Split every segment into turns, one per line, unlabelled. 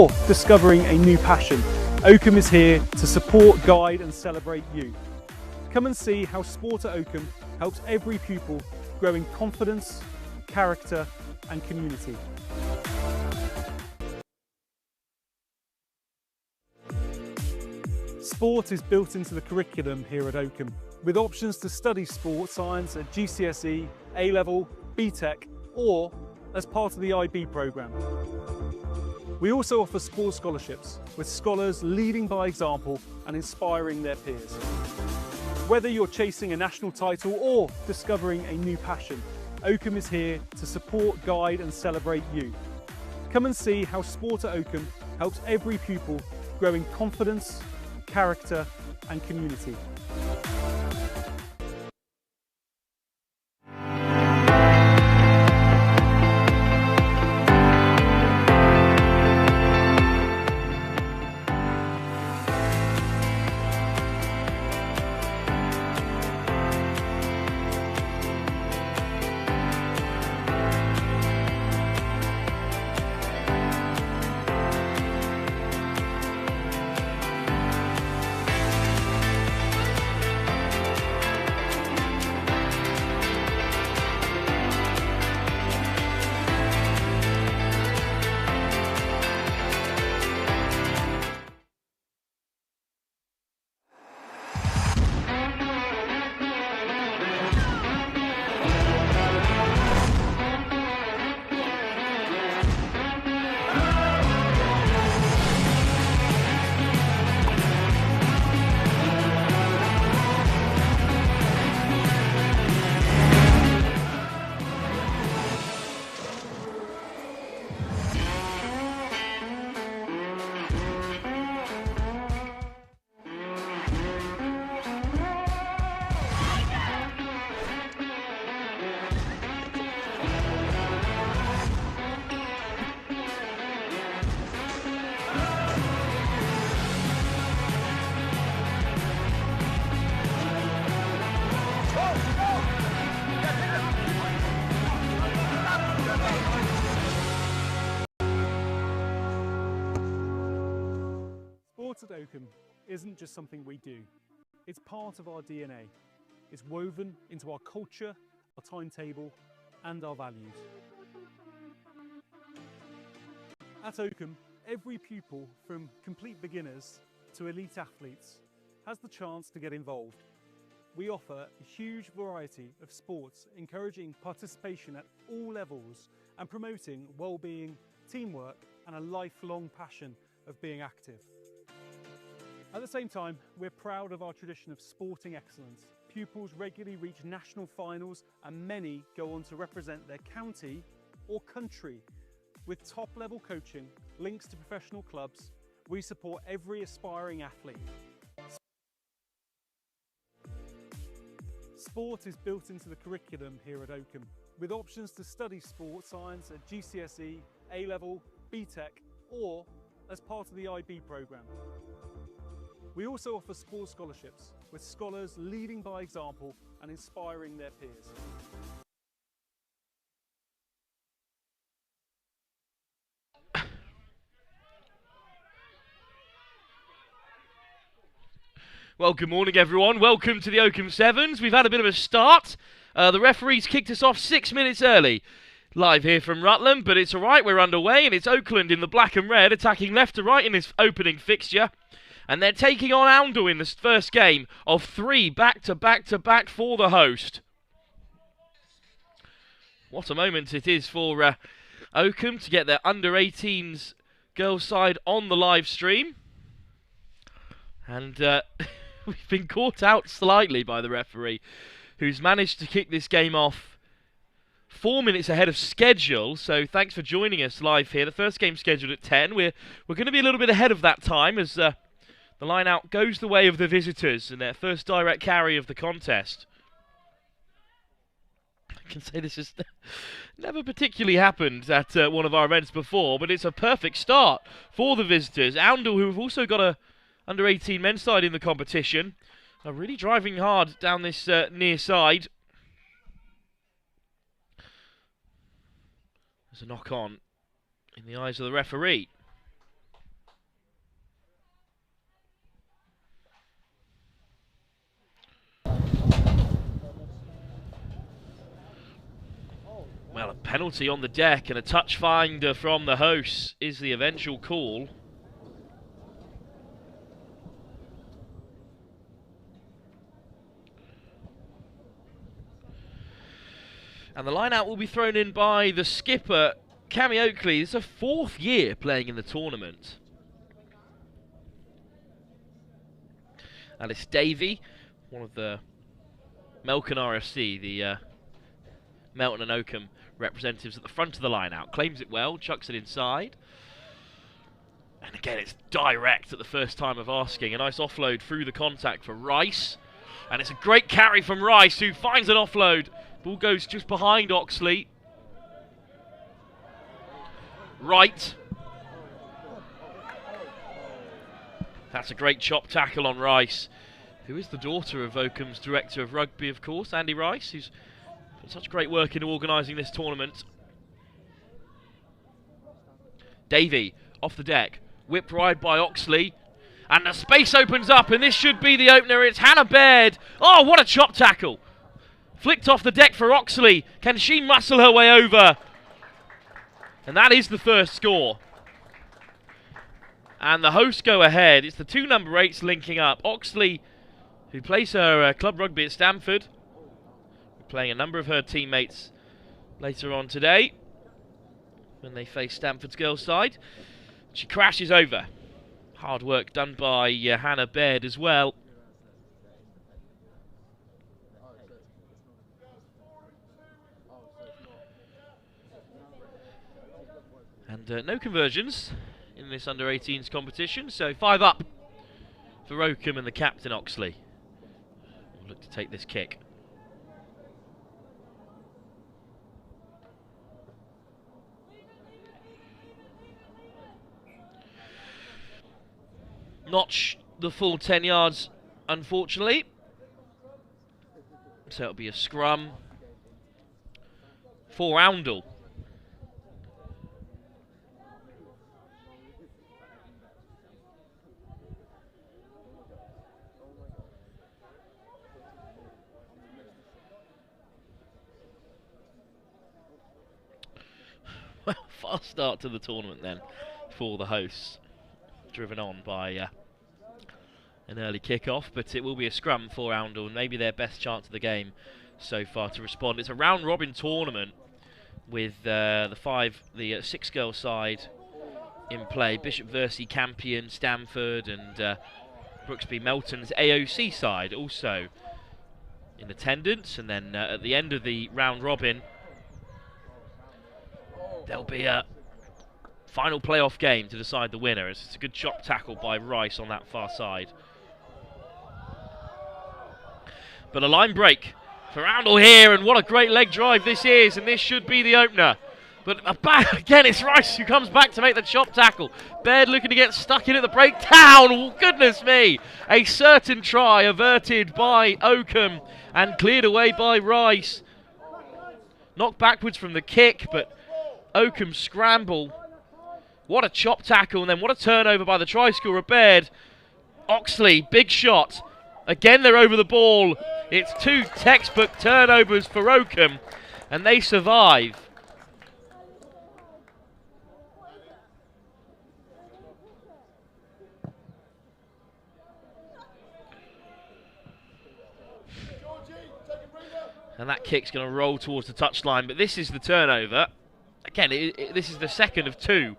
or discovering a new passion, Oakham is here to support, guide and celebrate you. Come and see how sport at Oakham helps every pupil grow in confidence, character and community. Sport is built into the curriculum here at Oakham, with options to study sport science at GCSE, A-Level, BTEC or as part of the IB programme. We also offer sports scholarships, with scholars leading by example and inspiring their peers. Whether you're chasing a national title or discovering a new passion, Oakham is here to support, guide and celebrate you. Come and see how sport at Oakham helps every pupil grow in confidence, character and community. Sport at Oakham isn't just something we do, it's part of our DNA. It's woven into our culture, our timetable and our values. At Oakham, every pupil from complete beginners to elite athletes has the chance to get involved. We offer a huge variety of sports, encouraging participation at all levels and promoting well-being, teamwork and a lifelong passion of being active. At the same time, we're proud of our tradition of sporting excellence. Pupils regularly reach national finals and many go on to represent their county or country. With top-level coaching, links to professional clubs, we support every aspiring athlete. Sport is built into the curriculum here at Oakham, with options to study sport science at GCSE, A-Level, BTEC or as part of the IB programme. We also offer sports scholarships, with scholars leading by example and inspiring their peers.
Well, good morning everyone. Welcome to the Oakham Sevens. We've had a bit of a start. The referees kicked us off 6 minutes early. Live here from Rutland, but it's alright, we're underway, and it's Oakland in the black and red attacking left to right in this opening fixture. And they're taking on Oundle in this first game of 3 back-to-back for the host. What a moment it is for Oakham to get their under-18s girls side on the live stream. And we've been caught out slightly by the referee, who's managed to kick this game off 4 minutes ahead of schedule. So thanks for joining us live here. The first game scheduled at 10. We're going to be a little bit ahead of that time as the line out goes the way of the visitors and their first direct carry of the contest. I can say this has never particularly happened at one of our events before, but it's a perfect start for the visitors. Oundle, who have also got a under-18 men's side in the competition, are really driving hard down this near side. There's a knock-on in the eyes of the referee. Penalty on the deck and a touch finder from the hosts is the eventual call. And the line out will be thrown in by the skipper, Cammy Oakley. It's a 4th year playing in the tournament. Alice Davey, one of the Melton RFC, the Melton and Oakham representatives at the front of the line out, claims it well, chucks it inside. And again, it's direct at the first time of asking. A nice offload through the contact for Rice. And it's a great carry from Rice, who finds an offload. Ball goes just behind Oxley. Right. That's a great chop tackle on Rice, who is the daughter of Oakham's director of rugby, of course, Andy Rice, who's done such great work in organising this tournament. Davey, off the deck, whipped wide by Oxley, and the space opens up, and this should be the opener. It's Hannah Baird. Oh, what a chop tackle! Flicked off the deck for Oxley. Can she muscle her way over? And that is the first score. And the hosts go ahead. It's the 2 number 8s linking up. Oxley, who plays her club rugby at Stamford, playing a number of her teammates later on today when they face Stamford's girls' side. She crashes over. Hard work done by Hannah Baird as well. And no conversions in this under-18s competition, so 5 up for Oakham and the captain Oxley. We'll look to take this kick. Not the full 10 yards, unfortunately. So it'll be a scrum for Oundle. Well, fast start to the tournament then for the hosts, driven on by an early kick-off, but it will be a scrum for Oundle, and maybe their best chance of the game so far to respond. It's a round-robin tournament with the 6-girl side in play. Bishop Versey, Campion, Stamford, and Brooksby Melton's AOC side also in attendance. And then at the end of the round-robin, there'll be a final playoff game to decide the winner. It's a good chop tackle by Rice on that far side. But a line break for Oundle here, and what a great leg drive this is, and this should be the opener. But again, it's Rice who comes back to make the chop tackle. Baird looking to get stuck in at the breakdown. Oh, goodness me. A certain try averted by Oakham and cleared away by Rice. Knocked backwards from the kick, but Oakham scramble. What a chop tackle, and then what a turnover by the try scorer Baird. Oxley, big shot. Again, they're over the ball. It's 2 textbook turnovers for Oakham, and they survive. And that kick's going to roll towards the touchline, but this is the turnover. Again, this is the second of 2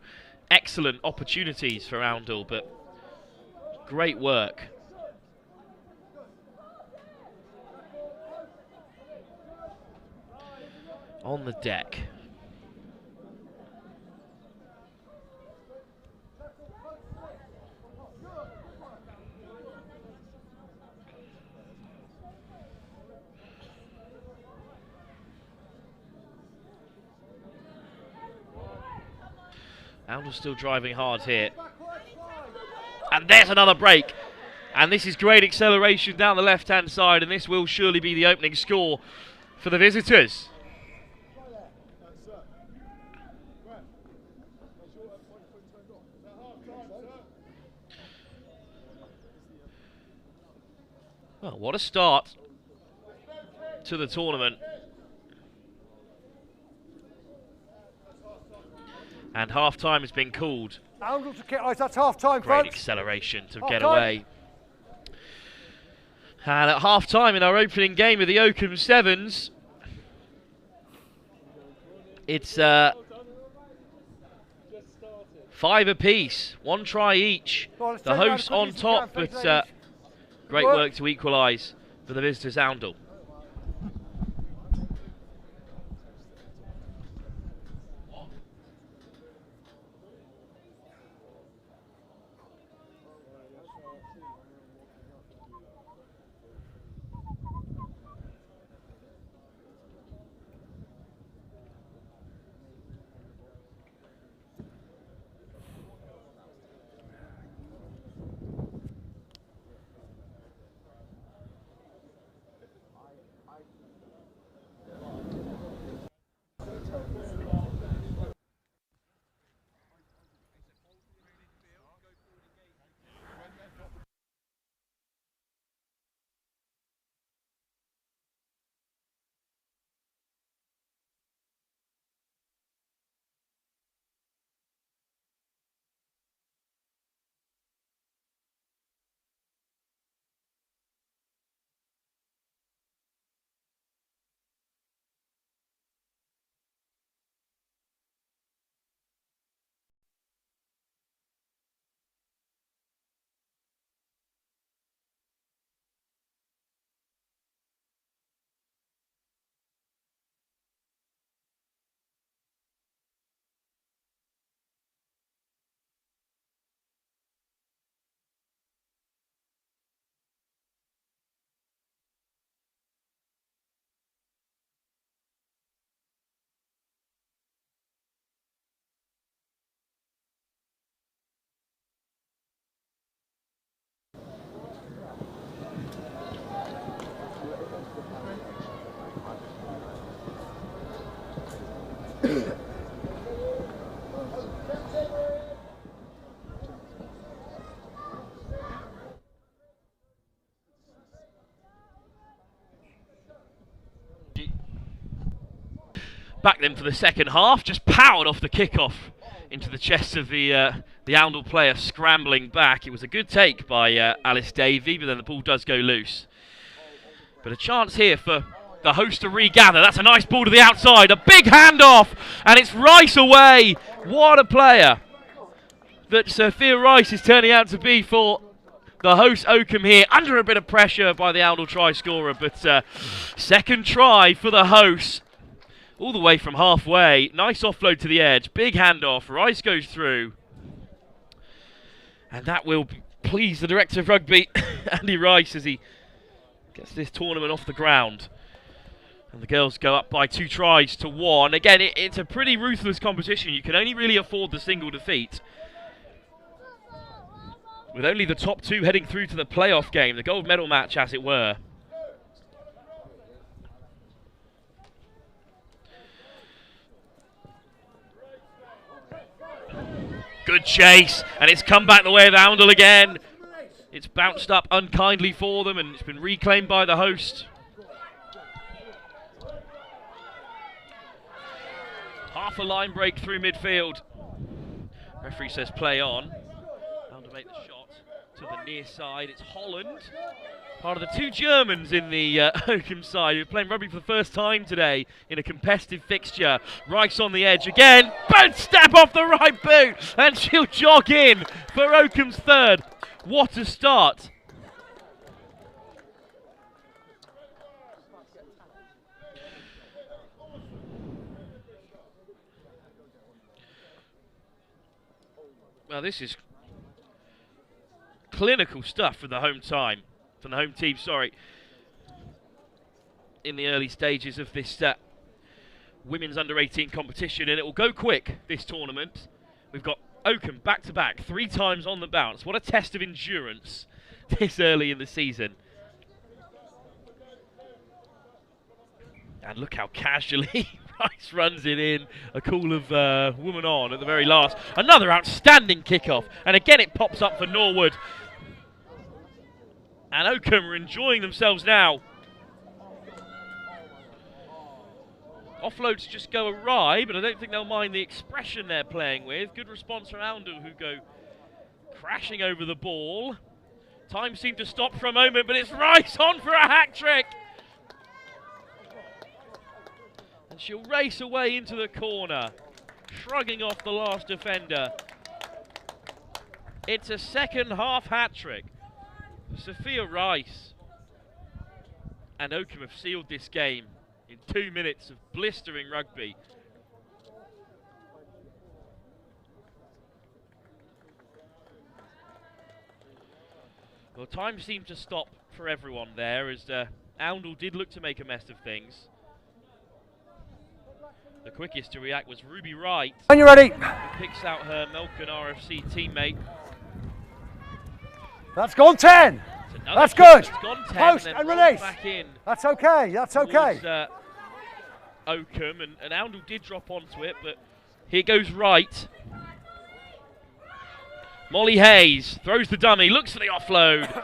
excellent opportunities for Oundle, but great work. On the deck. Oundle still driving hard here. And there's another break. And this is great acceleration down the left-hand side, and this will surely be the opening score for the visitors. Well, what a start to the tournament. And half-time has been called.
Oundle to kick. Oh, that's half-time,
Great
folks.
acceleration to
Half
get
time.
away. And at half-time in our opening game of the Oakham Sevens, it's 5 apiece, 1 try each.
Well, let's
The
take round
hosts
the
on
cookies
top,
and
but
ladies.
great work to equalise for the visitors Oundle. Back then for the second half, just powered off the kickoff into the chest of the Oundle player scrambling back. It was a good take by Alice Davey, but then the ball does go loose. But a chance here for the host to regather. That's a nice ball to the outside, a big handoff, and it's Rice away. What a player that Sophia Rice is turning out to be for the host Oakham here, under a bit of pressure by the Oundle try scorer, but second try for the host. All the way from halfway. Nice offload to the edge. Big handoff. Rice goes through. And that will please the director of rugby, Andy Rice, as he gets this tournament off the ground. And the girls go up by 2 tries to 1. Again, it's a pretty ruthless competition. You can only really afford the single defeat, with only the top 2 heading through to the playoff game, the gold medal match, as it were. Good chase, and it's come back the way of Oundle again. It's bounced up unkindly for them, and it's been reclaimed by the host. Half a line break through midfield. Referee says play on. Oundle make the shot to the near side. It's Holland, part of the 2 Germans in the Oakham side, who are playing rugby for the first time today in a competitive fixture. Rice on the edge again. Boot step off the right boot, and she'll jog in for Oakham's 3rd. What a start. Well, this is clinical stuff for the home team, sorry, in the early stages of this women's under-18 competition, and it will go quick, this tournament. We've got Oakham back-to-back, 3 times on the bounce. What a test of endurance this early in the season. And look how casually Rice runs it in. A call of woman on at the very last. Another outstanding kickoff, and again it pops up for Norwood. And Oakham are enjoying themselves now. offloads just go awry, but I don't think they'll mind the expression they're playing with. Good response from Oundle, who go crashing over the ball. Time seemed to stop for a moment, but it's Rice on for a hat-trick. And she'll race away into the corner, shrugging off the last defender. It's a second half hat-trick. Sophia Rice and Oakham have sealed this game in 2 minutes of blistering rugby. Well, time seemed to stop for everyone there as Oundle did look to make a mess of things. The quickest to react was Ruby Wright.
When you're ready.
Who picks out her Melkin RFC teammate.
That's gone 10. That's good.
Gone 10
Post and release.
Back in.
That's okay. That's okay.
Towards, Oakham and Oundle did drop onto it, but here goes Wright. Molly Hayes throws the dummy, looks for the offload.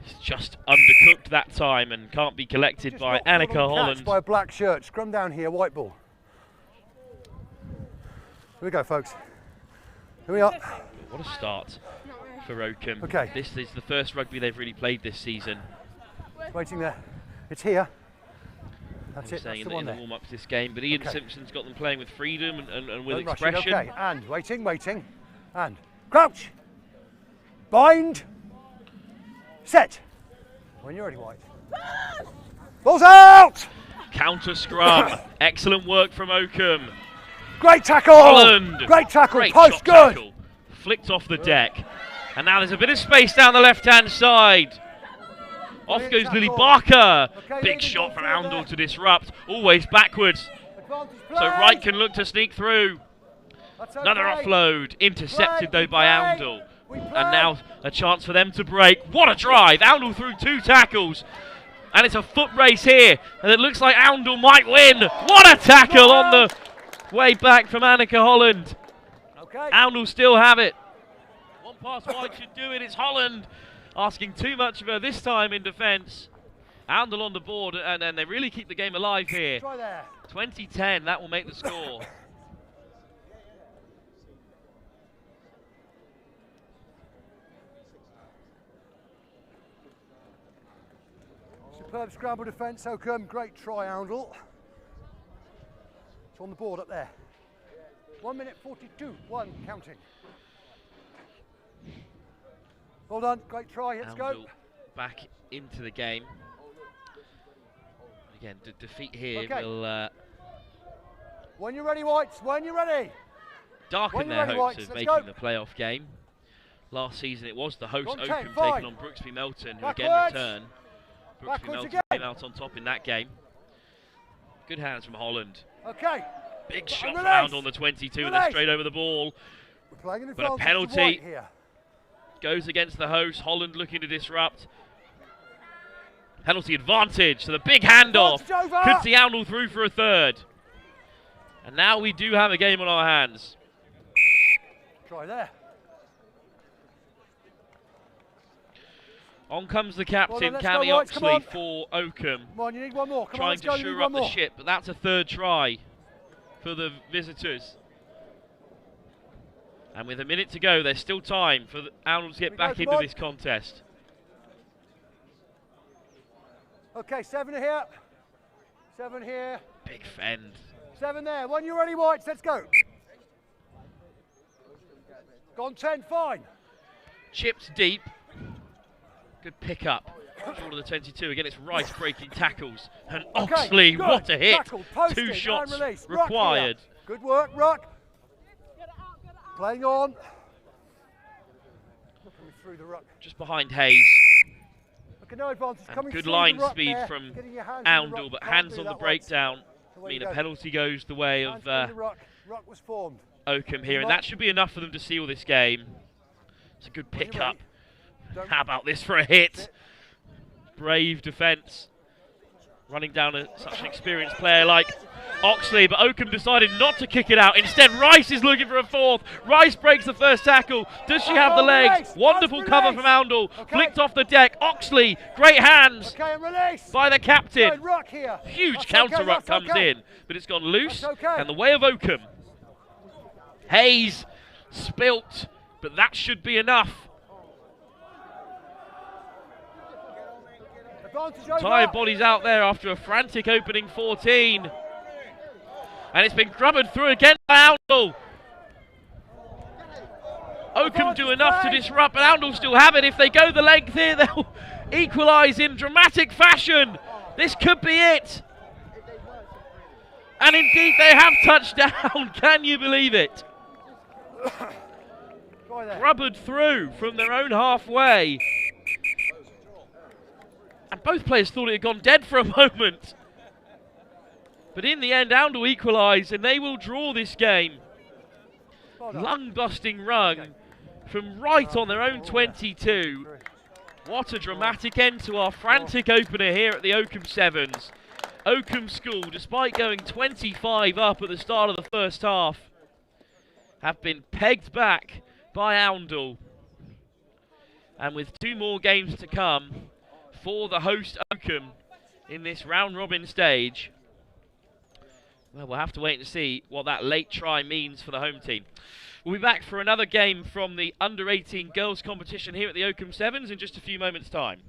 It's just undercooked that time and can't be collected by Annika Holland.
By a black shirt. Scrum down here, white ball. Here we go, folks. Here we are.
What a start for Oakham.
Okay.
This is the first rugby they've really played this season.
Waiting there. It's here. That's it.
Saying
That's
in
the one
the
there.
warm-up to this game, but Ian
Okay.
Simpson's got them playing with freedom and with
Don't rush it,
expression.
okay. And waiting, waiting. And crouch. Bind. Set. When you're ready, White. Balls out!
Counter scrum. Excellent work from Oakham.
Great tackle!
Holland.
Great tackle.
Great
Post,
shot
good.
tackle. Flicked off the deck. And now there's a bit of space down the left-hand side. Off goes Lily Barker.
Okay,
Big
Lily
shot from
Barker
Oundle
there.
to disrupt. Always backwards.
Advantage
So
play.
Wright can look to sneak through.
That's
Another
okay.
offload. Intercepted
Play,
though by
play.
Oundle.
We play.
And now a chance for them to break. What a drive! Oundle through 2 tackles. And it's a foot race here. And it looks like Oundle might win. What a tackle on the way back from Annika Holland.
Okay.
Oundle still have it. One pass wide should do it. It's Holland asking too much of her this time in defence. Oundle on the board, and they really keep the game alive here.
Try there.
20-10, that will make the score.
Superb scramble defence, Oakham. Great try, Oundle. It's on the board up there. 1 minute 42, 1 counting. Well done, great try, let's go.
Oundle back into the game. Again, defeat here
Okay.
will
When you're ready, Whites, when you're ready.
darken
When you're
their
ready,
hopes
Whites,
of
let's
making
go.
the playoff game. Last season it was the host
Go on,
Oakham
10,
taking
fine.
on Brooksby Melton, who again
Backwards.
return. Brooksby
Backwards
Melton
again.
came out on top in that game. Good hands from Holland.
Okay.
Big
And
shot
release.
round on the 22 and then
Release.
straight over the ball.
We're playing an
But a
advantage to
penalty.
White here.
Goes against the host. Holland looking to disrupt. Penalty advantage. So the big handoff.
Advantage over.
Could see Oundle through for a third. And now we do have a game on our hands.
Try there.
On comes the captain,
let's go,
Cammy
Whites, come
Oxley
on.
for Oakham.
Come on, you need one more. Come on,
Trying
let's
to
go, you need
shore
one
up
more.
the ship, but that's a third try for the visitors. And with a minute to go, there's still time for Oundle to get back
come
into
on.
this contest.
Okay, 7 here. 7 here.
Big fend.
7 there. When you're ready, Whites, let's go. Gone 10, fine.
Chipped deep. Good pick up. Short of the 22. Again, it's Rice breaking tackles. And
Okay,
Oxley,
good.
what a hit.
Tackle, posting,
2
and
shots
release. Ruck here.
required.
Good work, Ruck. Playing on. Looking through the ruck.
Just behind Hayes.
Okay, no advantage.
And
Coming
good
through
line
the ruck
speed
there.
from
Getting your hands in the
Oundle,
ruck.
but
Can't
hands
do
on the
that, Whites.
breakdown.
Away
mean
you
a
go.
penalty goes the way
Hands
of
in the ruck. Ruck was formed.
Oakham here, and that should be enough for them to seal this game. It's a good
When you're
pick up.
ready. Don't-
How about this for a hit? Brave defence. Running down such an experienced player like Oxley, but Oakham decided not to kick it out. Instead, Rice is looking for a fourth. Rice breaks the first tackle. Does she have the legs? Wonderful cover from Oundle. Flicked off the deck. Oxley, great hands by the captain. Huge counter ruck comes in, but it's gone loose and the way of Oakham. Hayes spilt, but that should be enough. Tired bodies out there after a frantic opening 14. And it's been grubbered through again by Oundle. Oakham do enough to disrupt, but Oundle still have it. If they go the length here, they'll equalise in dramatic fashion. This could be it. And indeed, they have touchdown. Can you believe it? Grubbered through from their own halfway. And both players thought it had gone dead for a moment. But in the end, Oundle equalise, and they will draw this game. Lung-busting run from right on their own 22. What a dramatic end to our frantic opener here at the Oakham Sevens. Oakham School, despite going 25 up at the start of the first half, have been pegged back by Oundle. And with 2 more games to come for the host Oakham in this round-robin stage, well, we'll have to wait and see what that late try means for the home team. We'll be back for another game from the under-18 girls competition here at the Oakham Sevens in just a few moments' time.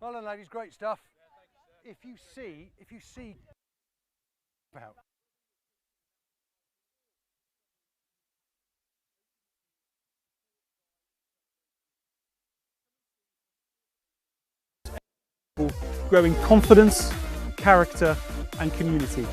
Well done, ladies, great stuff. If you see out.
Growing confidence, character and community.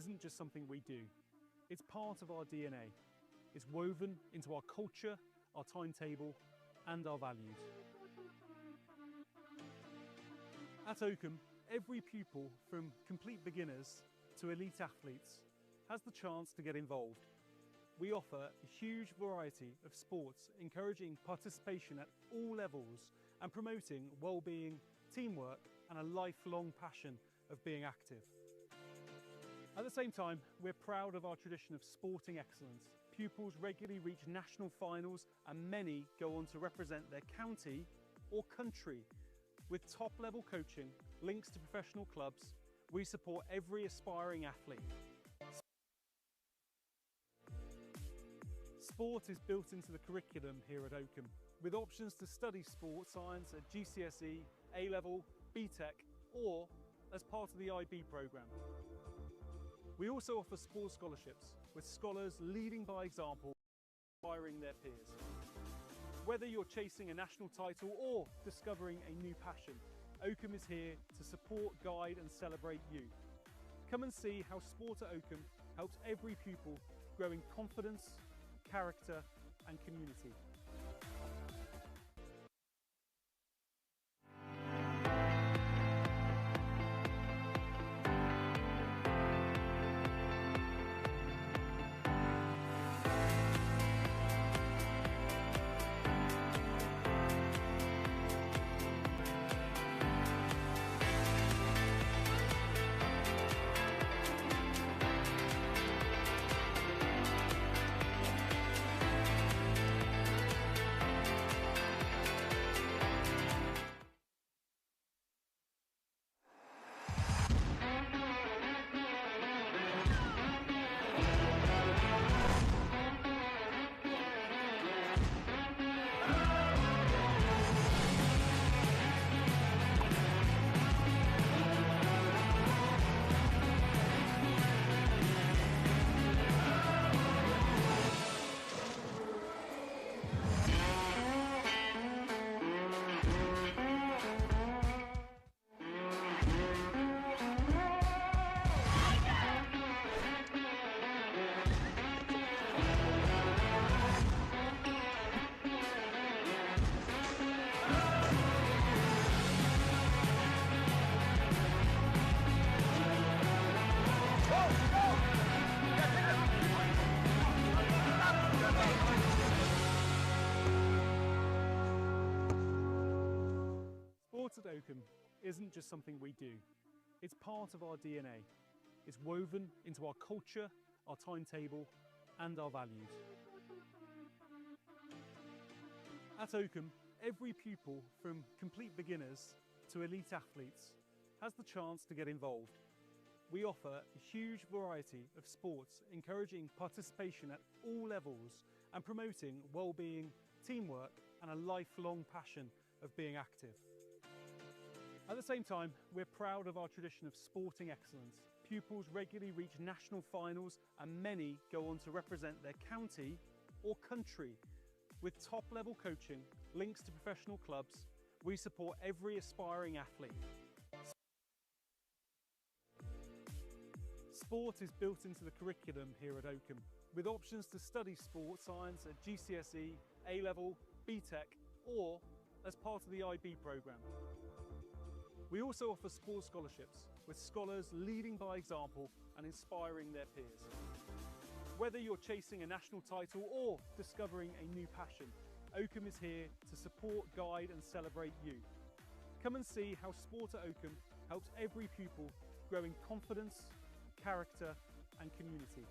isn't just something we do. It's part of our DNA. It's woven into our culture, our timetable, and our values. At Oakham, every pupil, from complete beginners to elite athletes, has the chance to get involved. We offer a huge variety of sports, encouraging participation at all levels and promoting well-being, teamwork, and a lifelong passion of being active. At the same time, we're proud of our tradition of sporting excellence. Pupils regularly reach national finals and many go on to represent their county or country. With top-level coaching, links to professional clubs, we support every aspiring athlete. Sport is built into the curriculum here at Oakham, with options to study sports science at GCSE, A-Level, BTEC, or as part of the IB programme. We also offer sports scholarships, with scholars leading by example, inspiring their peers. Whether you're chasing a national title or discovering a new passion, Oakham is here to support, guide and celebrate you. Come and see how sport at Oakham helps every pupil grow in confidence, character and community. Sport at Oakham isn't just something we do. It's part of our DNA. It's woven into our culture, our timetable, and our values. At Oakham, every pupil, from complete beginners to elite athletes, has the chance to get involved. We offer a huge variety of sports, encouraging participation at all levels and promoting well-being, teamwork, and a lifelong passion of being active. At the same time, we're proud of our tradition of sporting excellence. Pupils regularly reach national finals and many go on to represent their county or country. With top-level coaching, links to professional clubs, we support every aspiring athlete. Sport is built into the curriculum here at Oakham, with options to study sports science at GCSE, A-Level, BTEC, or as part of the IB programme. We also offer sports scholarships, with scholars leading by example and inspiring their peers. Whether you're chasing a national title or discovering a new passion, Oakham is here to support, guide and celebrate you. Come and see how sport at Oakham helps every pupil grow in confidence, character and community.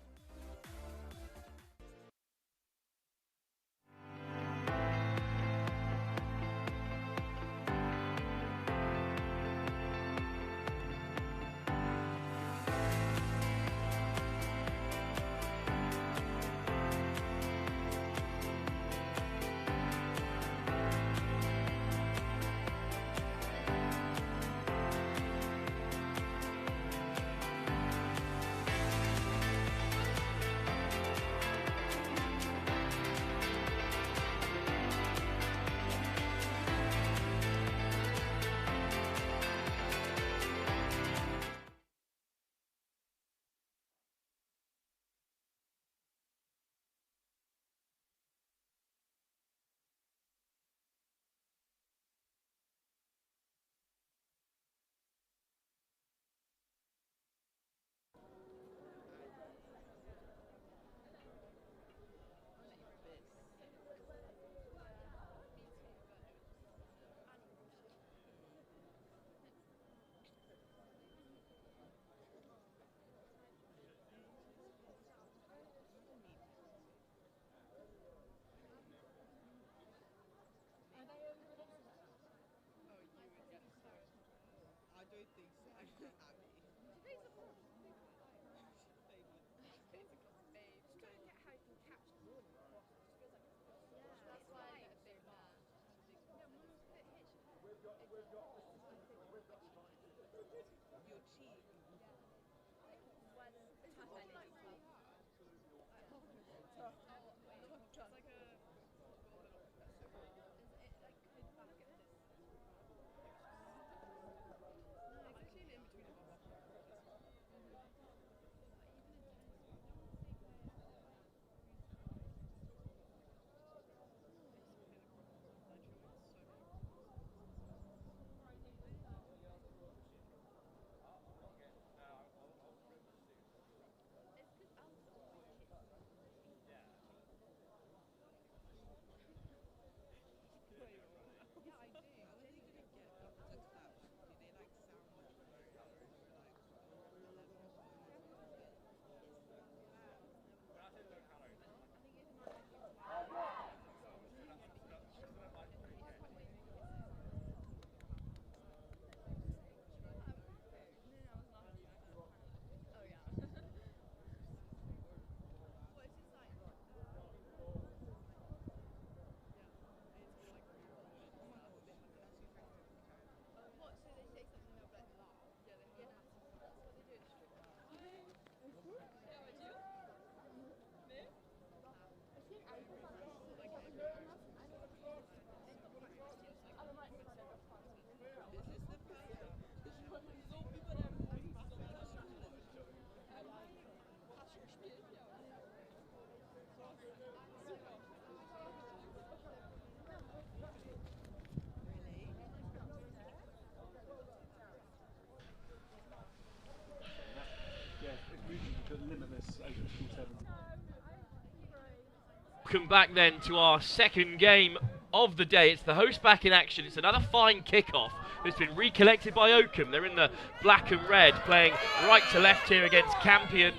Welcome back then to our second game of the day. It's the host back in action. It's another fine kickoff. It's been recollected by Oakham. They're in the black and red, playing right to left here against Campion.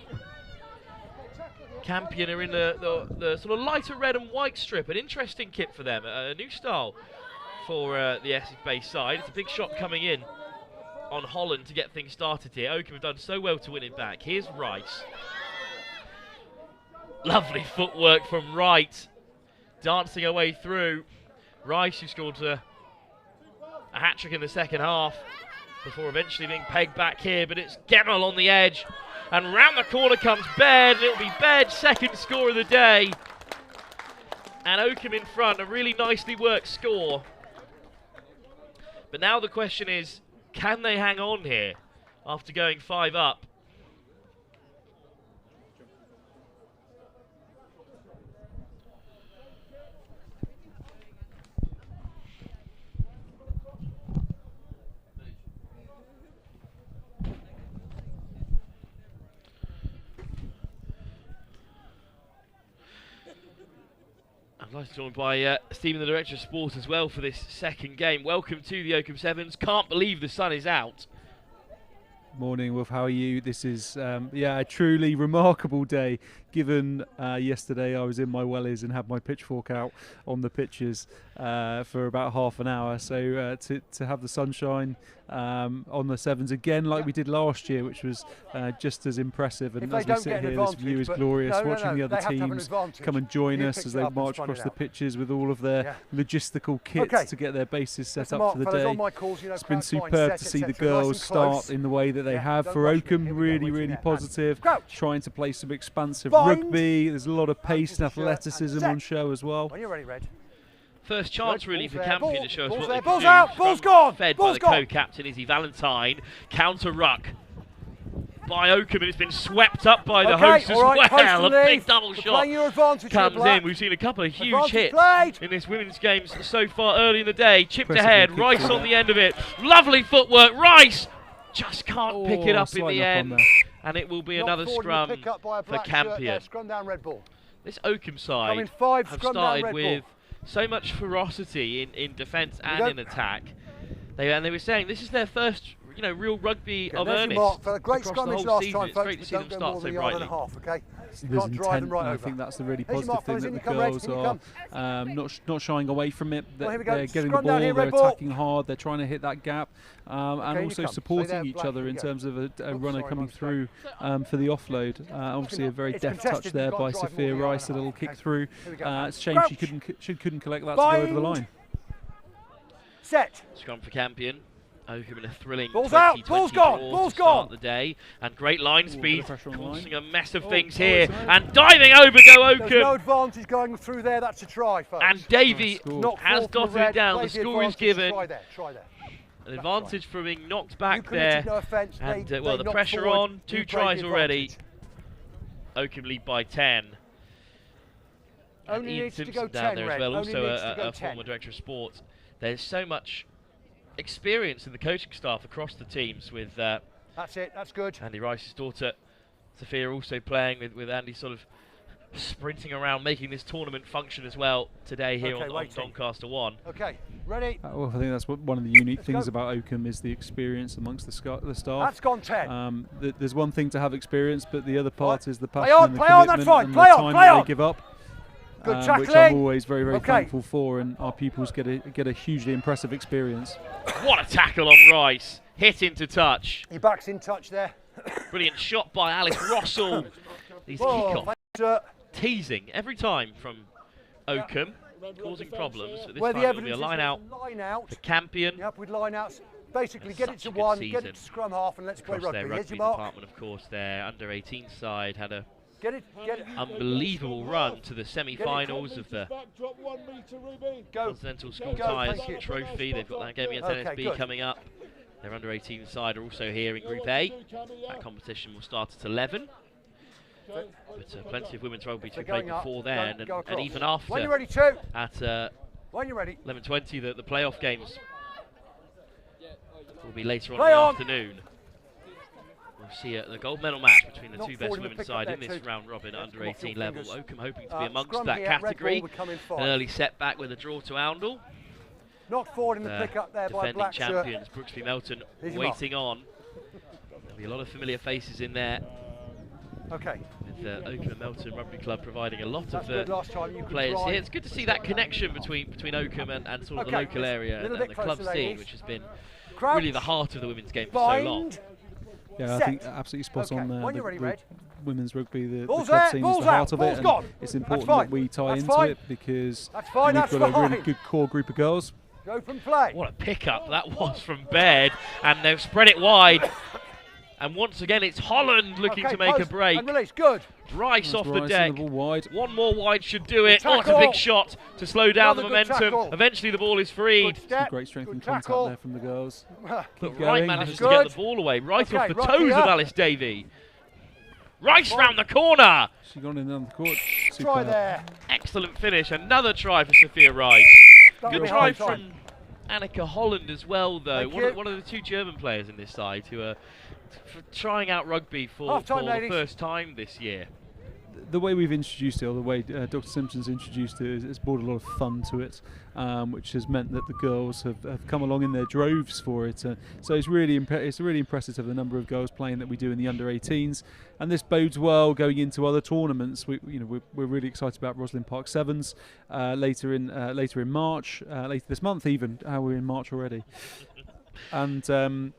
Campion are in the sort of lighter red and white strip. An interesting kit for them. A new style for the Essex-based side. It's a big shot coming in on Holland to get things started here. Oakham have done so well to win it back. Here's Rice. Lovely footwork from Wright, dancing her way through. Rice, who scored a hat-trick in the second half before eventually being pegged back here, but it's Gemmell on the edge, and round the corner comes Baird, and it'll be Baird's second score of the day. And Oakham in front, a really nicely worked score. But now the question is, can they hang on here after going 5 up? I'd like to join by Stephen, the Director of Sport, as well for this second game. Welcome to the Oakham Sevens. Can't believe the sun is out.
Morning, Wolf. How are you? This is a truly remarkable day. Given yesterday I was in my wellies and had my pitchfork out on the pitches for about half an hour. So to have the sunshine on the sevens again, like we did last year, which was just as impressive. And as we sit here, this view is glorious. Watching the other teams come and join us as they march across the pitches with all of their logistical kits to get their bases set up for the day. It's been superb to see the girls start in the way that they have for Oakham. Really positive. Trying to play some expansive rugby. There's a lot of pace and athleticism on show as well.
When you're ready, Red.
First chance really for Campion to show us what they can
Ball's
do.
out, ball's gone.
Fed by the co-captain Izzy Valentine. Counter ruck by Oakham, and it's been swept up by the host as well. A big double shot comes in. We've seen a couple of huge hits in this women's games so far early in the day. Chipped ahead, Rice on the end of it. Lovely footwork, Rice just can't pick it up in the end. And it will be another scrum for Campion.
Scrum down, red ball.
This Oakham side have started with so much ferocity in defence and in attack. They were saying this is their first, real rugby of earnest across the whole season. It's great to see them start so brightly.
There's intent, and I think that's the really positive thing, that the girls are not shying away from it. They're getting the ball, they're attacking hard, they're trying to hit that gap, and also supporting each other in terms of a runner coming through for the offload. Obviously a very deft touch there by Sophia Rice, a little kick through. It's a shame she couldn't collect that to go over the line.
Set.
Scrum for Campion. Oakham in a thrilling
Ball's out,
20-20
ball's
draw
gone, ball's
to start
gone.
the day. And great line
Ooh, bit
speed,
of pressure on the
causing
line.
a mess of
Oh,
things
oh,
here.
it's out.
And diving over go
There's no
Oakham.
advantage going through there. That's a try, folks.
And Davey
Nice score.
Knock
has
four from
dotted it
red,
down.
play
The score is
advantage.
given.
Try there, try there.
An advantage from being knocked
You
back
committed
there.
no offence.
And
they
well, the
knocked
pressure
forward.
on.
You
2
played
tries
the
already.
advantage.
Oakham lead by 10. And
Only
Ian
needs to
Simpson
go
down
10,
there as
Red.
well,
Only
also
needs to go
a
10.
former director of sports. There's so much experience in the coaching staff across the teams with
That's it, that's good.
Andy Rice's daughter, Sophia, also playing with Andy sort of sprinting around, making this tournament function as well today here
Okay,
on
waiting.
Doncaster 1.
Okay, ready?
Well, I think that's one of the unique
Let's
things
go.
about Oakham is the experience amongst the staff.
That's gone 10.
There's one thing to have experience, but the other part is the
Play
passion
on,
and the
play on,
commitment
that's fine.
and
Play
the
on,
time
play
that
on.
they give up.
Good
Which
tackling.
I'm always very, very
Okay.
thankful for, and our pupils get a hugely impressive experience.
What a tackle on Rice. Hit into touch.
Your back's in touch there.
Brilliant shot by Alice Rossell. These
Oh,
kickoff
thanks, sir.
teasing every time from Oakham, causing problems. But this
Where
time
the
it'll be
evidence
a
is
line
there's
out
a line out.
for Campion.
Yep, with line outs. Basically, get it
Such
to
a good
one, get
season
it to scrum half, and let's play
Across
rugby.
their
Here's
rugby
your mark.
department, of course, their under-18 side had a
Get it.
unbelievable run to the semi-finals of the
Go.
Continental School
Go,
Ties
thank you.
Trophy. They've got that game against
Okay,
NSB
good.
coming up. Their under-18 side are also here in Group A. That competition will start at 11. But plenty of women's rugby to be
They're
played
going up.
before then,
Go
and
across.
even after
When you're ready to.
at
When you're ready.
11:20, the playoff games will be later on
Play
in the
on.
afternoon. We'll see the gold medal match between the
Not
two
forward
best
in the
women's
pick
side
up
in
there
this
too.
round robin
Come
under
off your
18 level.
fingers.
Oakham hoping to be amongst
Scrum
that
here, red
category.
ball, we come in
An
five.
early setback with a draw to Oundle.
Knocked forward in the pick up there by
Defending
Black shirt.
champions, Brooksby Melton,
Here's your
waiting on. There'll be a lot of familiar faces in there,
Okay.
with Oakham and Melton Rugby Club providing a lot
That's
of
good.
the
Last time you could
players
drive.
here. It's good to see that connection between Oakham and sort of the
Okay,
local
just
area
a little
and
bit
the club
closer,
scene,
ladies.
which has been
Crouch.
really the heart of the women's game for so long.
Bind.
Yeah, I
Set.
think absolutely spot
Okay,
on there.
when you're ready, Red.
Women's rugby, the
Ball's
club
there,
scene is
ball's
the heart
out,
of
ball's
it, and
gone.
it's
That's
important
fine.
that we tie
That's
into
fine.
it because
That's fine,
we've
that's
got a really
fine.
good core group of girls.
Open play.
What a pickup that was from Baird, and they've spread it wide. And once again, it's Holland looking
Okay,
to make a
post
break.
And release. Good.
Rice off the
Rice
deck.
and the ball wide.
One more wide should do it.
Good
Oh, it's a
tackle.
big shot to slow down
Another
the
good
momentum.
tackle.
Eventually, the ball is freed.
Good step.
Great strength
Good
and contact
tackle.
there from the girls.
But
Keep
Wright
going.
manages to
That's
get
good.
the ball away right
Okay,
off the
right
toes
here.
of Alice Davey. Rice round the corner.
She gone in on the court.
Try
Superb.
there.
Excellent finish. Another try for Sophia Rice.
That'll
Good
be
try
half time.
from Annika Holland as well, though.
Thank
One
you.
of the two German players in this side who are trying out rugby for
Half-time,
the
ladies.
first time this year.
The way we've introduced it, or the way Dr. Simpson's introduced it, has brought a lot of fun to it, which has meant that the girls have come along in their droves for it. So it's really impressive the number of girls playing that we do in the under-18s, and this bodes well going into other tournaments. We're really excited about Roslyn Park Sevens later in March, later this month even. We're in March already, and.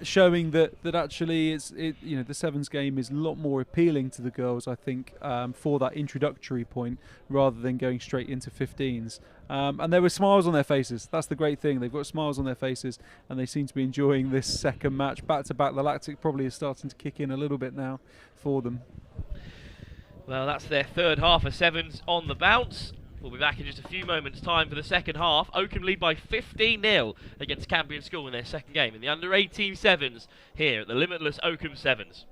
Showing that actually the sevens game is a lot more appealing to the girls, I think, for that introductory point rather than going straight into 15s. And there were smiles on their faces. That's the great thing. They've got smiles on their faces, and they seem to be enjoying this second match back to back. The lactic probably is starting to kick in a little bit now for them.
Well, that's their third half of sevens on the bounce. We'll be back in just a few moments' time for the second half. Oakham lead by 15-0 against Campion School in their second game in the under-18 sevens here at the limitless Oakham Sevens.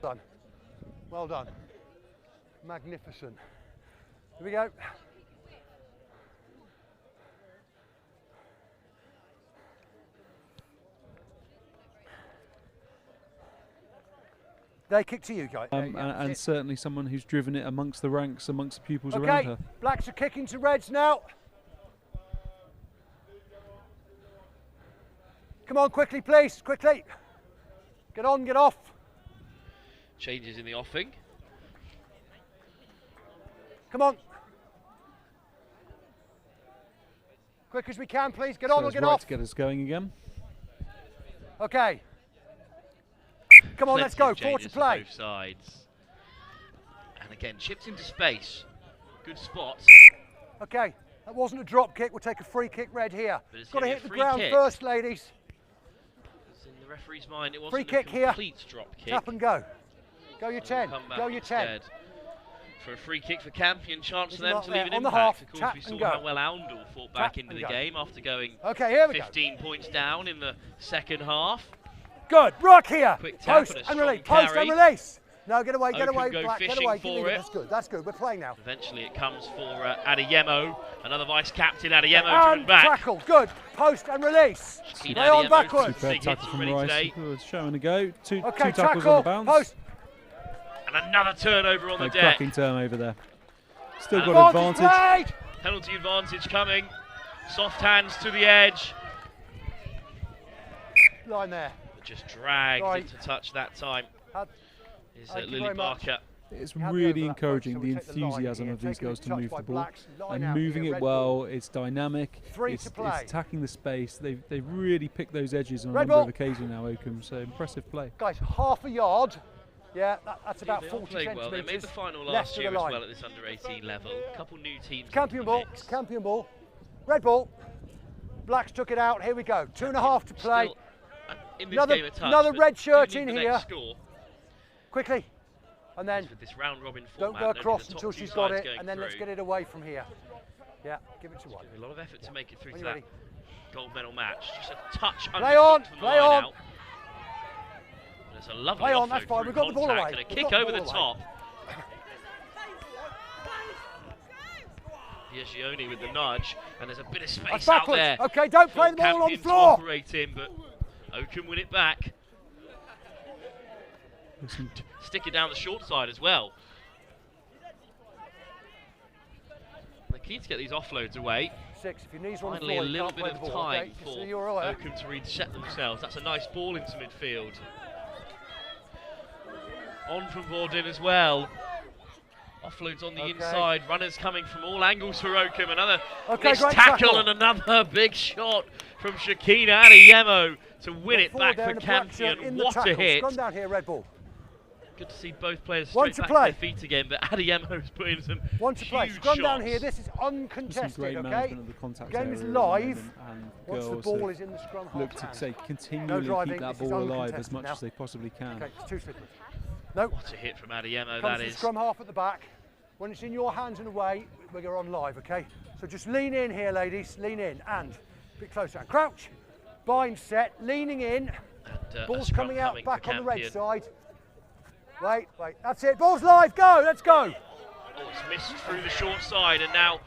done. Well done. Magnificent. Here we go. They kick to you, guys.
And certainly someone who's driven it amongst the ranks, amongst the pupils around her.
Okay, Blacks are kicking to Reds now. Come on, quickly, please, quickly. Get on, get off.
Changes in the offing.
Come on. Quick as we can, please. Get on or get off.
To get us going again.
Okay. Come on, let's go. Forward to play.
Both sides. And again, chipped into space. Good spot.
Okay, that wasn't a drop kick. We'll take a free kick, Red here.
It's
got to hit the ground first, ladies.
It's in the referee's mind, it wasn't
free kick
a complete drop kick.
Tap and go. Go your 10. Go your 10.
For a free kick for Campion, chance for them to
there.
leave an
On the
impact.
half,
Of course,
tap
we
and
saw
go.
how well Oundle fought back into the game after going
here we
15 points down in the second half.
Good. Rock here.
Quick tap
Post
and a
and
strong
release. Post
carry.
and release. No, get away, get
Oakham
away,
go
Black, get
fishing
away.
for it.
That's good, that's good. We're playing now.
Eventually it comes for Adeyemo, another vice-captain, Adeyemo
And
driven back.
tackle, good. Post and release.
Play
on backwards.
Superb tackle from Rice. Showing a go. Two
Okay,
tackles
tackle,
on the bounce.
post.
And another turnover on the deck.
Cracking turnover there. Still got advantage.
Penalty advantage coming. Soft hands to the edge.
Line there.
Just dragged into touch that time. Is Lily Barker.
It's really encouraging the enthusiasm of these girls to move the ball and moving it well. It's dynamic. It's attacking the space. They've really picked those edges on a number of occasions now, Oakham. So impressive play.
Guys, half a yard. Yeah, that's about 40 centimetres.
Well. They made the final last year as well at this under-18 level. A couple new teams.
Campion ball. Campion ball. Red ball. Blacks took it out. Here we go. 2.5 to play. Another red shirt in here. Quickly. And then
with this round robin
don't go across until she's got it, and then let's get it away from here. Yeah, give it to one.
A lot of effort to make it through to that gold medal match. Just a touch
play on, play on.
Out. There's a lovely offload
that's fine. We've got the ball away.
And a kick over the top. Giorgione with the nudge, and there's a bit of space out there.
Okay, don't play the ball on the floor.
Operate in, but Oakham win it back. Stick it down the short side as well. They're keen to get these offloads away.
If your knees are on
Finally,
the floor,
a little bit of time for
right.
Oakham to reset themselves. That's a nice ball into midfield. On from Vorden as well. Offloads on the inside. Runners coming from all angles for Oakham. Another missed tackle and another big shot from Shakina Adeyemo to win it back for Campion. What a hit.
Come down here, Red Ball.
Good to see both players straight back to their feet again, but Adeyemo's putting some huge shots.
Down here, this is uncontested, okay?
The
game is live. Once the ball is in the scrum half.
Look to continually keep that ball alive as much as they possibly can.
Okay, it's too slippery. No.
What a hit from Adeyemo, that is.
Scrum half at the back. When it's in your hands and away, we're on live, okay? So just lean in here, ladies. Lean in and a bit closer. Crouch, bind set, leaning in. And, ball's coming out back on the red side. Wait. That's it. Ball's live. Go. Let's go.
Oh, it's missed through the short side, and now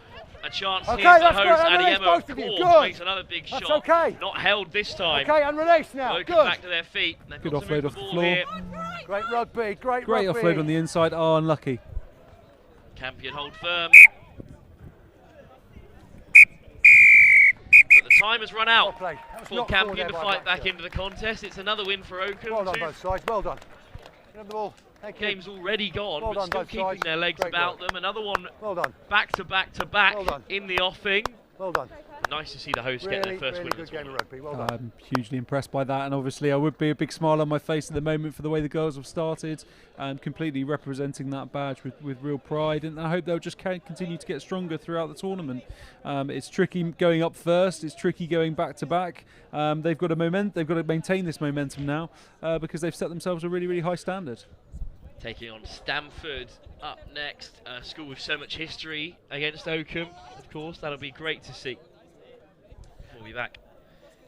a chance here
for
the host.
Adeyemo,
of course, makes another big shot.
Okay.
Not held this time.
Okay, and release now.
Good. Back to their feet.
Good offload off the floor. Here.
Great rugby. Great
offload on the inside. Oh, unlucky.
Campion hold firm. But the time has run out for Campion to fight back into the contest. It's another win for Oakham.
Well done, both sides. Well done. Get the ball.
Game's already gone, but still keeping their legs about them. Another one back to back in the offing.
Well done.
Nice to see the hosts get their first win.
Good game of rugby. Well done.
I'm hugely impressed by that, and obviously I would be a big smile on my face at the moment for the way the girls have started and completely representing that badge with real pride, and I hope they'll just continue to get stronger throughout the tournament. It's tricky going up first, it's tricky going back to back. They've got to maintain this momentum now because they've set themselves a really, really high standard.
Taking on Stamford up next, a school with so much history against Oakham, of course. That'll be great to see. We'll be back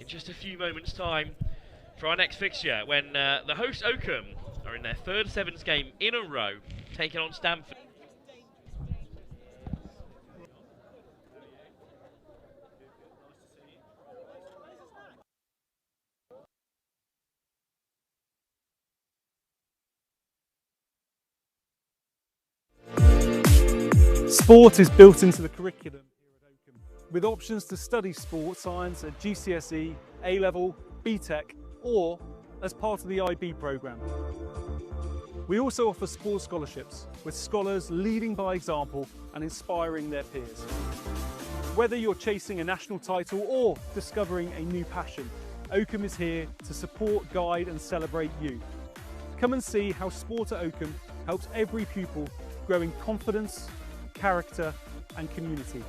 in just a few moments' time for our next fixture when the host Oakham are in their third sevens game in a row, taking on Stamford.
Sport is built into the curriculum here at Oakham, with options to study sport science at GCSE, A-Level, BTEC, or as part of the IB programme. We also offer sports scholarships, with scholars leading by example and inspiring their peers. Whether you're chasing a national title or discovering a new passion, Oakham is here to support, guide and celebrate you. Come and see how sport at Oakham helps every pupil grow in confidence, character and community.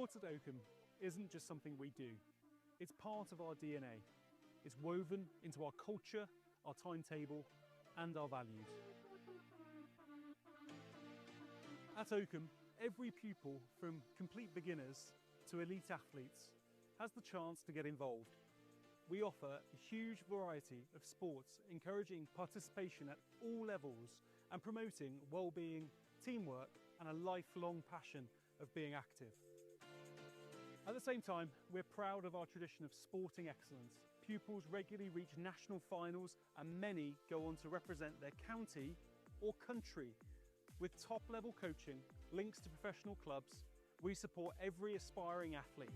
Sport at Oakham isn't just something we do, it's part of our DNA. It's woven into our culture, our timetable and our values. At Oakham, every pupil from complete beginners to elite athletes has the chance to get involved. We offer a huge variety of sports, encouraging participation at all levels and promoting well-being, teamwork and a lifelong passion of being active. At the same time, we're proud of our tradition of sporting excellence. Pupils regularly reach national finals and many go on to represent their county or country. With top-level coaching, links to professional clubs, we support every aspiring athlete.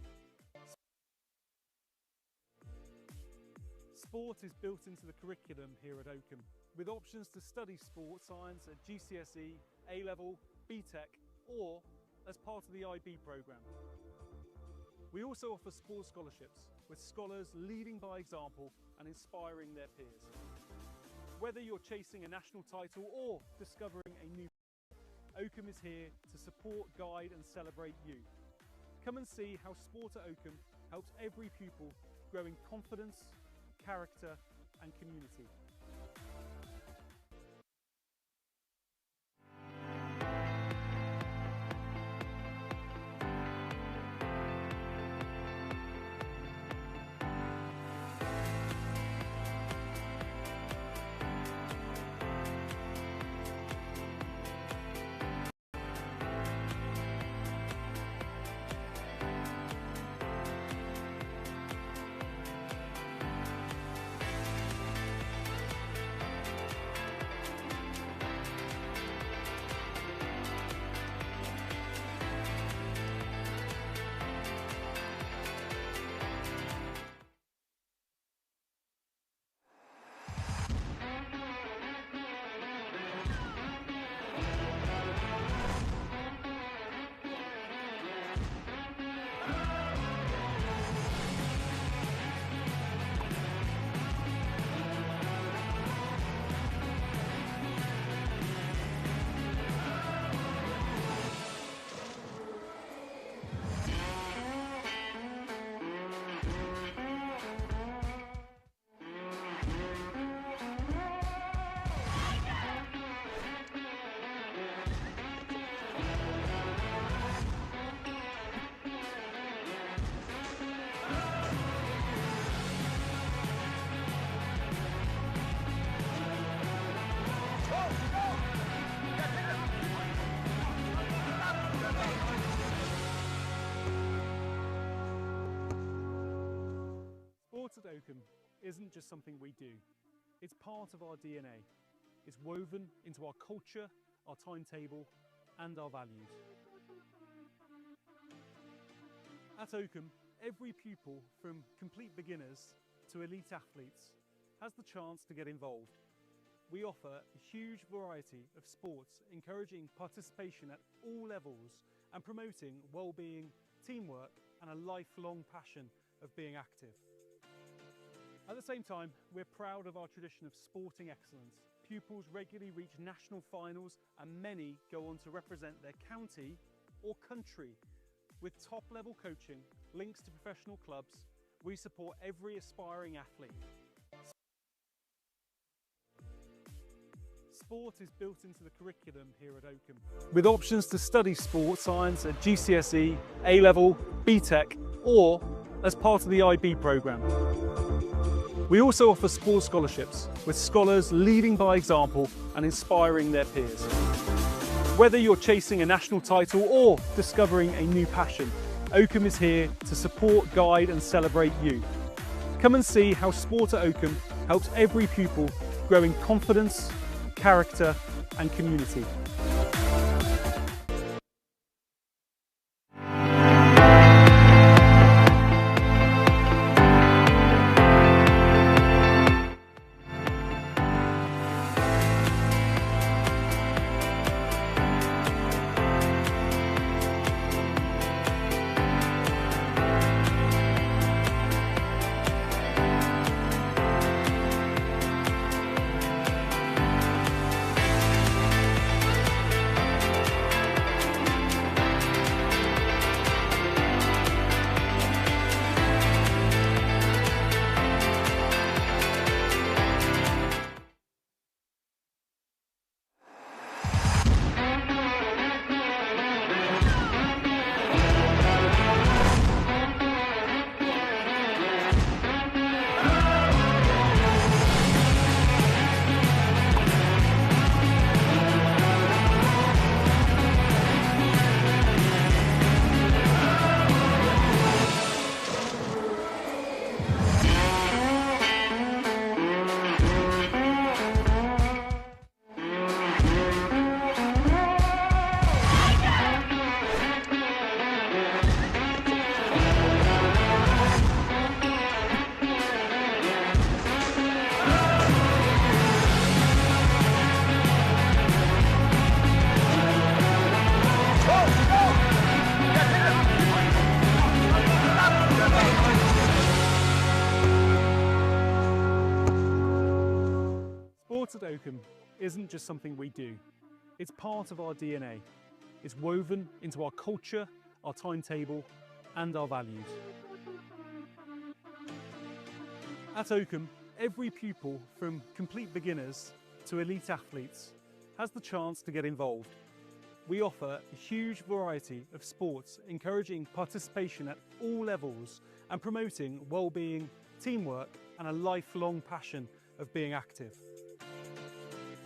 Sport is built into the curriculum here at Oakham, with options to study sport science at GCSE, A-Level, BTEC, or as part of the IB programme. We also offer sports scholarships, with scholars leading by example and inspiring their peers. Whether you're chasing a national title or discovering a new, Oakham is here to support, guide and celebrate you. Come and see how sport at Oakham helps every pupil grow in confidence, character and community. Sport at Oakham isn't just something we do, it's part of our DNA. It's woven into our culture, our timetable and our values. At Oakham, every pupil from complete beginners to elite athletes has the chance to get involved. We offer a huge variety of sports, encouraging participation at all levels and promoting well-being, teamwork and a lifelong passion of being active. At the same time, we're proud of our tradition of sporting excellence. Pupils regularly reach national finals and many go on to represent their county or country. With top-level coaching, links to professional clubs, we support every aspiring athlete. Sport is built into the curriculum here at Oakham, with options to study sport science at GCSE, A-Level, BTEC or as part of the IB programme. We also offer sports scholarships, with scholars leading by example and inspiring their peers. Whether you're chasing a national title or discovering a new passion, Oakham is here to support, guide and celebrate you. Come and see how Sport at Oakham helps every pupil grow in confidence, character and community. Sport at Oakham isn't just something we do, it's part of our DNA. It's woven into our culture, our timetable and our values. At Oakham, every pupil from complete beginners to elite athletes has the chance to get involved. We offer a huge variety of sports, encouraging participation at all levels and promoting well-being, teamwork and a lifelong passion of being active.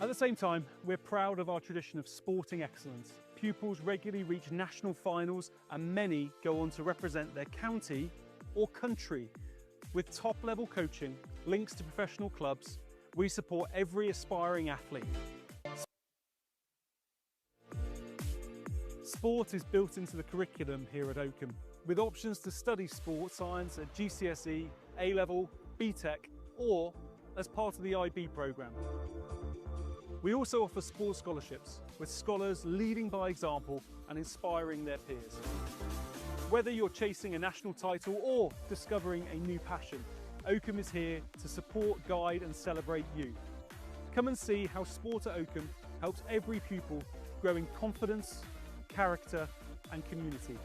At the same time, we're proud of our tradition of sporting excellence. Pupils regularly reach national finals and many go on to represent their county or country. With top-level coaching, links to professional clubs, we support every aspiring athlete. Sport is built into the curriculum here at Oakham, with options to study sport science at GCSE, A-Level, BTEC or as part of the IB programme. We also offer sports scholarships, with scholars leading by example and inspiring their peers. Whether you're chasing a national title or discovering a new passion, Oakham is here to support, guide and celebrate you. Come and see how Sport at Oakham helps every pupil grow in confidence, character and community.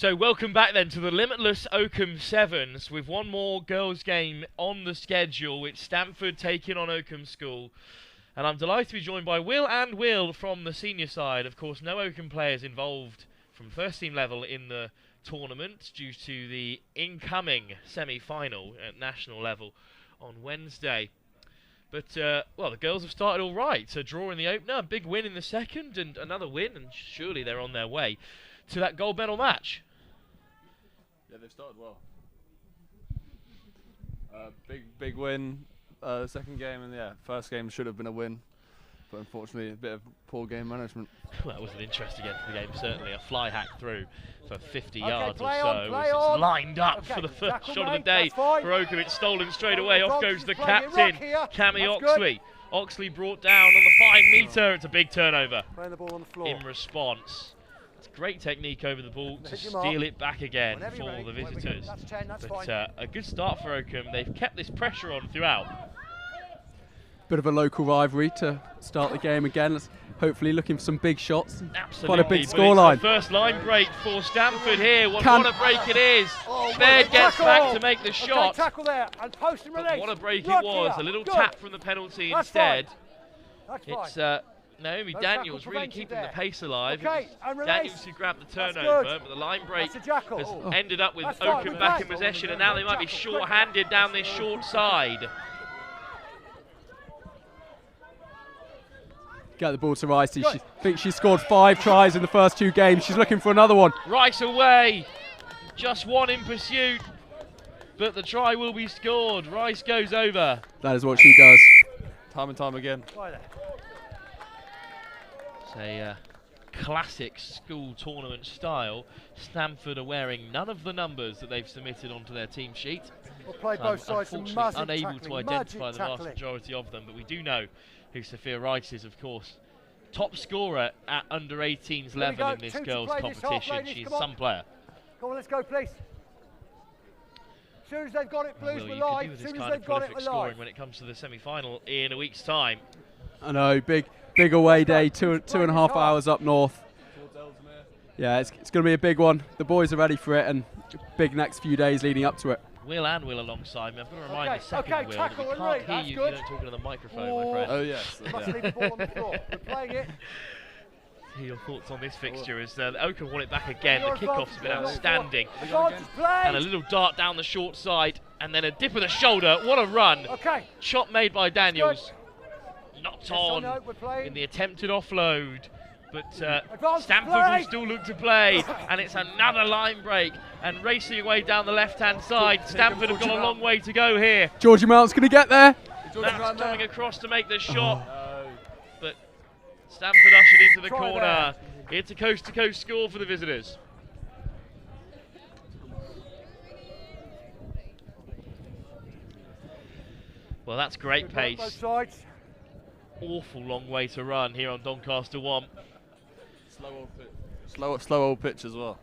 So welcome back then to the limitless Oakham Sevens with one more girls' game on the schedule. It's Stamford taking on Oakham School. And I'm delighted to be joined by Will and Will from the senior side. Of course, no Oakham players involved from first team level in the tournament due to the incoming semi-final at national level on Wednesday. But, well, the girls have started all right. So draw in the opener, a big win in the second, and another win, and surely they're on their way to that gold medal match.
Yeah, they've started well. Big win, second game, and yeah, first game should have been a win, but unfortunately a bit of poor game management.
Well, it was an interesting end to the game, certainly. A fly hack through for 50
Okay,
yards or
play
so.
on, play
It's
on.
lined up
Okay,
for the first
tackle,
shot of the
mate,
day
that's fine.
for Oakham. It's stolen straight
Oh,
away.
the
Off
Bronx
goes
is
the
playing it
captain,
rock here.
Cammy
That's
Oxley. Oxley brought down on the 5 metre. It's a big turnover
Playing the ball on the floor.
in response. It's great technique over the ball to
Hit your mark.
steal it back again
Whenever you're
for
ready.
the
Away we go.
visitors.
That's 10, that's
But
fine.
a good start for Oakham. They've kept this pressure on throughout.
Bit of a local rivalry to start the game again. Let's hopefully looking for some big shots.
Absolutely.
Quite a big
but it's
scoreline.
the first line break for Stamford here. What a break it is.
Oh,
Baird gets
tackle.
back to make the
Okay,
shot.
tackle there and post and
But
release.
what a break
Rock
it was.
here.
A little
Good.
tap from the penalty
That's
instead.
fine. That's
It's
fine.
Naomi
No
Daniels
tackle
really
prevented
keeping
there.
the pace alive.
Okay,
It was
and release.
Daniels who grabbed the
That's
turnover,
good.
but the line break
That's a jackal.
has
Oh.
ended up with
That's fine,
Oakham
we
back
play.
in possession, and now they might be short-handed down this short side.
Get the ball to Ricey. She thinks she scored 5 tries in the first 2 games. She's looking for another one.
Rice away. Just one in pursuit, but the try will be scored. Rice goes over.
That is what she does.
Time and time again.
Right there.
It's a classic school tournament style. Stamford are wearing none of the numbers that they've submitted onto their team sheet.
We'll play both sides. Some
Unfortunately,
magic
unable to
tackling,
identify
magic
the vast
tackling.
majority of them, but we do know who Sophia Rice is, of course. Top scorer at under 18s
we
level
go.
in this
2 to
girls'
play this half,
competition.
ladies,
She's
come on.
some player.
Come on, let's go, please. As soon as they've got it, Blues,
Will,
we're
you could
live.
do with
As
this
soon as
kind of
they've got it,
prolific
we're
scoring
live.
when it comes to the semi-final in a week's time.
I know, big away day, 2.5 hours up north. Yeah, it's going to be a big one. The boys are ready for it, and big next few days leading up to it.
Will and Will alongside me. I'm going to remind
Okay,
the second
okay,
Will that
tackle
we
and
can't
rate,
hear
that's
you if
good.
you don't talk into the microphone,
Oh.
my friend.
Oh yes.
We must leave the ball on the floor. We're playing it.
Hear your thoughts on this fixture as Oakham won it back again. The
Your
kickoff's been
advantage,
outstanding.
Advantage play.
And a little dart down the short side, and then a dip of the shoulder. What a run!
Okay.
Shot made by Daniels. Knocked
Yes or
on
no, we're playing.
in the attempted offload. But
Advance
Stamford
play.
will still look to play, and it's another line break. And racing away down the left-hand side, Stamford have got a long way to go here.
Georgie Mount's going to get there.
Matt's coming across to make the shot, but Stamford ushered into the
Try
corner. It's a coast-to-coast score for the visitors. Well, that's great
Good work, both
pace.
sides.
Awful long way to run here on Doncaster 1.
Slow old pitch as well.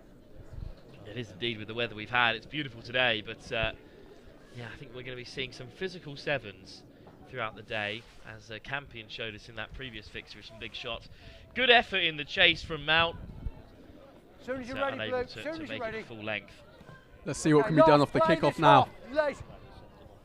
It is indeed with the weather we've had. It's beautiful today, but yeah, I think we're going to be seeing some physical sevens throughout the day, as Campion showed us in that previous fixture with some big shots. Good effort in the chase from Mount.
As soon as you're
but,
ready,
unable
Blue. As
to
soon as
make
you're ready.
it full length.
Let's see what can be done off the kickoff now.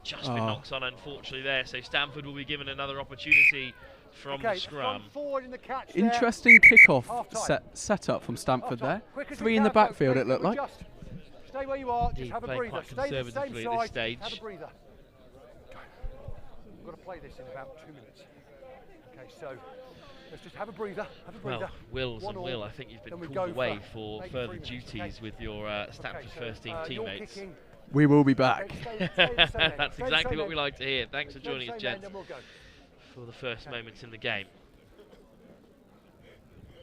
Just been knocked on, unfortunately, there. So Stamford will be given another opportunity from the scrum.
Forward in the catch
Interesting kickoff
Half-time.
setup from Stamford there.
Quick as
3
we
in the
can,
backfield,
folks.
it looked like.
Just stay where you are.
Indeed,
Just have a
playing
breather.
quite
Stay at the same
conservatively at this
side.
stage.
Have a breather. We've got to play this in about 2 minutes. Okay, so let's just have a breather. Have a breather.
Well, Wills
One
and
all,
Will, I think you've been
then we
called
go
away
for
for
maybe
further
3 minutes,
duties
okay?
with your Stamford
Okay,
first team
you're
teammates.
kicking.
We will be back.
Okay, stay the same end.
That's
Stay the
exactly
same
what we
end.
like to hear. Thanks for
Stay the
joining us,
same end
gents,
and we'll go.
for the first moments in the game.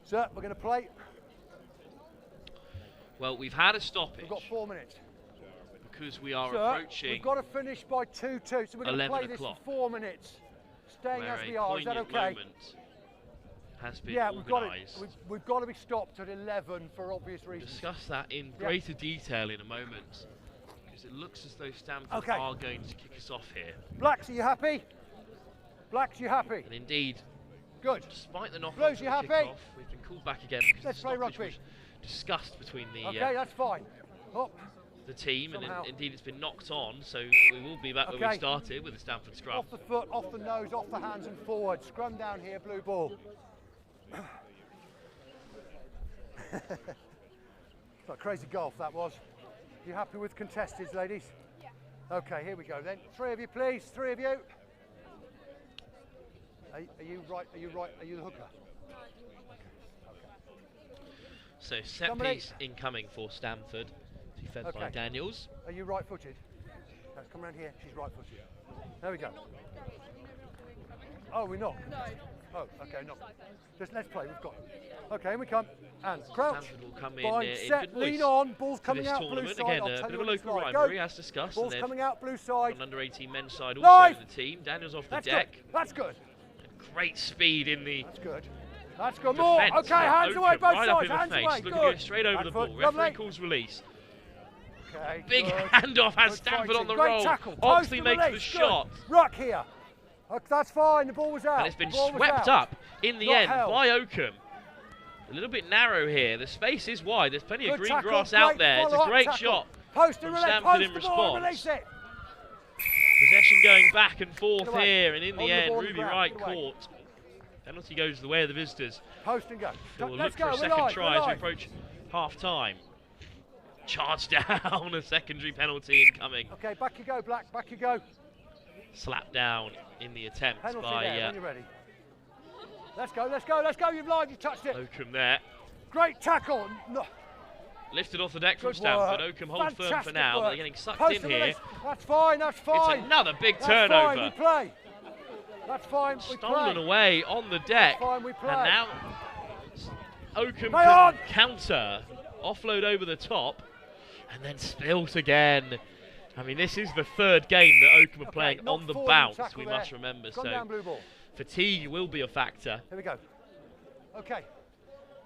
Sir, we're going to play.
Well, we've had a stoppage
We've got 4 minutes.
because we are
Sir,
approaching
we've got to finish by 2-2, so we're going to
11
play this
o'clock.
in 4 minutes. Staying
where
as
a
we are, is that
poignant
okay?
moment has been
Yeah, we've got it.
organised.
We've got to be stopped at 11 for obvious
We'll
reasons.
discuss that in
Yeah.
greater detail in a moment, because it looks as though Stamford
Okay.
are going to kick us off here.
Blacks, are you happy? Blacks, you happy?
And indeed,
Good.
despite the knock
Blues,
on
you
the
happy?
kickoff, we've been called back again because
Let's
the
play
stoppage
rugby.
was discussed between the
Okay, that's fine. Up.
the team, and indeed it's been knocked on, so we will be back where we started with the Stamford scrum.
Off the foot, off the nose, off the hands and forward. Scrum down here, blue ball. Like crazy golf that was. You happy with contesteds, ladies? Yeah. Okay, here we go then. 3 of you, please. 3 of you. Are you right? Are you right? Are you the hooker?
So set piece incoming for Stamford, to be fed by Daniels.
Are you right-footed? Let's come around here. She's right-footed. There we go. Oh, we're not. No. Oh, okay, no. Just let's play. We've got. Okay, and we come and crouch.
Stamford will come
in
set,
lean on. Ball's coming out blue side.
Again, a bit of a local rivalry, as discussed.
Ball's coming out blue side.
On under-18 men's side also in the team. Daniels off the deck.
Good. That's good.
Great speed in the.
That's good. That's good. More. Okay, hands away, both
right
sides.
Up in
hands
the face,
away.
Looking
Good.
to go straight over the ball. Referee calls release.
Okay.
Big handoff has Stamford on the roll. Oxley makes the shot.
Ruck here. That's fine. The ball was out.
And it's been swept up in the end by Oakham. A little bit narrow here. The space is wide. There's plenty of green grass out there. It's a great shot from Stamford in response. Possession going back and forth here, and in the end, Ruby Wright caught. Penalty goes the way of the visitors.
Post and go.
We'll look for a second try as we approach half-time. Charge down, a secondary penalty incoming.
Okay, back you go, Black, back you go.
Slap down in the attempt
penalty
by...
there, when you're ready. Let's go, let's go, let's go, you've lied, you touched it.
Oakham there.
Great tackle. No.
Lifted off the deck from Stamford. Oakham hold firm for now, but they're getting sucked in here.
That's fine, that's fine.
It's another big turnover.
Fine, we play. That's fine, we
Stolen away on the deck.
That's fine, we play.
And now Oakham can counter, offload over the top, and then spilt again. I mean, this is the 3rd game that Oakham are playing on the bounce, we must remember. So fatigue will be a factor.
Here we go. Okay.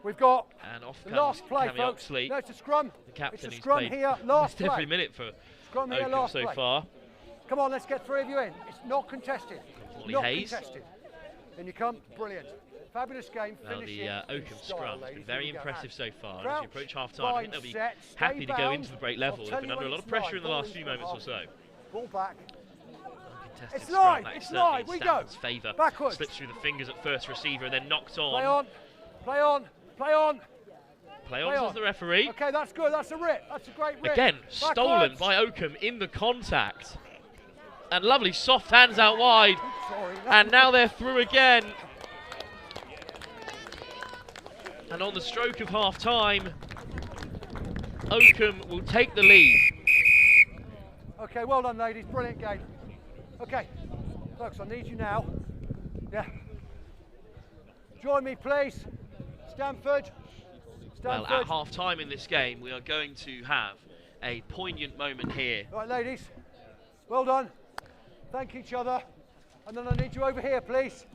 We've got
and off
the last play,
Cammy
folks.
Oxley,
no, it's a scrum.
The captain,
it's a scrum here, last play.
Every minute for
scrum here,
Oakham
last
so
play.
far.
Come on, let's get 3 of you in. It's not contested. Not
Hayes.
contested. And you come, brilliant. Fabulous game.
Well, the Oakham scrum has been very impressive so far.
Crouch,
as we approach half-time, I think they'll be happy to go into the break level. They've been under a lot of pressure in the last few moments or so.
Ball back.
It's live,
it's live, we go.
Favour.
Backwards.
Slips through the fingers at first receiver and then knocked on.
Play on, play on, play on.
Play on, says the referee.
Okay, that's good, that's a rip. That's a great rip.
Again, stolen by Oakham in the contact. And lovely soft hands out wide. And now they're through again. And on the stroke of half-time, Oakham will take the lead.
Okay, well done, ladies. Brilliant game. Okay, folks, I need you now. Yeah. Join me, please. Stamford.
Well, at half-time in this game, we are going to have a poignant moment here.
Right, ladies. Well done. Thank each other. And then I need you over here, please.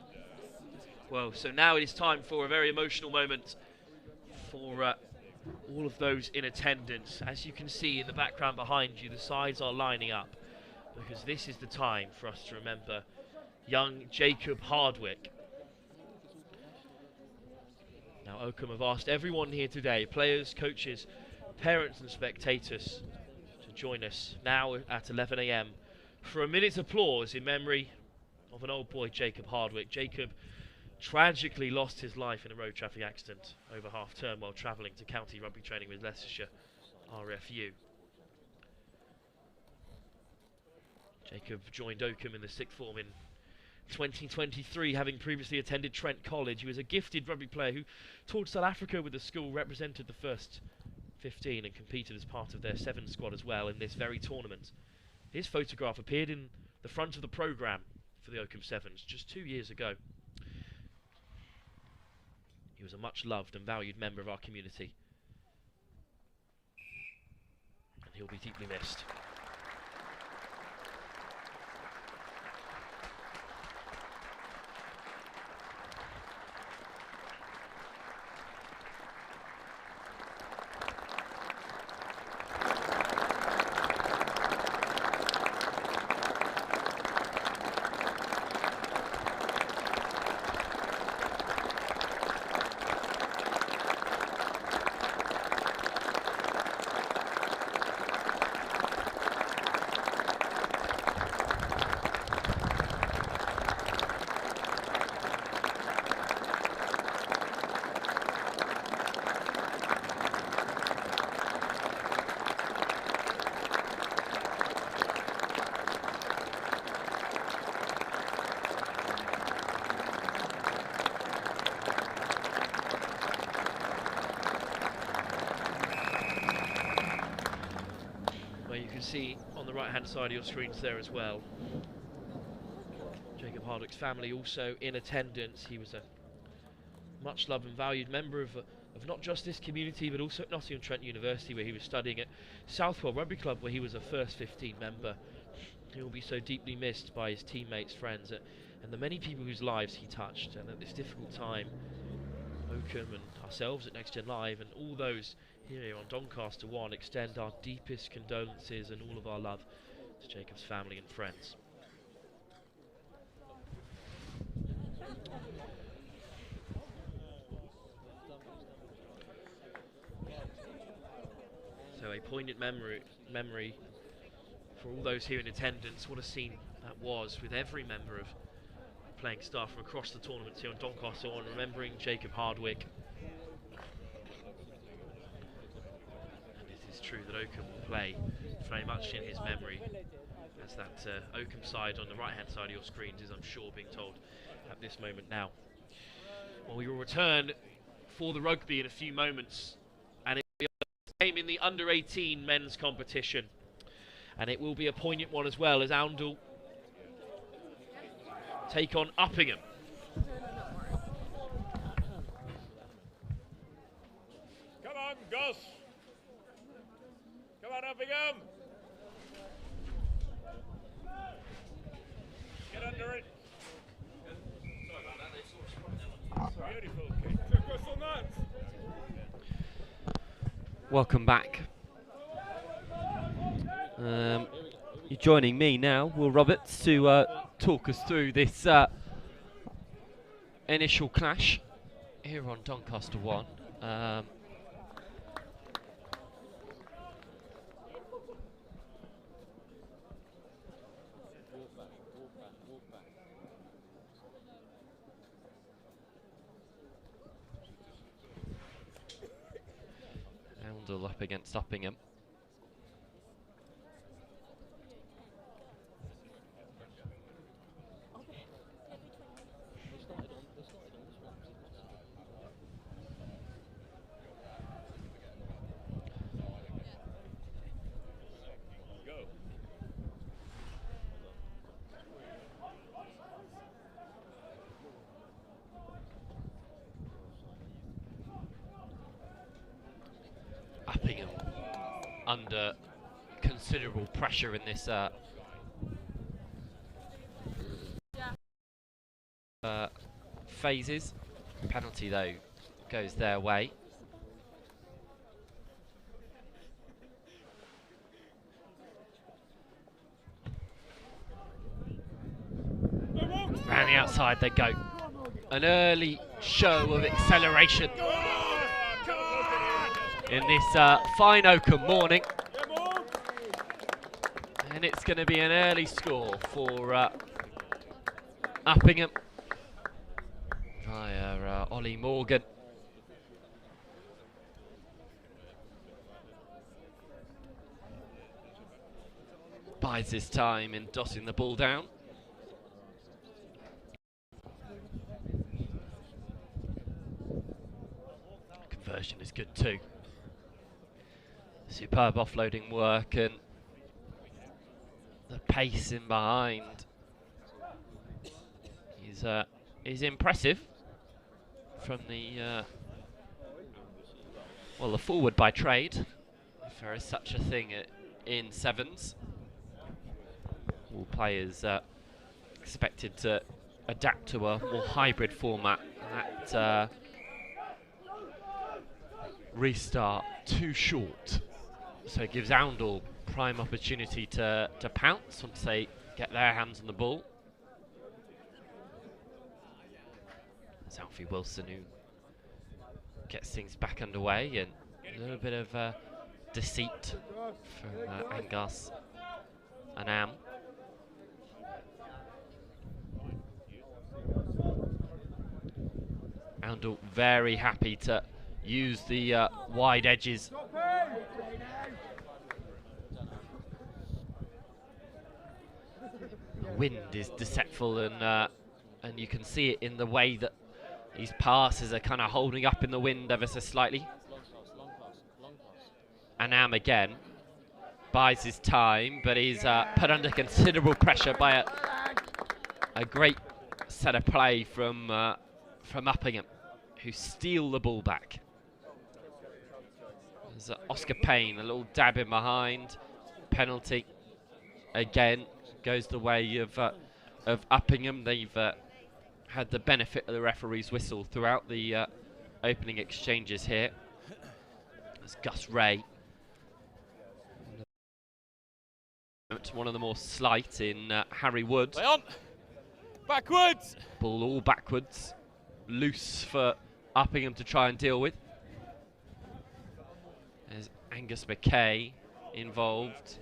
Well, so now it is time for a very emotional moment for all of those in attendance. As you can see in the background behind you, the sides are lining up because this is the time for us to remember young Jacob Hardwick. Now, Oakham have asked everyone here today, players, coaches, parents and spectators, to join us now at 11 AM for a minute's applause in memory of an old boy, Jacob Hardwick. Jacob tragically lost his life in a road traffic accident over half-term while travelling to county rugby training with Leicestershire RFU. Jacob joined Oakham in the 6th form in 2023, having previously attended Trent College. He was a gifted rugby player who toured South Africa with the school, represented the first 15 and competed as part of their 7 squad as well in this very tournament. His photograph appeared in the front of the programme for the Oakham Sevens just 2 years ago. He was a much loved and valued member of our community, and he'll be deeply missed. see on the right-hand side of your screens there as well. Jacob Hardwick's family also in attendance. He was a much loved and valued member of not just this community, but also at Nottingham-Trent University, where he was studying at Southwell Rugby Club, where he was a first 15 member. He will be so deeply missed by his teammates, friends, and the many people whose lives he touched. And at this difficult time, Oakham and ourselves at Next Gen Live and all those here on Doncaster One extend our deepest condolences and all of our love to Jacob's family and friends. So a poignant memory for all those here in attendance. What a scene that was, with every member of playing staff from across the tournament here on Doncaster One remembering Jacob Hardwick. And it is true that Oakham will play very much in his memory, as that Oakham side on the right hand side of your screens is, I'm sure, being told at this moment now. Well, we will return for the rugby in a few moments, and it will be a game in the under-18 men's competition, and it will be a poignant one as well, as Oundle take on Uppingham.
Come on, Gus! Come on, Uppingham! Get under it! Beautiful kick.
Welcome back. You're joining me now, Will Roberts, to talk us through this initial clash here on Doncaster One. Oundle up against Uppingham. Uppingham under considerable pressure in this phases. Penalty though goes their way. Round the outside they go. An early show of acceleration in this fine Oakham morning, and it's going to be an early score for Uppingham via Ollie Morgan. Buys his time in dotting the ball down. Conversion is good too. Superb offloading work, and the pace in behind is impressive from the well, the forward by trade, if there is such a thing in sevens. All players expected to adapt to a more hybrid format. That restart too short. So it gives Oundle prime opportunity to pounce once they get their hands on the ball. It's Alfie Wilson who gets things back underway, and a little bit of deceit from Angas and Am. Oundle very happy to use the wide edges. The wind is deceitful, and you can see it in the way that these passes are kind of holding up in the wind ever so slightly. And Am again. buys his time, but he's put under considerable pressure by a great set of play from Uppingham, who steal the ball back. There's Oscar Payne, a little dab in behind. Penalty again goes the way of Uppingham. They've had the benefit of the referee's whistle throughout the opening exchanges here. There's Gus Ray. One of the more slight in Harry Wood.
Play on. Backwards.
Ball all backwards. Loose for Uppingham to try and deal with. There's Angus McKay involved.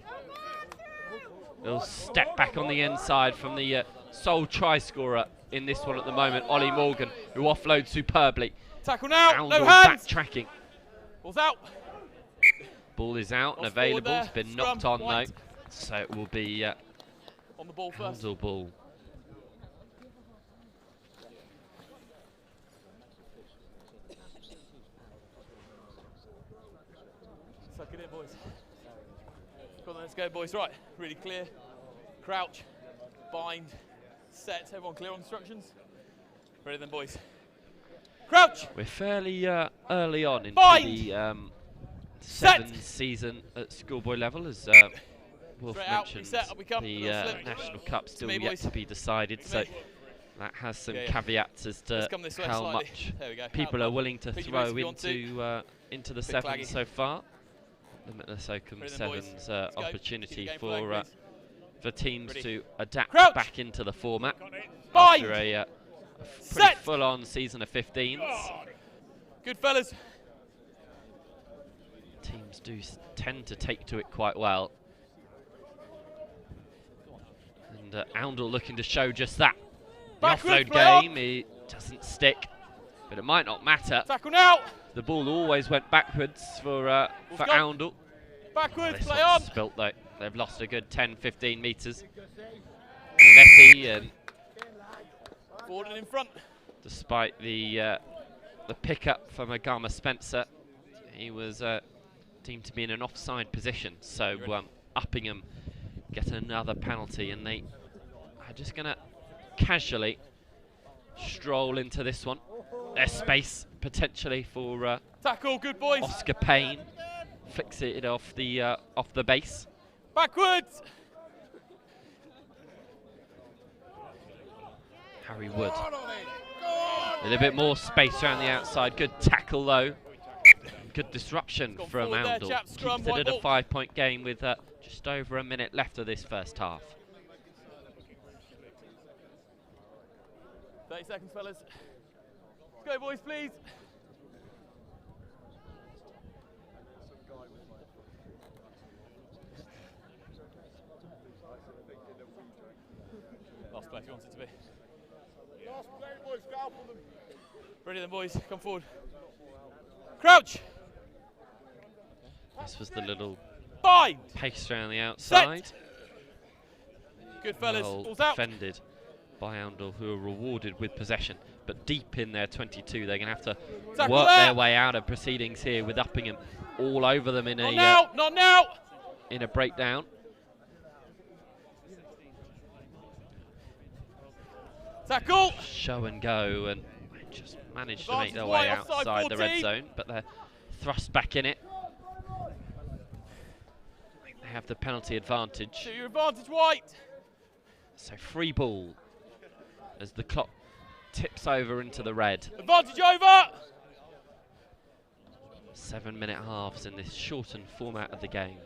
Little step back on the inside from the sole try scorer in this one at the moment, Ollie Morgan, who offloads superbly.
Tackle now.
Oundle
No hands.
backtracking.
Ball's out.
Ball is out and
Lost
available.
forward
It's been
there.
knocked
Scrum,
on
white.
though. So it will be
On the ball first.
Oundle ball.
Suck it in, boys. Come on, let's go, boys. Right, really clear. Crouch, bind, set. Everyone clear on instructions? Ready then, boys. Crouch!
We're fairly early on into
Bind.
the
Set.
sevens season at schoolboy level, as Wolf
Straight out,
mentioned.
reset, up we come.
The
Little slip.
National Cup still
me,
yet
boys.
to be decided,
To
so
me.
that has some
Yeah.
caveats as to
Let's come this way
how
slightly.
much
There we go.
people
Out
are
the
willing to
Put your
throw
boots if you want to.
into the
Bit
sevens
claggy.
so far. Limitless Oakham
Ready then, boys.
sevens
Let's go.
opportunity
Keep the game
for
flowing, please.
for teams
Ready.
to adapt
Crouch.
back into the format
Bind.
after a pretty
Set.
full-on season of 15s.
Good fellas.
Teams do tend to take to it quite well. And Oundle looking to show just that. The
Backwards,
offload
play on.
game, it doesn't stick, but it might not matter.
Tackle now.
The ball always went backwards for
gone.
Oundle.
Backwards,
This
play on.
one's spilt though. They've lost a good 10-15 metres. Messy, and
Forward and in front.
despite the pickup from Agama Spencer, he was deemed to be in an offside position. So Uppingham get another penalty, and they are just going to casually stroll into this one. There's space potentially for
Tackle, good boys.
Oscar Payne. Flicks it off the base.
Backwards.
Harry Wood. A little bit more space around the outside. Good tackle though. Good disruption
Gone
from
forward there,
Oundle.
chaps. Scrum,
Keeps it
white
at a
ball.
5-point game with just over a minute left of this first half.
30 seconds, fellas. Let's go, boys, please. Last place you want it to be. Ready then, boys. Come forward. Crouch.
This was the little
Bind.
pace around the outside.
Good fellas.
Well
Ball's out.
defended by Oundle, who are rewarded with possession. But deep in their 22, they're going to have to
Tackle
work
there.
their way out of proceedings here with Uppingham all over them in
Not
a
now. Not now.
in a breakdown.
Tackle.
Show and go, and they just managed to make
Advantage
their
wide,
way
offside
outside the red
14.
zone, but they're thrust back in it. They have the penalty advantage.
To your advantage, white.
So free ball as the clock tips over into the red.
Advantage over.
7-minute halves in this shortened format of the game.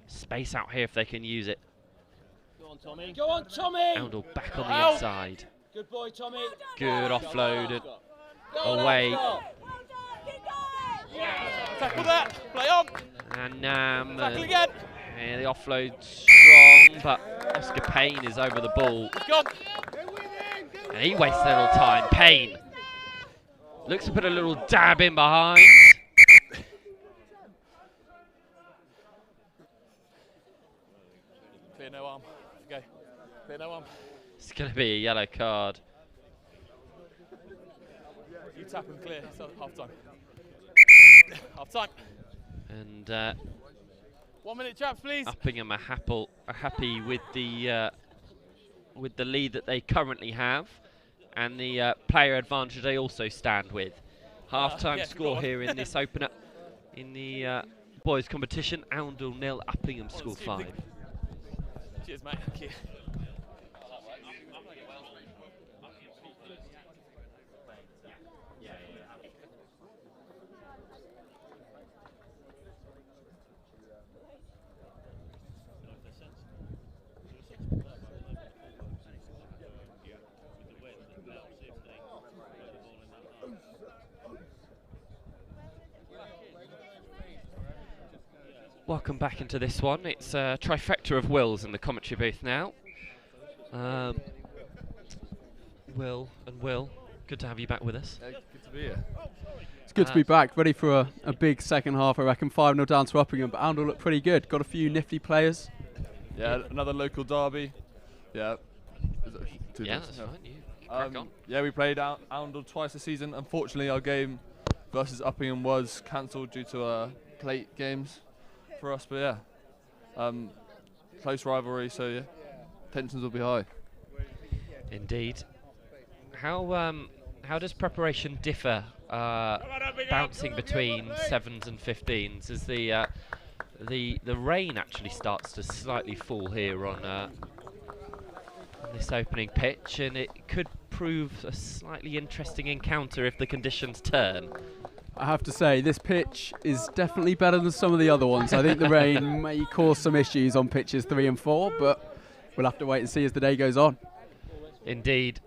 Space out here if they can use it.
Go on, Tommy. Go on, Tommy.
Oundle back on the
Out.
inside.
Good boy, Tommy.
Good offload and
Go on,
away.
Oscar.
Tackle that. Play on.
And
Tackle again.
yeah, the offload strong, but Oscar Payne is over the ball.
It's gone.
And he wastes a little time. Payne looks to put a little dab in behind.
Clear no arm. Go. Clear no arm.
It's going to be a yellow card.
You tap and clear. So half time. Half time.
And
1 minute, chaps, please.
Uppingham are happy with the lead that they currently have, and the player advantage they also stand with. Half-time
yeah,
score here in this opener in the boys' competition: Oundle 0, Uppingham score 5.
Cheers, mate. Thank you.
Welcome back into this one. It's a trifecta of Wills in the commentary booth now. Will and Will, good to have you back with us.
Yeah, good to be here.
It's good to be back, ready for a big second half. I reckon 5-0 down to Uppingham, but Oundle look pretty good. Got a few nifty players.
Yeah, another local derby. Yeah.
Yeah, that's fine. You crack on.
Yeah, we played Oundle twice this season. Unfortunately, our game versus Uppingham was cancelled due to plate games for us, but yeah, close rivalry, so yeah, tensions will be high.
Indeed. How does preparation differ, bouncing between 7s and 15s, as the rain actually starts to slightly fall here on this opening pitch, and it could prove a slightly interesting encounter if the conditions turn.
I have to say, this pitch is definitely better than some of the other ones. I think the rain may cause some issues on pitches 3 and 4, but we'll have to wait and see as the day goes on.
Indeed.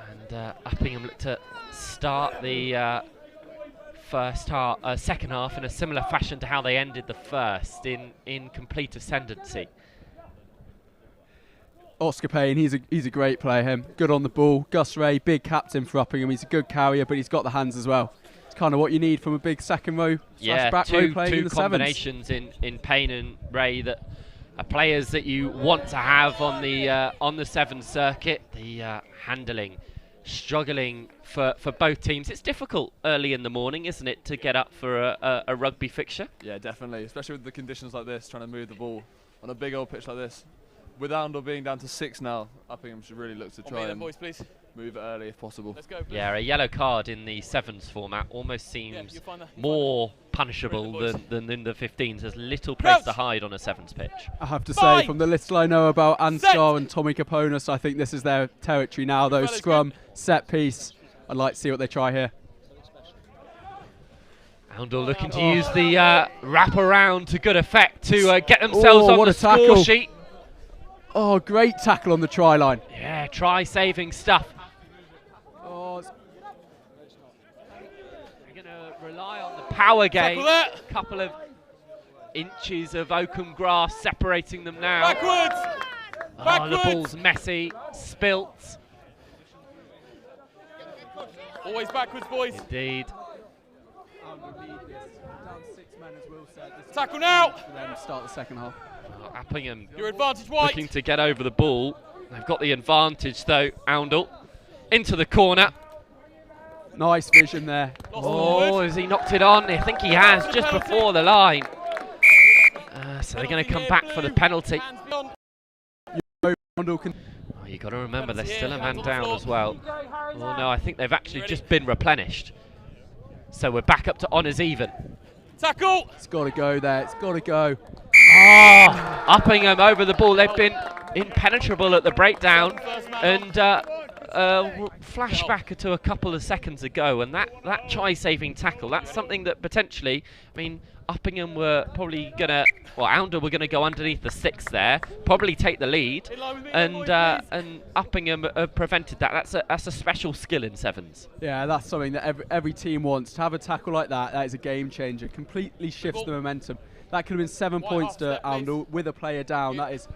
And Uppingham look to start the second half in a similar fashion to how they ended the first, in complete ascendancy.
Oscar Payne, he's a great player, him. Good on the ball. Gus Ray, big captain for Uppingham. He's a good carrier, but he's got the hands as well. It's kind of what you need from a big second row / back row playing in the sevens.
Two combinations in Payne and Ray that are players that you want to have on the sevens circuit. The handling, struggling for both teams. It's difficult early in the morning, isn't it, to get up for a rugby fixture?
Yeah, definitely, especially with the conditions like this, trying to move the ball on a big old pitch like this. With Oundle being down to 6 now, Uppingham should really look to try and
boys, please.
move it early if possible.
Let's go,
yeah, a yellow card in the sevens format almost seems more punishable than in the 15s. There's little place to hide on a sevens pitch.
I have to say, from the little I know about Anstar and Tommy Kaponis, I think this is their territory now, though. Scrum, set piece. I'd like to see what they try here.
Oundle looking to use the wrap around to good effect to get themselves on the score sheet.
Oh, great tackle on the try line.
Yeah, try-saving stuff.
Oh,
They're going to rely on the power game. A couple of inches of Oakham grass separating them now.
Backwards!
Oh, the ball's messy, spilt.
Always backwards, boys.
Indeed.
Tackle now!
Then start the second half.
Uppingham
your advantage, White.
Looking to get over the ball. They've got the advantage though. Oundle into the corner.
Nice vision there.
Oh, has he knocked it on? I think he has, just before the line. So they're going to come back for the penalty.
Oh,
you've got to remember there's still a man down as well. Oh no, I think they've actually just been replenished. So we're back up to honours even.
Tackle!
It's got to go there. It's got to go.
Oh, Uppingham over the ball. They've been impenetrable at the breakdown, and flashback to a couple of seconds ago, and that try-saving tackle, that's something that potentially, I mean, Uppingham were probably going to, well, Oundle were going to go underneath the 6 there, probably take the lead, and Uppingham prevented that. That's a special skill in sevens.
Yeah, that's something that every team wants. To have a tackle like that, that is a game changer. Completely shifts the momentum. That could have been 7 points to Oundle with a player down. That is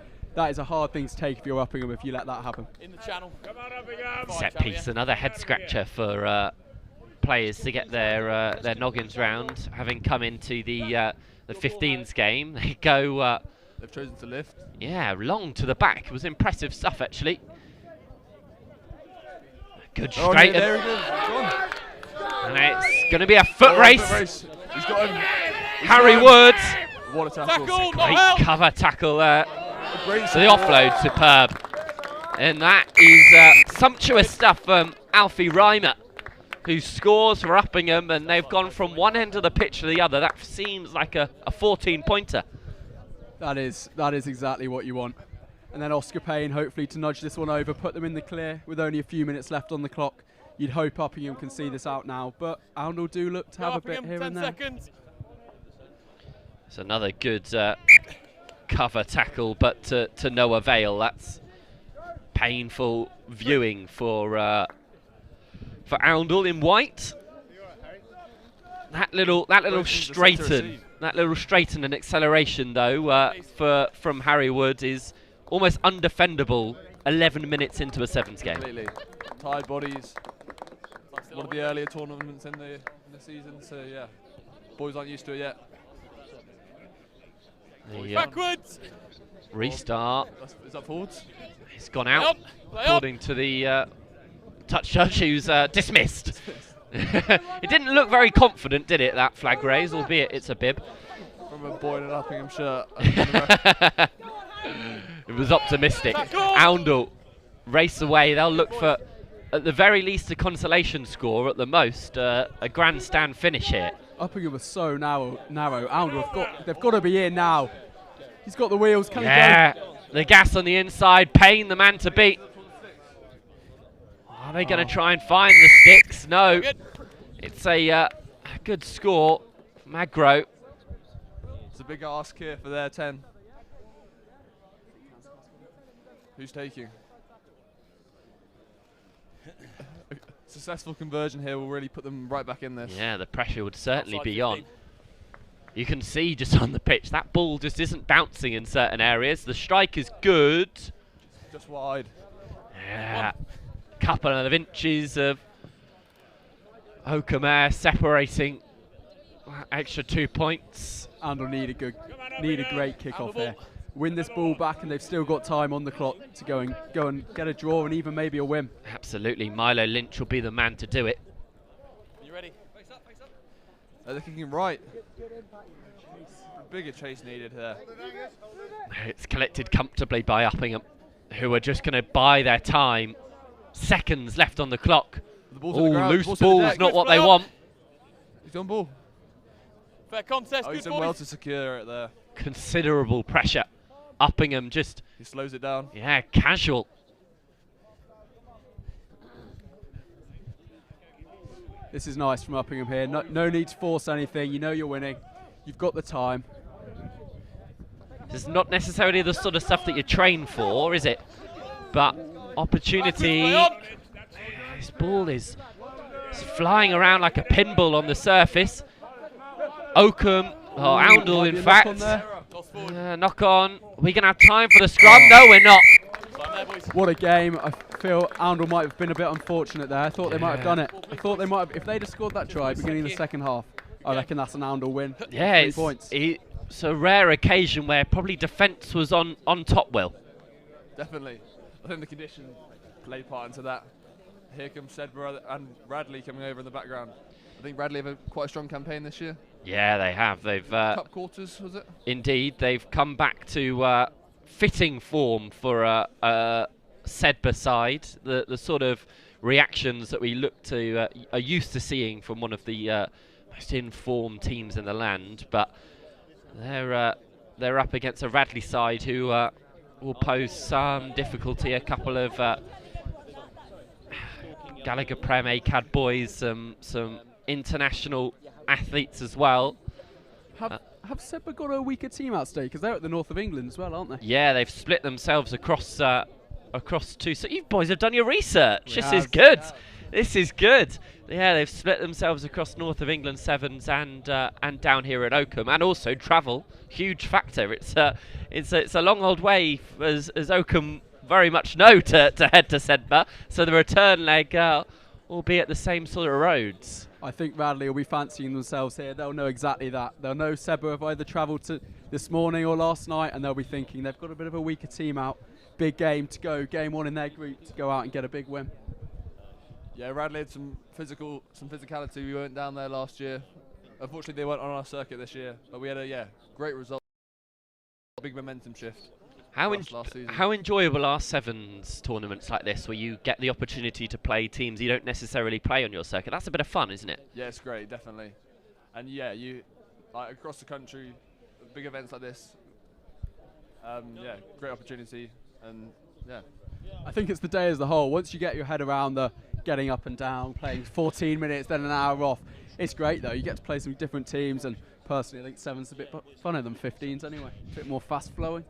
a hard thing to take if you're Uppingham, if you let that happen.
In the channel.
Set piece, another head scratcher for players to get their noggins round. Having come into the 15s game, they go.
They've chosen to lift.
Yeah, long to the back. It was impressive stuff actually. Good straight.
There it is.
And it's going to be a foot race.
He's got him.
Harry Woods.
What a tackle.
Great cover tackle there. So the offload, superb. And that is sumptuous stuff from Alfie Reimer, who scores for Uppingham, and they've gone from one end of the pitch to the other. That seems like a 14-pointer.
That is exactly what you want. And then Oscar Payne, hopefully to nudge this one over, put them in the clear with only a few minutes left on the clock. You'd hope Uppingham can see this out now, but Oundle do look to have a bit here and there.
It's another good cover tackle, but to no avail. That's painful viewing for Oundle in white. That little straighten and acceleration though from Harry Wood is almost undefendable 11 minutes into a sevens game.
Completely. Tired bodies. One of the earlier tournaments in the season, so yeah, boys aren't used to it yet.
Backwards.
Restart.
Is that forwards?
It's gone out, according to the touch judge, who's dismissed. It didn't look very confident, did it, that flag raise, albeit it's a bib.
From a boy in an Uppingham shirt.
It was optimistic. Oundle race away. They'll look for, at the very least, a consolation score, at the most, a grandstand finish here.
Uppingham was so narrow. Oundle, they've got to be in now. He's got the wheels. Can he go?
The gas on the inside. Payne, the man to beat. Are they going to try and find the sticks? No. It's a good score from Agro.
It's a big ask here for their 10. Who's taking? A successful conversion here will really put them right back in this.
Yeah, the pressure would certainly be on. You can see just on the pitch, that ball just isn't bouncing in certain areas. The strike is good.
Just wide.
Yeah. Couple of inches of Oakham air separating extra 2 points.
Oundle need a great kick-off here. Win this ball back, and they've still got time on the clock to go and get a draw and even maybe a win.
Absolutely, Milo Lynch will be the man to do it.
Are you ready? Face up.
They're kicking right. Bigger chase needed here.
It's collected comfortably by Uppingham, who are just going to buy their time. Seconds left on the clock. Loose ball's not what they want.
He's on ball.
Fair contest.
He's done well to secure it there.
Considerable pressure. Uppingham just...
He slows it down.
Yeah, casual.
This is nice from Uppingham here. No need to force anything. You know you're winning. You've got the time.
This is not necessarily the sort of stuff that you train for, is it? But opportunity. This ball is flying around like a pinball on the surface. Oakham, Oundle in fact. Knock on. Are we going to have time for the scrum? No, we're not.
What a game. I feel Oundle might have been a bit unfortunate there. I thought they might have done it. I thought they might have, if they'd have scored that try beginning of the second half, I reckon that's an Oundle win.
Yeah,
3 points.
It's a rare occasion where probably defence was on top, Will.
Definitely. I think the condition played part into that. Here comes Sedbergh and Radley coming over in the background. I think Radley have quite a strong campaign this year.
Yeah, they have. They've
Cup quarters, was it?
Indeed, they've come back to fitting form for a Sedbergh side. The sort of reactions that we are used to seeing from one of the most informed teams in the land, but they're up against a Radley side who will pose some difficulty. A couple of Gallagher Prem ACAD boys, some international athletes as well.
Have Sedbergh got a weaker team out today? Because they're at the north of England as well, aren't they?
Yeah, they've split themselves across two. So you boys have done your research. This is good. This is good. Yeah, they've split themselves across north of England sevens and down here at Oakham, and also travel. Huge factor. It's a long old way, as Oakham very much know, to head to Sedbergh. So the return leg will be at the same sort of roads.
I think Radley will be fancying themselves here. They'll know exactly that. They'll know Sedbergh have either travelled to this morning or last night, and they'll be thinking they've got a bit of a weaker team out. Big game to go, game one in their group, to go out and get a big win.
Yeah, Radley had some physicality. We went down there last year. Unfortunately, they weren't on our circuit this year, but we had a great result. Big momentum shift.
How
Last
enjoyable are sevens tournaments like this, where you get the opportunity to play teams you don't necessarily play on your circuit? That's a bit of fun, isn't it?
Yeah, it's great, definitely. And yeah, you like across the country, big events like this. Yeah, great opportunity, and yeah.
I think it's the day as a whole. Once you get your head around the getting up and down, playing 14 minutes, then an hour off, it's great though. You get to play some different teams, and personally I think sevens a bit funner than 15s anyway. A bit more fast flowing,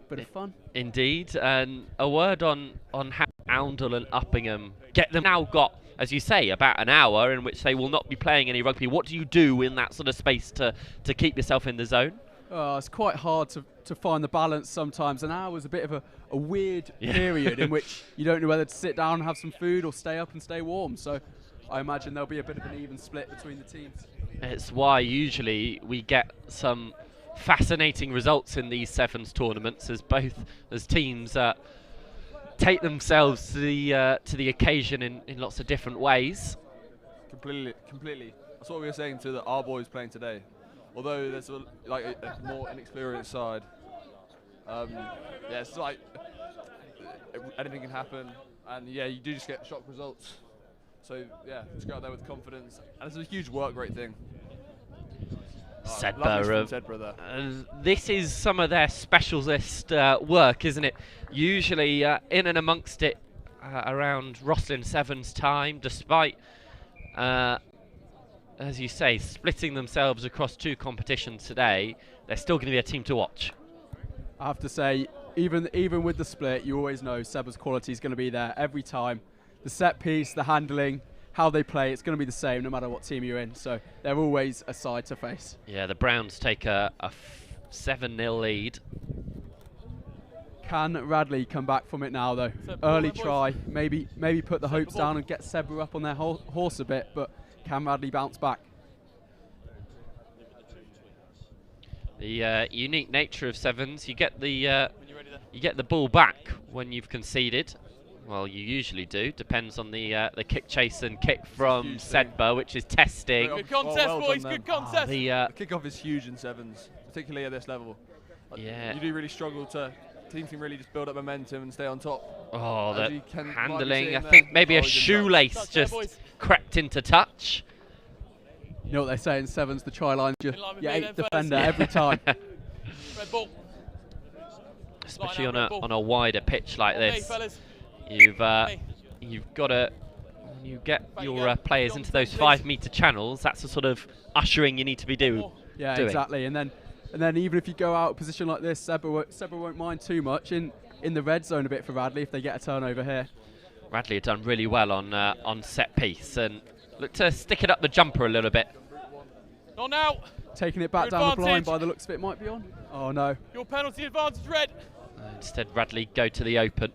bit of fun.
Indeed, and a word on how Oundle and Uppingham get them now got, as you say, about an hour in which they will not be playing any rugby. What do you do in that sort of space to keep yourself in the zone?
It's quite hard to find the balance sometimes. An hour is a bit of a weird period in which you don't know whether to sit down and have some food or stay up and stay warm. So I imagine there'll be a bit of an even split between the teams.
It's why usually we get some fascinating results in these sevens tournaments, as teams take themselves to the occasion in lots of different ways.
Completely. That's what we were saying to our boys playing today. Although there's a more inexperienced side, it's like anything can happen, and yeah, you do just get shock results. So yeah, just go out there with confidence, and it's a huge work rate thing.
Sedbergh. This is some of their specialist work, isn't it? Usually in and amongst it around Roslin Sevens time, despite as you say, splitting themselves across two competitions today, they're still going to be a team to watch.
I have to say, even with the split, you always know Sedbergh's quality is going to be there every time. The set piece, the handling, how they play, it's going to be the same no matter what team you're in. So they're always a side to face.
Yeah, the Browns take a 7-0 lead.
Can Radley come back from it now, though? Early try, maybe put the hopes down and get Sedbergh up on their horse a bit, but can Radley bounce back?
The unique nature of sevens, you get the ball back when you've conceded. Well, you usually do. Depends on the kick chase and kick from Sedbergh, which is testing.
Good contest, boys. Good contest.
The kickoff is huge in sevens, particularly at this level.
Yeah.
You do really struggle to. Teams can really just build up momentum and stay on top.
Oh, that handling. I think maybe a shoelace just crept into touch.
You know what they say in sevens, the try line, you eighth defender every time.
Red ball.
Especially on a wider pitch like this. You've got to, when you get your players into those 5-metre channels, that's the sort of ushering you need to be doing.
Yeah, exactly. And then even if you go out of position like this, Sedbergh won't mind too much in the red zone a bit for Radley if they get a turnover here.
Radley have done really well on set piece and look to stick it up the jumper a little bit.
Not now.
Taking it back down the blind by the looks of it might be on. Oh no.
Your penalty advantage, Red.
Instead, Radley go to the open.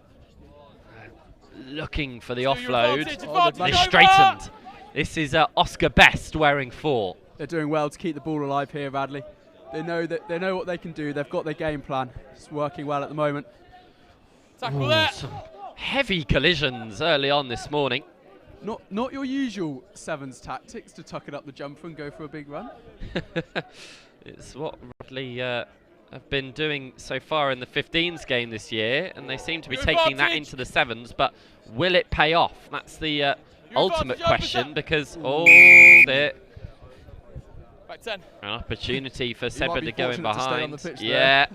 Looking for the offload. It's straightened. This is Oscar Best wearing 4.
They're doing well to keep the ball alive here, Radley. They know what they can do. They've got their game plan. It's working well at the moment.
Tackle that.
Some heavy collisions early on this morning.
Not your usual sevens tactics to tuck it up the jumper and go for a big run.
It's what Radley have been doing so far in the 15s game this year, and they seem to be taking that into the sevens. But will it pay off? That's the ultimate question, because there.
Back 10.
An opportunity for Sedbergh to go in behind.
Yeah.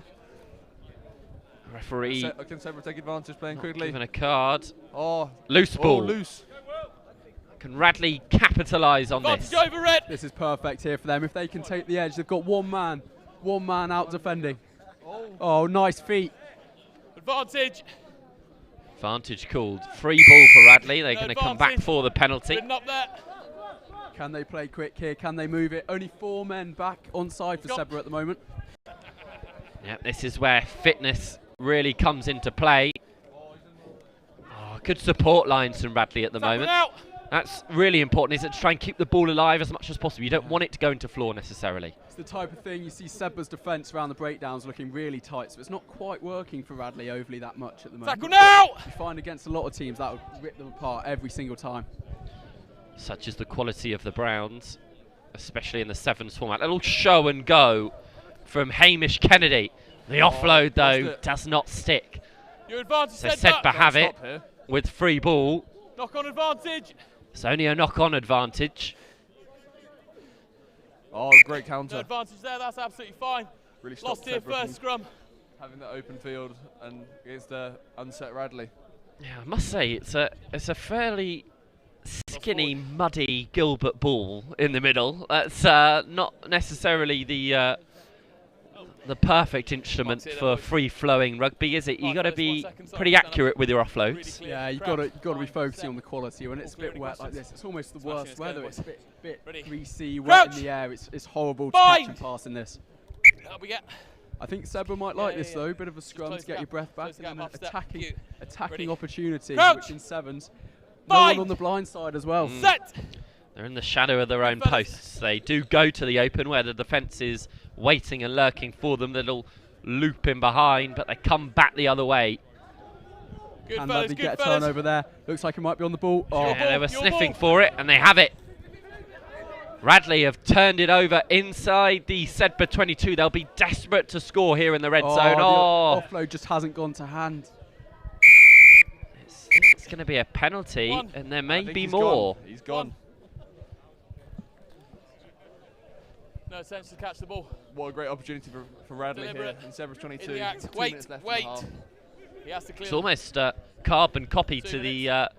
Referee.
Can Sedbergh take advantage playing quickly?
Given a card.
Oh.
Loose ball.
Loose.
Can Radley capitalise on this?
Over, Red.
This is perfect here for them. If they can take the edge, they've got one man out defending. Oh, nice feet.
Advantage.
Advantage called. Free ball for Radley. They're going to come back for the penalty.
Up there.
Can they play quick here? Can they move it? Only 4 men back on side for Sedbergh at the moment.
Yeah, this is where fitness really comes into play. Oh, good support lines from Radley at the moment. That's really important, is it, to try and keep the ball alive as much as possible. You don't want it to go into floor necessarily.
It's the type of thing you see Sedbergh's defence around the breakdowns looking really tight, so it's not quite working for Radley overly that much at the moment.
Tackle now!
You find against a lot of teams that would rip them apart every single time.
Such is the quality of the Browns, especially in the sevens format. A little show and go from Hamish Kennedy. The offload, though, does not stick.
Your advantage,
So Sedbergh have it with free ball.
Knock-on advantage.
It's only a knock-on advantage.
Oh, great counter.
No advantage there, that's absolutely fine.
Really
Lost here first scrum.
Having the open field and against the unset Radley.
Yeah, I must say, it's a fairly skinny, muddy Gilbert ball in the middle. That's not necessarily the perfect instrument for free-flowing rugby, is it? You got to be pretty accurate with your offloads.
Yeah, you got to be focusing on the quality. When it's a bit wet like this, it's almost the worst weather. It's a bit greasy, wet in the air. It's horrible to catch and pass in this.
Up we get.
I think Sedbergh might like this though. Bit of a scrum to get your breath back, and then an attacking opportunity, which in sevens, no one on the blind side as well.
Set.
They're in the shadow of their own posts. They do go to the open where the defence is waiting and lurking for them. They'll loop in behind, but they come back the other way.
And Radley get a turnover there. Looks like it might be on the ball. Oh.
Yeah, they were sniffing for it, and they have it. Radley have turned it over inside the Sedbergh 22. They'll be desperate to score here in the red zone.
The offload just hasn't gone to hand.
It's going to be a penalty, and there may be more.
He's gone.
No sense to catch the ball.
What a great opportunity for Radley here in Sedbergh 22.
Wait. He has to clear.
It's almost carbon copy to the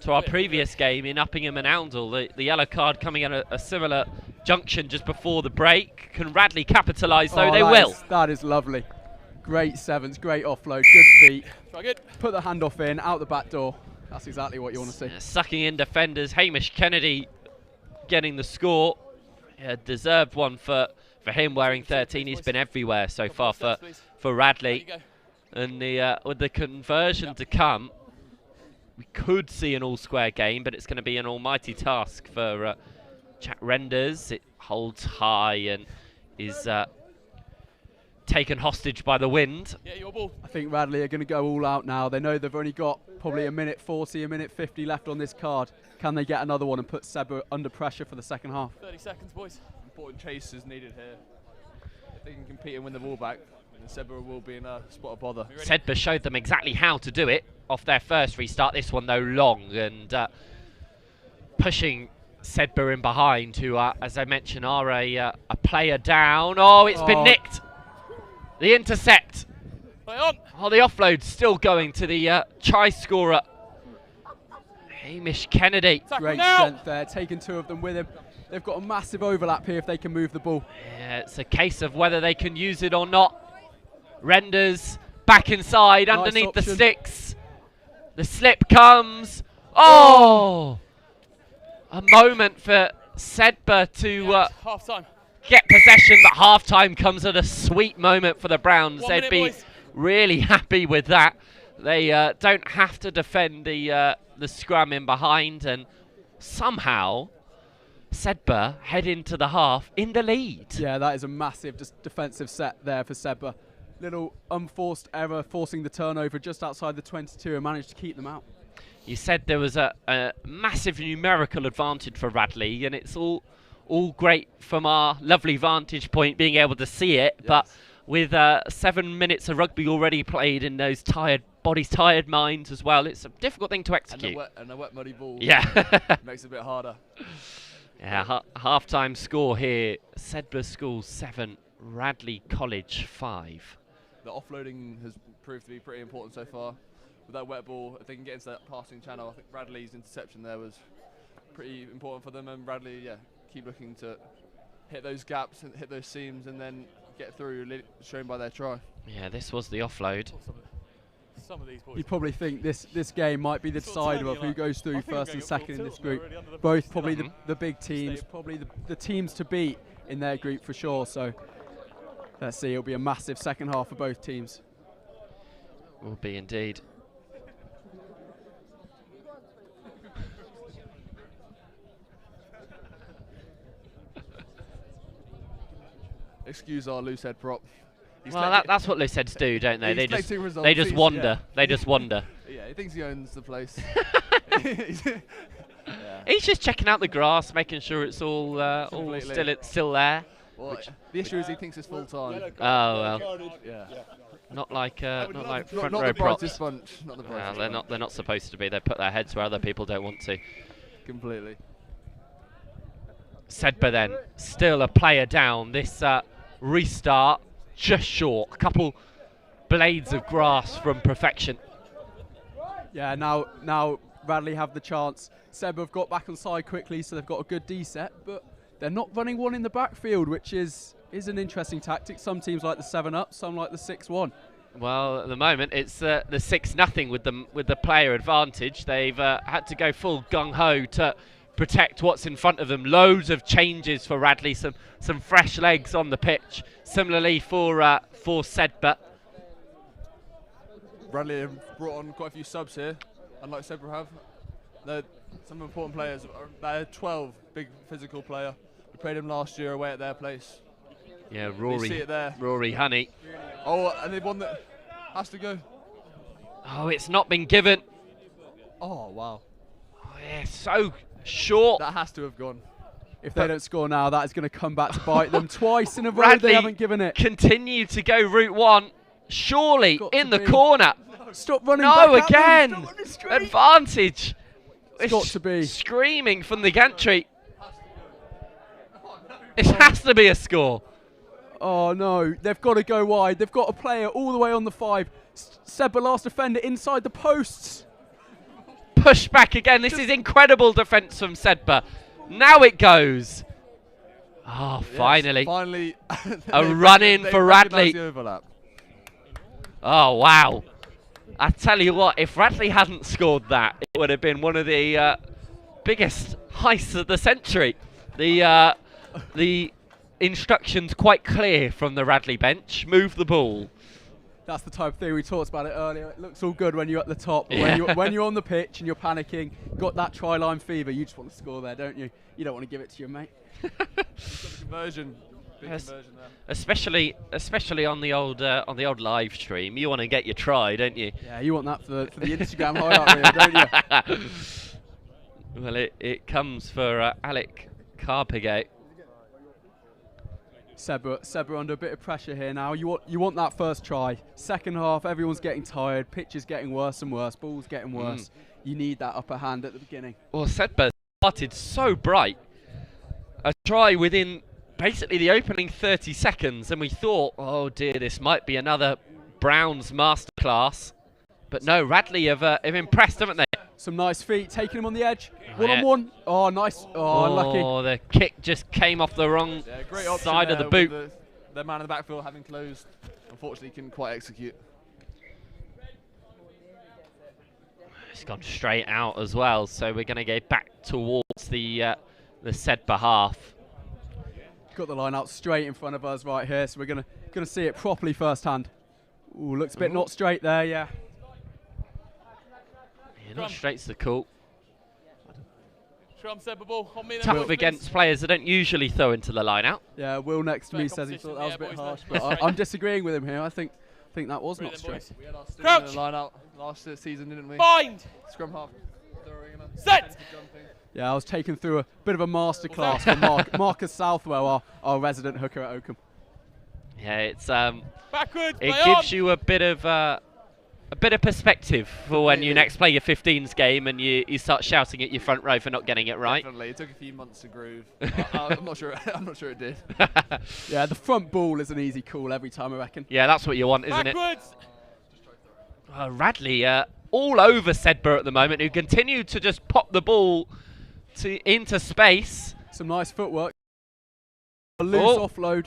to our previous game in Uppingham and Oundle. The yellow card coming at a similar junction just before the break. Can Radley capitalise though? They will.
That is lovely. Great sevens, great offload, good feet.
Try good.
Put the handoff in, out the back door. That's exactly what you want to see.
Sucking in defenders. Hamish Kennedy getting the score. A deserved one for him wearing 13. He's been everywhere so far for Radley. And with the conversion to come, we could see an all-square game, but it's going to be an almighty task for Jack Renders. It holds high and is taken hostage by the wind.
Yeah, your ball.
I think Radley are going to go all out now. They know they've only got probably a minute 40, a minute 50 left on this card. Can they get another one and put Sedbergh under pressure for the second half?
30 seconds, boys.
Important chase is needed here. If they can compete and win the ball back, then Sedbergh will be in a spot of bother.
Sedbergh showed them exactly how to do it off their first restart. This one, though, long and pushing Sedbergh in behind, who, as I mentioned, are a player down. Oh, it's been nicked. The intercept. Oh, the offload still going to the try scorer, Hamish Kennedy.
Great strength there, taking two of them with him. They've got a massive overlap here if they can move the ball.
Yeah, it's a case of whether they can use it or not. Renders back inside,
nice
underneath
option.
the sticks. The slip comes. Oh! A moment for Sedbergh to
half-time.
Get possession, but half-time comes at a sweet moment for the Browns. They'd be really happy with that. They don't have to defend the scrum in behind, and somehow Sedbergh head into the half in the lead.
Yeah, that is a massive defensive set there for Sedbergh. Little unforced error, forcing the turnover just outside the 22 and managed to keep them out.
You said there was a massive numerical advantage for Radley, and it's all great from our lovely vantage point being able to see it, yes. But with 7 minutes of rugby already played in those tired bodies, tired minds as well, it's a difficult thing to execute.
And a wet muddy ball.
Yeah.
Makes it a bit harder.
Yeah, half-time score here. Sedbergh School 7, Radley College 5.
The offloading has proved to be pretty important so far. With that wet ball, if they can get into that passing channel, I think Radley's interception there was pretty important for them, and Radley, keep looking to hit those gaps and hit those seams and then get through, shown by their try.
Yeah, this was the offload.
Some of these boys.
You probably think this game might be the decider of who goes through first and second in this group. Both probably the big teams, probably the teams to beat in their group for sure. So let's see, it'll be a massive second half for both teams.
Will be indeed.
Excuse our loose head prop.
Well, that's what loose heads do, don't they? They just wander.
Yeah.
They just wander.
Yeah, he thinks he owns the place.
He's just checking out the grass, making sure it's all still there.
Well, the issue is he thinks it's full time.
Oh well.
Yeah.
Not like front
Not
row
the
props.
brightest bunch. Not the brightest.
They're not supposed to be. They put their heads where other people don't want to.
Completely.
Sedbergh then still a player down. This restart just short. A couple blades of grass from perfection.
Yeah, now Radley have the chance. Sedbergh have got back on side quickly, so they've got a good D set, but they're not running one in the backfield, which is an interesting tactic. Some teams like the 7-up, some like the 6-1.
Well, at the moment it's the 6-0 with the player advantage. They've had to go full gung-ho to protect what's in front of them. Loads of changes for Radley, some fresh legs on the pitch. Similarly for Sedbergh.
Radley have brought on quite a few subs here, unlike Sedbergh have. They're some important players. They're 12, big physical player. We played him last year away at their place.
Yeah,
You see it there.
Rory Honey.
Oh, and they've won that. Has to go.
Oh, it's not been given.
Oh, wow.
Oh, yeah, so short.
That has to have gone.
If they don't score now, that is going to come back to bite them twice in a row.
Radley
They haven't given it.
Continue to go route one. Surely in the
be.
corner.
Stop running
No,
back at them.
again.
Stop running straight.
Advantage.
It's got to be.
Screaming from the gantry. It has to be a score.
Oh no, they've got to go wide. They've got a player all the way on the 5. Sedbergh last defender inside the posts.
Push back again. This is incredible defence from Sedbergh. Now it goes. Oh,
Yes,
finally.
Finally.
A run in
they
for
recognise
Radley.
the overlap.
Oh, wow. I tell you what, if Radley hadn't scored that, it would have been one of the biggest heists of the century. The instructions quite clear from the Radley bench. Move the ball.
That's the type of thing we talked about it earlier. It looks all good when you're at the top. But
Yeah.
when you're on the pitch and you're panicking, got that try-line fever, you just want to score there, don't you? You don't want to give it to your mate.
Conversion. Big
Yes.
conversion there.
Especially on the old live stream, you want to get your try, don't you?
Yeah, you want that for the Instagram highlight reel, don't you?
Well, it comes for Alec Carpegate.
Sedbergh under a bit of pressure here now. You want that first try. Second half, everyone's getting tired. Pitch is getting worse and worse. Ball's getting worse. You need that upper hand at the beginning.
Well, Sedbergh started so bright. A try within basically the opening 30 seconds, and we thought, oh dear, this might be another Browns masterclass. But no, Radley have impressed, haven't they?
Some nice feet, taking him on the edge.
Oh,
One-on-one. Oh, nice. Oh, unlucky.
Oh, the kick just came off the wrong
Great option
side of the
there
boot.
with the man in the backfield having closed. Unfortunately, couldn't quite execute.
It's gone straight out as well, so we're going to go back towards the Sedbergh half.
Got the line out straight in front of us right here, so we're gonna see it properly firsthand. Ooh, looks a bit not straight there, yeah.
Yeah, not straight's the call.
Scrum, Sedbergh ball on me.
Tough against players that don't usually throw into the line out.
Yeah, Will next to me says he thought that was a bit harsh, but I'm disagreeing with him here. I think that was not straight.
We had our
Crouch.
in the line out last season, didn't we?
Bind.
Scrum half.
Set.
Yeah, I was taken through a bit of a masterclass from Marcus Southwell, our resident hooker at Oakham.
Yeah, it's
Backwards.
it
play
gives
on.
you a bit of perspective for when you next play your 15s game and you start shouting at your front row for not getting it right.
Definitely, it took a few months to groove. I'm not sure. I'm not sure it did.
Yeah, the front ball is an easy call every time, I reckon.
Yeah, that's what you want, isn't it?
Backwards.
Radley all over Sedbergh at the moment, who continue to just pop the ball into space.
Some nice footwork. A loose offload.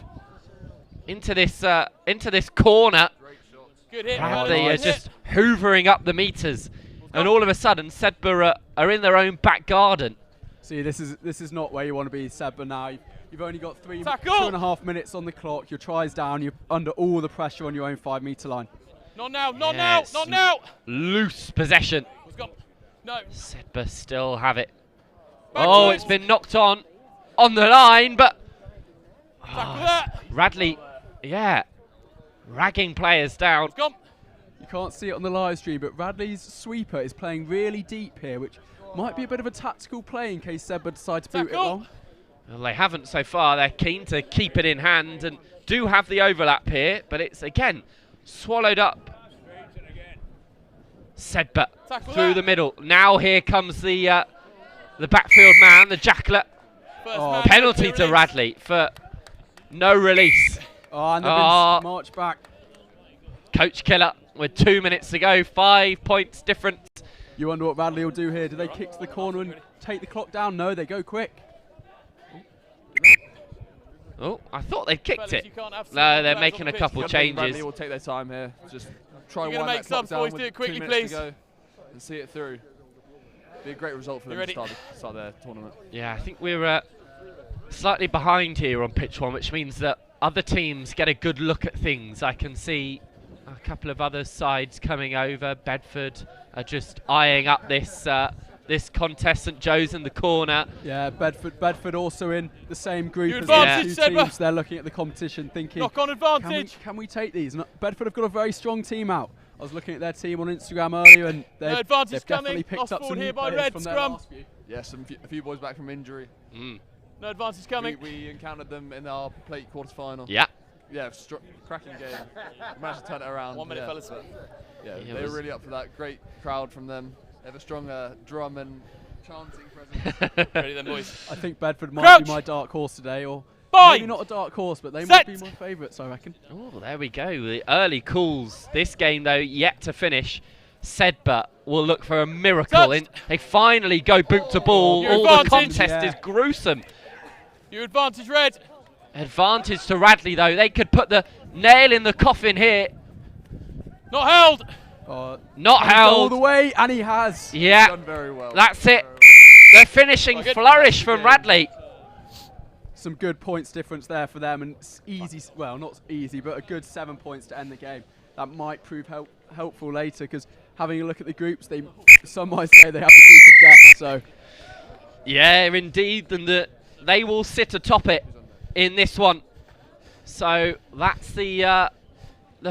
Into this corner.
Good hit.
Radley are just hoovering up the meters, and all of a sudden Sedbergh are in their own back garden.
See, this is not where you want to be, Sedbergh. Now you've only got
2.5
minutes on the clock. Your try's down. You're under all the pressure on your own 5 metre line.
Not now. Not
Yes.
now. Not now.
Loose possession.
No.
Sedbergh still have it.
Backwards.
Oh, it's been knocked on the line, but
Tackle that.
Radley, yeah, ragging players down.
You can't see it on the live stream, but Radley's sweeper is playing really deep here, which Might be a bit of a tactical play in case Sedbergh decide to boot it long.
Well, they haven't so far. They're keen to keep it in hand and do have the overlap here, but it's again swallowed up. Sedbergh through the middle. Now here comes the backfield man, the jackler. Penalty to Radley for no release.
Oh, and they've been marched back.
Coach killer with 2 minutes to go, 5 points difference.
You wonder what Radley will do here. Do they kick to the corner and take the clock down? No, they go quick.
Oh, I thought they'd kicked it. No, they're making a couple changes.
Radley will take their time here. Just try and wind that clock down with 2 minutes to go and see it through. Be a great result for them to start their tournament.
Yeah, I think we're slightly behind here on pitch one, which means that other teams get a good look at things. I can see a couple of other sides coming over. Bedford are just eyeing up this this contest. St. Joe's in the corner.
Yeah, Bedford also in the same group as
the
two teams. They're looking at the competition thinking,
knock on advantage.
Can we take these? Bedford have got a very strong team out. I was looking at their team on Instagram earlier and they've definitely picked up some new players from their last few.
Yes, a few boys back from injury.
No advantage coming.
We encountered them in our plate quarter-final.
Yeah.
Yeah, cracking game. We managed to turn it around.
1 minute, fellas.
Yeah, they were really up for that. Great crowd from them. They have a strong drum and chanting presence.
Ready then, boys.
I think Bedford might be my dark horse today, or maybe not a dark horse, but they might be my favourites, I reckon.
Oh, there we go. The early calls. This game, though, yet to finish. Sedbergh will look for a miracle. They finally go boot to ball. All the contest is gruesome.
Your advantage, Red.
Advantage to Radley, though. They could put the nail in the coffin here.
Not held.
Not held.
All the way, and he has.
Yeah,
done very well.
That's it. The finishing flourish from Radley.
Some good points difference there for them, and easy, well, not easy, but a good 7 points to end the game. That might prove helpful later, because having a look at the groups, some might say they have the group of death. So,
yeah, indeed, and they will sit atop it in this one. So that's the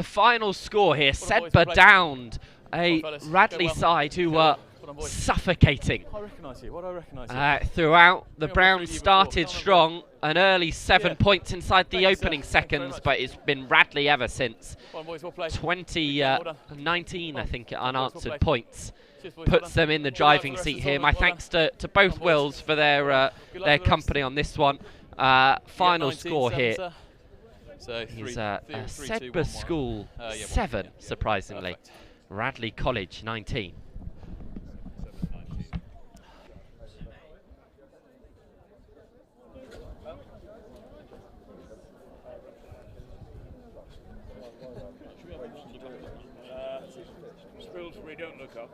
final score here. Sedbergh downed a Radley side who were suffocating.
I recognise you. What do I recognise?
Throughout, the Browns started strong, an early 7 points inside the opening seconds, but it's been Radley ever since. 19, I think, unanswered points. Puts them in the driving seat here. My thanks to both Wills for their company on this one. Final score here is Sedbergh School 7, surprisingly. Radley College 19.
We don't look up.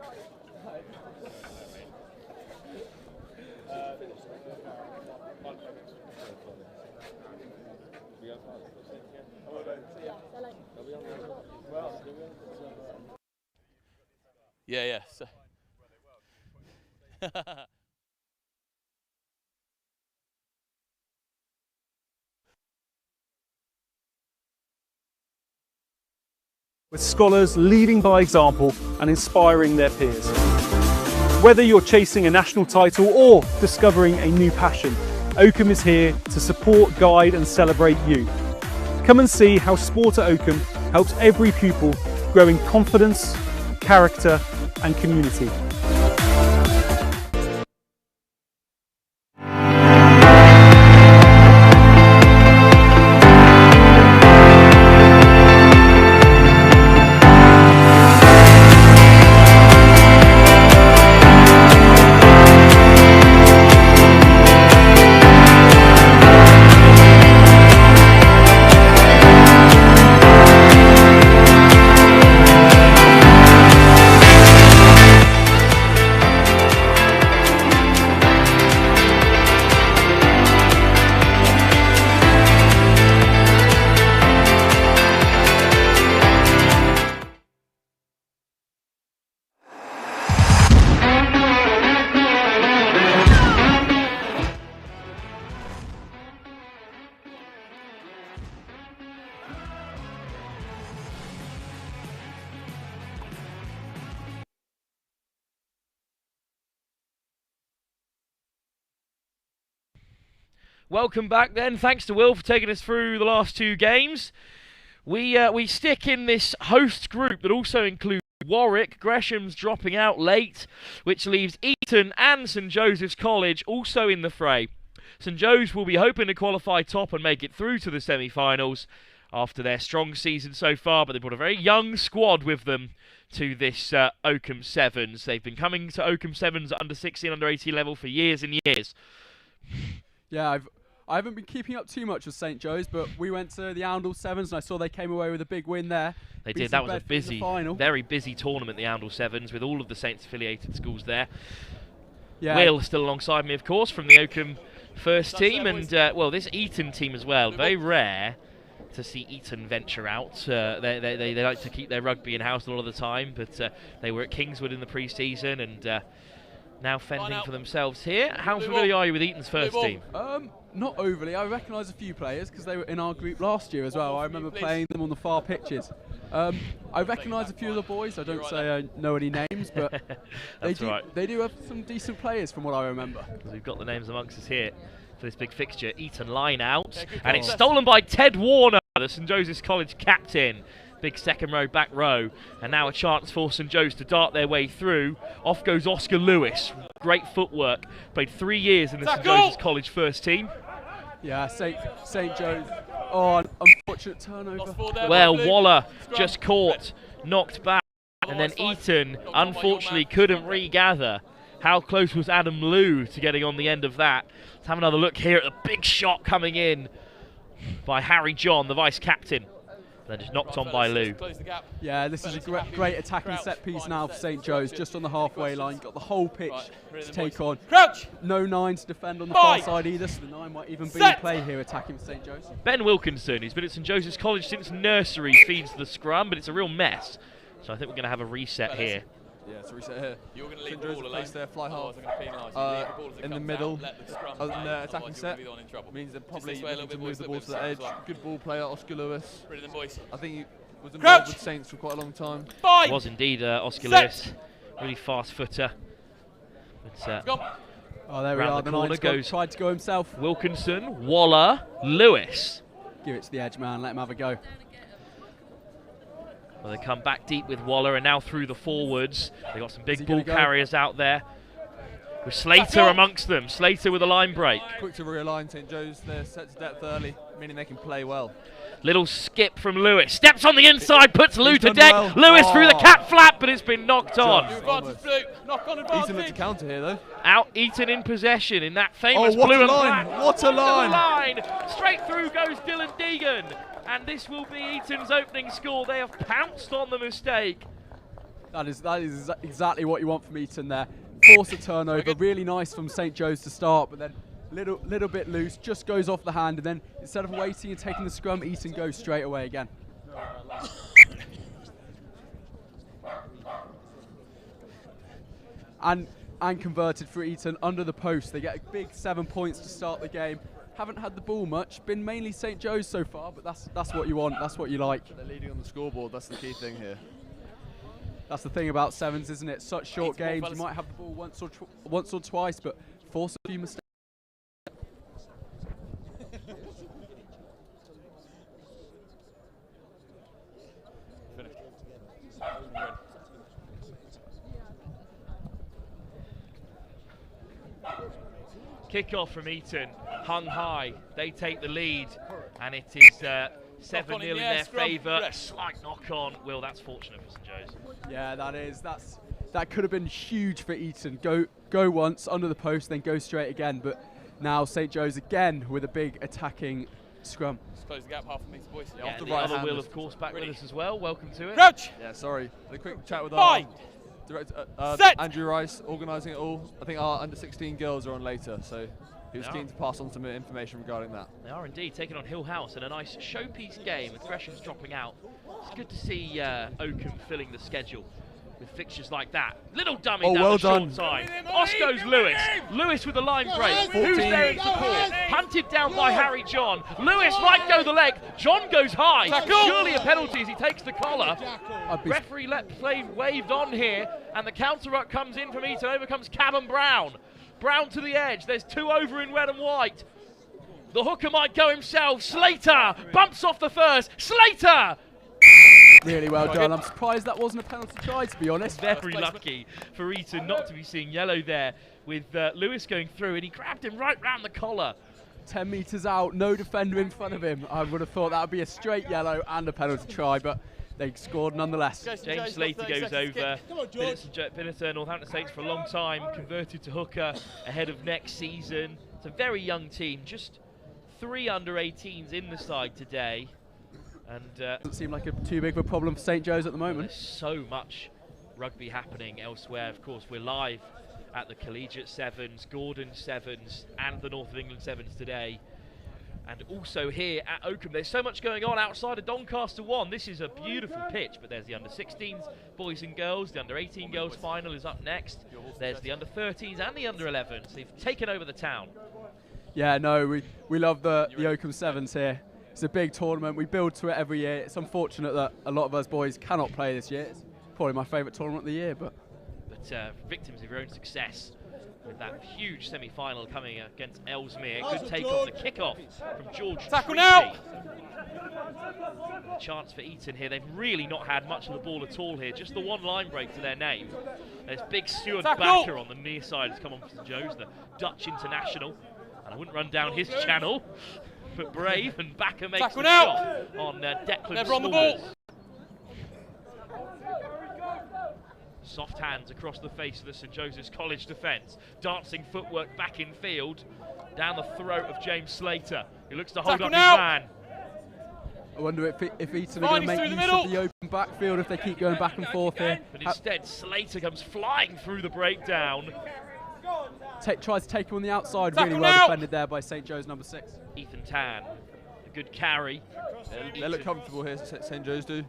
Yeah. So
with scholars leading by example and inspiring their peers. Whether you're chasing a national title or discovering a new passion, Oakham is here to support, guide and celebrate you. Come and see how sport at Oakham helps every pupil grow in confidence, character and community.
Welcome back then. Thanks to Will for taking us through the last 2 games. We stick in this host group that also includes Warwick. Greshams dropping out late, which leaves Eton and St Joseph's College also in the fray. St Joe's will be hoping to qualify top and make it through to the semi-finals after their strong season so far, but they brought a very young squad with them to this Oakham Sevens. They've been coming to Oakham Sevens at under 16, under 18 level for years and years.
Yeah, I haven't been keeping up too much with St Joe's, but we went to the Oundle Sevens and I saw they came away with a big win there.
They did. That was a busy, very busy tournament, the Oundle Sevens, with all of the Saints affiliated schools there. Yeah. Will still alongside me, of course, from the Oakham first team, and well, this Eton team as well. Very rare to see Eton venture out. They like to keep their rugby in house a lot of the time, but they were at Kingswood in the pre-season and now fending for themselves here. How familiar are you with Eton's first team?
Not overly. I recognise a few players because they were in our group last year as well. I remember playing them on the far pitches. I recognise a few of the boys. I don't say I know any names, but they do have some decent players from what I remember.
We've got the names amongst us here for this big fixture. Eton line out, and it's stolen by Ted Warner, the St Joseph's College captain. Big second row, back row, and now a chance for St Joe's to dart their way through. Off goes Oscar Lewis. Great footwork. Played 3 years in the St Joseph's College first team.
Yeah, St Joe's. Oh, an unfortunate turnover.
Well, Waller just caught, knocked back, and then Eton unfortunately couldn't regather. How close was Adam Liu to getting on the end of that? Let's have another look here at the big shot coming in by Harry John, the vice captain. Then just knocked on by Liu.
Yeah, this is a great attacking set piece now for St Joe's, just on the halfway line. Got the whole pitch to take on.
Crouch!
No 9 to defend on the far side either, so the 9 might even be in play here attacking for St Joe's.
Ben Wilkinson, who's been at St Joseph's College since nursery, feeds the scrum, but it's a real mess. So I think we're going to have a reset here.
Yeah, it's a reset here.
You're going to leave the ball alone.
Their fly half in the middle, in their attacking set, means they're probably looking to move the ball to the edge. Good ball player, Oscar Lewis. I think he was involved with Saints for quite a long time.
Was indeed Oscar Lewis, really fast footer. But,
oh, there we are. The corner goes. Tried to go himself.
Wilkinson, Waller, Lewis.
Give it to the edge man. Let him have a go.
Well, they come back deep with Waller and now through the forwards. They've got some big ball carriers out there. With Slater amongst them. Slater with a line break.
Quick to realign St Joe's. They're set to depth early, meaning they can play well.
Little skip from Lewis. Steps on the inside, puts Liu to deck. Well. Lewis through the cap flap, but it's been knocked on.
Knock on advantage.
Eton looked to counter here, though.
Out Eton in possession in that famous blue and black.
What a line!
Straight through goes Dylan Deegan. And this will be Eton's opening score. They have pounced on the mistake.
That is exactly what you want from Eton there. Force a turnover. Really nice from St Joe's to start, but then little bit loose. Just goes off the hand, and then instead of waiting and taking the scrum, Eton goes straight away again. And converted for Eton under the post. They get a big 7 points to start the game. Haven't had the ball much, been mainly St Joe's so far, but that's what you want, that's what you like.
They're leading on the scoreboard, that's the key thing here.
That's the thing about sevens, isn't it? Such short games, you might have the ball once or twice, but force a few mistakes.
Kickoff from Eton, hung high. They take the lead, and it is 7-0 in their favour. A slight knock on. Will, that's fortunate for St Joe's.
Yeah, that is. That could have been huge for Eton. Go once under the post, then go straight again. But now St Joe's again with a big attacking scrum.
Close the gap, half a metre, boys.
Yeah, the other Will, of course, back with us as well. Welcome to it.
Crouch!
Yeah, sorry. A quick chat with our director, Andrew Rice, organising it all. I think our under-16 girls are on later, so he was keen to pass on some information regarding that.
They are indeed taking on Hill House in a nice showpiece game with Greshams dropping out. It's good to see Oakham filling the schedule with fixtures like that. Little dummy down the short side. Off goes Lewis. Lewis with a line break. Who's there in support? Hunted down by Harry John. Lewis right go the leg. John goes high. Surely a penalty as he takes the collar. Referee let play waved on here, and the counter ruck comes in from Eton. Over comes Cabin Brown. Brown to the edge. There's 2 over in red and white. The hooker might go himself. Slater bumps off the first. Slater!
Really well done. I'm surprised that wasn't a penalty try, to be honest.
Very lucky for Eton not to be seeing yellow there, with Lewis going through, and he grabbed him right round the collar.
10 metres out, no defender in front of him. I would have thought that would be a straight yellow and a penalty try, but they scored nonetheless.
James Slater goes over. Been Northampton Saints for a long time, converted to hooker ahead of next season. It's a very young team, just 3 under-18s in the side today. And
doesn't seem like too big of a problem for St. Joe's at the moment.
There's so much rugby happening elsewhere. Of course, we're live at the Collegiate Sevens, Gordon Sevens, and the North of England Sevens today. And also here at Oakham, there's so much going on outside of Doncaster 1. This is a beautiful pitch, but there's the under-16s, boys and girls. The under-18 girls final is up next. There's the under-13s and the under-11s. They've taken over the town.
Yeah, no, we love the Oakham Sevens here. It's a big tournament. We build to it every year. It's unfortunate that a lot of us boys cannot play this year. It's probably my favourite tournament of the year, but
victims of your own success with that huge semi-final coming against Ellesmere. Good take off the kickoff from George.
Tackle now!
A chance for Eton here. They've really not had much of the ball at all here. Just the one line break to their name. There's big Stuart Backer on the near side has come on for St. Joe's, the Dutch international. And I wouldn't run down his channel, but brave, and Backer makes the shot on Declan.
Never on the ball.
Soft hands across the face of the St. Joseph's College defence. Dancing footwork back in field. Down the throat of James Slater, who looks to hold up his man.
I wonder if Eton are going to make use of the open backfield if they keep going back and forth here.
But instead, Slater comes flying through the breakdown.
Tries to take him on the outside. Really well defended there by St. Joe's number 6.
Ethan Tan, a good carry.
They look comfortable here, St. Joe's do.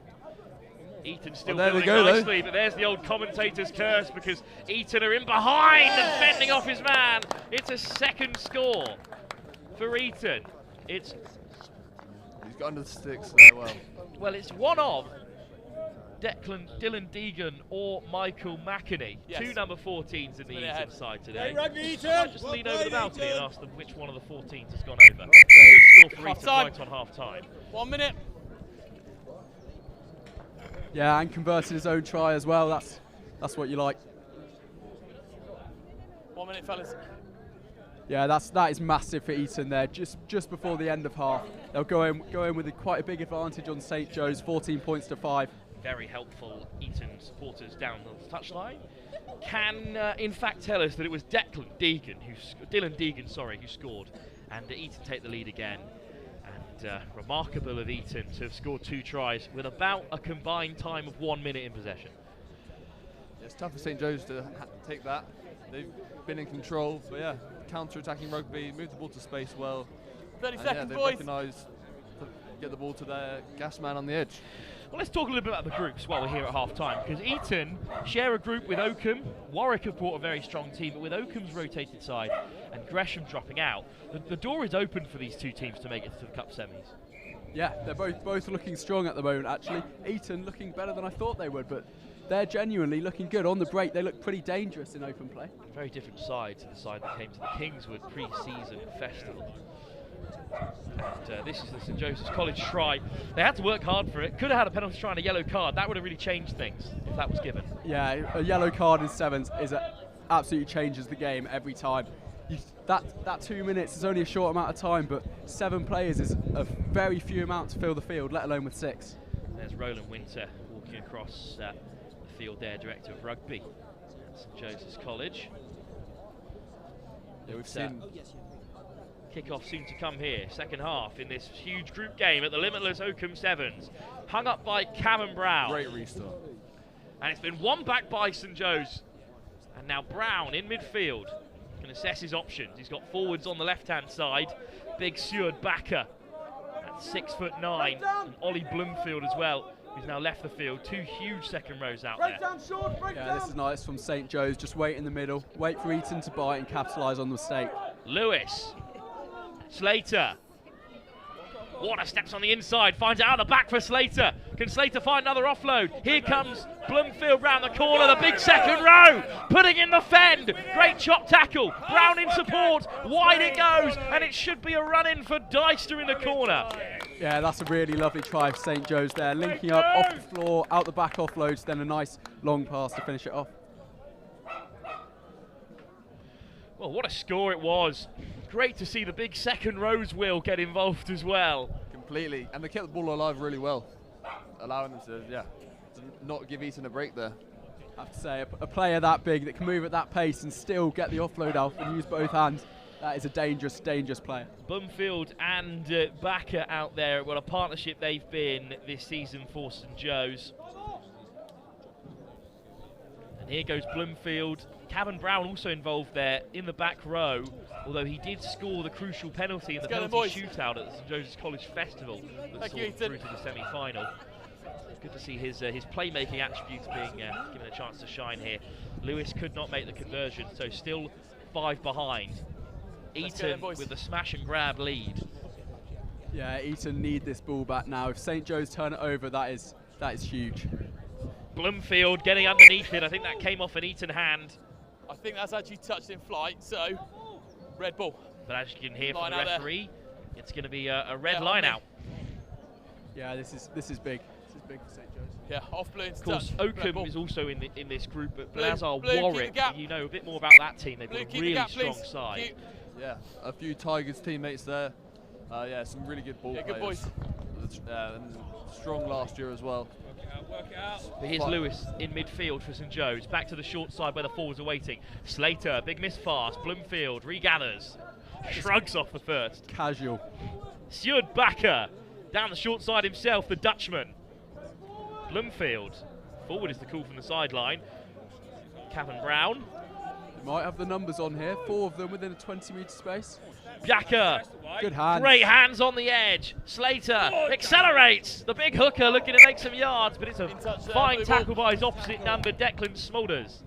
Eton still building nicely, but there's the old commentator's curse because Eton are in behind and fending off his man. It's a second score for Eton. He's
got under the sticks there well.
Well, it's one of Dylan Deegan or Michael McInerney.
Yes.
2 number 14s in the Eton side today.
Hey, Rugby Eton!
I might just lean over the balcony and ask them which one of the 14s has gone over.
Okay.
Good score for Eton right on half time.
1 minute.
Yeah, and converted his own try as well. That's what you like.
1 minute, fellas.
Yeah, that is massive for Eton there. Just before the end of half, they'll go in with quite a big advantage on St. Joe's, 14 points to 5.
Very helpful Eton supporters down the touchline can in fact tell us that it was Dylan Deegan who scored, and Eton take the lead again. And remarkable of Eton to have scored 2 tries with about a combined time of 1 minute in possession.
It's tough for St. Joe's to take that. They've been in control, but yeah, counter-attacking rugby, move the ball to space well.
30 seconds,
yeah, they
boys.
recognise to get the ball to their gas man on the edge.
Well, let's talk a little bit about the groups while we're here at half-time, because Eton share a group with Oakham. Warwick have brought a very strong team, but with Oakham's rotated side and Gresham dropping out, the door is open for these 2 teams to make it to the Cup semis.
Yeah, they're both looking strong at the moment, actually. Eton looking better than I thought they would, but they're genuinely looking good. On the break, they look pretty dangerous in open play.
Very different side to the side that came to the Kingswood pre-season festival. And this is the St. Joseph's College try. They had to work hard for it. Could have had a penalty try and a yellow card. That would have really changed things if that was given.
Yeah, a yellow card in 7s absolutely changes the game every time. That 2 minutes is only a short amount of time, but 7 players is a very few amount to fill the field, let alone with 6.
There's Roland Winter walking across the field there, Director of Rugby at St. Joseph's College.
Yeah, we've seen
Kickoff soon to come here, second half in this huge group game at the limitless Oakham Sevens. Hung up by Cameron Brown.
Great restart.
And it's been won back by St. Joe's. And now Brown in midfield can assess his options. He's got forwards on the left-hand side. Big Stuart Backer at 6'9", and Ollie Bloomfield as well, who's now left the field. 2 huge second rows out there.
Yeah, this is nice from St. Joe's. Just wait in the middle. Wait for Eton to bite and capitalise on the mistake.
Lewis. Slater. Warner steps on the inside, finds it out the back for Slater. Can Slater find another offload? Here comes Bloomfield round the corner, the big second row, putting in the fend. Great chop tackle. Brown in support. Wide it goes, and it should be a run-in for Deister in the corner.
Yeah, that's a really lovely try for St. Joe's there. Linking up off the floor, out the back offloads, then a nice long pass to finish it off.
Well, what a score it was. Great to see the big second rows will get involved as well.
Completely. And they kept the ball alive really well, allowing them to not give Eton a break there.
I have to say, a player that big that can move at that pace and still get the offload out and use both hands, that is a dangerous, dangerous player.
Bloomfield and Backer out there. What a partnership they've been this season for St. Joe's. And here goes Bloomfield. Cavan Brown also involved there in the back row, although he did score the crucial penalty in the penalty shootout at the St. Joseph's College Festival that saw him through to the semi-final. Good to see his playmaking attributes being given a chance to shine here. Lewis could not make the conversion, so still 5 behind. Eton with the smash and grab lead.
Yeah, Eton need this ball back now. If St. Joe's turn it over, that is huge.
Bloomfield getting underneath it. I think that came off an Eton hand.
I think that's actually touched in flight, so red ball.
But as you can hear from the referee, it's going to be a red line out.
Yeah, this is big. This is big for St. Joe's.
Yeah, off blue.
Of course, Oakham is also in this group, but Blazar
blue,
Warwick, you know a bit more about that team. They've got a really strong side.
Yeah, a few Tigers teammates there. Yeah, some really good ball players.
Good boys.
And strong last year as well.
Work it out.
But here's Lewis in midfield for St. Joe's. Back to the short side where the forwards are waiting. Slater, big miss fast. Bloomfield regathers. Shrugs off the first.
Casual.
Sjud Bakker down the short side himself, the Dutchman. Bloomfield. Forward is the call from the sideline. Cavan Brown.
They might have the numbers on here. 4 of them within a 20-metre space.
Bakker.
Good hands.
Great hands on the edge. Slater accelerates. The big hooker looking to make some yards, but it's a fine tackle by his opposite number, Declan Smulders.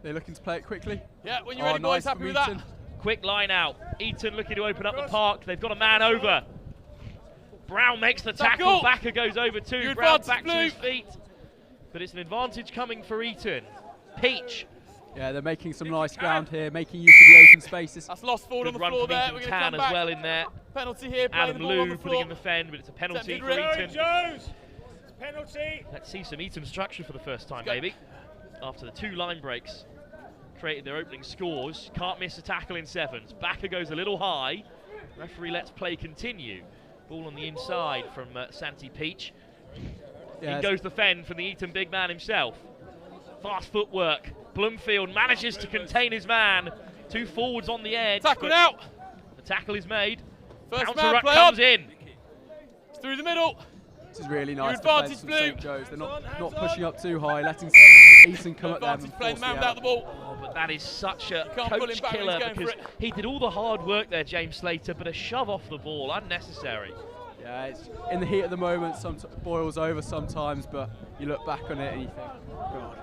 They're looking to play it quickly.
Yeah, when you're ready, boys, happy with that.
Quick line out. Eton looking to open up the park. They've got a man over. Brown makes the tackle. Bakker goes over too. Brown back to his feet. But it's an advantage coming for Eton. Peach.
Yeah, they're making some nice ground here, making use of the open spaces.
That's lost forward on the floor there. We're going to come
as
back.
well in there.
Penalty here.
Adam Lou putting in the fend, but it's a penalty for Eton.
Penalty.
Let's see some Eton structure for the first time, maybe. After the 2 line breaks, created their opening scores. Can't miss a tackle in sevens. Bakker goes a little high. Referee lets play continue. Ball on the inside from Santi Peach. In goes the fend from the Eton big man himself. Fast footwork. Bloomfield manages to contain his man. 2 forwards on the edge.
Tackle out.
The tackle is made.
First
man
play
comes in.
It's through the middle.
This is really nice
advantage,
defence from St. Joe's. They're not pushing up too high, letting Eton come at them and force
man
the
out the ball.
Oh, but that is such a coach killer because he did all the hard work there, James Slater, but a shove off the ball, unnecessary.
Yeah, it's in the heat of the moment, boils over sometimes, but you look back on it and you think, God.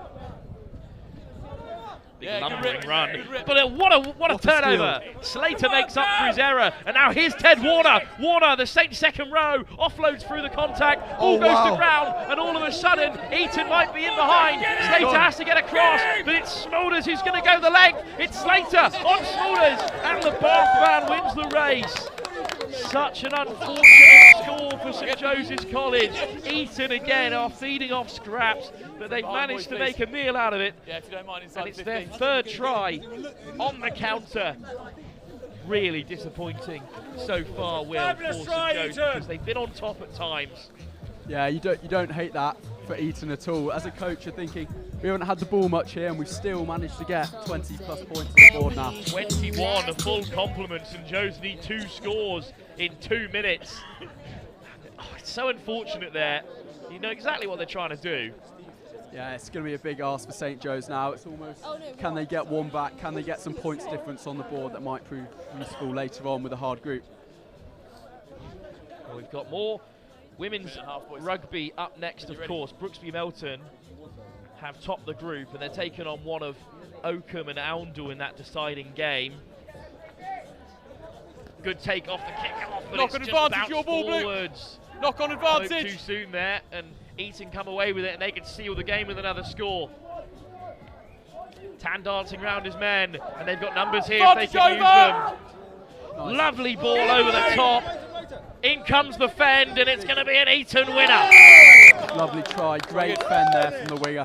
Big lumbering run. But what a turnover. Slater makes up for his error. And now here's Ted Warner. Warner, the Saint second row, offloads through the contact. Ball goes to ground. And all of a sudden, Eton might be in behind. Slater has to get across. But it's Smulders who's going to go the length. It's Slater on Smulders. And the Bath man wins the race. Such an unfortunate score for St. Joseph's College. Eton again are feeding off scraps, but they've managed to make a meal out of it.
Yeah, if you don't mind,
and it's their 3rd try on the counter. Really disappointing so far, Will, for St. Joseph's, because they've been on top at times.
Yeah, you don't hate that for Eton at all. As a coach, you're thinking, we haven't had the ball much here and we've still managed to get 20 plus points on the board now.
21, a full complement. St. Joe's need 2 scores in 2 minutes. Oh, it's so unfortunate there. You know exactly what they're trying to do.
Yeah, it's going to be a big ask for St. Joe's now. It's almost, can they get one back? Can they get some points difference on the board that might prove useful later on with a hard group?
Well, we've got more women's rugby up next, of course. Brooksby Melton have topped the group, and they're taking on one of Oakham and Oundle in that deciding game. Good take off the kick-off, but it's just bounced forwards.
Knock on
Spoke
advantage.
too soon there, and Eton come away with it, and they can seal the game with another score. Tan dancing round his men, and they've got numbers here if they can use them.
Nice.
Lovely ball over the top. In comes the fend, and it's going to be an Eton winner.
Lovely try, great fend there from the winger.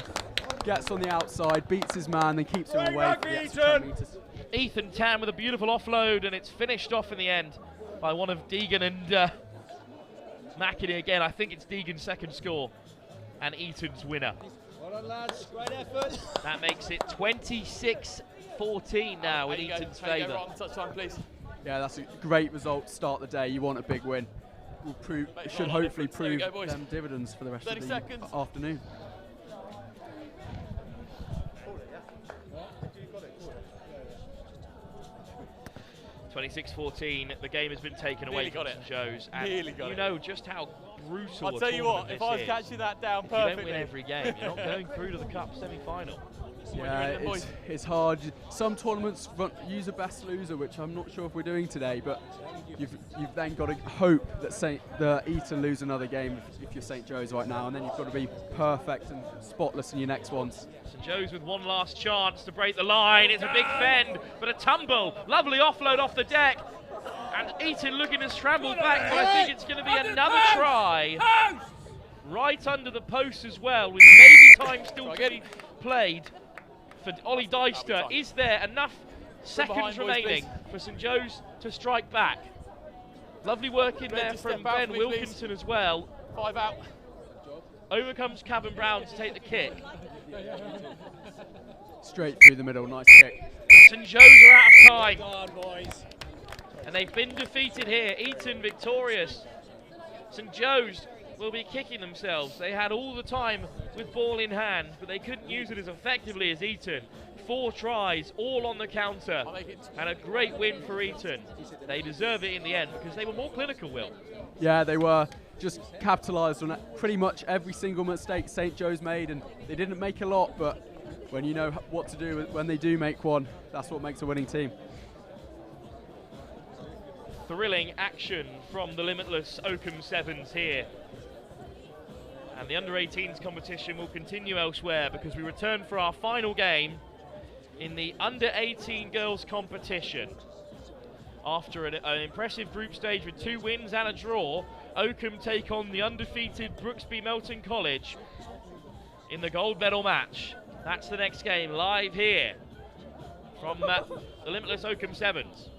Gets on the outside, beats his man, then keeps him away for the extra 10 metres.
Ethan Tan with a beautiful offload, and it's finished off in the end by one of Deegan and McInerney again. I think it's Deegan's second score, and Eton's winner.
Well done, lads. Great effort.
That makes it 26-14 now in Eton's favour.
Touchline, please.
Yeah, that's a great result to start the day. You want a big win. It should hopefully prove them dividends for the rest of the afternoon.
(26-14). The game has been taken away from St. Joe's, and you know just how brutal.
I'll tell you what, if I was catching that down perfectly,
you don't win every game, you're not going through to the cup semi-final.
Yeah, it's hard. Some tournaments use a best loser, which I'm not sure if we're doing today, but you've then got to hope that Eton lose another game if you're St. Joe's right now, and then you've got to be perfect and spotless in your next ones.
St. Joe's with one last chance to break the line. It's a big fend, but a tumble. Lovely offload off the deck. And Eton looking to scramble back, but I think it's going to be another try. Right under the post as well, with maybe time still to be played for Ollie Deister. Is there enough seconds remaining for St. Joe's to strike back? Lovely work in there from Ben Wilkinson as well.
5 out.
Over comes Cabin Brown to take the kick.
Straight through the middle, nice kick.
St. Joe's are out of time. And they've been defeated here. Eton victorious. St. Joe's will be kicking themselves. They had all the time with ball in hand, but they couldn't use it as effectively as Eton. 4 tries, all on the counter, and a great win for Eton. They deserve it in the end because they were more clinical, Will.
Yeah, they were. Just capitalised on pretty much every single mistake St. Joe's made, and they didn't make a lot, but when you know what to do when they do make one, that's what makes a winning team.
Thrilling action from the limitless Oakham Sevens here. And the under-18s competition will continue elsewhere because we return for our final game in the under-18 girls competition. After an impressive group stage with 2 wins and a draw, Oakham take on the undefeated Brooksby Melton College in the gold medal match. That's the next game live here from the limitless Oakham Sevens.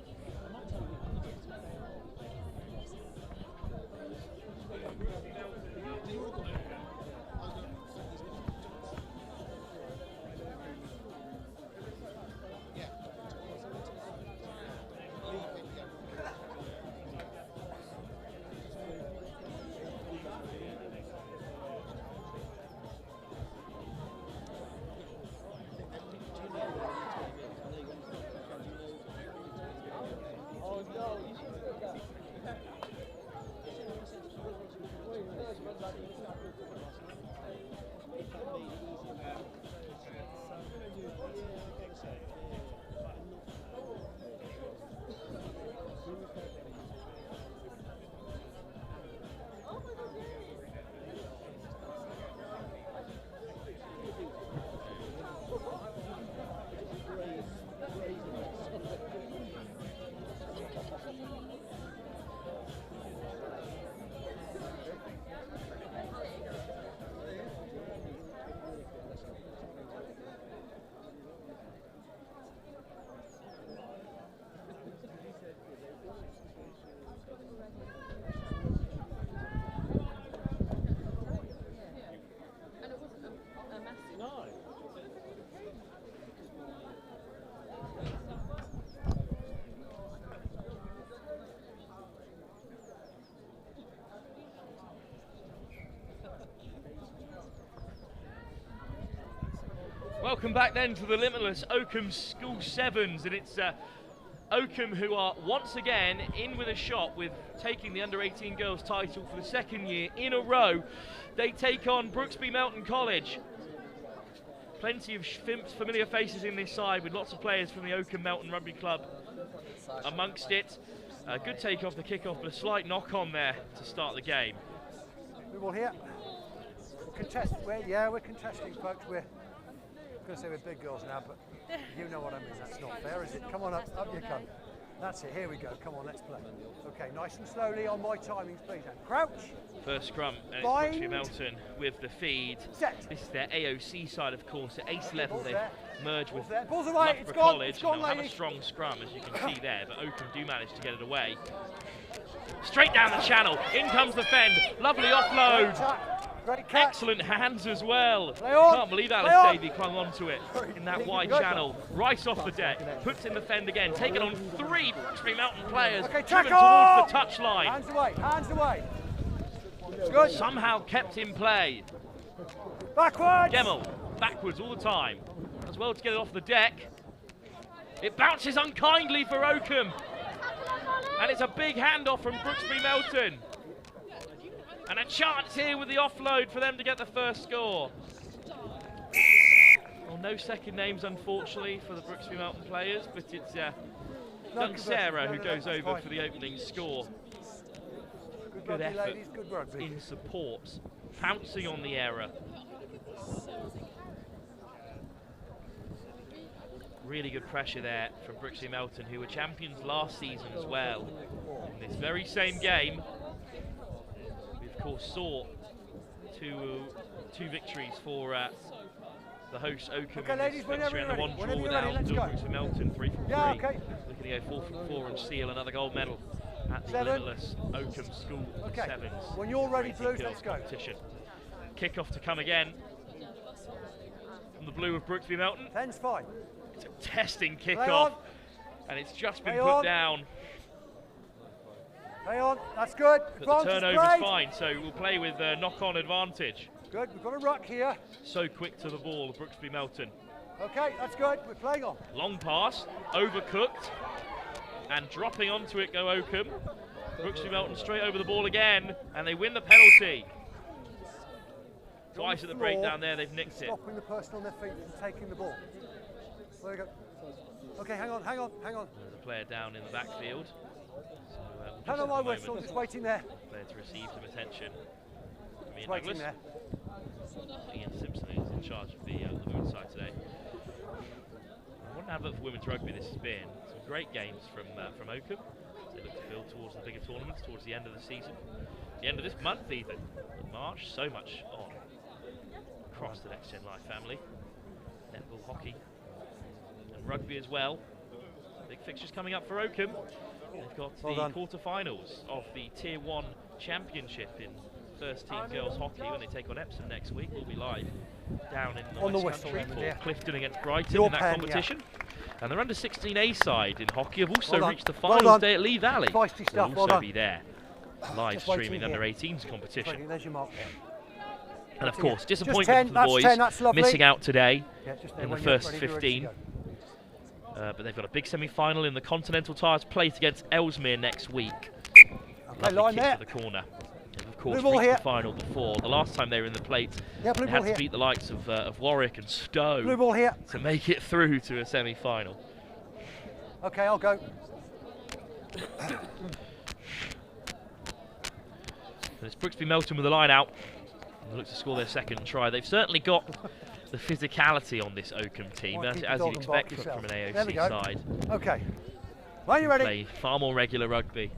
Welcome back then to the limitless Oakham School Sevens, and it's Oakham who are once again in with a shot with taking the under-18 girls title for the 2nd year in a row. They take on Brooksby Melton College. Plenty of familiar faces in this side with lots of players from the Oakham Melton Rugby Club amongst it. A good take off the kickoff, but a slight knock on there to start the game.
Blue ball here. We're contesting, folks. We're going to say we're big girls now, but you know what I mean. That's not fair, is it? Come on up you come. That's it, here we go. Come on, let's play. Okay, nice and slowly on my timings, please. And crouch.
First scrum, and it's Brooksby Melton with the feed.
Set.
This is their AOC side, of course. At ace level, they've merged with
Ball's away.
Loughborough College, and they'll have a strong scrum, as you can see there, but Oakham do manage to get it away. Straight down the channel, in comes the fend. Lovely offload. Excellent hands as well. Can't believe Alice Davey clung onto it in that wide channel. Right off the deck, puts in the fend again, taking on 3 Brooksby Melton players, driven towards the touchline.
Hands away, hands away. Good.
Somehow kept in play.
Backwards.
Gemmell, backwards all the time, as well to get it off the deck. It bounces unkindly for Oakham, and it's a big handoff from Brooksby Melton. And a chance here with the offload for them to get the first score. Well, no second names, unfortunately, for the Brooksby Melton players, but it's young Sarah who goes over for the opening score. Good effort in support, pouncing on the error. Really good pressure there from Brooksby Melton, who were champions last season as well. In this very same game, of course, saw two victories for the host Oakham in this fixture, and the one draw with Oundle. Brooksby Melton 3 from 3. Looking to go 4 from 4 and seal another gold medal at the limitless Oakham School Sevens.
When you're ready, Blues, let's go.
Competition. Kickoff to come again from the blue of Brooksby Melton.
10's fine.
It's a testing kickoff, and it's just been put down.
Play on, that's good.
But the turnover's fine, so we'll play with knock-on advantage.
Good, we've got a ruck here.
So quick to the ball, Brooksby Melton.
Okay, that's good, we're playing on.
Long pass, overcooked, and dropping onto it go Oakham. Brooksby Melton straight over the ball again, and they win the penalty. Twice at the breakdown there, they've nicked it.
Stopping the person on their feet from taking the ball. There we go. Okay, hang on.
There's a player down in the backfield.
Hang on my whistle, just waiting there.
There to receive some attention.
Just waiting there.
Ian Simpson is in charge of the women's side today. What an advert for women's rugby this has been. Some great games from Oakham. They look to build towards the bigger tournaments towards the end of the season. The end of this month even. In March, so much on across the Next Gen Live family. Netball, hockey, and rugby as well. Big fixtures coming up for Oakham. They've got the quarter-finals of the Tier 1 Championship in first team girls hockey when they take on Epsom next week. We'll be live down in the West Country for Clifton against Brighton in that competition. And their under-16A side in hockey have also reached the finals day at Lee Valley. We'll also be there, live streaming under-18s competition.
There's your mark.
And of course, disappointment for the boys, missing out today in the first 15. But they've got a big semi-final in the Continental Tires plate against Ellesmere next week. Lovely kick to the corner. And of course, reached the final before. The last time they were in the plate, they had to beat the likes of Warwick and Stowe to make it through to a semi-final.
Okay, I'll go.
It's Brooksby Melton with the line out. They look to score their second try. They've certainly got the physicality on this Oakham team, as you'd expect from an AOC side.
Okay. When you're ready.
Play far more regular rugby.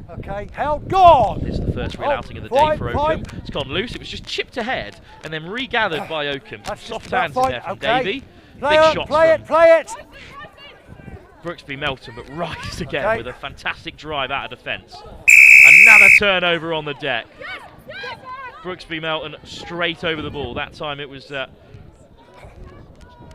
Okay, held, gone!
This is the first real outing of the day for Oakham. It's gone loose, it was just chipped ahead and then regathered by Oakham. Soft hands in there from Davey. Big shots
play it!
Brooksby Melton, but rise again with a fantastic drive out of defence. Another turnover on the deck. Brooksby Melton straight over the ball. That time it was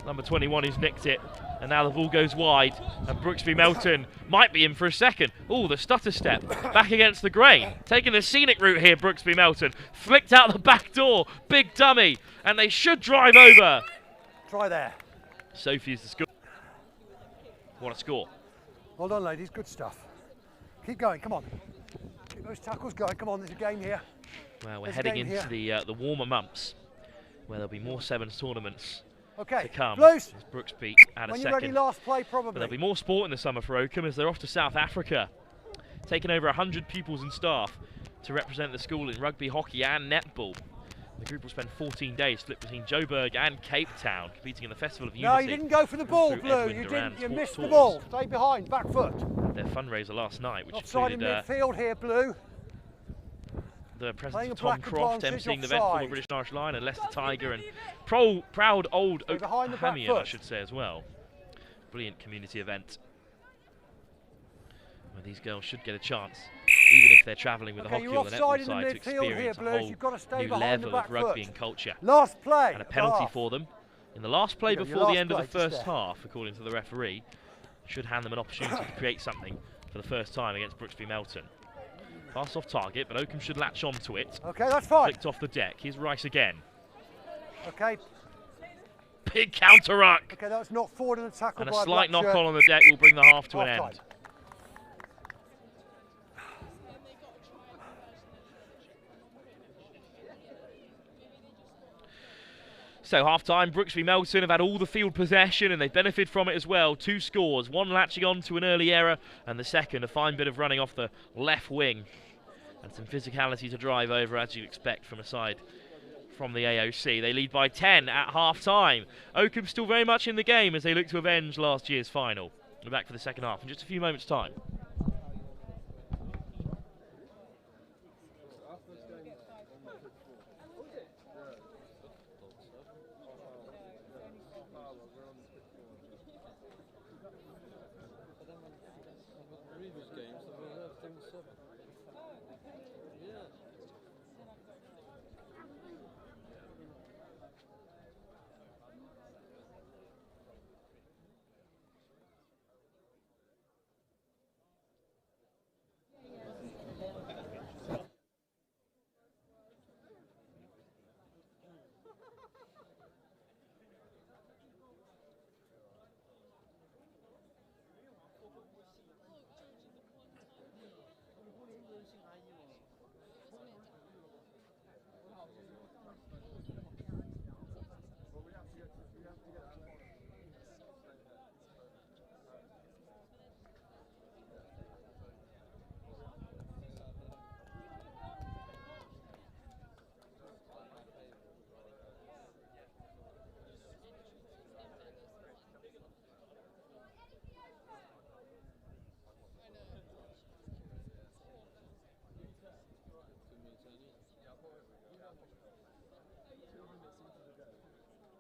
number 21 who's nicked it. And now the ball goes wide. And Brooksby Melton might be in for a second. Oh, the stutter step. Back against the grain. Taking the scenic route here, Brooksby Melton. Flicked out the back door. Big dummy. And they should drive over.
Try there.
Sophie is the score. What a score.
Well done, ladies. Good stuff. Keep going. Come on. Keep those tackles going. Come on, there's a game here.
Well, we're heading into the warmer months, where there'll be more sevens tournaments to come.
Blues.
As Brooksby at
when
a
you're
second.
ready, last play probably.
But there'll be more sport in the summer for Oakham as they're off to South Africa, taking over 100 pupils and staff to represent the school in rugby, hockey and netball. The group will spend 14 days split between Joburg and Cape Town, competing in the Festival of Unity.
No, you didn't go for the ball, Blue. You missed the ball. Stay behind, back foot.
Their fundraiser last night, which
offside
included
in midfield here, Blue.
The presence of Tom Croft emceeing the event for the British and Irish Line, and Leicester Tiger, and proud old Oakhamian, I should say, as well. Brilliant community event where these girls should get a chance, even if they're travelling with the hockey or the netball side, to experience a whole new level of rugby and culture.
Last play.
And a penalty for them in the last play before the end of the first half, according to the referee, should hand them an opportunity to create something for the first time against Brooksby Melton. Pass off target, but Oakham should latch on to it.
Okay, that's fine.
Flicked off the deck. Here's Rice again.
Okay.
Big counter ruck.
Okay, that was knocked forward in the tackle.
And a slight knock on the deck will bring the half to an end. So half-time, Brooksby Melton have had all the field possession and they benefit from it as well. 2 scores, one latching on to an early error and the second a fine bit of running off the left wing. And some physicality to drive over, as you'd expect from a side from the AOC. They lead by 10 at half-time. Oakham still very much in the game as they look to avenge last year's final. We're back for the second half in just a few moments' time.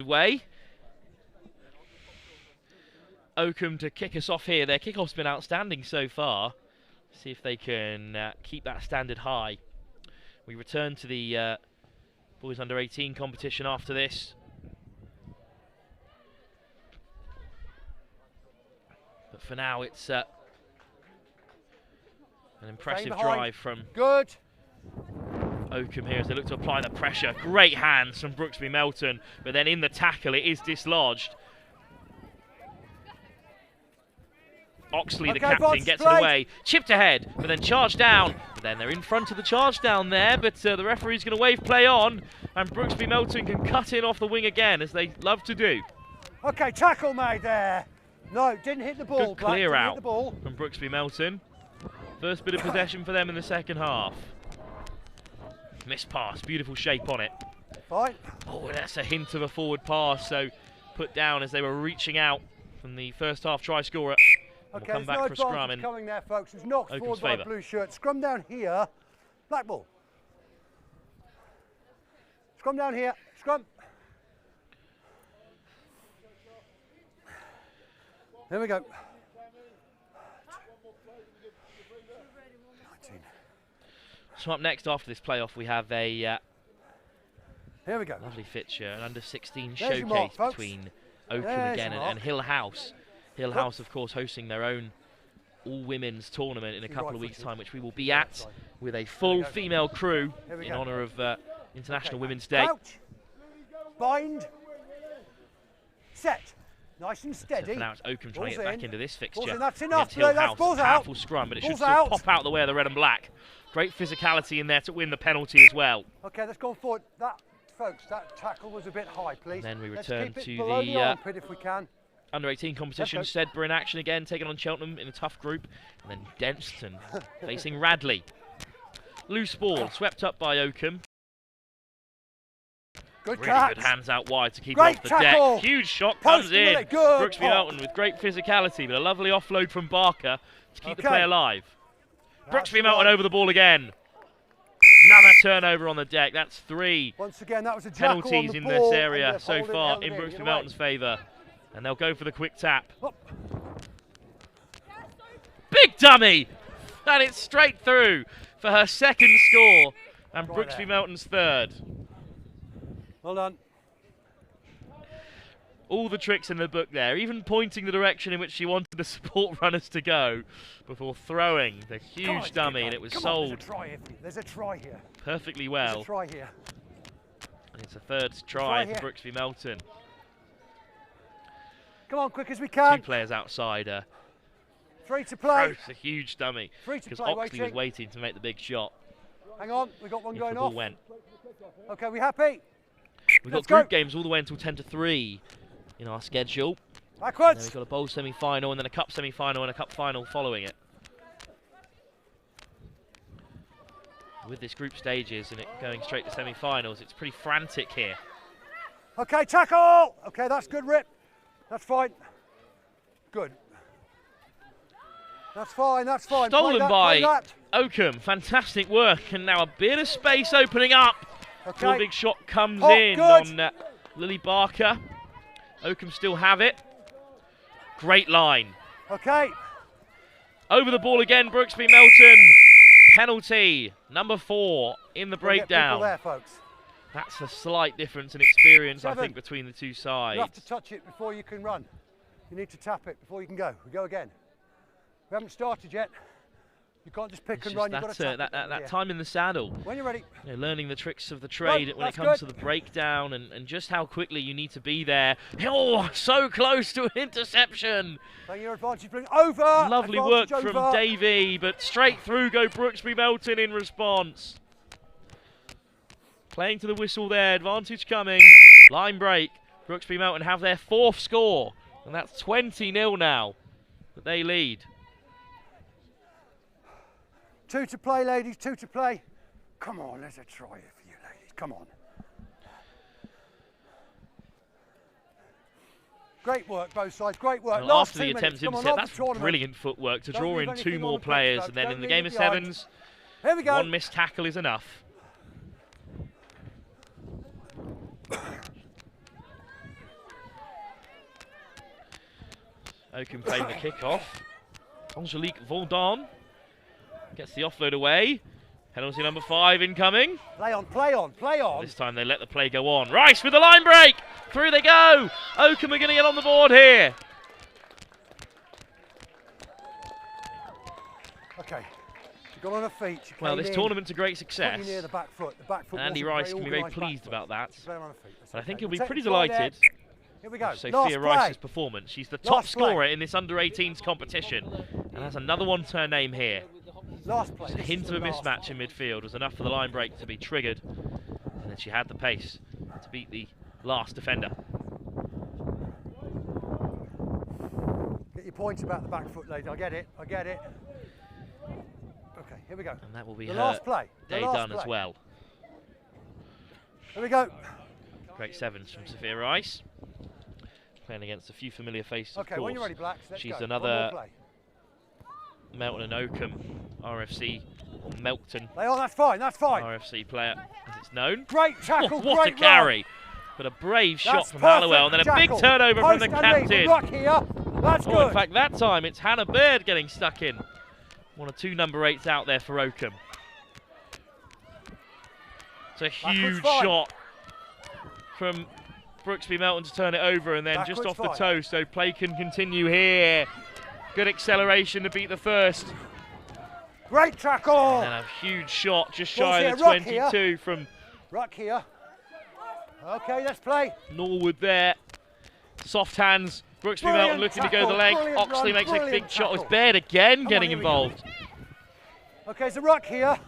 Way. Oakham to kick us off here. Their kickoff's been outstanding so far. See if they can keep that standard high. We return to the boys under 18 competition after this. But for now it's an impressive drive from Oakham here as they look to apply the pressure. Great hands from Brooksby Melton, but then in the tackle it is dislodged. Oxley, the captain, gets it away, chipped ahead, but then charged down. But then they're in front of the charge down there, but the referee's going to wave play on, and Brooksby Melton can cut in off the wing again, as they love to do.
Okay, tackle made there. No, didn't hit the ball.
Good clear out from Brooksby Melton. First bit of possession for them in the second half. Missed pass, beautiful shape on it.
Fine.
Oh, that's a hint of a forward pass, so put down as they were reaching out from the first half try scorer.
Okay,
we'll come back for a scrum in
coming there, folks. It's knocked forward by blue shirt. Scrum down here. Black ball. Scrum down here. Scrum. Here we go. 19.
So up next after this playoff we have a
here we go.
Lovely fixture, an under-16 showcase between Oakham again and Hill House. Hill House, of course, hosting their own all-women's tournament in a couple of weeks' time, which we will be at with a full female crew in honour of International Women's Day.
Crouch. Bind. Set. Nice and steady.
So for now it's Oakham trying to get back into this fixture.
That's enough.
Hill
That's
House,
balls
powerful
out.
scrum, but it should still pop out the way of the red and black. Great physicality in there to win the penalty as well.
Okay, let's go forward. That, folks, that tackle was a bit high, please.
And then we return to
the armpit if we can.
Under 18 competition. Sedbergh in action again, taking on Cheltenham in a tough group. And then Denstone facing Radley. Loose ball, swept up by Oakham.
Good
Really
catch.
good hands out wide to keep
Great
it off the
tackle.
deck. Huge shot
Post
comes in.
it, good
Brooksby
pop.
Melton with great physicality, but a lovely offload from Barker to keep the
Okay.
play alive.
That's
Brooksby Melton
right.
over the ball again. Another turnover on the deck. That's 3
Once again, that was a jackal on
penalties
the
in
ball,
this
and
area
they've
so
held it,
far
held it
in
in.
Brooksby
Get away.
Melton's favour. And they'll go for the quick tap.
Up.
Big dummy! And it's straight through for her second score. And
Right
Brooksby
there.
Melton's third.
Well done.
All the tricks in the book there, even pointing the direction in which she wanted the support runners to go before throwing the
Come on,
huge
let's
dummy,
get
and
going.
it was
Come on,
sold
There's a try here. There's a try here.
perfectly
There's
well.
a try here.
And it's a third
Try
try for
here.
Brooksby Melton.
Come on, quick as we
2
can.
players outside her.
3 to play.
It's a huge dummy
3 to
because
play.
Oxley was
Waiting.
waiting to make the big shot.
Hang on, we got one
If
going
the ball
off.
went.
Okay, we happy?
We've got
Let's
group
go.
games all the way until 10 to 3 in our schedule. And then
Backwards.
we've got a bowl semi-final and then a cup semi-final and a cup final following it. With this group stages and it going straight to semi-finals, it's pretty frantic here.
Okay, tackle. Okay, that's good, Rip. That's fine. Good. That's fine, that's fine. Play
Stolen
that,
by
play that.
Oakham, fantastic work, and now a bit of space opening up. Before
Okay.
a big shot comes
Oh,
in
good.
on Lily Barker. Oakham still have it. Great line.
Okay.
Over the ball again, Brooksby Melton. Penalty, number 4 in the
Gotta get people
breakdown.
there, folks.
That's a slight difference in experience, I
7.
think, between the two
You have
sides.
to touch it before you can run. You need to tap it before you can go. We go again. We haven't started yet. You can't just pick
It's
and
just
run. You've got to tap it.
that
Yeah.
time in the saddle.
When you're ready.
You know, learning the tricks of the trade
Right,
when it
that's
comes
good.
to the breakdown and just how quickly you need to be there. Oh, so close to an interception.
Playing your advantage. Bring over.
Lovely work
Advantage
from
over.
Davey, but straight through go Brooksby Melton in response. Playing to the whistle there, advantage coming. Line break. Brooksby Melton have their 4th score, and that's 20-0 now that they lead.
2 to play, ladies. 2 to play. Come on, there's a try here for you, ladies. Come on. Great work, both sides. Great work.
Well,
Last
after the
2 minutes.
attempted
Come on,
intercept,
on the
that's
tournament.
brilliant footwork to
Don't
draw
leave
in
anything
2
on
more
the pitch,
players,
folks.
and then
Don't
in the
leave
game
it
of
behind.
sevens,
Here we go.
1 missed tackle is enough. Oakham playing the kickoff. Angelique Vaudon gets the offload away. Penalty number 5 incoming.
Play on, play on, play on.
This time they let the play go on. Rice with the line break. Through they go. Oakham are going to get on the board here.
Okay. She got on her feet. She
Well,
came
this
in,
tournament's a great
put
success.
you near the back foot. The back foot
Andy
wasn't
Rice can be very
organised
pleased
back
about
foot.
that.
She's playing on her feet. That's
But I think
okay.
he'll be
We'll
pretty
take the try there.
delighted
Here we go.
with
Last
Sophia Rice's
play.
performance. She's the top
Last play.
scorer in this under-18s competition, and has another one to her name here.
Last play.
A
This
hint
is
of a
the last
mismatch in midfield was enough for the line break to be triggered, and then she had the pace to beat the last defender.
Get your points about the back foot, ladies. I get it. I get it. Okay, here we go.
And that will be
The
her
last play. The
day
last
done as
play.
well.
Here we go.
Great sevens from Sophia Rice. Playing against a few familiar faces,
Okay,
of
when you're
course.
ready, Blacks, let's
She's
go.
another
One more play.
Melton and Oakham RFC, or Melton
Lay on, that's fine, that's fine.
RFC player, as it's known.
Great tackle,
What a
great
carry. But a brave shot
That's
from
perfect
Hallowell, and then a big
tackle.
turnover from
Post
the
and lead.
captain.
Rock here. That's
Oh,
good.
in fact, that time it's Hannah Baird getting stuck in. One or 2 number 8s out there for Oakham. It's a huge
fine.
shot from Brooksby Melton to turn it over, and then just
Backwards
off the
fine.
toe, so play can continue here. Good acceleration to beat the first.
Great tackle.
And a huge shot just
Ball's
shy
here,
of the
rock here.
22 from
Rock here. Okay, let's play.
Norwood there. Soft hands. Brooksby
Brilliant
Melton looking to go
tackle,
the length.
brilliant
Oxley
run,
makes a big
brilliant
shot. It was
tackle.
Baird again
Come on,
getting
here we go.
involved.
Okay, it's a rock here.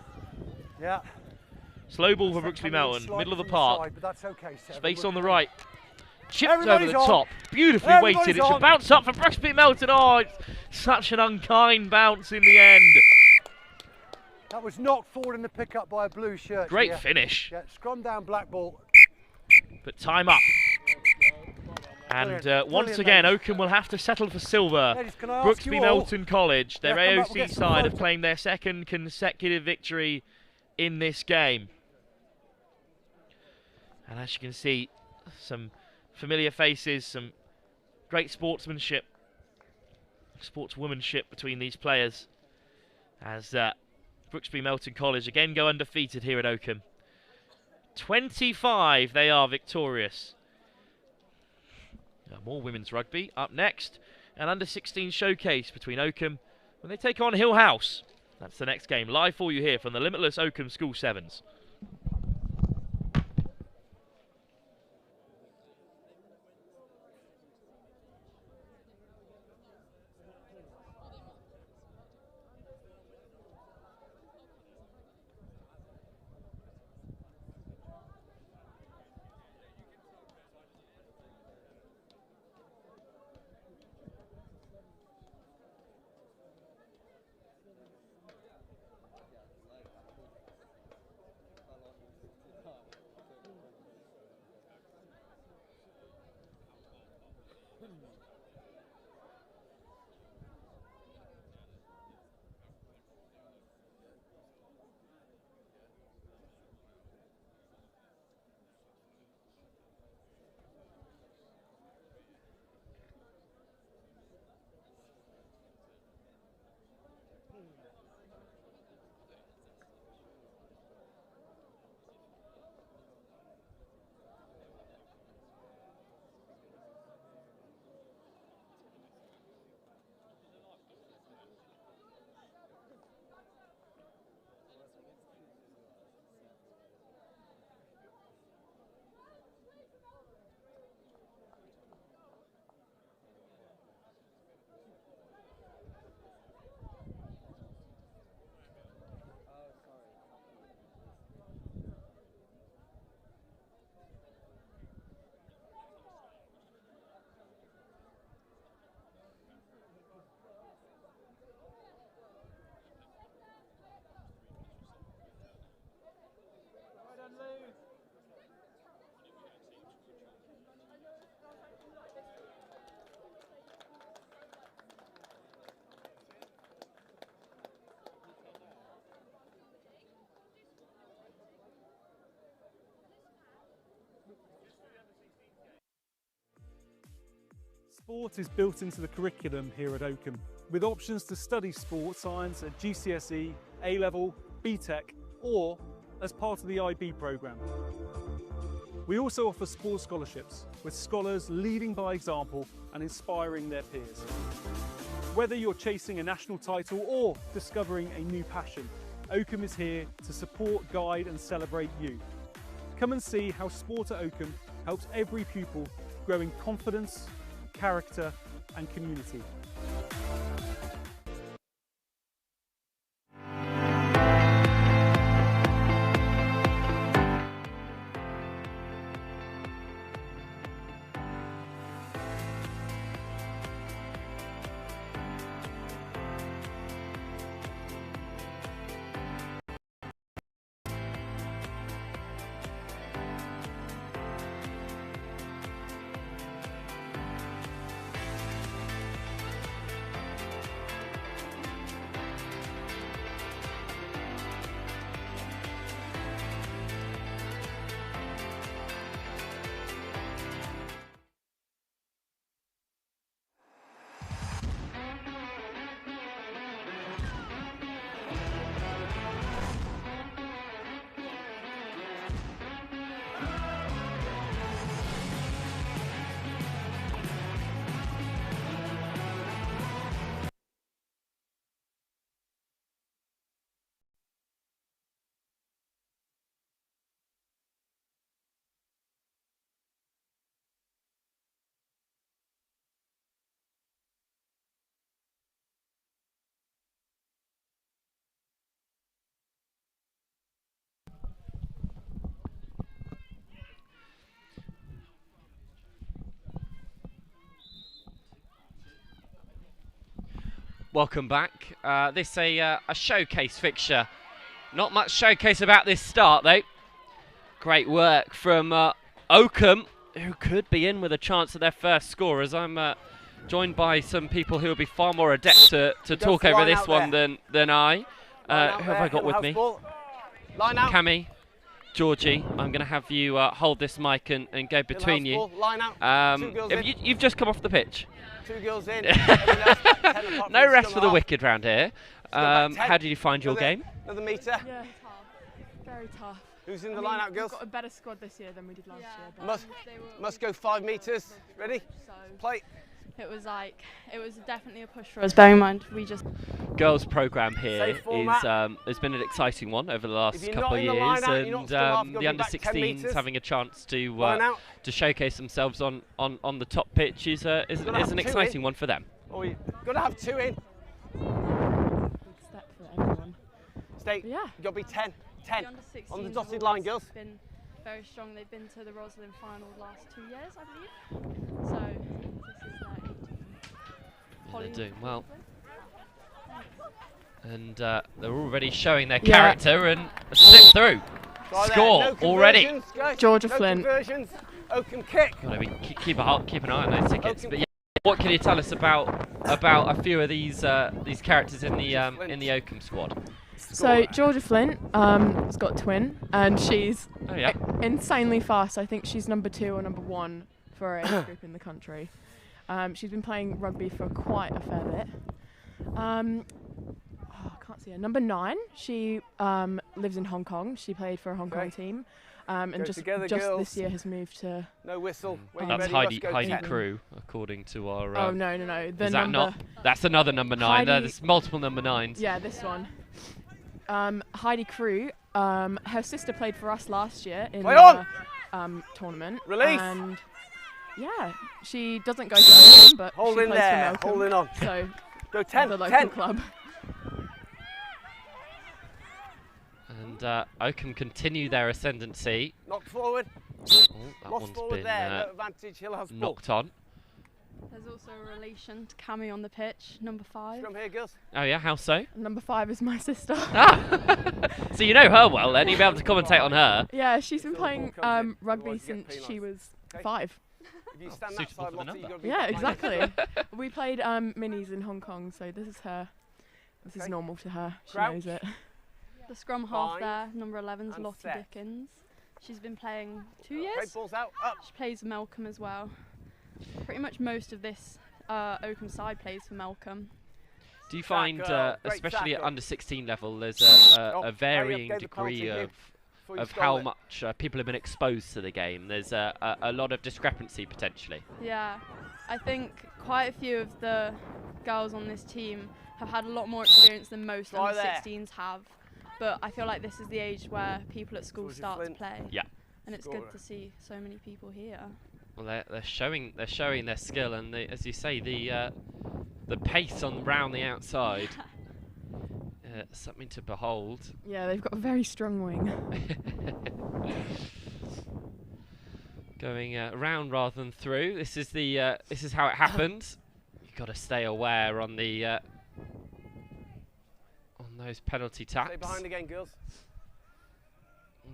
Yeah.
Slow ball for
Coming
Brooksby
in
Melton,
slightly
middle of the
from
park.
side, but that's okay, Seb.
Space
We're
on the
good.
right. Chipped over
Everybody's
the
on.
top. Beautifully
Everybody's
weighted. It should
on.
bounce up for Brooksby Melton. Oh, it's such an unkind bounce in the end.
That was knocked forward in the pickup by a blue shirt.
Great finish.
Yeah, scrum down, black ball.
But time up. And once again, Oakham will have to settle for silver.
Ladies, can I ask
Brooksby
you all?
Melton College, their
Yeah, come back,
AOC
we'll get some
side, have
photos.
claimed their second consecutive victory in this game. And as you can see, some familiar faces, some great sportsmanship, sportswomanship between these players. As Brooksby Melton College again go undefeated here at Oakham. 25, they are victorious. More women's rugby up next. An under-16 showcase between Oakham when they take on Hill House. That's the next game. Live for you here from the limitless Oakham School Sevens.
Sport is built into the curriculum here at Oakham, with options to study sport science at GCSE, A-Level, BTEC, or as part of the IB programme. We also offer sports scholarships, with scholars leading by example and inspiring their peers. Whether you're chasing a national title or discovering a new passion, Oakham is here to support, guide and celebrate you. Come and see how sport at Oakham helps every pupil grow in confidence, character and community.
Welcome back. This is a showcase fixture Not much showcase about this start, though. Great work from Oakham, who could be in with a chance at their first score, as I'm joined by some people who will be far more adept to talk over this one than I. Who have I got with me?
Line out.
Cammy, Georgie, I'm going to have you hold this mic and go between you.
Line out.
You've just come off the pitch.
2 girls in.
No rest for the wicked round here. How did you find your game?
Another metre.
Yeah, tough. Very tough.
Who's in the line out, girls?
We've got a better squad this year than we did last year. But
Must go 5 metres. Ready?
So
Play.
it was definitely a push for us. Bearing in mind, we just
Girls programme here
Safe format.
has been an exciting one over the last
If you're
couple
not
of
in the
years,
line out, you're not
and
still off, you've got
the
to be
under
back 10
16s
metres.
having a chance
Line out.
to showcase themselves on the top pitch is
Gotta
an
have 2
exciting
in.
one for them.
Oh, you've got to have 2 in.
big step for everyone.
Stay.
Yeah.
You've got to be 10. 10.
The under 16s
On the
have
dotted line,
always
girls.
Been very strong. They've been to the Rosalind final the last 2 years, I believe. So this is their 18th.
They're doing well. And they're already showing their character and slip through.
Try there.
Score
No
already.
conversions, guys.
Georgia
no
Flint.
Conversions. Oakham kick.
Keep an eye on those tickets. But yeah, what can you tell us about a few of these characters in the Oakham squad?
So Georgia Flint has got a twin, and she's insanely fast. I think she's number 2 or number 1 for her age group in the country. She's been playing rugby for quite a fair bit. I can't see her. Number 9, she lives in Hong Kong. She played for a Hong Kong team, and just this year has moved to.
No whistle. When
That's
you're ready,
Heidi
let's go 10.
Crew, according to our.
Oh no. The
is that
number.
not? That's another number 9. There's multiple number 9s.
Yeah, this one. Heidi Crew. Her sister played for us last year in the tournament.
Release.
And yeah, she doesn't go to Oakham, but
Hold
she
in
plays
there.
for Oakham,
Holding on.
So
Go 10.
the local
10.
club.
And Oakham continue their ascendancy.
Knock forward.
Oh, that
Lost
one's
forward
been
there. No advantage. He'll have ball.
knocked on.
There's also a relation to Cammy on the pitch, number 5.
Scrum here, girls.
Oh yeah, how so?
Number 5 is my sister.
So you know her well, then you'll be able to commentate on her.
Yeah, she's been
So the
playing
ball comes in,
rugby
otherwise you get
since she
penalised.
was
Okay.
5.
If you stand that
Suitable
side,
for the
Lottie, you've
number.
got to be
Yeah,
behind it.
exactly. We played minis in Hong Kong, so this is her. This is
Okay.
normal to her. She
Crouch.
knows it.
The scrum half
Bind
there, number 11's
and
Lottie
set.
Dickens. She's been playing 2
Okay,
years.
balls out. Up.
She plays for Melcombe as well. Pretty much most of this Oakham side plays for Melcombe.
Do you find,
Tackle, great
especially at
tackle.
under 16 level, there's
Oh,
a varying
gave the penalty
degree
here before you
of
stole
how
it.
much people have been exposed to the game? There's a lot of discrepancy potentially.
Yeah, I think quite a few of the girls on this team have had a lot more experience than most
Try
under
there.
16s have. But I feel like this is the age where people at school
Georgia
start to
Flint.
play.
Yeah.
And it's
Scorer.
good to see so many people here.
Well, they're showing their skill, and as you say, the pace on round the outside, something to behold.
Yeah, they've got a very strong wing.
Going round rather than through. This is how it happens. You've got to stay aware on the on those penalty
Stay
taps.
behind again, girls.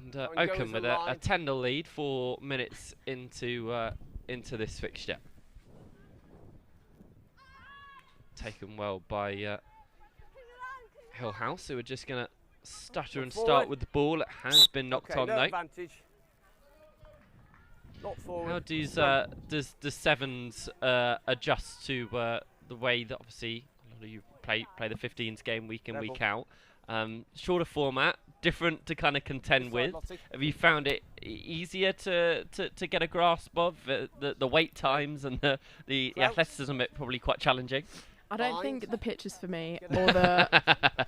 And
Go
Oakham
as a
with a
line.
10-0 lead, 4 minutes into this fixture. Taken well by Hillhouse, who are just going to stutter and start
Forward.
with the ball. It has been knocked
Okay,
on
no
though.
advantage. Not forward.
How does
Scrum.
the sevens adjust to the way that obviously a lot of you play the 15s game week in
Level.
week out? Shorter format, different to kind of contend
This
with.
side, Lottie.
Have you found it easier to get a grasp of the wait times and the
Crouch.
athleticism? It probably quite challenging.
I don't
Bind.
think the pitch is for me,
Get
or the.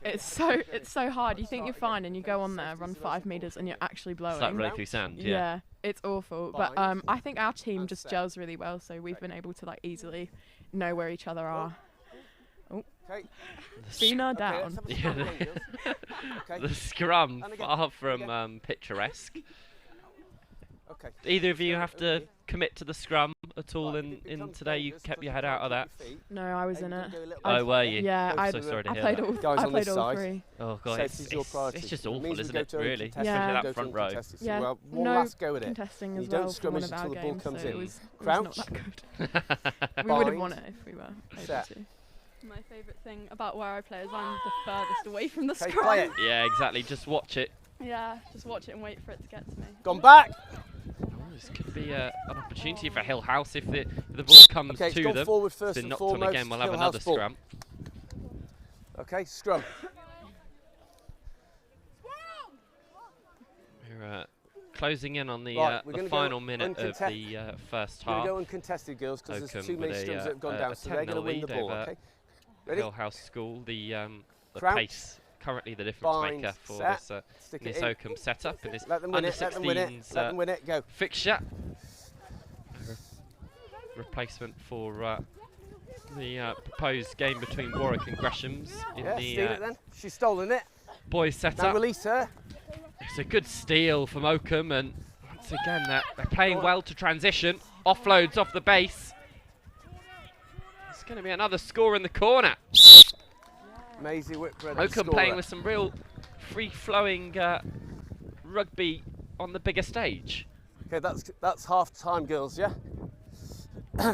It's so hard. You think you're fine, and you go on there, run 5 meters, and you're actually blowing.
It's like running through sand. Yeah.
Yeah, it's awful. But
Bind
I think our team
and
just
set.
gels really well, so we've been able to like easily know where each other are.
Okay.
Fina
Okay,
down.
let's have a scrum again, girls. Okay.
The scrum
And again,
far from picturesque.
Okay.
Either of you
Scrum
have to
okay.
commit to the scrum at all in today? You kept your head out of that?
No, I was in it.
Oh, were you?
Yeah,
I'm so sorry to hear that.
Guys on this
all
side.
3.
Oh god, it's just awful, isn't it? Really,
yeah.
especially that front row.
Yeah,
well, one
no
last go at it.
contesting as
you
well
don't scrummage
for one
until
of
the
our
ball
games,
comes
so
in.
it was
Crouch.
not that good. We would have won it if we were able to.
My favourite thing about where I play is I'm the furthest away from the
Okay,
scrum.
play it.
Yeah, exactly. Just watch it.
Yeah, just watch it and wait for it to get to me.
Gone back.
Oh, this could be an opportunity for Hill House if the ball comes
Okay,
to
gone
them.
forward
It's
first
been
and
knocked on
foremost,
again. We'll have
Hill
another
House ball.
scrum.
Okay, scrum.
We're closing in on the,
Right,
the final minute of the first
We're
half.
going to go uncontested, girls, because there's too many
with
scrums that have gone down, so they're going to win the ball. Okay, ready?
Hill House School, the
Crouch.
pace, currently the difference
Bind,
maker for
set,
this Oakham setup in this
let them win
under
it, let them win it,
16s
let them win it, go.
fixture. Replacement for the proposed game between Warwick and Greshams in
Yeah,
the
steal it then. She's stolen it.
boys setup.
Now release her.
It's a good steal from Oakham, and once again they're playing well to transition. Offloads off the base. It's going to be another score in the corner.
Maisie Whitbread.
Oakham playing with some real free-flowing rugby on the bigger stage.
Okay, that's half time, girls. Yeah.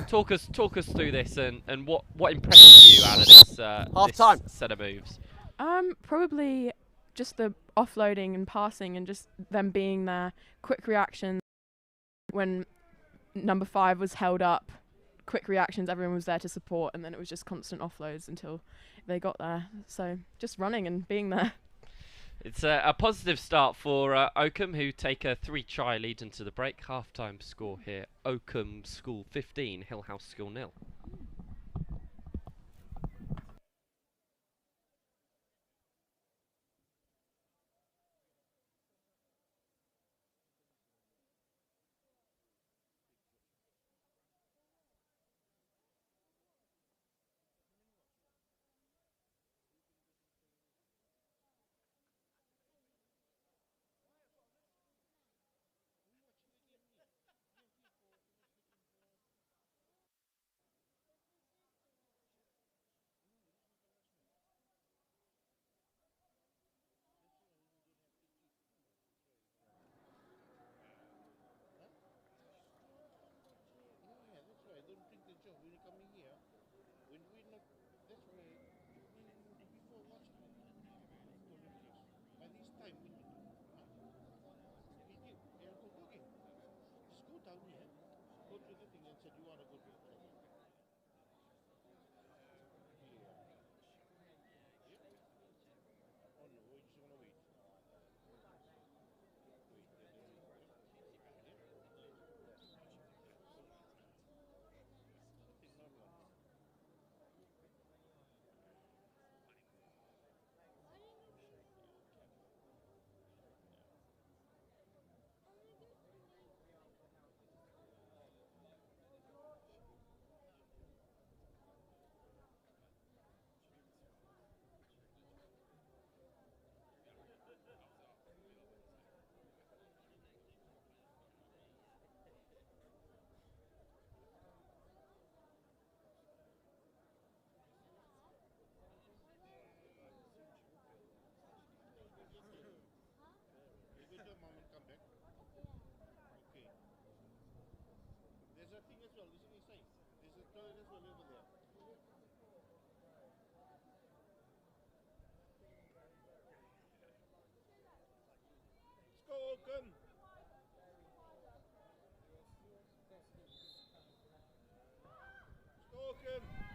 talk us through this and what impressed you out of this
half time
set of moves.
Probably just the offloading and passing and just them being there, quick reactions when number 5 was held up, quick reactions, everyone was there to support, and then it was just constant offloads until they got there. So just running and being there.
It's a positive start for Oakham, who take a 3-try lead into the break. Half-time score here, Oakham School 15, Hill House School 0.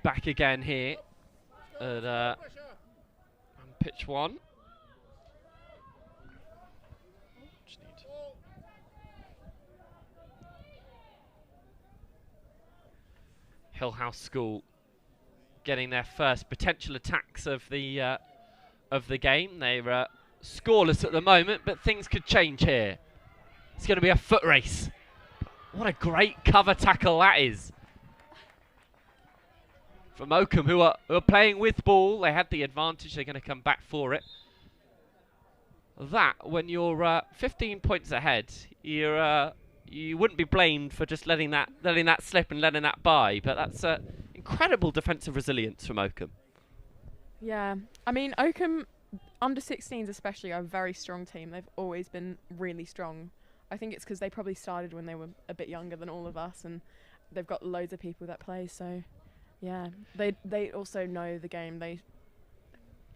Back again here at on pitch 1. Hill House School getting their first potential attacks of the game. They're scoreless at the moment, but things could change here. It's going to be a foot race. What a great cover tackle that is from Oakham, who are playing with ball. They had the advantage. They're going to come back for it. That, when you're 15 points ahead, you're you wouldn't be blamed for just letting that slip and letting that by. But that's incredible defensive resilience from Oakham.
Yeah, I mean Oakham under 16s especially are a very strong team. They've always been really strong. I think it's because they probably started when they were a bit younger than all of us, and they've got loads of people that play. So, yeah, they also know the game.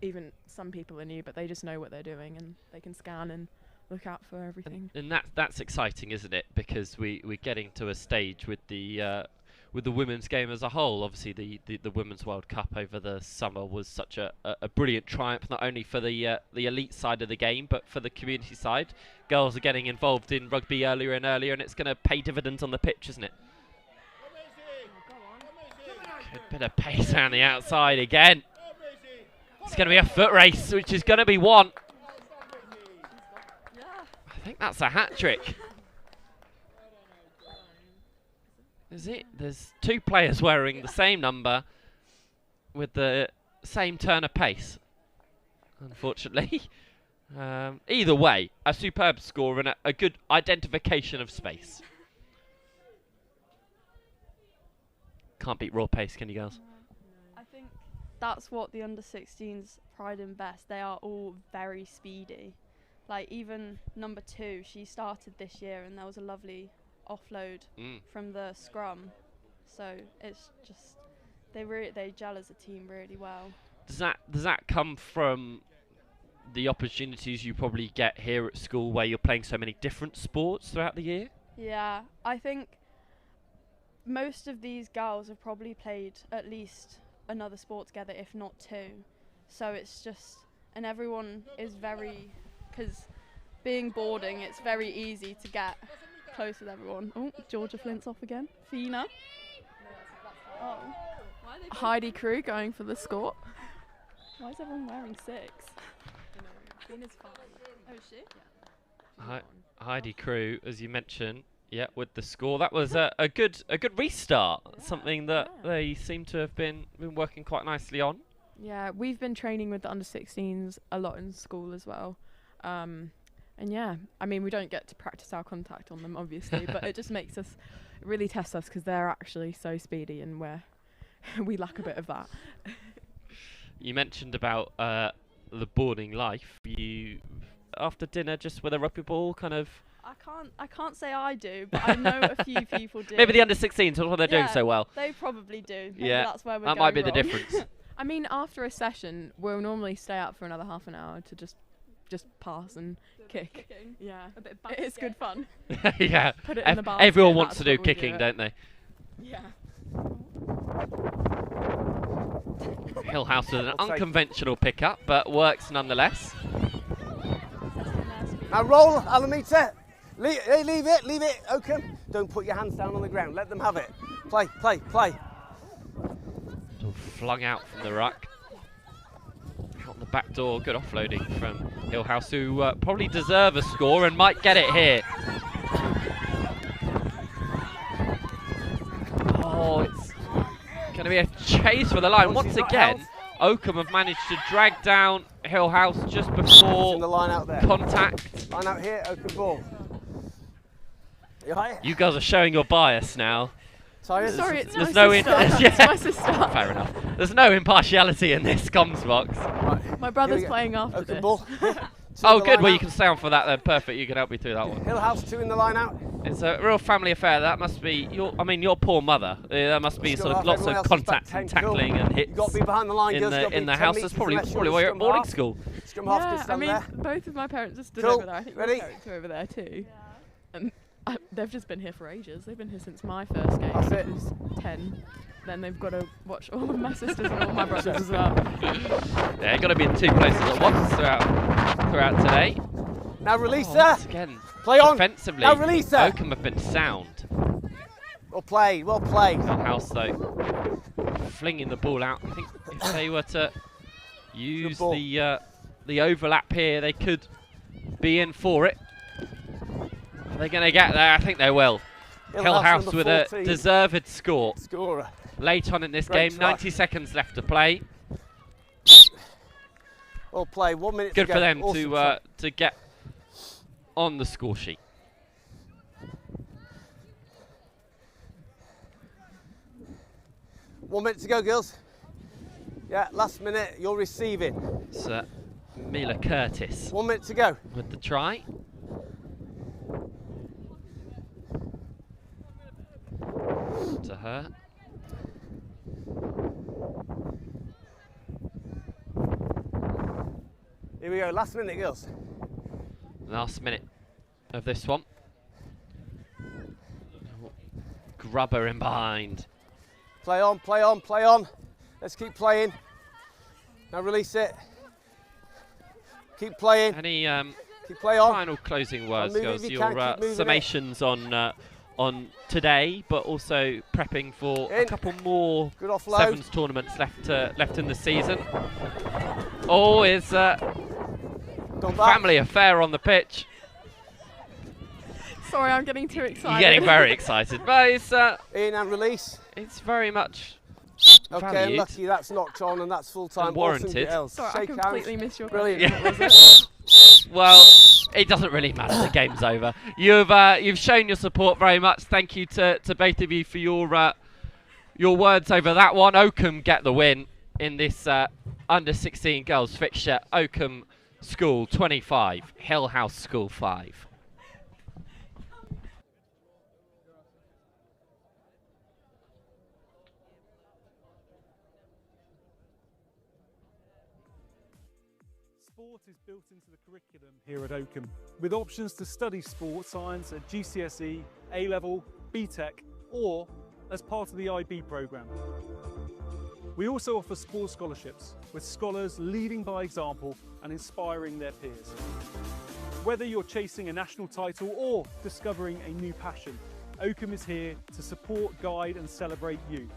Even some people are new, but they just know what they're doing, and they can scan and look out for everything.
And that's exciting, isn't it? Because we're getting to a stage with the women's game as a whole. Obviously, the Women's World Cup over the summer was such a brilliant triumph, not only for the elite side of the game, but for the community side. Girls are getting involved in rugby earlier and earlier, and it's going to pay dividends on the pitch, isn't it? Good bit of pace around the outside again. It's going to be a foot race, which is going to be one. I think that's a hat-trick. Is it? There's two players wearing the same number with the same turn of pace, unfortunately. Either way, a superb score and a good identification of space. Can't beat raw pace, can you, girls?
I think that's what the under-16s pride in best. They are all very speedy. Like even number 2, she started this year, and there was a lovely offload from the scrum. So it's just they gel as a team really well.
Does that come from the opportunities you probably get here at school, where you're playing so many different sports throughout the year?
Yeah, I think most of these girls have probably played at least another sport together, if not 2. So it's just, and everyone is very, because being boarding, it's very easy to get close with everyone. Oh, Georgia Flint's off again. Fina. Oh.
Heidi Crew going for the score.
Why is everyone wearing 6?
Fina's 5.
Oh, is she?
Yeah. Heidi Crew, as you mentioned, yeah, with the score. That was a good restart. Yeah, something that they seem to have been working quite nicely on.
Yeah, we've been training with the under-16s a lot in school as well. And yeah, I mean, we don't get to practice our contact on them, obviously, but it just makes us really test us, because they're actually so speedy, and we lack a bit of that.
You mentioned about the boarding life. You, after dinner, just with a rugby ball, kind of.
I can't say I do, but I know a few people do.
Maybe the under-16s, that's why they're doing so well.
They probably do. Maybe
yeah,
that's where we're
that
going
might be
wrong.
the difference.
I mean, after a session, we'll normally stay up for another half an hour to just pass and kick. Yeah, a bit of it's good fun.
Yeah,
put it in the basket.
Everyone wants to do kicking, don't they?
Yeah.
Hill House with an unconventional pickup, but works nonetheless.
Now roll, Alameda. Leave it, Oakham. Don't put your hands down on the ground. Let them have it. Play.
Flung out from the ruck. Out the back door, good offloading from Hill House, who probably deserve a score and might get it here. Oh, it's going to be a chase for the line. Once again, Oakham have managed to drag down Hill House just before
the line out there.
Contact.
Line out here, Oakham ball.
You guys are showing your bias now.
Sorry,
it's
my
sister. It's my sister.
Fair enough. There's no impartiality in this comms box.
Right.
My brother's playing after
Oakham
this.
Ball.
Oh, good. Well, you can stay on for that then. Perfect. You can help me through that one.
Hill House 2 in the line out.
It's a real family affair. That must be your poor mother. There must be sort of lots of contact and tackling and hits.
You've got to be behind the line,
in the house. That's probably why you're at boarding school.
Scrum half can
Yeah, I
stand
mean,
there.
both of my parents are stood
Cool.
over there. I think
Ready?
my parents are over there too. And they've just been here for ages. They've been here since my first game,
That's
which was 10. Then they've got to watch all of my sisters and all my brothers as well.
Yeah, got to be in 2 places at once throughout today.
Now release her.
Once again,
Play on.
Defensively,
Now release her.
Oakham have been sound.
Well played.
Hill House though, flinging the ball out. I think if they were to use the overlap here, they could be in for it. Are they going to get there? I think they will. Hill House with a deserved score.
Scorer.
Late on in this
Great
game,
try.
90 seconds left to play.
Well played. 1 minute
Good
to go.
for them
Awesome
to get on the score sheet.
1 minute to go, girls. Yeah, last minute, you're receiving.
It's Mila Curtis.
1 minute to go.
With the try. To her.
Here we go, last minute, girls.
Last minute of this one. Grubber in behind.
Play on, play on, play on. Let's keep playing. Now release it. Keep playing.
Any
keep play on.
Final closing words, girls? Your
can,
summations on today, but also prepping for a couple more sevens tournaments left in the season. Oh, it's family affair on the pitch.
Sorry, I'm getting too excited.
You're getting very excited, but it's
in and release.
It's very much
okay.
valued.
Unlucky that's knocked on and that's full time.
And warranted.
Sorry, I completely missed your
brilliant.
Well, it doesn't really matter. The game's over. You've shown your support very much. Thank you to both of you for your words over that one. Oakham get the win in this under 16 girls fixture. Oakham School 25, Hill House School 5.
Sport is built into the curriculum here at Oakham, with options to study sport science at GCSE, A-Level, BTEC, or as part of the IB programme. We also offer sports scholarships, with scholars leading by example and inspiring their peers. Whether you're chasing a national title or discovering a new passion, Oakham is here to support, guide and celebrate you.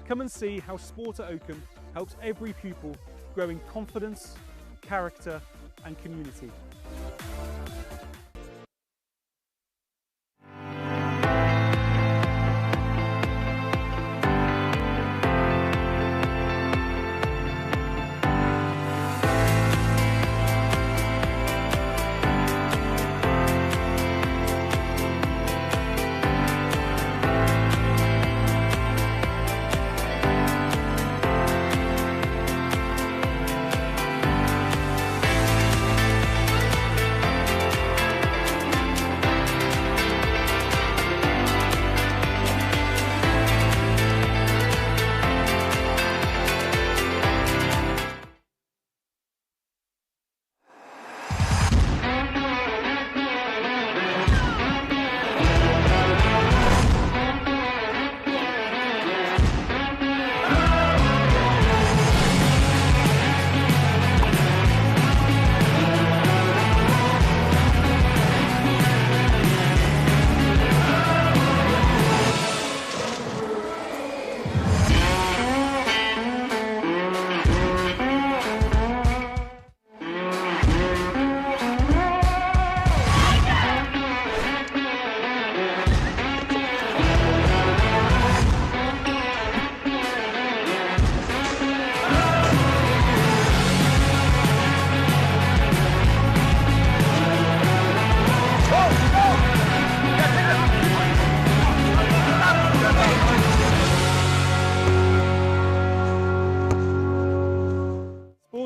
Come and see how sport at Oakham helps every pupil grow in confidence, character and community.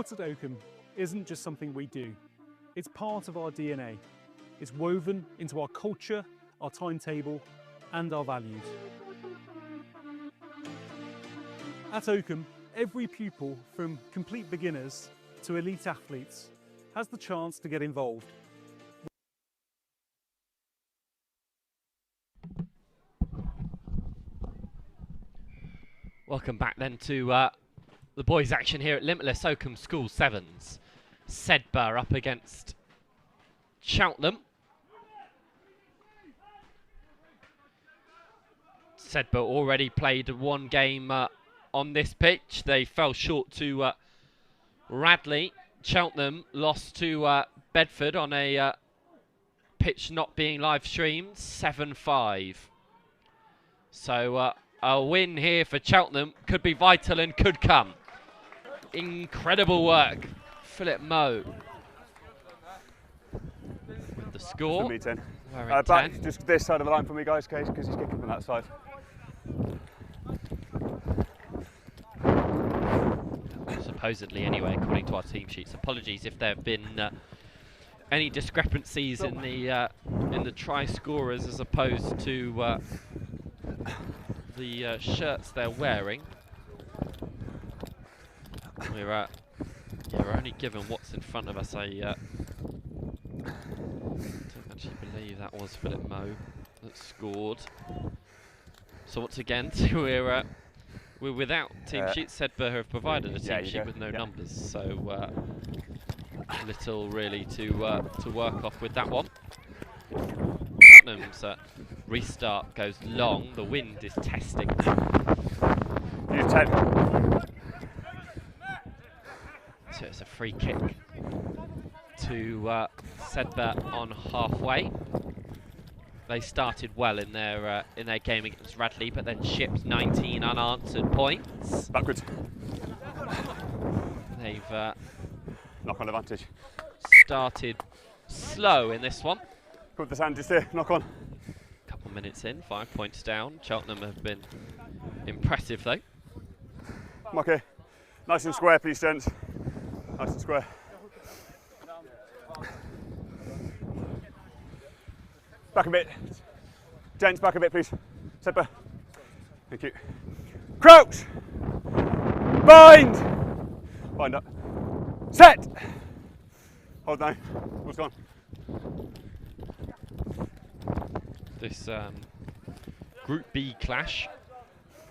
Sport at Oakham isn't just something we do. It's part of our DNA. It's woven into our culture, our timetable, and our values. At Oakham, every pupil, from complete beginners to elite athletes, has the chance to get involved.
Welcome back then to the boys' action here at Limitless Oakham School Sevens. Sedbergh up against Cheltenham. Sedbergh already played one game on this pitch. They fell short to Radley. Cheltenham lost to Bedford on a pitch not being live streamed, 7-5. So a win here for Cheltenham could be vital and could come. Incredible work, Philip Moe. With the score.
Back just this side of the line for me, guys, because he's kicking from that side.
supposedly anyway, according to our team sheets. Apologies if there have been any discrepancies in the try scorers as opposed to the shirts they're wearing. We're only given what's in front of us. I don't actually believe that was Philip Moe that scored. So once again, we're without team sheets. Sedbergh have provided a team sheet with no numbers, so little really to work off with that one. Tottenham's restart goes long. The wind is testing.
Use 10.
So it's a free kick to Sedbergh on halfway. They started well in their game against Radley, but then shipped 19 unanswered points.
Backwards.
They've
knock on advantage.
Started slow in this one.
Put the hand just there, knock on.
Couple minutes in, 5 points down. Cheltenham have been impressive though.
Okay, nice and square, please, gents. Nice and square. Back a bit. Gents, back a bit, please. Sedbergh. Thank you. Crouch! Bind! Bind up. Set! Hold down. What's gone?
This Group B clash.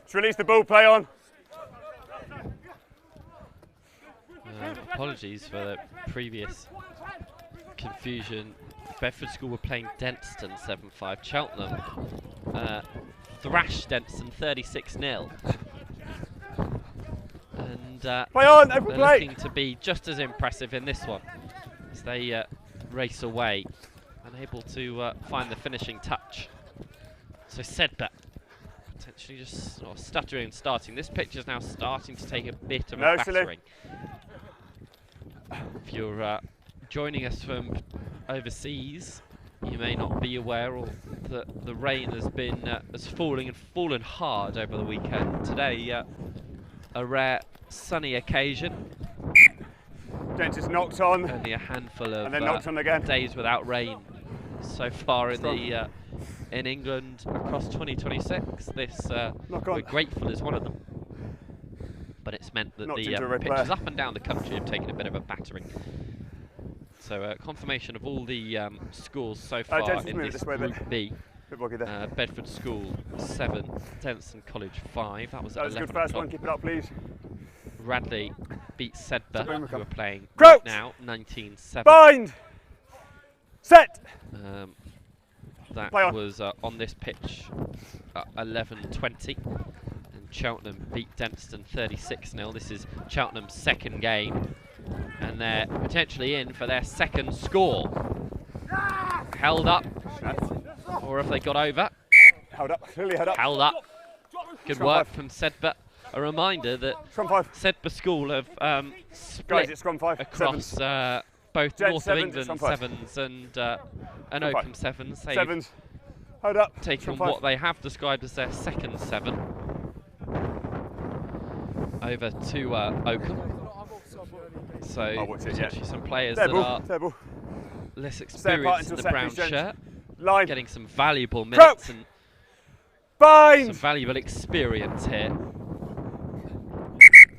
Let's release the ball, play on.
Apologies for the previous confusion. Bedford School were playing Denstone 7-5. Cheltenham thrashed Denstone 36-0. And
play on,
they're
play.
looking to be just as impressive in this one as they race away, unable to find the finishing touch. So Sedbergh potentially just stuttering and starting. This pitch is now starting to take a bit of a battering. If you're joining us from overseas, you may not be aware that the rain has fallen hard over the weekend. Today, a rare sunny occasion.
Gents is knocked on.
Only a handful of
and then knocked on again.
Days without rain so far in England across 2026. This we're grateful is one of them. But it's meant that the pitches up and down the country have taken a bit of a battering. So confirmation of all the scores so far in this Group B. Bedford School 7, Denstone College 5. That was at 11
good first one, keep it up please.
Radley beat Sedbergh, who are playing
Crouch.
now, 19-7.
Bind! Set!
That was on this pitch at 11:20. Cheltenham beat Denstone 36-0. This is Cheltenham's second game, and they're potentially in for their second score. Held up, or have they got over?
Held up, clearly held up.
Held up. Good work from Sedbergh. A reminder that Sedbergh School have split across both North of England sevens and Oakham sevens.
Sevens. Hold up.
Taken what they have described as their second seven over to Oakham. So potentially some players that are less experienced in the brown shirt, getting some valuable minutes and some valuable experience here.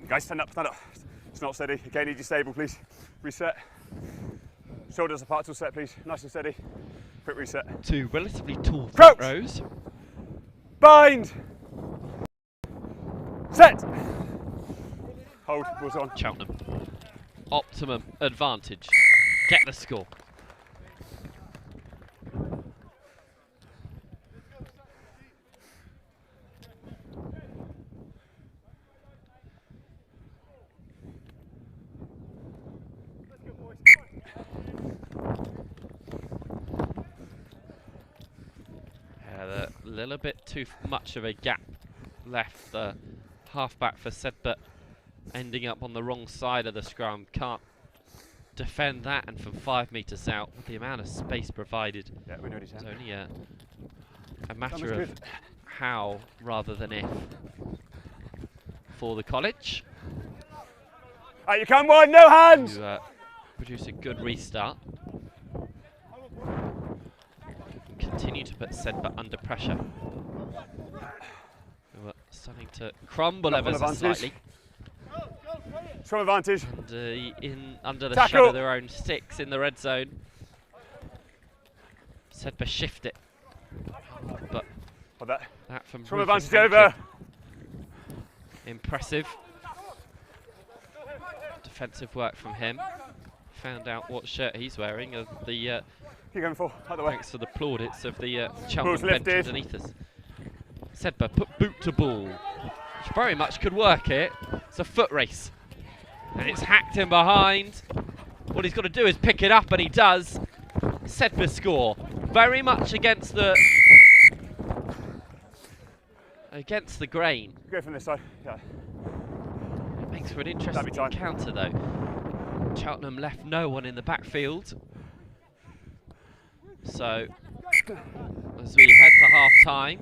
Guys, stand up, stand up. It's not steady. Okay, need you stable, please. Reset. Shoulders apart till set, please. Nice and steady. Quick reset.
Two relatively tall front rows.
Bind! Set! Hold, was on.
Cheltenham. Optimum advantage. Get the score. A little bit too much of a gap left. The halfback for Sedbergh ending up on the wrong side of the scrum. Can't defend that, and from 5 metres out, with the amount of space provided, it's only a matter of how rather than if for the college.
Right, you come wide, no hands.
To produce a good restart. Continue to put Sedbergh under pressure. Who are starting to crumble ever so slightly.
Strong advantage.
And, under the
Tackle.
shadow of their own sticks in the red zone. Sedbergh shift it. But that from
strong advantage over.
Impressive. Defensive work from him. Found out what shirt he's wearing of the
you're going for out the way.
Thanks to the plaudits of the Cheltenham bench underneath us. Sedbergh put boot to ball, which very much could work it. It's a foot race. And it's hacked in behind. What he's got to do is pick it up, and he does. Sedbergh score. Very much against the grain.
Go from this side. Yeah.
It makes for an interesting encounter, though. Cheltenham left no one in the backfield. So, as we head to half-time,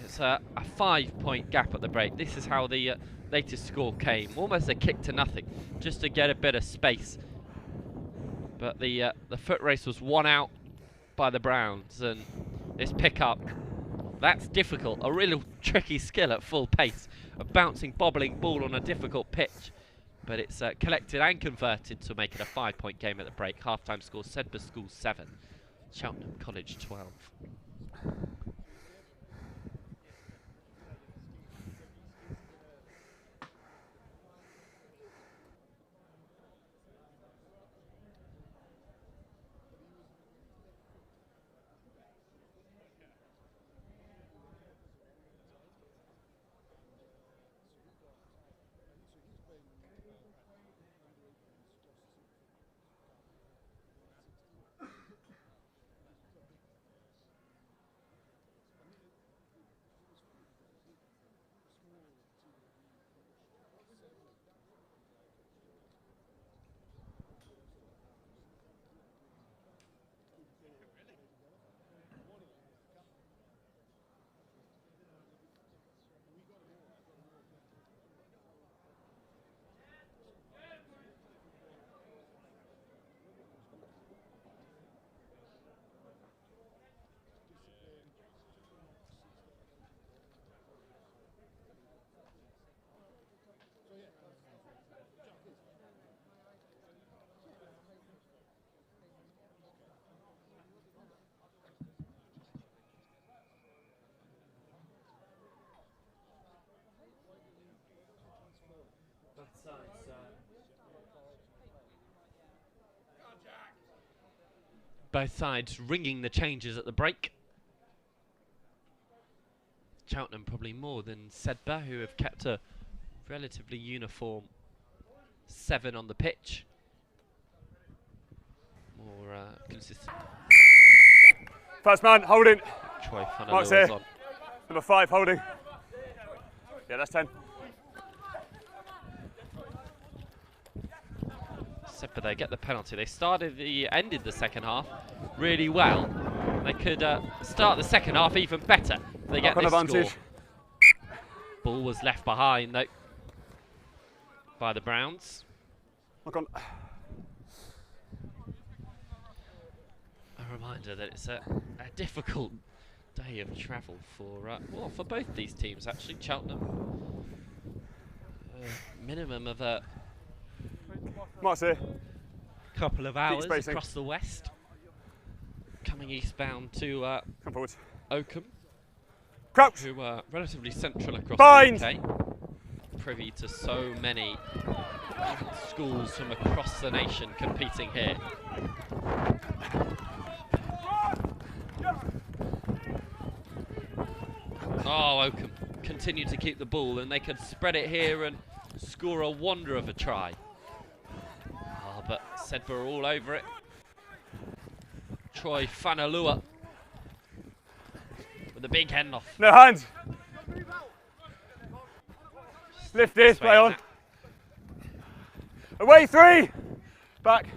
it's a 5-point gap at the break. This is how the latest score came. Almost a kick to nothing, just to get a bit of space. But the foot race was won out by the Browns, and this pick-up, that's difficult. A real tricky skill at full pace. A bouncing, bobbling ball on a difficult pitch. But it's collected and converted to make it a 5-point game at the break. Half-time score, Sedbergh School 7, Cheltenham College 12. Both sides ringing the changes at the break. Cheltenham probably more than Sedbergh, who have kept a relatively uniform 7 on the pitch. More consistent.
First man, holding.
Troy
Mark's here.
on.
Number 5, holding. Yeah, that's 10.
Sedbergh, they get the penalty. They ended the second half really well. They could start the second half even better. They get this
advantage.
score. Ball was left behind though by the Browns.
Look on.
A reminder that it's a difficult day of travel for for both these teams actually. Cheltenham, minimum of a couple of hours across the west, coming eastbound to Oakham, who are relatively central across the UK, privy to so many schools from across the nation competing here. Oh, Oakham continue to keep the ball, and they could spread it here and score a wonder of a try. Oh, but Sedbergh are all over it. Troy Fanalua with a big hand off.
No hands. Lift this, play on. Away 3. Back.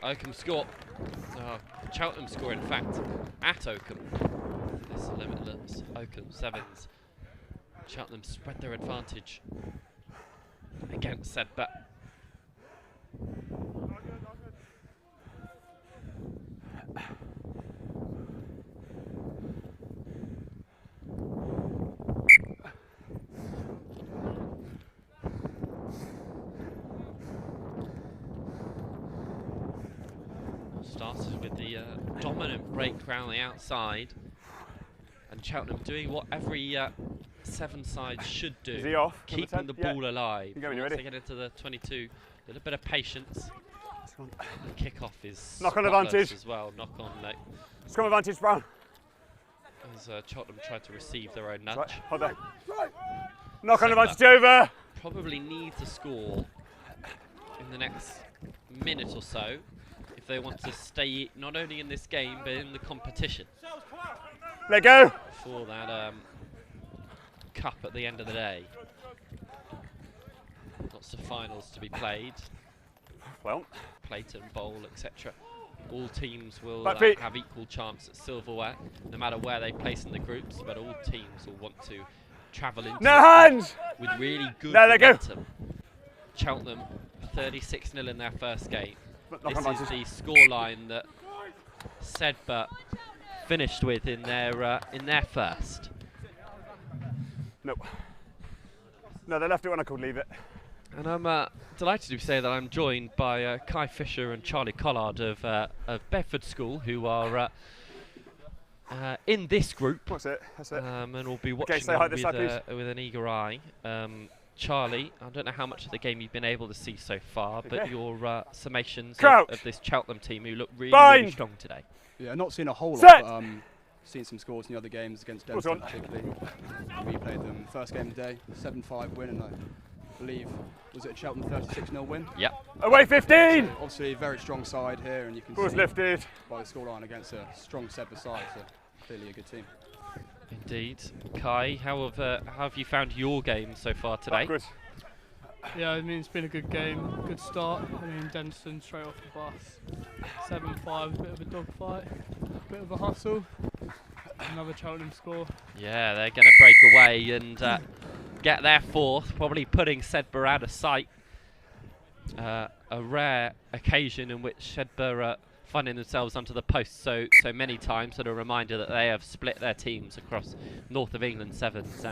Oakham score. Cheltenham score, in fact, at Oakham. This limitless Oakham 7s. Cheltenham spread their advantage against Sedbergh. Started with the dominant break round the outside, and Cheltenham doing what every seven side should do.
Is he off?
Keeping the ball alive.
You go when you're
Once
ready.
they get into the 22, a little bit of patience. The kickoff is
knock on
spotless
advantage
as well. Knock on leg.
Scrum advantage, Brown.
As Cheltenham tried to receive their own nudge.
Right, hold on. Knock on advantage over.
Probably need to score in the next minute or so if they want to stay not only in this game but in the competition.
Let go.
For that cup at the end of the day. Lots of finals to be played.
Well,
Clayton, Bowl, etc. All teams will have equal chance at silverware, no matter where they place in the groups. But all teams will want to travel into with really good momentum. Cheltenham 36-0 in their first game. This is the scoreline that Sedbergh finished with in their first.
No, they left it when I could leave it.
And I'm delighted to say that I'm joined by Kai Fisher and Charlie Collard of Bedford School, who are in this group.
That's it.
And we'll be watching with an eager eye. Charlie, I don't know how much of the game you've been able to see so far, but your summations of this Cheltenham team who look really strong today.
Yeah, not seen a whole lot, but seen some scores in the other games against Denstone particularly. We played them first game of the day, 7-5 win, and I believe, was it a Cheltenham 36-0 win?
Yep.
Away 15!
So obviously a very strong side here, and you can see
lifted
by the scoreline against a strong Sedbergh side, so clearly a good team.
Indeed. Kai, how have you found your game so far today?
Yeah, I mean, it's been a good game, good start. I mean, Denstone straight off the bus. 7-5, a bit of a dogfight, a bit of a hustle. Another Cheltenham score.
Yeah, they're going to break away and get their fourth, probably putting Sedbergh out of sight. A rare occasion in which Sedbergh finding themselves under the post so many times, and a reminder that they have split their teams across North of England sevens,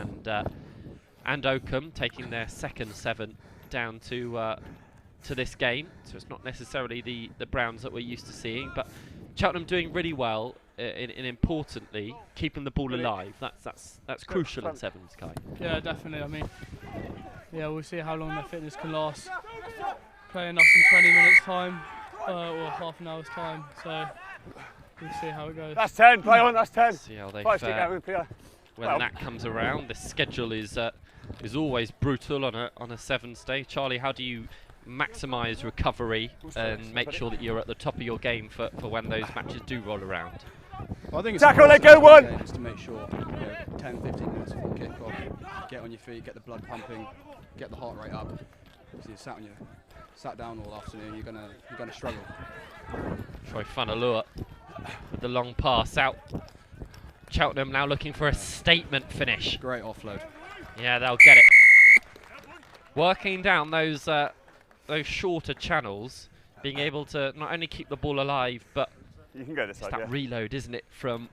and Oakham taking their second seven down to this game. So it's not necessarily the Browns that we're used to seeing, but Cheltenham doing really well in importantly keeping the ball alive. That's crucial in sevens, Kai.
Yeah, definitely. I mean, yeah, we'll see how long their fitness can last. Playing us in 20 minutes time. Or half an hour's time, so we'll see how it goes.
That's 10, play on, that's 10.
See how they fare when that comes around. The schedule is always brutal on a sevens day. Charlie, how do you maximise recovery and make sure that you're at the top of your game for when those matches do roll around?
Well, I think it's
tackle, let go, one!
Just to make sure 10-15 minutes before kick-off, get on your feet, get the blood pumping, get the heart rate up. So you're sat down all afternoon, you're gonna struggle.
Troy Funalua with the long pass out. Cheltenham now looking for a statement finish.
Great offload.
Yeah, they'll get it. Working down those shorter channels, being able to not only keep the ball alive, but
you can go this side,
that reload, isn't it, from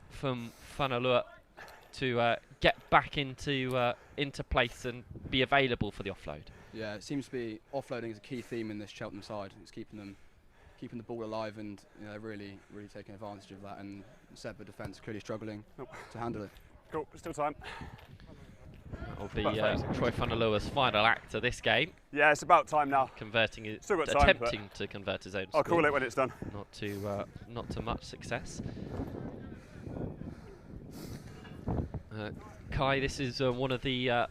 Funalua to get back into place and be available for the offload.
Yeah, it seems to be offloading is a key theme in this Cheltenham side. It's keeping the ball alive, and they're really taking advantage of that. And Sedbergh defence clearly struggling to handle it.
Cool, still time.
That'll be Troy Funalua's final act of this game.
Yeah, it's about time now.
Attempting to convert his own.
I'll call it when it's done.
Not to much success. Kai, this is one of the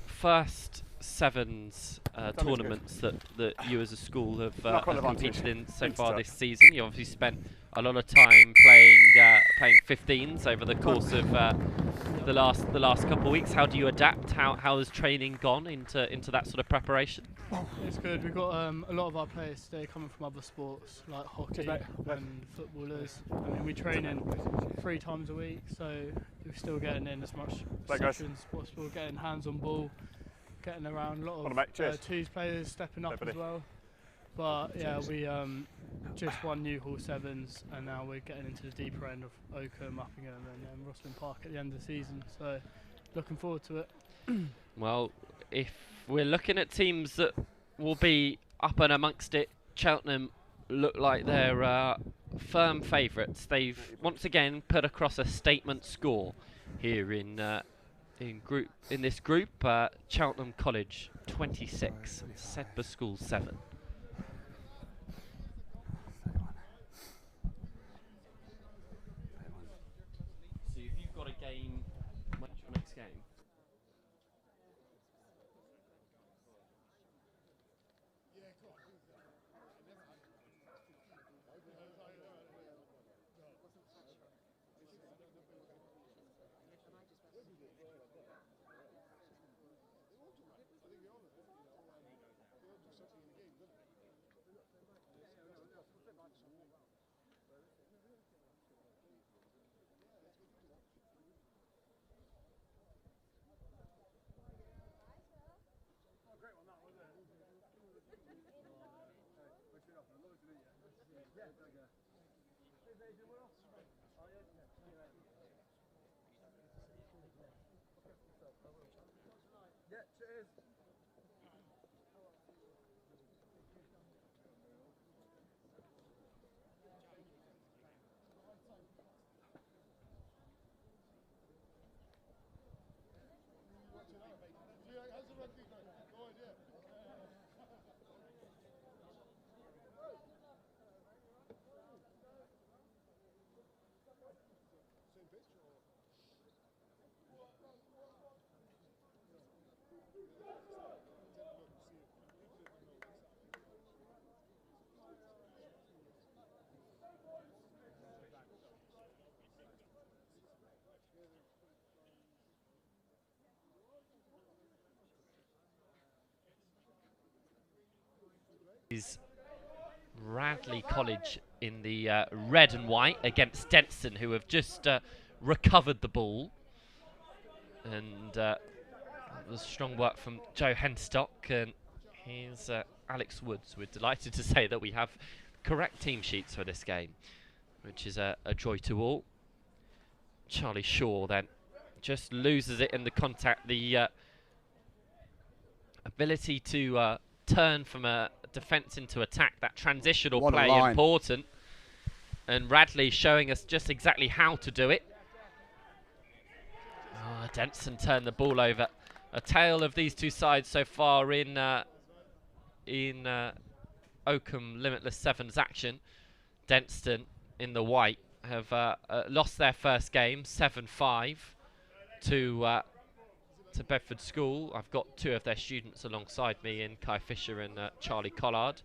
first sevens tournaments that you as a school have competed in so far this season. You obviously spent a lot of time playing 15s over the course of the last couple of weeks. How do you adapt? How has training gone into that sort of preparation?
It's good. We've got a lot of our players today coming from other sports like hockey and footballers. I mean, we train in 3 times a week, so we're still getting in as much sessions as possible, getting hands on ball, getting around. A lot of twos players stepping up as well. But yeah, we just won Newhall Sevens, and now we're getting into the deeper end of Oakham, Uppingham, and Rosslyn Park at the end of the season. So looking forward to it.
Well, if we're looking at teams that will be up and amongst it, Cheltenham look like they're firm favourites. They've once again put across a statement score here in this group. Cheltenham College 26, Sedbergh School 7. So if you've got a game, when's your next game? Is Radley College in the red and white against Denstone, who have just recovered the ball. And it was strong work from Joe Henstock, and here's Alex Woods. We're delighted to say that we have correct team sheets for this game, which is a joy to all. Charlie Shaw then just loses it in the contact. The ability to turn from a defence into attack, that transitional play, important. And Radley showing us just exactly how to do it. Oh, Denstone turned the ball over. A tale of these two sides so far in Oakham Limitless Sevens action. Denstone in the white have lost their first game 7-5 to Bedford School. I've got two of their students alongside me in Kai Fisher and Charlie Collard.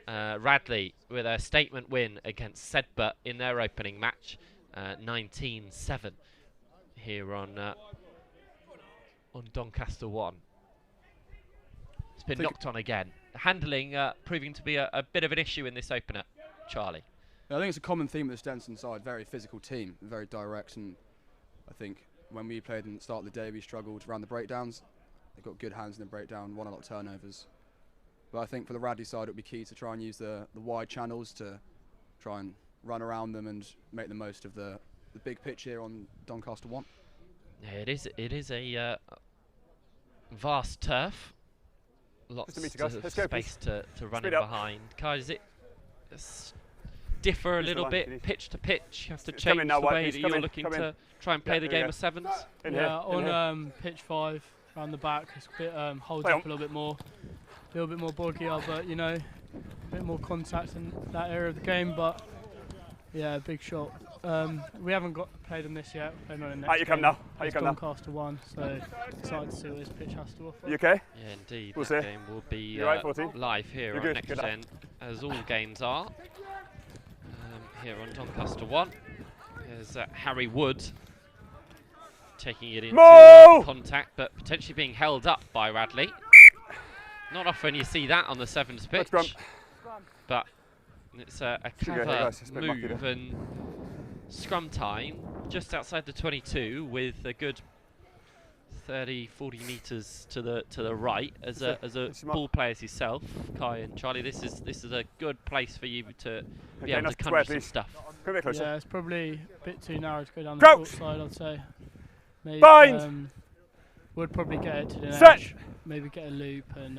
Radley with a statement win against Sedbergh in their opening match, 19-7 here on Doncaster 1. It's been knocked on again. Handling proving to be a bit of an issue in this opener, Charlie.
I think it's a common theme with the Denstone side, very physical team, very direct, and I think when we played at the start of the day, we struggled around the breakdowns. They've got good hands in the breakdown, won a lot of turnovers. But I think for the Radley side, it would be key to try and use the wide channels to try and run around them and make the most of the big pitch here on Doncaster 1.
Yeah, it is a vast turf. Lots of space to run in behind. Kai, does it differ a little bit pitch to pitch? You have to change the way that you're looking to try and play the game of sevens?
Yeah, on pitch 5, around the back, it's a bit, holds up a little bit more boggier, but you know, a bit more contact in that area of the game, but yeah, big shot. We haven't played them this yet. Playing on the next game. How you come now? Doncaster 1, so excited to see what this pitch has to offer.
You okay?
Yeah, indeed. That game will be live here on Next Gen, as all games are. Here on Doncaster 1. There's Harry Wood taking it into contact, but potentially being held up by Radley. Not often you see that on the sevens pitch, but it's a clever move, and scrum time. just outside the 22 with a good 30-40 metres to the right. As a ball player as yourself, Kai and Charlie, this is a good place for you to be able to conjure some stuff.
Yeah, it's probably a bit too narrow to go down the short side, I'd say. Maybe, would probably get it to the edge, maybe get a loop and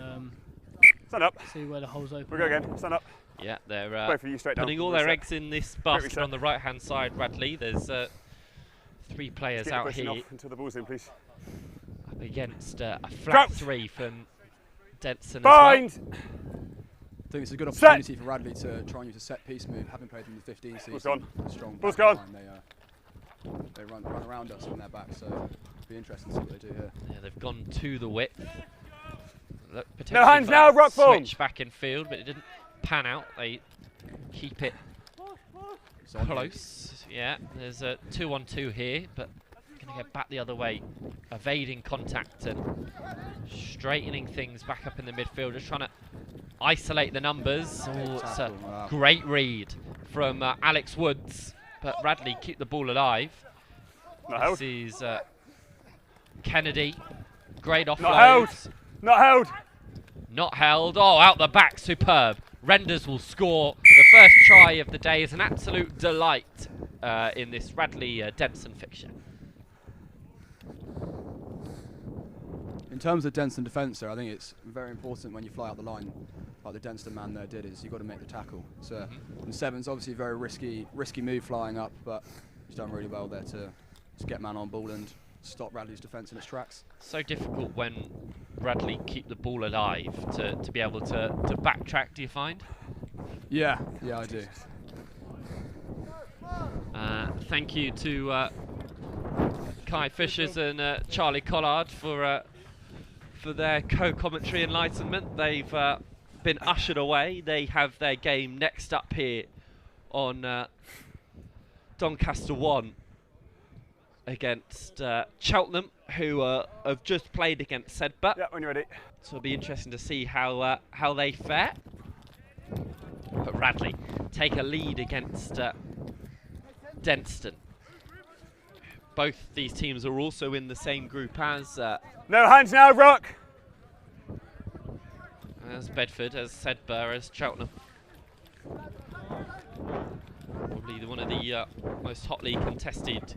stand up.
See where the hole's open.
We'll go again. Stand up.
Yeah, they're
putting
down. All their eggs in this basket on the right-hand side, Radley. There's 3 players out here.
Until the ball's in, please.
Up against a flat 3 from Denstone as well.
I think it's a good opportunity for Radley to try and use a set-piece move, having played in the 15 season.
Ball's gone.
Strong
Ball's gone.
They run around us on their back, so it'll be interesting to see what they do here.
Yeah, they've gone to the width.
No hands now, rock form.
Switch back in field, but it didn't pan out. They keep it close. Yeah, there's a 2-on-2 here, but going to get back the other way, evading contact and straightening things back up in the midfield, just trying to isolate the numbers. Oh, it's a great read from Alex Woods, but Radley keep the ball alive. This is Kennedy, great offload.
Not held. Not held.
Not held. Oh, out the back, superb. Renders will score. The first try of the day is an absolute delight in this Radley Denstone fixture.
In terms of Denstone defence, I think it's very important when you fly out the line, like the Denstone man there did, is you've got to make the tackle. So in sevens, obviously a very risky move flying up, but he's done really well there to get man on ball and stop Radley's defence in its tracks.
So difficult when Radley keep the ball alive to be able to backtrack, do you find?
Yeah, I do.
Thank you to Kai Fishers and Charlie Collard for their co-commentary enlightenment. They've been ushered away. They have their game next up here on Doncaster 1 against Cheltenham, who have just played against Sedbergh.
Yeah, when you're ready.
So it'll be interesting to see how they fare. But Radley take a lead against Denstone. Both these teams are also in the same group as
no hands now, Rock.
As Bedford, as Sedbergh, as Cheltenham. Probably one of the most hotly contested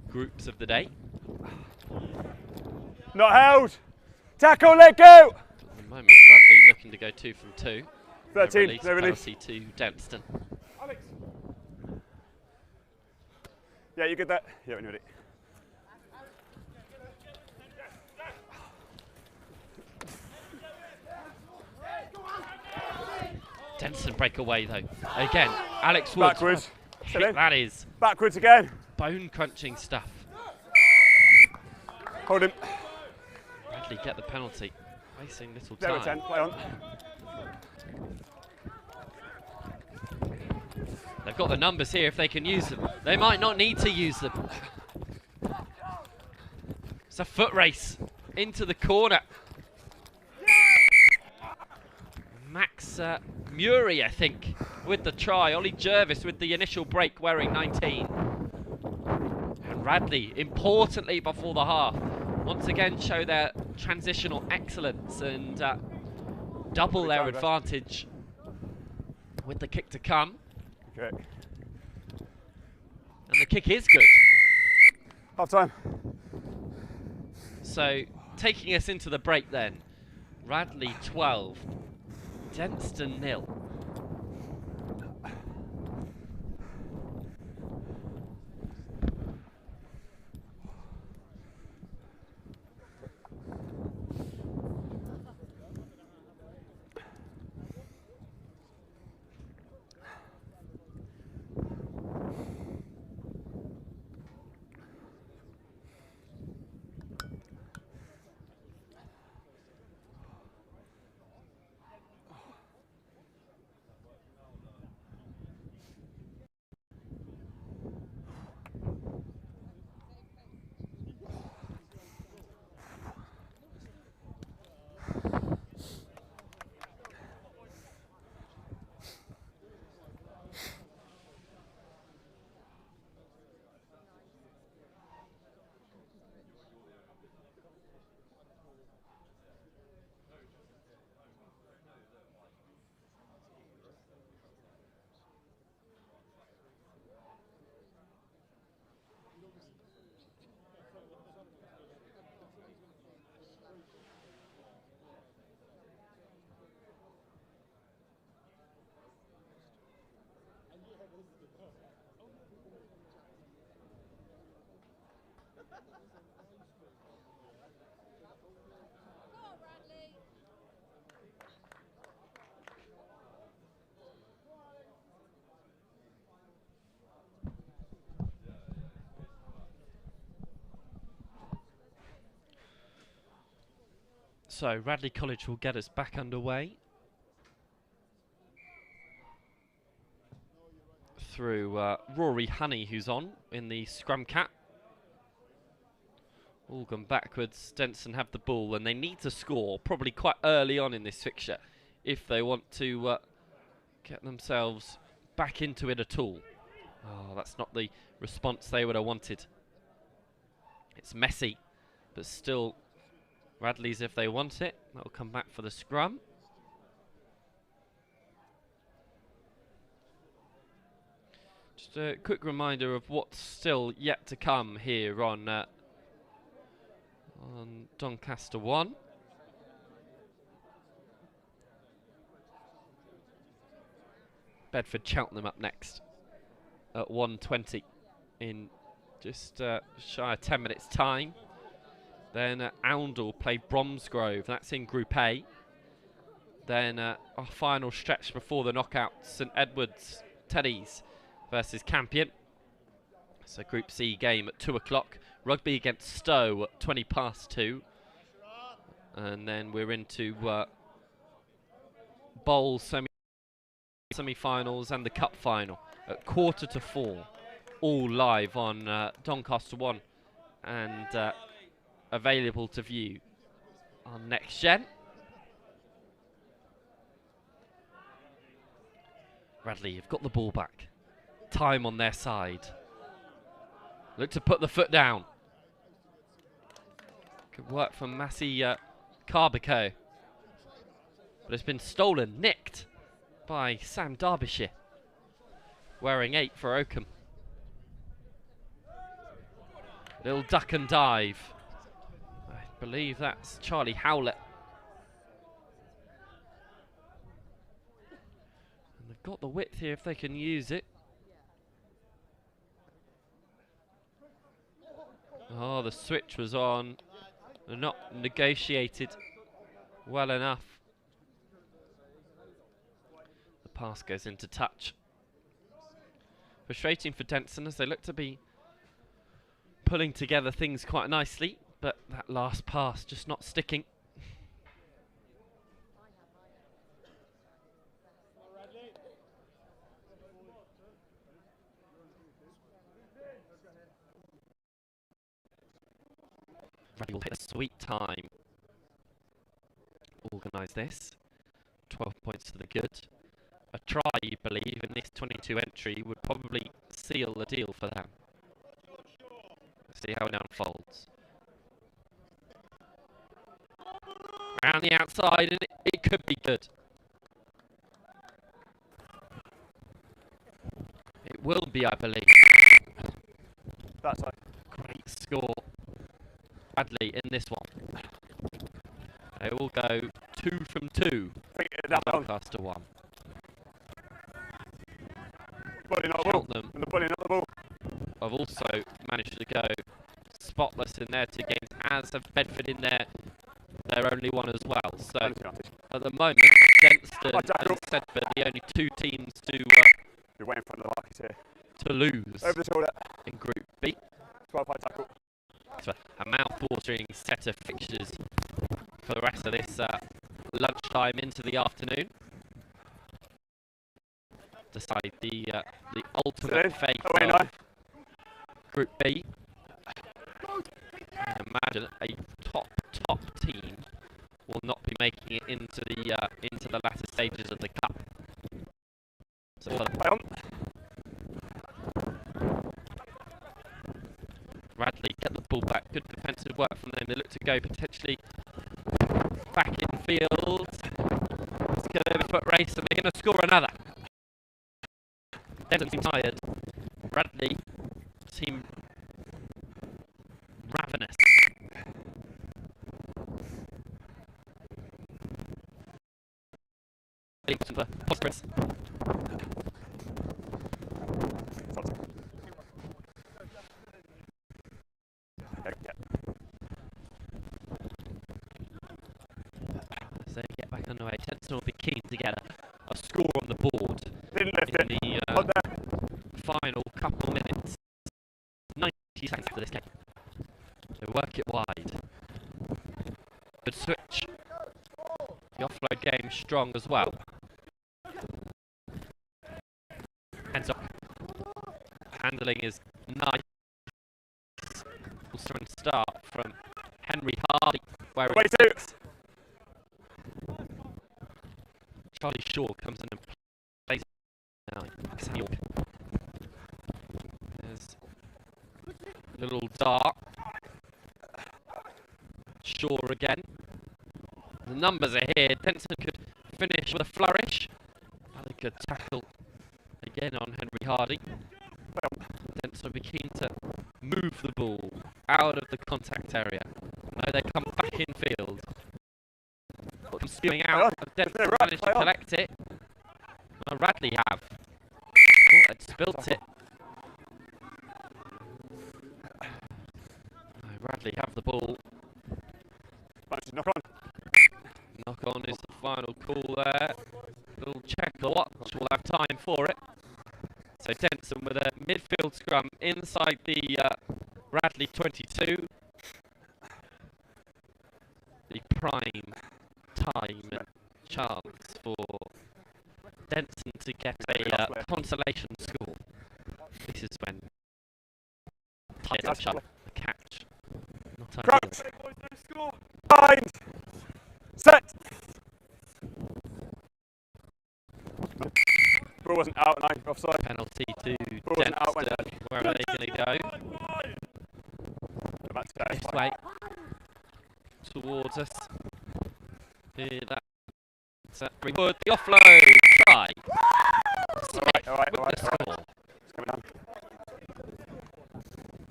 groups of the day.
Not held. Tackle, let go.
At the moment, Radley looking to go 2 from 2.
13, no release.
Penalty to Denstone.
Alex. Yeah, you get that? Yeah, when you're ready.
Denstone break away though. Again, Alex Woods.
Backwards.
That is
backwards again.
Bone crunching stuff.
Hold him.
Radley get the penalty. Wasting little time.
10, play on.
They've got the numbers here if they can use them. They might not need to use them. It's a foot race into the corner. Max Murray, I think, with the try. Ollie Jervis with the initial break wearing 19. And Radley, importantly before the half, once again show their transitional excellence and double their advantage with the kick to come.
Okay.
And the kick is good.
Half time.
So, taking us into the break then. Radley 12, Denstone 0. So Radley College will get us back underway through Rory Honey, who's on in the scrum cap. All gone backwards. Denstone have the ball and they need to score probably quite early on in this fixture if they want to get themselves back into it at all. Oh, that's not the response they would have wanted. It's messy, but still Radley's if they want it. That'll come back for the scrum. Just a quick reminder of what's still yet to come here on Doncaster 1. Bedford Cheltenham up next at 1:20 in just shy of 10 minutes time. Then Oundle play Bromsgrove, that's in Group A. Then our final stretch before the knockout, St.Edwards Teddies versus Campion. It's a Group C game at 2 o'clock. Rugby against Stowe at 2:20. And then we're into bowl semi-finals and the cup final at 3:45. All live on Doncaster 1 and available to view on Next Gen. Radley have got the ball back. Time on their side. Look to put the foot down. Good work from Massey Carbico. But it's been stolen, nicked by Sam Derbyshire, wearing 8 for Oakham. Little duck and dive. I believe that's Charlie Howlett. And they've got the width here if they can use it. Oh, the switch was on. They're not negotiated well enough. The pass goes into touch. Frustrating for Denstone as they look to be pulling together things quite nicely, but that last pass just not sticking. Radley will take a sweet time. Organise this. 12 points to the good. A try, you believe, in this 22 entry would probably seal the deal for them. Let's see how it unfolds. Around the outside, and it could be good. It will be, I believe.
That's a
great score. Radley in this one. They will go 2 from 2. Doncaster 1.
Cheltenham
have also managed to go spotless in their 2 games, as have Bedford in their only one as well. So at the moment, Denstone and Sedbergh the only 2 teams to
you're way in front of the market here.
To lose
over the shoulder
in Group B.
12-high tackle.
So a mouth-watering set of fixtures for the rest of this lunchtime into the afternoon. Decide the ultimate fate of Group B. I imagine a top team will not be making it into the latter stages of the cup. So Radley get the ball back. Good defensive work from them. They look to go potentially back in field. Let's get over foot race, and they're going to score another. Denton seem tired. Radley seem ravenous. For Prosperous. Denstone will be keen to get a score on the board in the final couple minutes. 90 seconds for this game. So work it wide. Good switch. The offload game strong as well. Hands up. Handling is nice. Also in start from Henry Hardy. Where it is. Charlie Shaw comes in and plays now. There's a little dart. Shaw again. The numbers are here. Denstone could finish with a flourish. A good tackle again on Henry Hardy. Denstone be keen to move the ball out of the contact area. No, they come back in field. Put them spewing out. Denstone managed to collect it. Well, Radley have. Oh, it spilt it. No, Radley have the ball.
Knock on.
Knock on is the final call there. Little check or watch, we'll have time for it. So Denstone with a midfield scrum inside the Radley 22. The prime time and chance for Denstone to get a consolation score. This is when tied up shut the catch. Not ideal.
Bind! Set! Ball wasn't out, no, offside.
Penalty to
Denstone.
Where are they going to go? This way. Towards us. Here, that's reward the offload. Try.
Alright. It's coming down.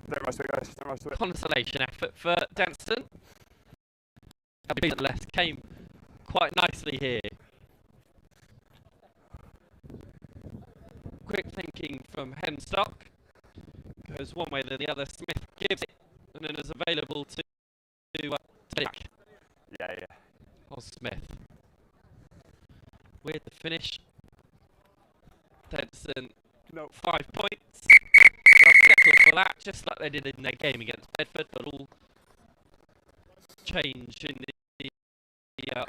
Don't rush to it, guys. Don't rush to it.
Consolation effort for Denstone. Nevertheless, came quite nicely here. Quick thinking from Henstock. Goes one way then the other. Smith gives it and then is available to take.
Yeah.
Or Smith. With the finish. Denstone, 5 points. They'll settle for that, just like they did in their game against Bedford, but all change in the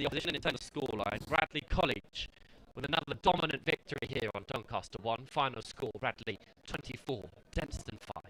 opposition in terms of scoreline. Radley College with another dominant victory here on Doncaster 1. Final score, Radley 24, Denstone 5.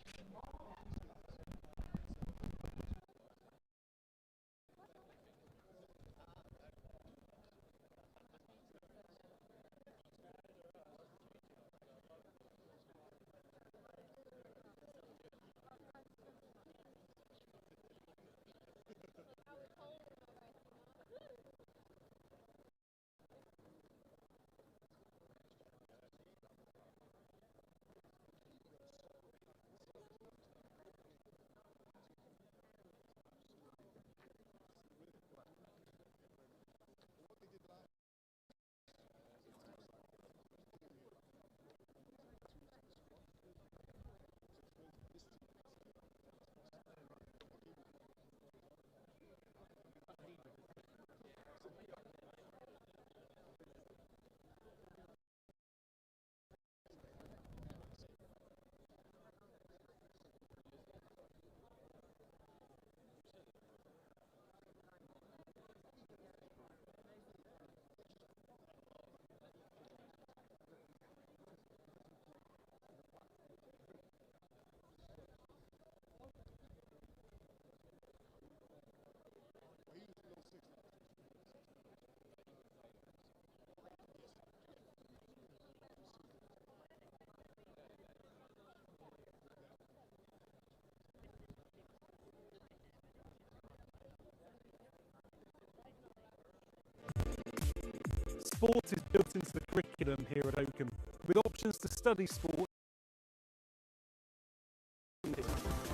Sport is built into the curriculum here at Oakham, with options to study sport.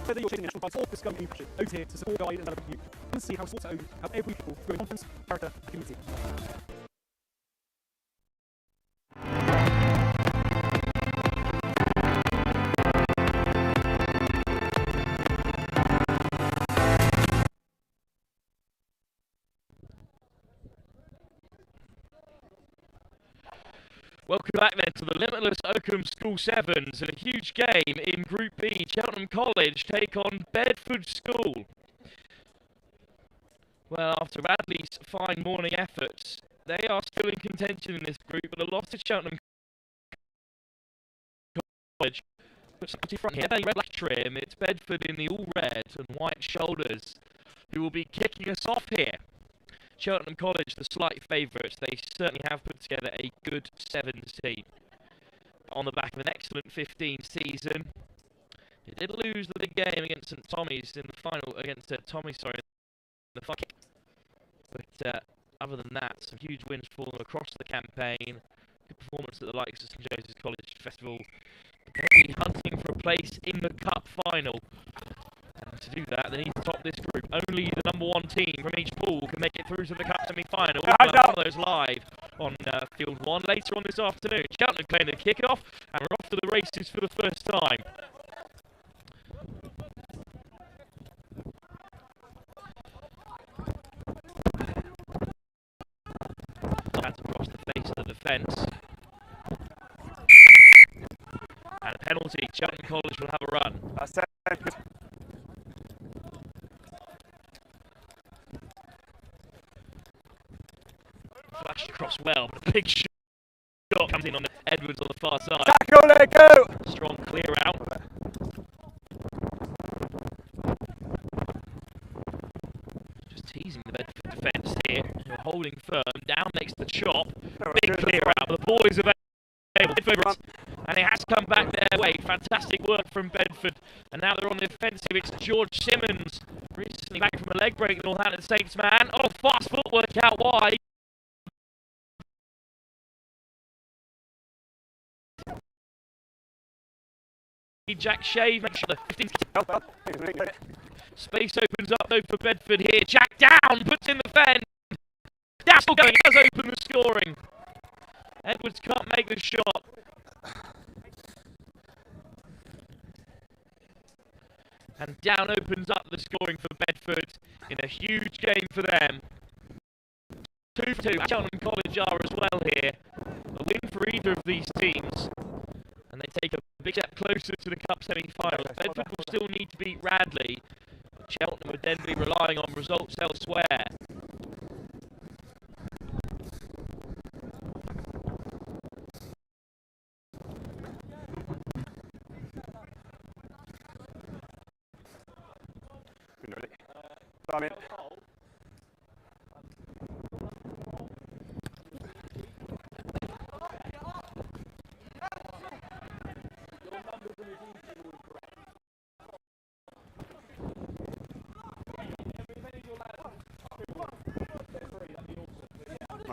Whether you're chasing national prize or discovering new passion, Oakham here to support, guide and develop you, and see how sports at Oakham help every pupil grow in confidence, character and community.
Welcome back then to the limitless Oakham School Sevens and a huge game in Group B. Cheltenham College take on Bedford School. Well, after Radley's fine morning efforts, they are still in contention in this group, but a loss to Cheltenham College puts up in front here. Red black trim, it's Bedford in the all red and white shoulders who will be kicking us off here. Cheltenham College, the slight favourites, they certainly have put together a good sevens team. On the back of an excellent 15 season, they did lose the big game against St. Tommy's in the final, against Tommy, sorry, in the final. But other than that, some huge wins for them across the campaign. Good performance at the likes of St. Joseph's College Festival. They'll be hunting for a place in the cup final. And to do that, they need to top this group. Only the #1 team from each pool can make it through to the cup semi-final. We'll have one of those live on Field 1 later on this afternoon. Cheltenham claim the kick-off, and we're off to the races for the first time. That's across the face of the defence. And a penalty. Cheltenham College will have a run.
That's good.
Flashed across well, but a big shot comes in on Edwards on the far side.
Tackle, let it go!
Strong clear out. Just teasing the Bedford defence here. They're holding firm. Down next to the chop. Big clear out. The boys are able. Bedford. And it has come back their way. Fantastic work from Bedford. And now they're on the offensive. It's George Simmons. Recently back from a leg break in Northampton Saints man. Oh, fast footwork out wide. Jack Shave makes sure the 15. Space opens up though for Bedford here. Jack down, puts in the fend. That's still going, does open the scoring. Edwards can't make the shot. And down opens up the scoring for Bedford in a huge game for them. 2-2. Cheltenham College are as well here. A win for either of these teams. And they take a big step closer to the cup semi-final. Bedford will still need to beat Radley. But Cheltenham would then be relying on results elsewhere.
Time in.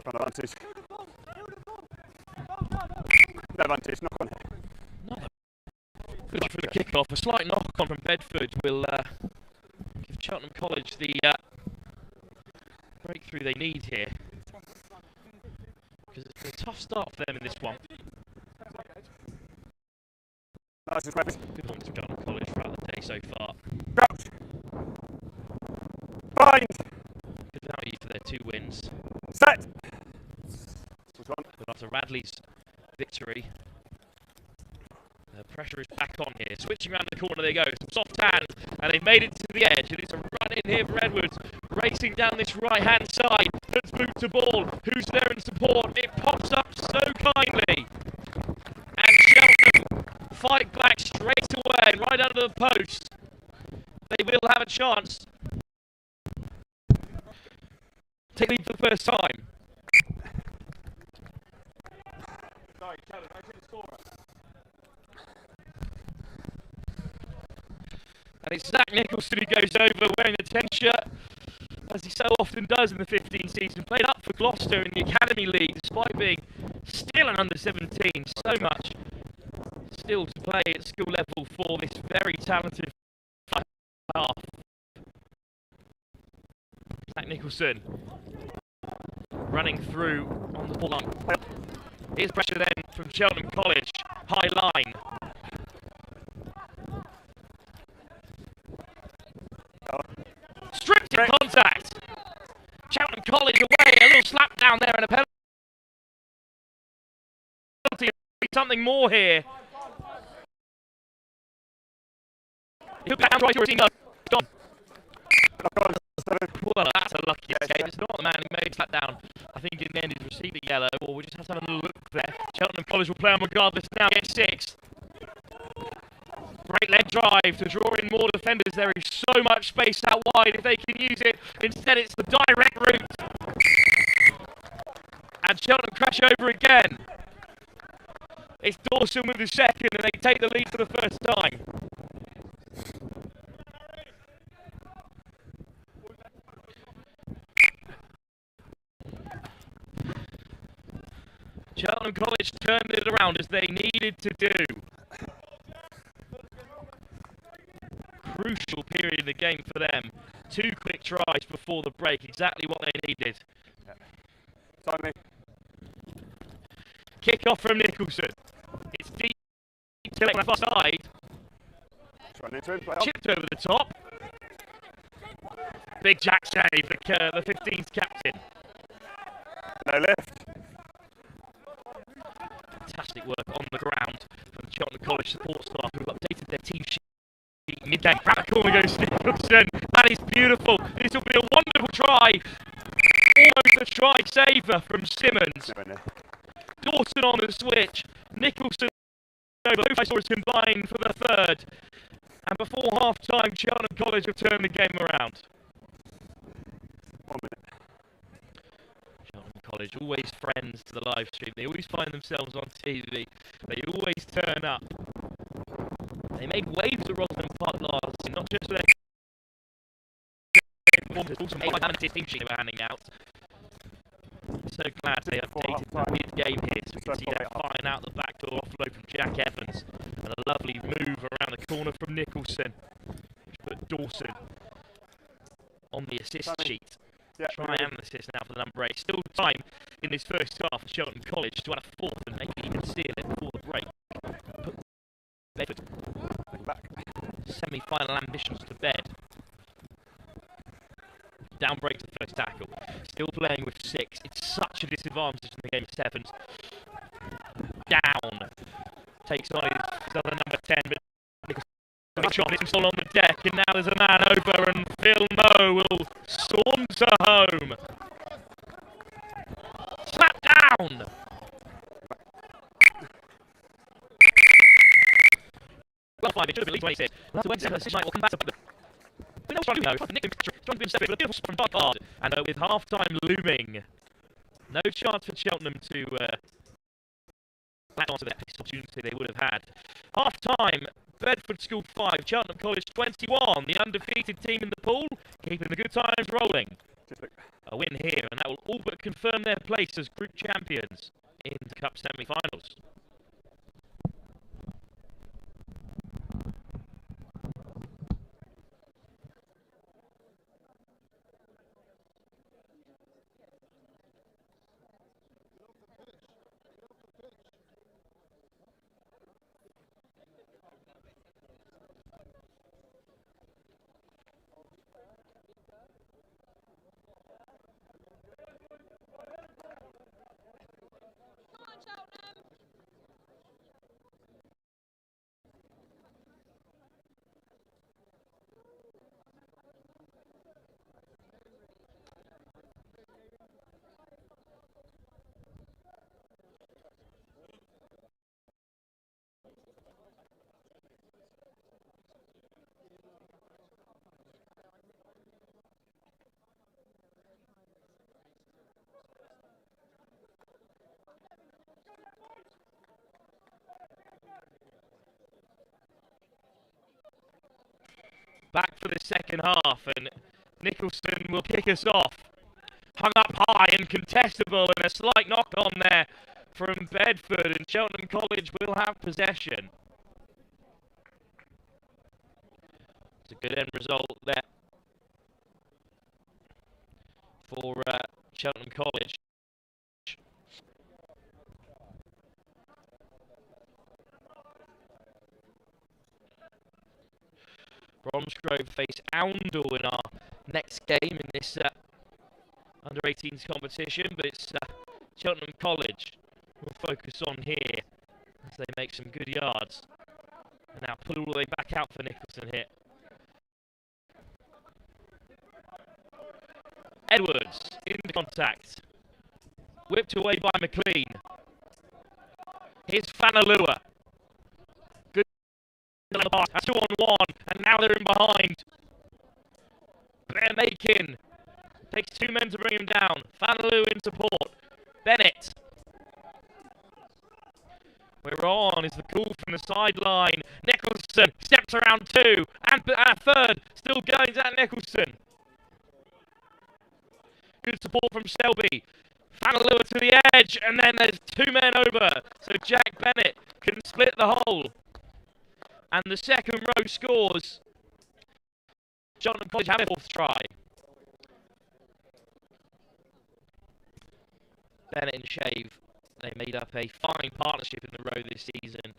Advantage. No advantage, knock on.
Good for the kick-off. A slight knock-on from Bedford will give Cheltenham College the breakthrough they need here. Because it's a tough start for them in this one.
Nice,
good one to Cheltenham College throughout the day so far.
Crouch. Bind.
Good value for their 2 wins.
Set.
But after Radley's victory, the pressure is back on here. Switching around the corner they go. Some soft hands, and they've made it to the edge. It is a run in here for Edwards. Racing down this right-hand side. Let's move to ball. Who's there in support? It pops up so kindly. And Cheltenham fight back straight away, right under the post. They will have a chance. Take lead for the first time. And it's Zach Nicholson who goes over wearing the 10 shirt, as he so often does in the 15 season. Played up for Gloucester in the Academy League, despite being still an under-17. So much still to play at school level for this very talented half. Zach Nicholson running through on the ball. Here's pressure then from Cheltenham College. High line. Stripped in contact. Cheltenham College away. A little slap down there and a penalty something more here. He'll be down right to his gone. Well, that's a lucky escape. It's not the man who makes that down. I think in the end he's received a yellow, or we just have to have a look there. Cheltenham College will play on regardless now. Get 6. Great leg drive to draw in more defenders. There is so much space out wide if they can use it. Instead, it's the direct route. And Cheltenham crash over again. It's Dawson with the second, and they take the lead for the first time. Cheltenham College turned it around as they needed to do. Crucial period in the game for them. 2 quick tries before the break, exactly what they needed.
Timing.
Kick-off from Nicholson. It's deep to the far side. Chipped over the top. Big Jack save, the 15th captain.
No lift.
Fantastic work on the ground from the Cheltenham College support staff who have updated their team sheet midday. Round the corner goes Nicholson. That is beautiful. This will be a wonderful try. Almost a try saver from Simmons. Dawson on the switch. Nicholson over. Both scores combined for the third. And before half time, Cheltenham College have turned the game around.
1 minute.
Cheltenham College, always friends to the live stream. They always find themselves on TV. They always turn up. They made waves at Rosman Park last season, not just for their performances, also made by the team sheet they were handing out. So glad they updated the mid-game here, so we can see that firing out the back door offload from Jack Evans, and a lovely move around the corner from Nicholson, which put Dawson on the assist sheet. Try and assist now for the number 8. Still time in this first half for Cheltenham College to add a 4th and maybe even steal it before the break. Put Bedford semi-final ambitions to bed. Down break to the first tackle. Still playing with 6. It's such a disadvantage in the game of 7s. Down. Takes on his other number 10, but Nicholson is still on the deck, and now there's a man over, and Phil Moe will saunter home. Slap down! Well, 5, it should have been at least 26. We'll have to wait and see if will come back to the... We know trying to nick him, trying to be separate, but a beautiful spot from Bedford. And with half-time looming, no chance for Cheltenham to back onto that opportunity they would have had. Half-time, Bedford scored 5, Cheltenham College 21, the undefeated team in the pool, keeping the good times rolling. A win here, and that will all but confirm their place as group champions in the Cup semi-finals. Back for the second half, and Nicholson will kick us off. Hung up high and contestable, and a slight knock on there from Bedford, and Cheltenham College will have possession. It's a good end result there for Cheltenham College. Bromsgrove face Oundle in our next game in this under-18s competition, but it's Cheltenham College we'll focus on here. as they make some good yards. And now pull all the way back out for Nicholson here. Edwards into contact. Whipped away by McLean. Here's Fanalua. Good pass. 2-on-1, and now they're in behind. They're making. Takes 2 men to bring him down. Fanalua in support. Bennett. We're on is the call from the sideline. Nicholson steps around 2, and third still going to Nicholson. Good support from Selby. Fanalua to the edge, and then there's 2 men over. So Jack Bennett can split the hole. And the second row scores. Cheltenham College have a 4th try. Bennett and Shave, they made up a fine partnership in the row this season.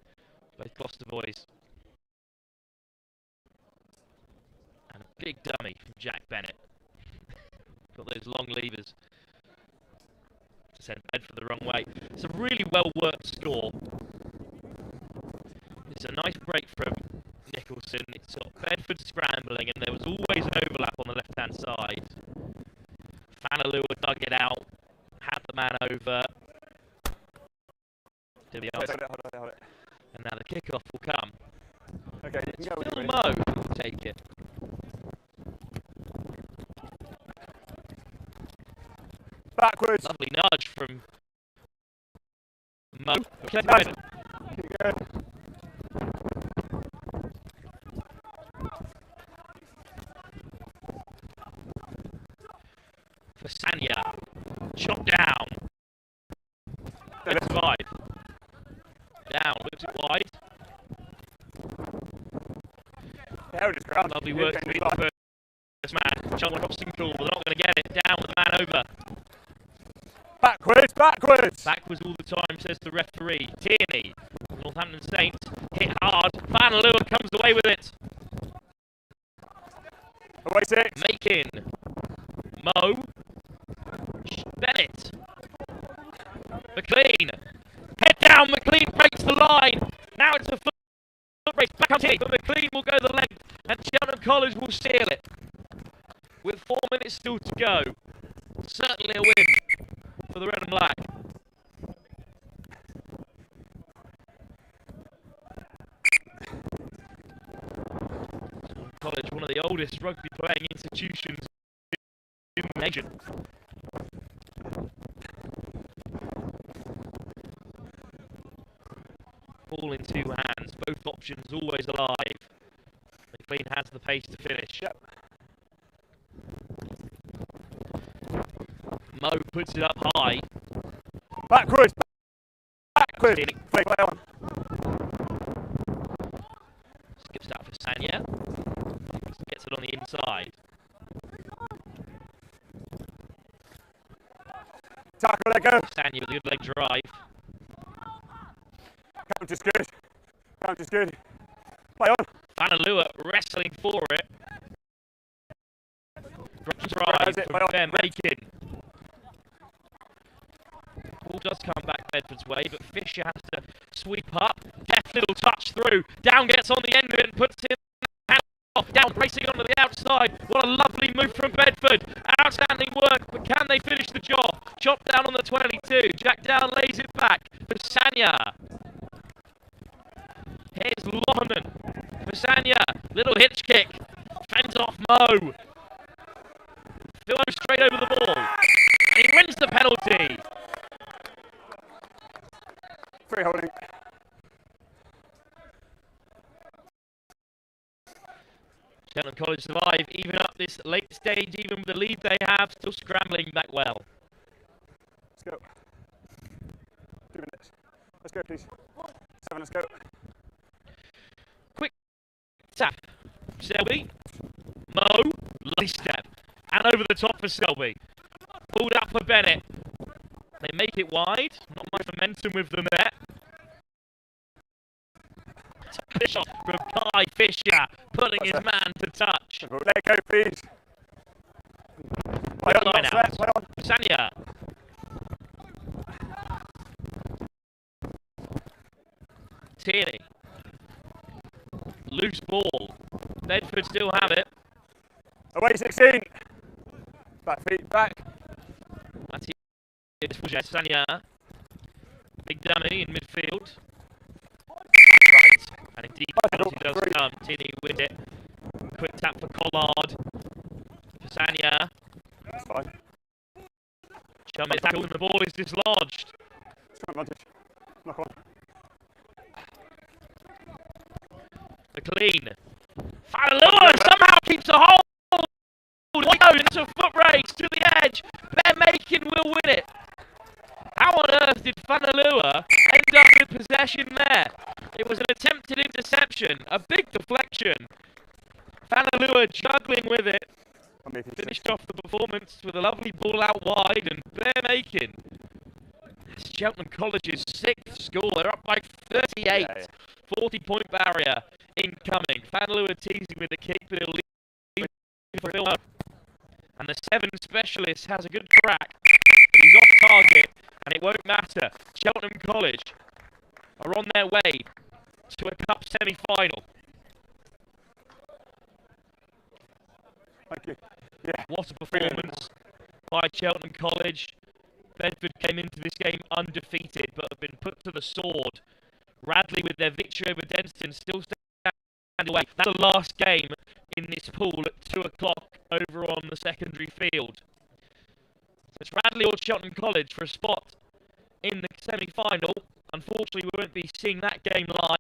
Both Gloucester boys. And a big dummy from Jack Bennett. Got those long levers to send Bedford the wrong way. It's a really well worked score. It's a nice break from Nicholson. It's got Bedford scrambling, and there was always an overlap on the left hand side. Fanalua dug it out, had the man over to the outside.
Hold it.
And now the kickoff will come.
Okay, you can go.
Phil Moe will take it.
Backwards.
Lovely nudge from Moe.
Okay, nice. Keep going.
For Sanya. Shot down. It's wide. Down, whips it wide. Lovely work to beat the first man. Cheltenham crossing cool, but they're not going to get it. Down with the man over.
Backwards!
Backwards all the time, says the referee. Tierney. Northampton Saints hit hard. Fanalua comes away with it.
Away 6.
Making. Moe. Bennett. McLean. Head down, McLean breaks the line. Now it's a foot race back on it, but McLean will go the length, and Cheltenham College will seal it. With 4 minutes still to go. Certainly a win for the red and black. Cheltenham College, one of the oldest rugby playing institutions in the nation. Ball in 2 hands, both options always alive. McLean has the pace to finish.
Yep.
Moe puts it up high.
Backwards! Play on.
Skips out for Sanya. Gets it on the inside.
Tackle, let go.
Sanya with a good leg drive.
Counter's good. Play on.
Fanalua wrestling for it. Drive from Ben Makin. Ball does come back Bedford's way, but Fisher has to sweep up. Deft little touch through. Down gets on the end of it and puts it off. Down racing onto the outside. What a lovely move from Bedford. Outstanding work, but can they finish the job? Chop down on the 22. Jack Down lays it back for Sanya. Here's Lonerman for Sanya. Little hitch kick. Fends off Moe. Phil straight over the ball. And he wins the penalty.
Free holding.
Cheltenham College survive even up this late stage, even with the lead they have, still scrambling back well.
Let's go. 2 minutes. Let's go, please. 7, let's go.
Quick tap. Selby. Moe. Lovely step. And over the top for Selby. Pulled up for Bennett. They make it wide. Not much momentum with them there. Shot from Kai Fisher, putting his man to touch.
Let go, please. Play on, play on.
Sanya. Tierney. Loose ball. Bedford still have it.
Away 16. Back feet back.
Sanya. Big dummy in midfield. Right. And indeed, penalty does come. Tierney with it. Quick tap for Collard. For Sanya.
That's fine.
Chum is tackled and the ball is dislodged.
Advantage. Knock on.
The clean. Fanalua somehow keeps a hold. Into a foot race to the edge. Bear Macon will win it. How on earth did Fanalua end up with possession there? It was an attempted interception, a big deflection. Fanalua juggling with it. Finished off the performance with a lovely ball out wide, and Bear Macon. It's Cheltenham College's 6th score. They're up by 38. 40-point barrier incoming. Fanalua teasing with the kick, but it'll leave for Phil. And the 7 specialist has a good crack, but he's off target, and it won't matter. Cheltenham College are on their way to a cup semi-final.
Thank you. Yeah.
What a performance by Cheltenham College. Bedford came into this game undefeated, but have been put to the sword. Radley, with their victory over Denstone, still standing away. That's the last game in this pool at 2 o'clock over on the secondary field. So it's Radley or Cheltenham College for a spot in the semi-final. Unfortunately, we won't be seeing that game live.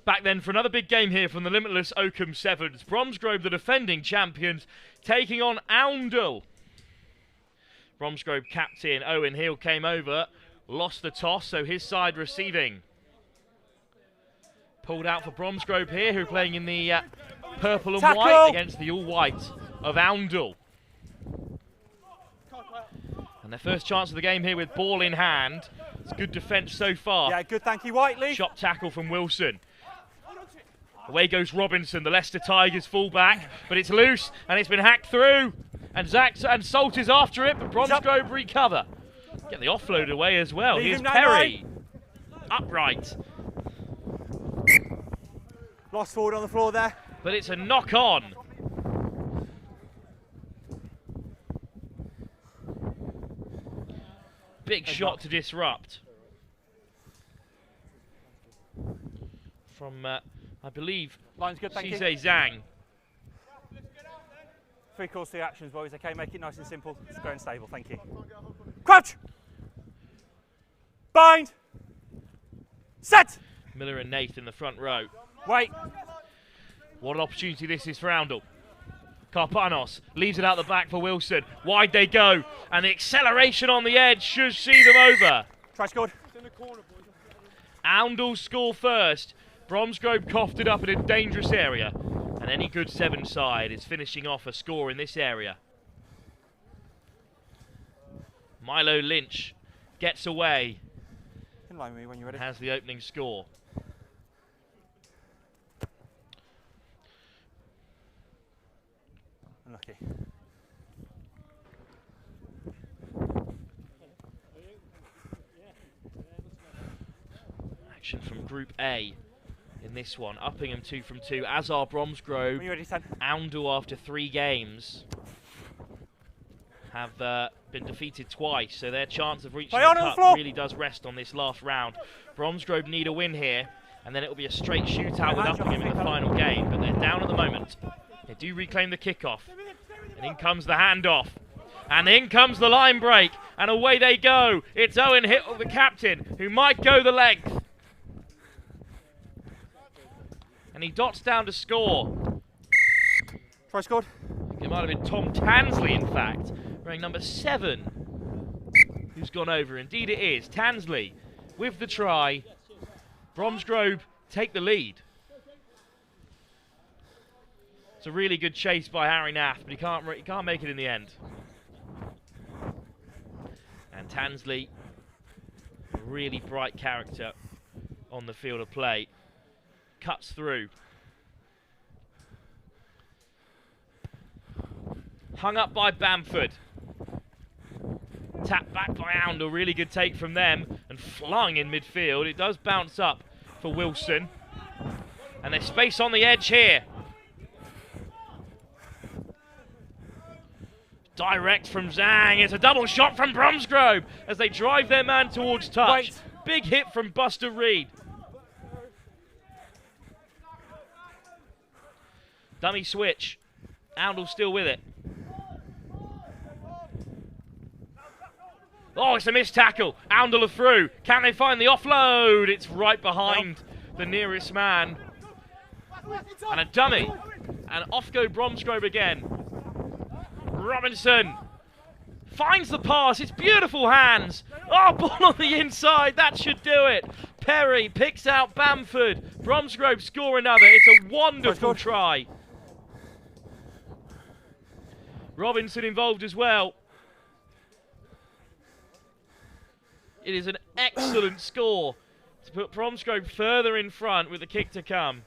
Back then for another big game here from the limitless Oakham Sevens. Bromsgrove, the defending champions, taking on Oundle. Bromsgrove captain Owen Hill came over, lost the toss, so his side receiving. Pulled out for Bromsgrove here, who are playing in the purple and white against the all-white of Oundle. And their first chance of the game here with ball in hand. It's good defence so far.
Yeah, good, thank you, Whiteley.
Shot tackle from Wilson. Away goes Robinson, the Leicester Tigers fullback, but it's loose and it's been hacked through. And Salt is after it, but Bromsgrove recover. Get the offload away as well. Here's Perry. Upright.
Lost forward on the floor there.
But it's a knock on. Big shot to disrupt. From, I believe,
Line's good, thank you.
Zhang.
3 calls, 3 actions, boys. Okay, make it nice and simple, square and stable. Thank you. Crouch! Bind! Set!
Miller and Nath in the front row.
Wait.
What an opportunity this is for Oundle. Karpanos leaves it out the back for Wilson. Wide they go, and the acceleration on the edge should see them over.
Try scored.
Oundle score first. Bromsgrove coughed it up in a dangerous area, and any good 7 side is finishing off a score in this area. Milo Lynch gets away.
In line with me when you're ready.
Has the opening score.
Unlucky.
Action from Group A in this one. Uppingham 2 from 2, as are Bromsgrove.
When you're ready, 10.
Oundle, after 3 games, have been defeated twice, so their chance of reaching the cup really does rest on this last round. Bromsgrove need a win here, and then it will be a straight shootout with Uppingham in the final game, but they're down at the moment. They do reclaim the kickoff, and in comes the handoff, and in comes the line break, and away they go. It's Owen Hittle, the captain, who might go the length. And he dots down to score.
Try scored.
It might have been Tom Tansley, in fact, wearing number 7, who's gone over. Indeed it is. Tansley with the try. Bromsgrove take the lead. It's a really good chase by Harry Nath, but he can't make it in the end. And Tansley, a really bright character on the field of play, cuts through. Hung up by Bamford. Tapped back by Oundle. Really good take from them. And flung in midfield. It does bounce up for Wilson. And there's space on the edge here. Direct from Zhang. It's a double shot from Bromsgrove as they drive their man towards touch. Big hit from Buster Reed. Dummy switch. Oundle still with it. Oh, it's a missed tackle. Oundle are through. Can they find the offload? It's right behind the nearest man. And a dummy. And off go Bromsgrove again. Robinson finds the pass. It's beautiful hands. Oh, ball on the inside. That should do it. Perry picks out Bamford. Bromsgrove score another. It's a wonderful try. Robinson involved as well. It is an excellent score to put Bromsgrove further in front with the kick to come.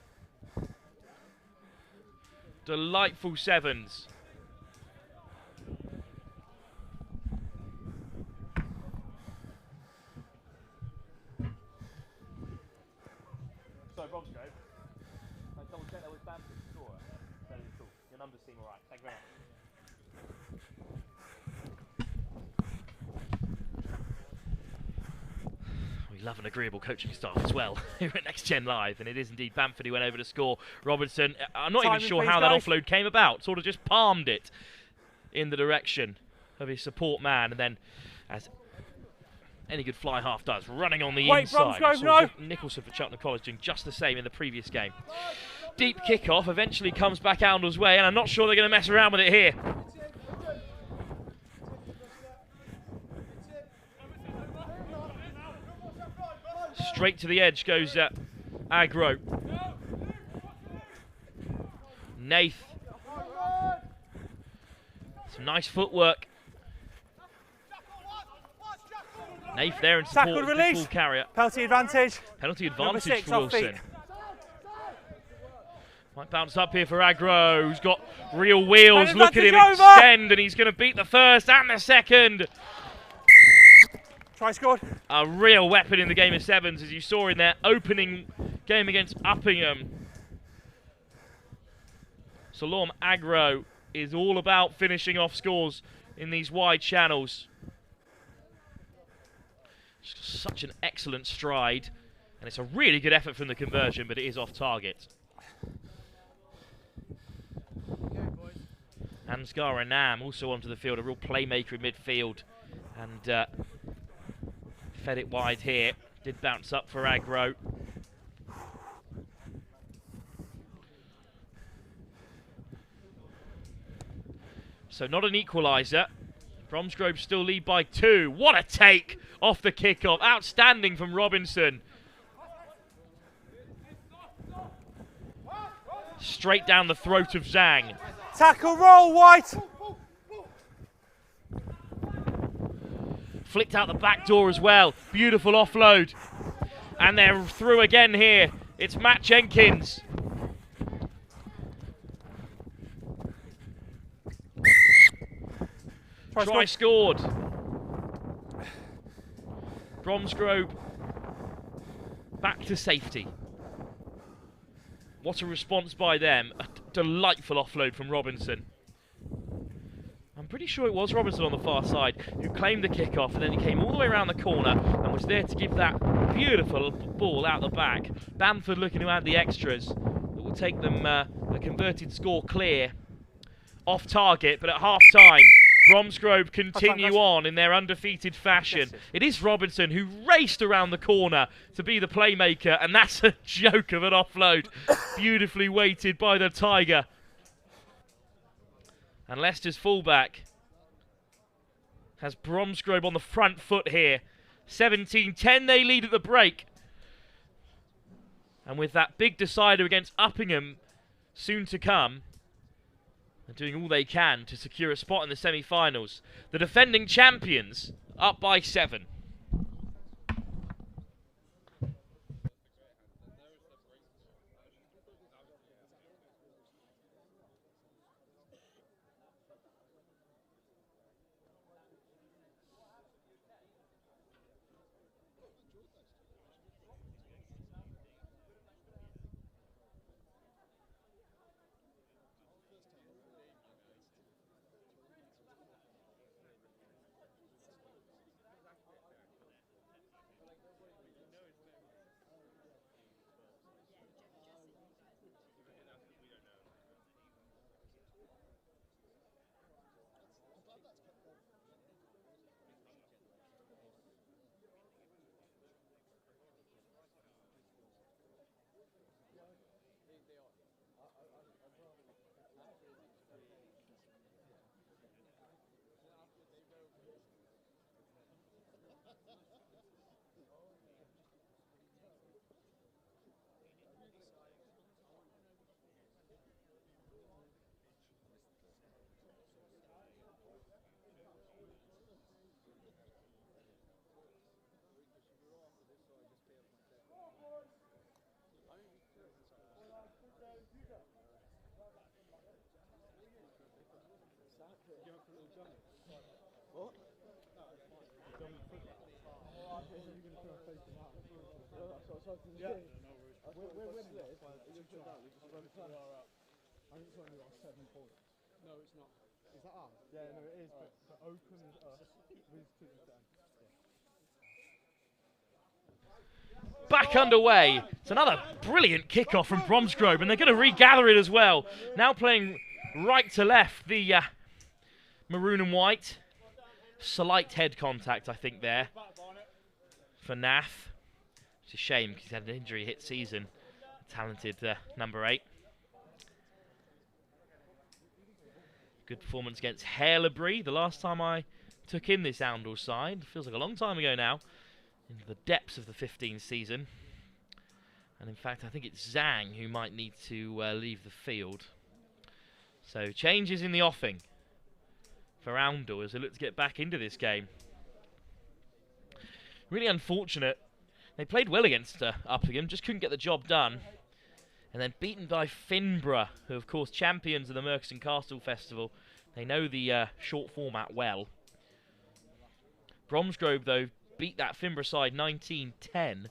Delightful 7s.
Sorry, Bromsgrove. I double check that was Bamford scorer. Very cool. Your numbers seem alright. Thank you very much.
We love an agreeable coaching staff as well here at Next Gen Live, and it is indeed Bamford who went over to score. Robinson, I'm not even sure how that offload came about, sort of just palmed it in the direction of his support man, and then, as any good fly half does, running on the inside. Nicholson for Cheltenham College doing just the same in the previous game. Deep kickoff eventually comes back Oundle's way, and I'm not sure they're going to mess around with it here. Straight to the edge goes Agro. Nath. Some nice footwork. Nath there in support of the ball carrier.
Penalty advantage.
Penalty advantage for Wilson. Might bounce up here for Agro, who's got real wheels. Look at him extend, and he's going to beat the first and the second.
Try scored.
A real weapon in the game of 7s, as you saw in their opening game against Uppingham. Salom Agro is all about finishing off scores in these wide channels. Such an excellent stride, and it's a really good effort from the conversion, but it is off target. Ansgar Anam also onto the field, a real playmaker in midfield, and fed it wide here. Did bounce up for aggro. So not an equaliser. Bromsgrove still lead by 2. What a take off the kickoff. Outstanding from Robinson. Straight down the throat of Zhang.
Tackle roll, White.
Flicked out the back door as well. Beautiful offload. And they're through again here. It's Matt Jenkins. Try scored. Bromsgrove back to safety. What a response by them. A delightful offload from Robinson. I'm pretty sure it was Robinson on the far side who claimed the kickoff, and then he came all the way around the corner and was there to give that beautiful ball out the back. Bamford looking to add the extras. It will take them a converted score clear. Off target, but at half-time, Bromsgrove continue on in their undefeated fashion. It is Robinson who raced around the corner to be the playmaker, and that's a joke of an offload. Beautifully weighted by the Tiger. And Leicester's fullback has Bromsgrove on the front foot here. 17-10, they lead at the break. And with that big decider against Uppingham soon to come, they're doing all they can to secure a spot in the semi-finals. The defending champions up by 7.
No, it's not. Is that us? Yeah, no, it is, but Oakham is us.
Back underway. It's another brilliant kickoff from Bromsgrove, and they're going to regather it as well. Now playing right to left, the maroon and white. Slight head contact, I think, there for Nath. It's a shame because he's had an injury hit season. Talented number 8. Good performance against Haileybury the last time I took in this Oundle side. Feels like a long time ago now. Into the depths of the 15 season. And in fact, I think it's Zhang who might need to leave the field. So changes in the offing for Oundle as they look to get back into this game. Really unfortunate. They played well against Uppingham, just couldn't get the job done. And then beaten by Finborough, who of course champions of the Merchiston Castle Festival. They know the short format well. Bromsgrove, though, beat that Finborough side 19-10,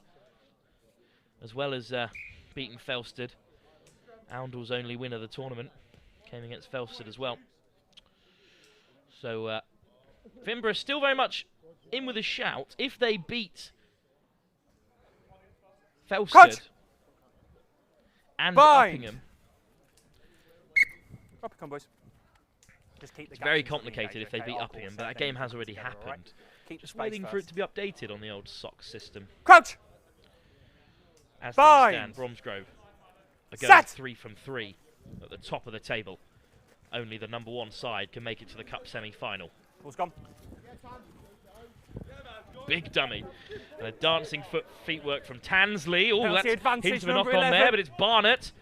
as well as beating Felsted. Oundle's only win of the tournament came against Felsted as well. So Finborough still very much in with a shout. If they beat Felsted and Uppingham.
Up come, boys.
It's very complicated if they beat Uppingham, but that game has already happened. Just waiting for it to be updated on the old SOX system.
Crouch!
As things stand, Bromsgrove are going 3 from 3 at the top of the table. Only the #1 side can make it to the Cup semi-final.
Ball's gone.
Big dummy. And a dancing feet work from Tansley. Oh, that's
advantage,
hint of a knock-on there, but it's Barnett.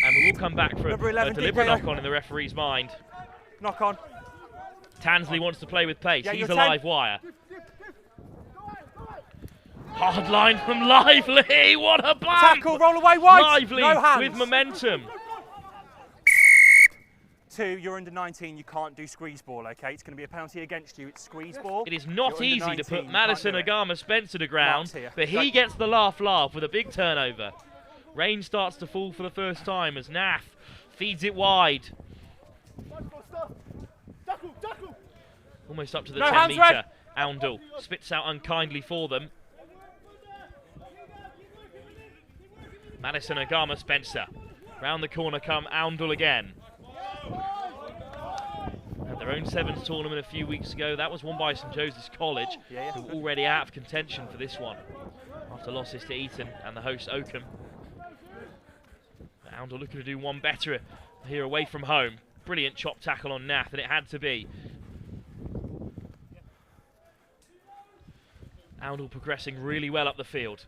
And we will come back for a deliberate knock-on in the referee's mind.
Knock on.
Tansley wants to play with pace. He's a live wire. Hard line from Lively. What a bump!
Tackle, roll away wide.
Lively
no hands.
with momentum.
2, you're under 19, you can't do squeeze ball, okay? It's going to be a penalty against you. It's squeeze ball.
It is not easy to put Madison Agama Spencer to ground, but he gets the laugh with a big turnover. Rain starts to fall for the first time as Nath feeds it wide. Almost up to the 10-metre. Oundle spits out unkindly for them. Madison Agama Spencer. Round the corner come Oundle again. Had their own sevens tournament a few weeks ago. That was won by St. Joseph's College, who are already out of contention for this one after losses to Eton and the host Oakham. Oundle looking to do one better here away from home. Brilliant chop tackle on Nath, and it had to be. Oundle progressing really well up the field.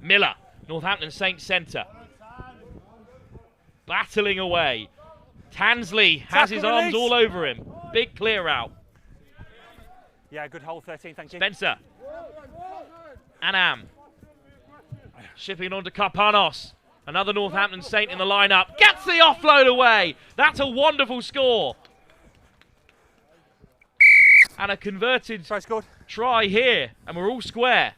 Miller, Northampton Saints centre. Battling away. Tansley has his arms all over him. Big clear out.
Yeah, good hole, 13, thank you.
Spencer. Anam. Shipping on to Karpanos. Another Northampton Saint in the lineup. Gets the offload away. That's a wonderful score. And a converted try here. And we're all square.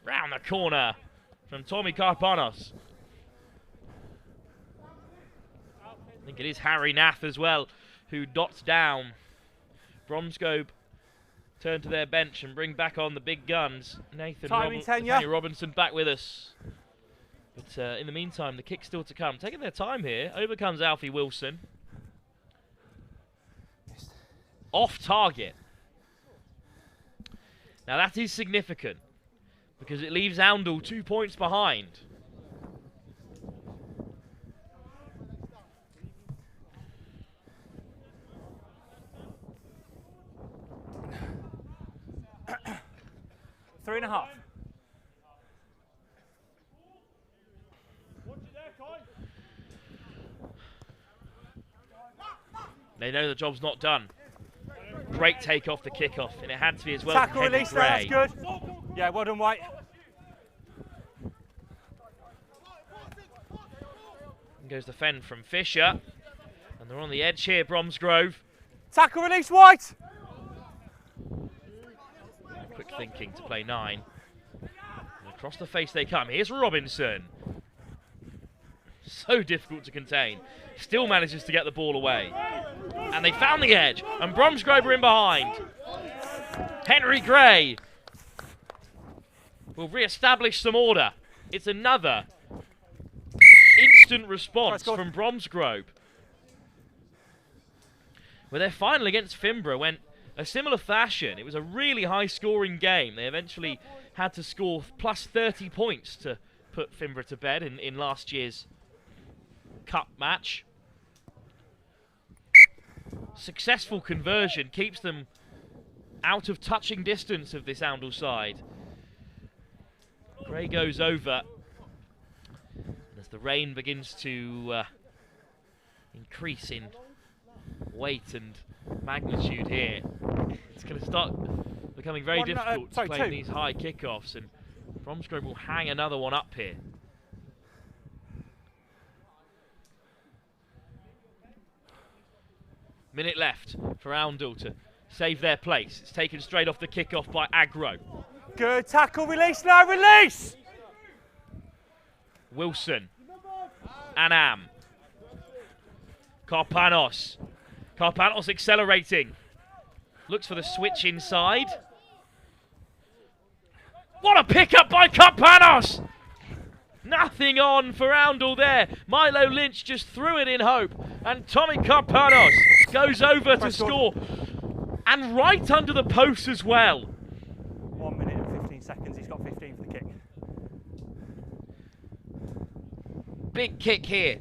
Round the corner from Tommy Karpanos. I think it is Harry Nath as well who dots down. Bromsgrove turn to their bench and bring back on the big guns. Nathaniel Robinson back with us. But in the meantime, the kick's still to come. Taking their time here. Over comes Alfie Wilson. Off target. Now that is significant, because it leaves Oundle 2 points behind.
Three and a half.
They know the job's not done. Great take off the kickoff, and it had to be as well.
Tackle release, that's good. Yeah, well done, White.
And goes the fend from Fisher, and they're on the edge here, Bromsgrove.
Tackle release, White.
Quick thinking to play 9. And across the face they come. Here's Robinson. So difficult to contain. Still manages to get the ball away. And they found the edge. And Bromsgrove are in behind. Henry Gray will re-establish some order. It's another instant response from Bromsgrove. Well, their final against Fimbra went a similar fashion. It was a really high-scoring game. They eventually had to score plus 30 points to put Fimbra to bed in last year's cup match. Successful conversion keeps them out of touching distance of this Oundle side. Gray goes over. And as the rain begins to increase in weight and magnitude here, it's going to start becoming very difficult to play these high kickoffs, and Bromsgrove will hang another one up here. Minute left for Oundle to save their place. It's taken straight off the kickoff by Agro.
Good tackle, release now, release!
Wilson. Anam. Karpanos. Karpanos accelerating. Looks for the switch inside. What a pick-up by Karpanos! Nothing on for Oundle there. Milo Lynch just threw it in hope. And Tommy Karpanos goes over to score. And right under the post as well.
1 minute and 15 seconds. He's got 15 for the kick.
Big kick here.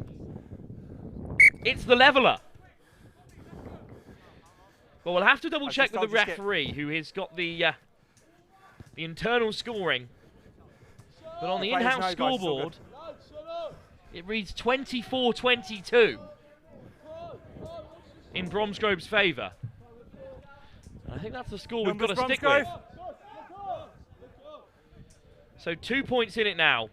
It's the leveller. Well, we'll have to double check with the referee who has got the internal scoring. But on the in-house scoreboard, it reads 24-22 in Bromsgrove's favour. I think that's the score we've got to stick with. So 2 points in it now.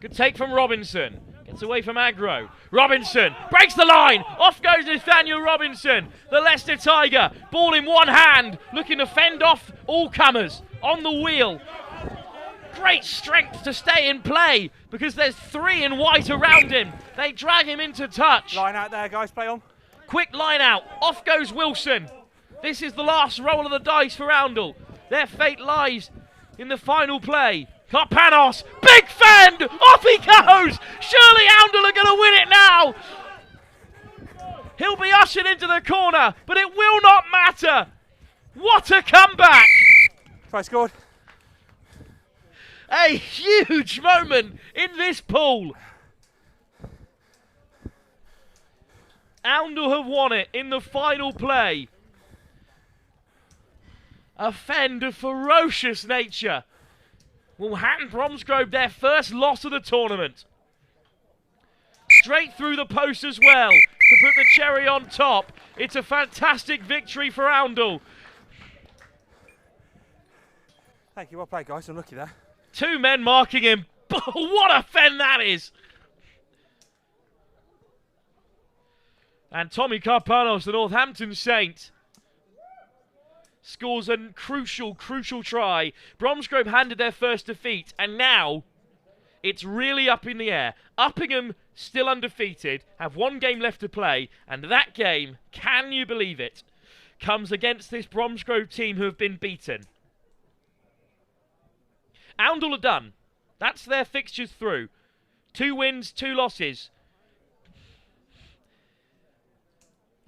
Good take from Robinson. Gets away from aggro. Robinson breaks the line. Off goes Nathaniel Robinson. The Leicester Tiger. Ball in one hand. Looking to fend off all comers. On the wheel. Great strength to stay in play because there's 3 in white around him. They drag him into touch.
Line out there, guys. Play on.
Quick line out. Off goes Wilson. This is the last roll of the dice for Oundle. Their fate lies in the final play. Karpanos, big fend, off he goes! Surely Oundle are going to win it now! He'll be ushered into the corner, but it will not matter! What a comeback!
Try scored.
A huge moment in this pool. Oundle have won it in the final play. A fend of ferocious nature will hand Bromsgrove their first loss of the tournament. Straight through the post as well to put the cherry on top. It's a fantastic victory for Oundle.
Thank you, well played guys, unlucky there.
2 men marking him. What a fend that is! And Tommy Karpanos, the Northampton Saint, scores a crucial try. Bromsgrove handed their first defeat, and now it's really up in the air. Uppingham still undefeated, have 1 game left to play, and that game, can you believe it, comes against this Bromsgrove team who have been beaten. Oundle are done. That's their fixtures through. 2 wins, 2 losses.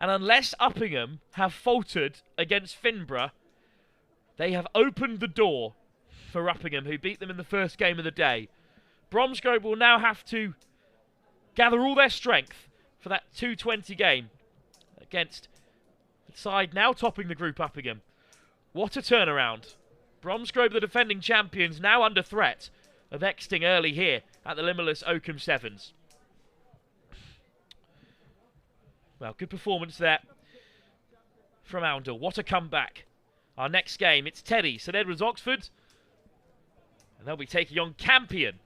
And unless Uppingham have faltered against Finborough, they have opened the door for Uppingham, who beat them in the first game of the day. Bromsgrove will now have to gather all their strength for that 2:20 game against the side now topping the group, Uppingham. What a turnaround. Bromsgrove, the defending champions, now under threat of exiting early here at the limitless Oakham Sevens. Well, good performance there from Oundle. What a comeback. Our next game, it's Teddy, St.Edwards, Oxford. And they'll be taking on Campion.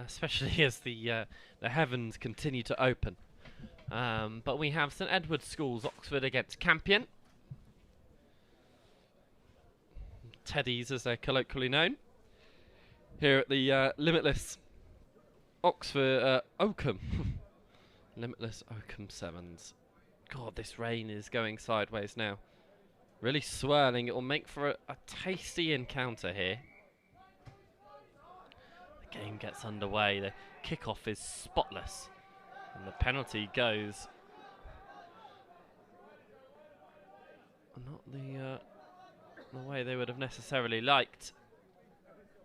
Especially as the heavens continue to open. But we have St Edwards Schools, Oxford against Campion. Teddies, as they're colloquially known. Here at the Limitless Oxford Oakham. Limitless Oakham Sevens. God, this rain is going sideways now. Really swirling. It will make for a tasty encounter here. The game gets underway. The kickoff is spotless. And the penalty goes. Not the way they would have necessarily liked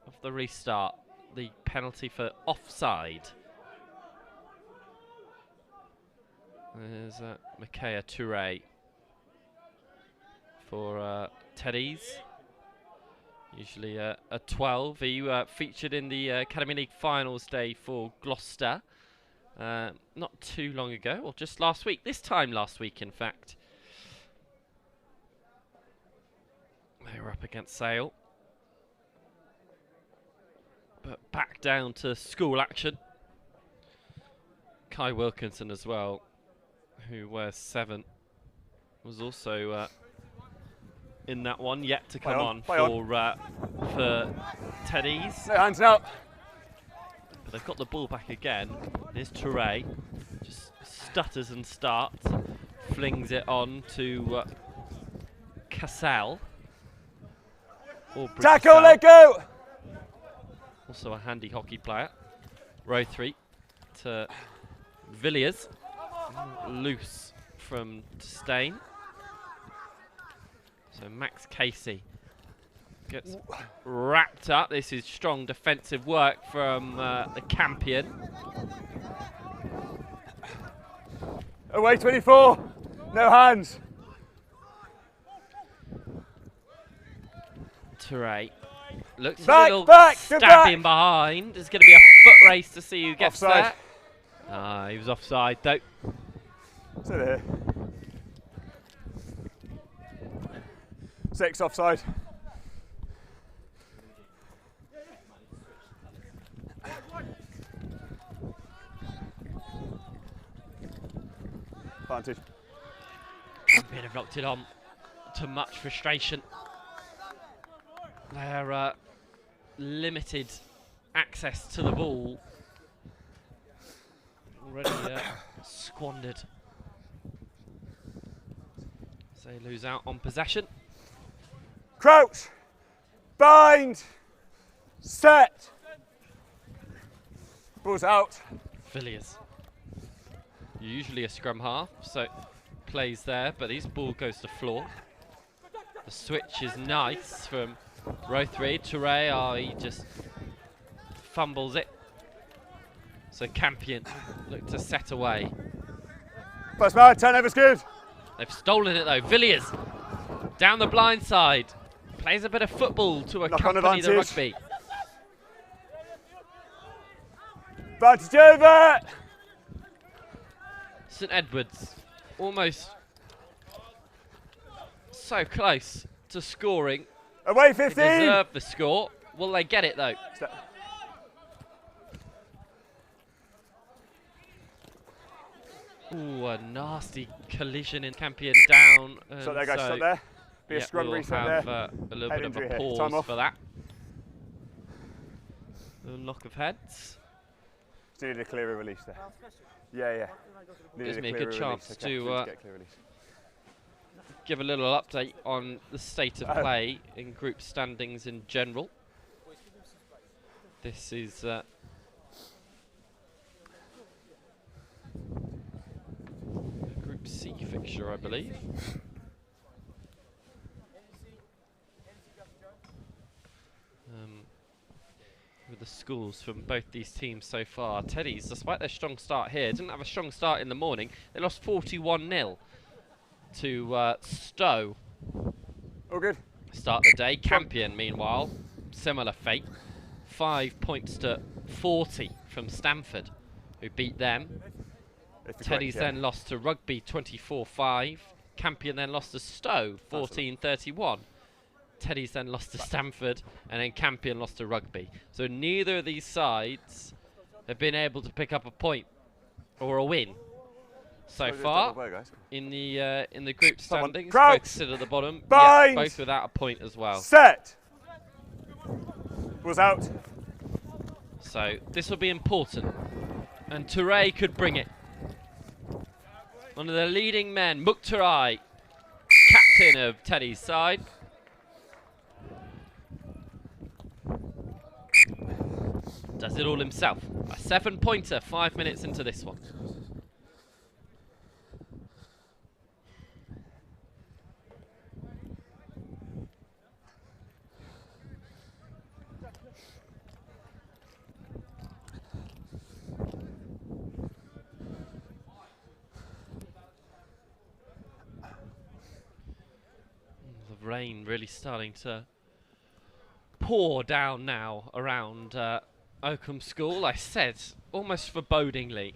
of the restart. The penalty for offside. There's Micaiah Touré for Teddies. Usually a 12. He featured in the Academy League finals day for Gloucester not too long ago, or just last week. This time last week, in fact. They were up against Sale. But back down to school action. Kai Wilkinson as well, who wears 7, was also in that one, yet to come on for Teddies.
No hands out.
But they've got the ball back again. There's Touré, just stutters and starts, flings it on to Cassell.
Tackle, let go!
Also a handy hockey player. Row 3 to Villiers. Loose from Stain. So Max Casey gets wrapped up. This is strong defensive work from the Campion.
Away 24, no hands.
Touré looks
back,
a little
back,
stabbing behind. There's going to be a foot race to see who gets
offside.
There. He was offside though.
Sit here. 6 offside. Advantage.
Campion have knocked it on to much frustration. Their limited access to the ball already squandered. So they lose out on possession.
Crouch, bind, set. Ball's out.
Villiers. Usually a scrum half, so plays there, but his ball goes to floor. The switch is nice from row 3. Touré, he just fumbles it. So Campion look to set away.
First man, turnover's good.
They've stolen it though. Villiers down the blind side. Plays a bit of football to accompany the rugby.
Advantage over.
St Edwards almost so close to scoring.
Away 15.
They deserve the score. Will they get it though? Ooh, a nasty collision in Campion down.
Stop there, guys. Stop there. Be a scrum reset there.
We'll have a little bit of a pause for that. A little knock of heads.
Just needed a clearer release there. Yeah.
Gives me a good chance to give a little update on the state of play in group standings in general. This is Group C fixture, I believe. With the scores from both these teams so far. Teddies, despite their strong start here, didn't have a strong start in the morning. They lost 41-0 to Stowe.
All good.
Start the day. Campion, meanwhile, similar fate. 5 points to 40 from Stamford, who beat them. Teddies then lost to Rugby 24-5. Campion then lost to Stowe 14-31. Teddy's then lost to Stamford, and then Campion lost to Rugby. So neither of these sides have been able to pick up a point or a win so far in the group standings. Both sit at the bottom, yet both without a point as well.
Set. Was out.
So this will be important, and Touray could bring it. One of the leading men, Mukhtarai, captain of Teddy's side. Does it all himself. A 7-pointer, 5 minutes into this one. The rain really starting to pour down now around Oakham School. I said almost forebodingly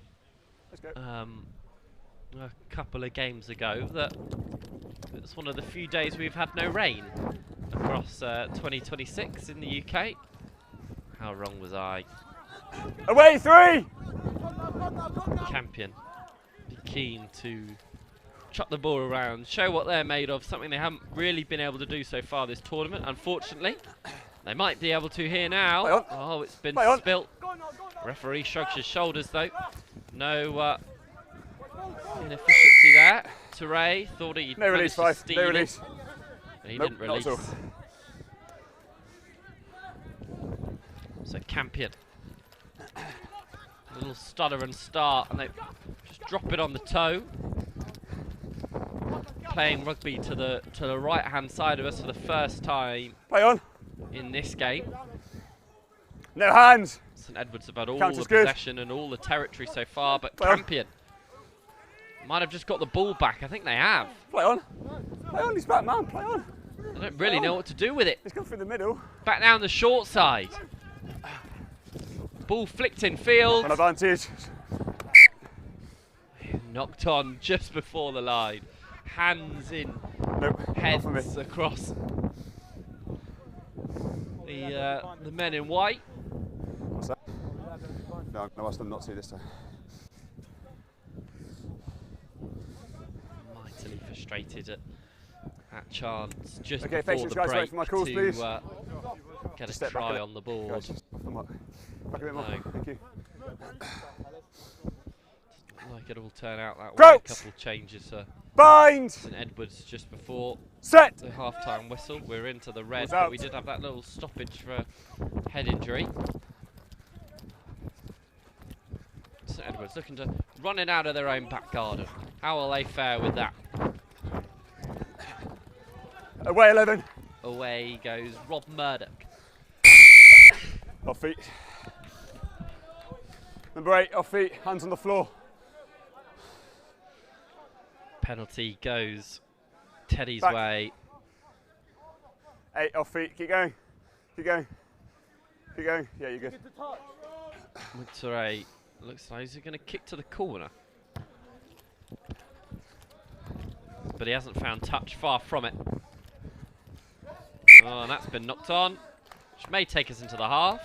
a couple of games ago that it's one of the few days we've had no rain across 2026 in the UK. How wrong was I?
Away 3!
Campion be keen to chuck the ball around, show what they're made of, something they haven't really been able to do so far this tournament, unfortunately. They might be able to here now. Oh, it's been spilt. Referee shrugs his shoulders though. No inefficiency there. Touray thought he'd managed to steal it, but he didn't release. So Campion, a little stutter and start, and they just drop it on the toe. Playing rugby to the right hand side of us for the first time.
Play on.
In this game.
No hands.
St.Edwards have had all the possession and all the territory so far, but Campion might have just got the ball back. I think they have.
Play on. Play on, he's back, man. Play on.
I don't really know what to do with it.
He's gone through the middle.
Back down the short side. Ball flicked in field.
On advantage.
Knocked on just before the line. Hands in.
Nope.
Heads across. The men in white.
What's that? No, I must not see this time.
Mightily frustrated at chance just
okay,
before the break
for my calls, please.
Get a try on the board.
Back a bit more. Thank you.
Like it will turn out that way. A couple of changes.
Bind!
St.Edwards just before
set
the half-time whistle. We're into the red, but we did have that little stoppage for a head injury. St.Edwards looking to run it out of their own back garden. How will they fare with that?
Away 11.
Away goes Rob Murdoch.
Off feet. Number 8, off feet, hands on the floor.
Penalty goes Teddy's way.
8 off feet, keep going. Keep going. Keep going. Yeah, you're good.
Mukhtarai looks like he's going to kick to the corner. But he hasn't found touch, far from it. Oh, and that's been knocked on, which may take us into the half.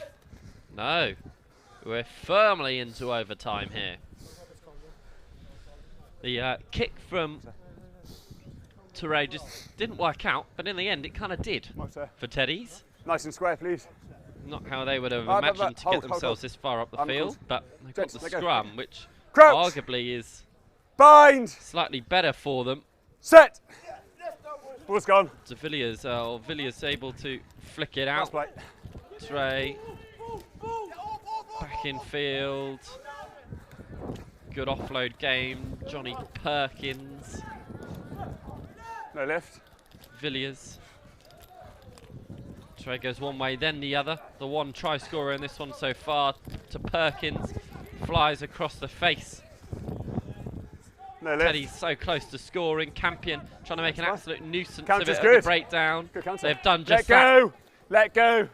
No, we're firmly into overtime here. The kick from Touray just didn't work out, but in the end it kind of did for Teddy's.
Nice and square, please.
Not how they would have imagined to get themselves this far up the field, but they've got the scrum, which arguably is slightly better for them.
Set! Ball's gone.
So Villiers able to flick it out. Touray back in field. Good offload game. Johnny Perkins.
No lift.
Villiers. Touray goes one way, then the other. The one try scorer in this one so far to Perkins. Flies across the face.
No lift.
Teddy's so close to scoring. Campion trying to make an absolute nuisance of it at
good.
the breakdown. They've done
Let
just
go. Let go.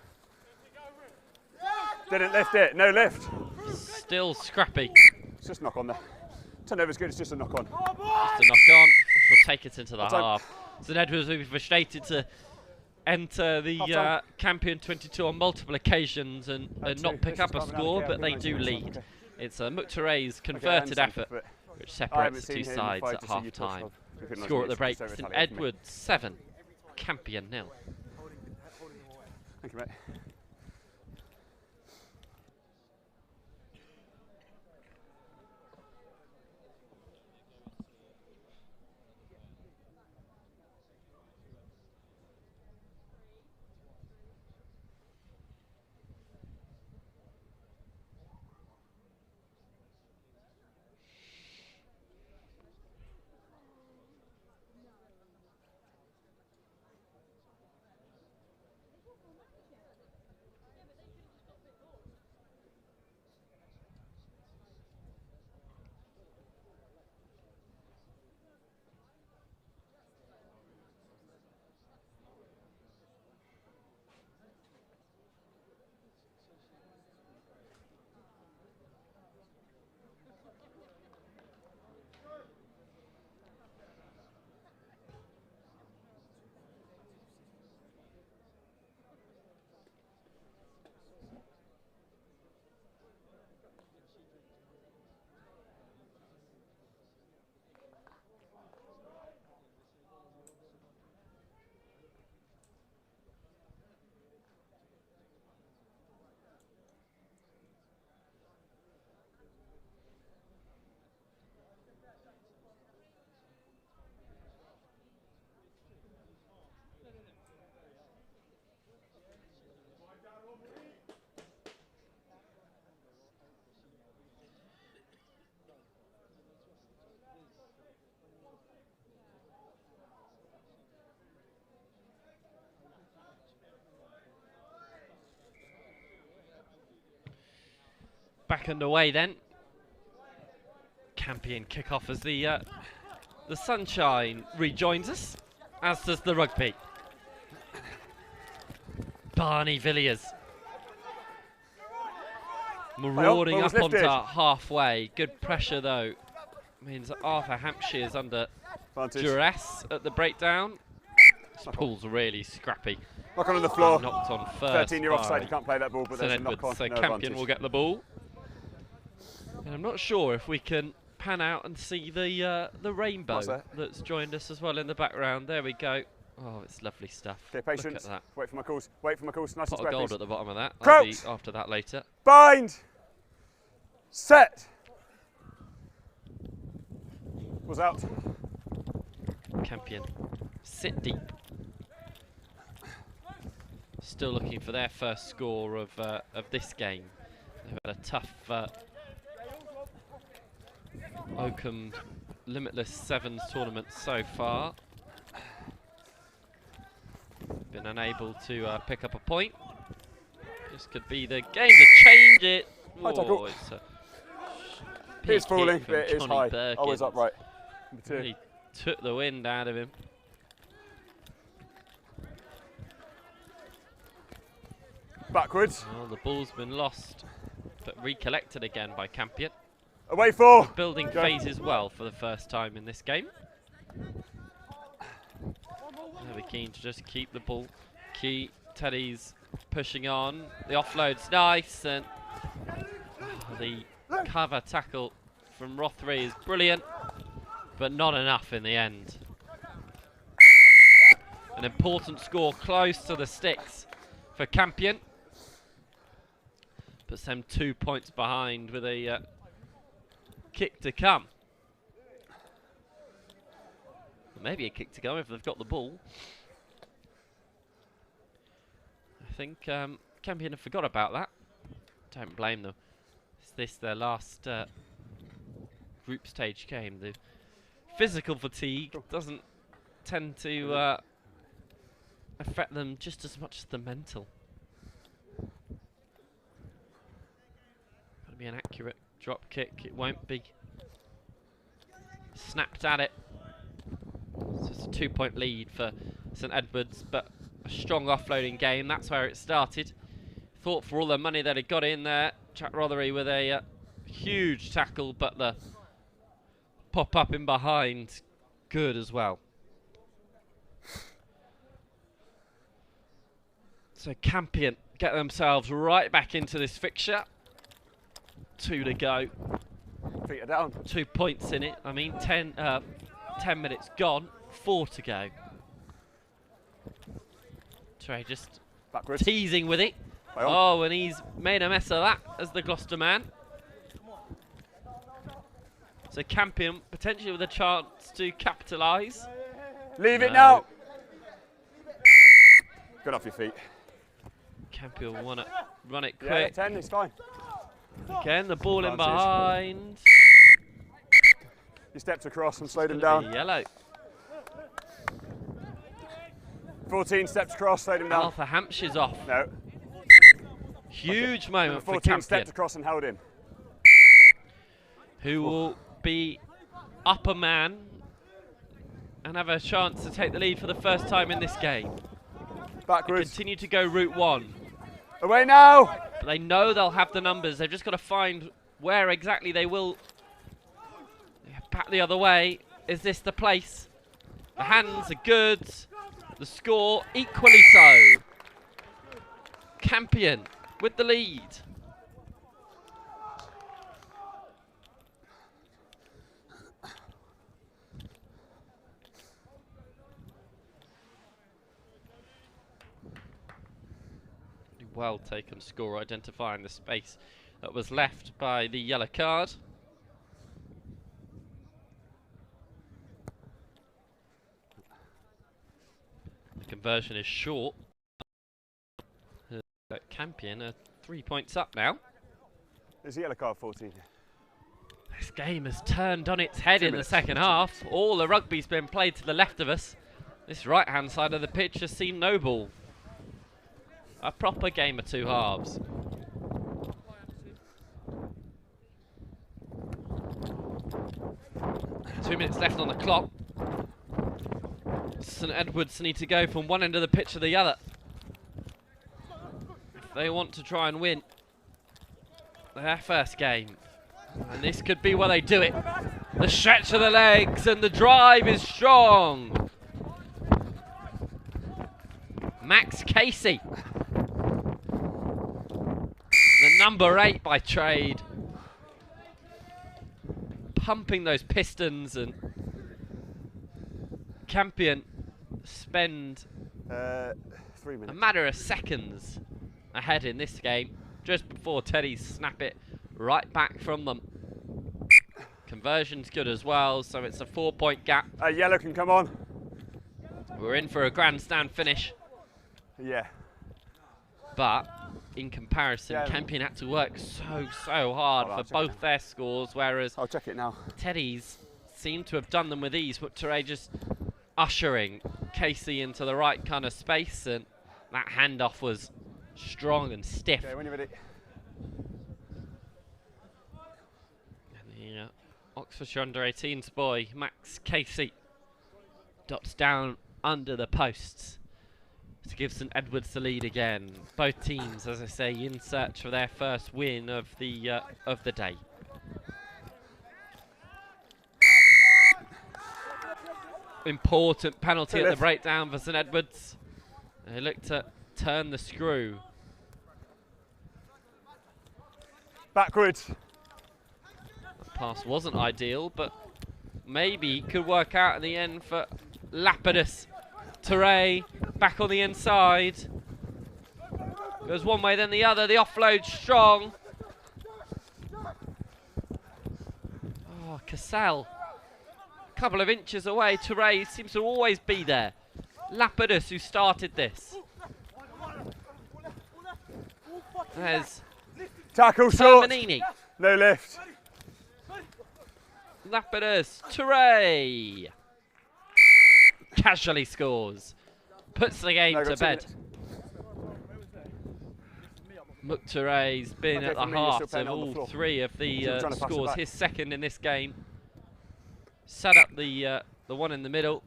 Didn't lift it. No lift.
Still scrappy.
It's just knock on there. Turnover's good. It's just a knock on.
Just a knock on. We'll take it into the half. St.Edwards will be frustrated to enter the Campion 22 on multiple occasions and not pick up a score, but they do lead. It's Mukhtaray's converted effort, which separates the two sides at half-time. Score at the break, St.Edwards 7, Campion 0.
Thank you, mate.
Back underway then. Campion kick-off as the sunshine rejoins us, as does the rugby. Barney Villiers marauding up onto halfway. Good pressure though. Means that Arthur Hampshire is under duress at the breakdown. This pool's really scrappy.
Knock on the floor.
Knocked on first.
13, you're offside, you can't play that ball, but there's a knock on.
So Campion will get the ball. And I'm not sure if we can pan out and see the rainbow that's joined us as well in the background. There we go. Oh, it's lovely stuff.
Okay, patience.
Look at that.
Wait for my calls. Wait for my calls. Nice and
Pot of
square,
gold
please.
at the bottom of that.
Crouch.
I'll be after that later.
Bind. Set. Was out.
Campion sit deep. Still looking for their first score of this game. They've had a tough Oakham Limitless Sevens tournament so far. Been unable to pick up a point. This could be the game to change it. Whoa,
it's falling, but it is high.
Birkin.
Always upright.
Really took the wind out of him.
Backwards.
Well, the ball's been lost, but recollected again by Campion.
Away 4.
Building phases well for the first time in this game. They're keen to just keep the ball. Teddy's pushing on. The offload's nice, and the cover tackle from Rothery is brilliant, but not enough in the end. An important score close to the sticks for Campion. Puts them 2 points behind with a kick to come. Maybe a kick to go if they've got the ball. I think Campion have forgot about that. Don't blame them. Is this their last group stage game? The physical fatigue doesn't tend to affect them just as much as the mental. Be an accurate drop kick. It won't be. Snapped at it. So it's a 2-point lead for St Edwards, but a strong offloading game. That's where it started. Thought for all the money that it got in there, Jack Rothery with a huge tackle, but the pop up in behind, good as well. So Campion get themselves right back into this fixture. 2 to go.
Feet are down.
2 points in it. I mean, 10 minutes gone. 4 to go. Trey just
backwards,
teasing with it. Oh, and he's made a mess of that as the Gloucester man. So Campion potentially with a chance to capitalise.
Leave it now. Get off your feet.
Campion want to run it quick.
Yeah, 10, it's fine.
Again, the ball in behind.
He steps across and slowed him down.
Yellow.
14 steps across, slowed him down.
Alpha Hampshire's off.
No.
Huge moment for
14
Campion.
stepped across and held him.
Who will be upper man and have a chance to take the lead for the first time in this game.
Backwards.
They continue to go route 1.
Away now.
But they know they'll have the numbers. They've just got to find where exactly they will. Back the other way. Is this the place? The hands are good. The score equally so. Campion with the lead. Well taken score, identifying the space that was left by the yellow card. The conversion is short. Campion are 3 points up now.
There's a yellow card 14.
This game has turned on its head in the second half. All the rugby's been played to the left of us. This right-hand side of the pitch has seen no ball. A proper game of 2 halves. Two minutes left on the clock. St.Edwards need to go from one end of the pitch to the other if they want to try and win their first game. And this could be where they do it. The stretch of the legs and the drive is strong. Max Casey. The number 8 by trade. Pumping those pistons, and Campion spend
3 minutes.
a matter of seconds ahead in this game, just before Teddy's snap it right back from them. Conversion's good as well, so it's a 4-point gap.
Yellow can come on.
We're in for a grandstand finish.
Yeah.
But in comparison, Campion had to work so hard for both their scores, whereas
I'll check it now.
Teddy's seem to have done them with ease, but Teray just ushering Casey into the right kind of space, and that handoff was strong and stiff.
Okay, when you're ready.
And the Oxfordshire under-18s boy, Max Casey, dots down under the posts to give St.Edwards the lead again. Both teams, as I say, in search for their first win of the day. Important penalty at the breakdown for St.Edwards. They look to turn the screw.
Backwards.
The pass wasn't ideal, but maybe could work out in the end for Lapidus. Teray back on the inside. Goes one way, then the other. The offload strong. Oh, Cassell. A couple of inches away. Teray seems to always be there. Lapidus, who started this. There's
tackle short.
Termanini.
No lift.
Lapidus. Teray. Casually scores. Puts the game to bed. Mukhtaray's been at the heart of all 3 of the scores. His second in this game. Set up the one in the middle.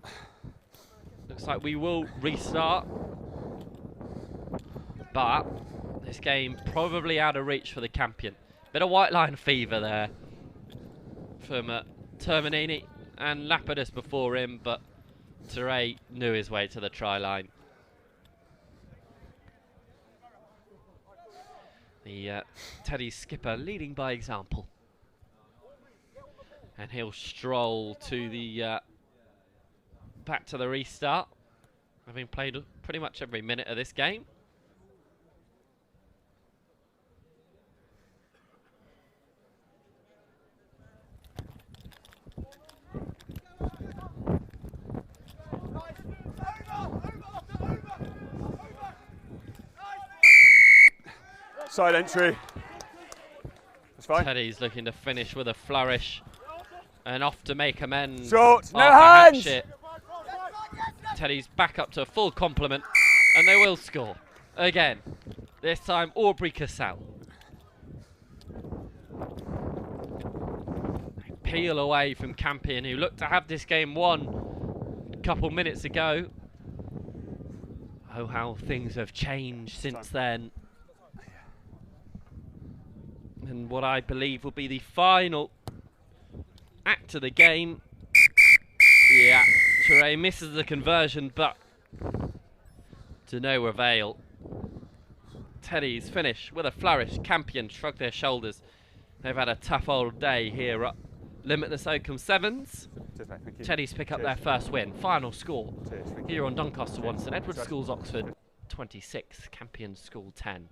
Looks like we will restart. But this game probably out of reach for the Campion. Bit of white line fever there from Termanini and Lapidus before him, but Teray knew his way to the try line. The Teddy skipper leading by example. And he'll stroll to the back to the restart, having played pretty much every minute of this game.
Side entry. That's fine.
Teddy's looking to finish with a flourish and off to make amends.
Short, no
after
hands!
Hatchet. Teddy's back up to a full complement and they will score. Again, this time Aubrey Cassell. Peel away from Campion, who looked to have this game won a couple minutes ago. Oh, how things have changed since then. And what I believe will be the final act of the game. Yeah, Toure misses the conversion, but to no avail. Teddy's finish with a flourish. Campion shrug their shoulders. They've had a tough old day here at Limitless Oakham Sevens.
Cheers, mate, thank you.
Teddy's pick up their first win. Final score here on Doncaster 1, St.Edwards Schools Oxford 26, Campion School 10.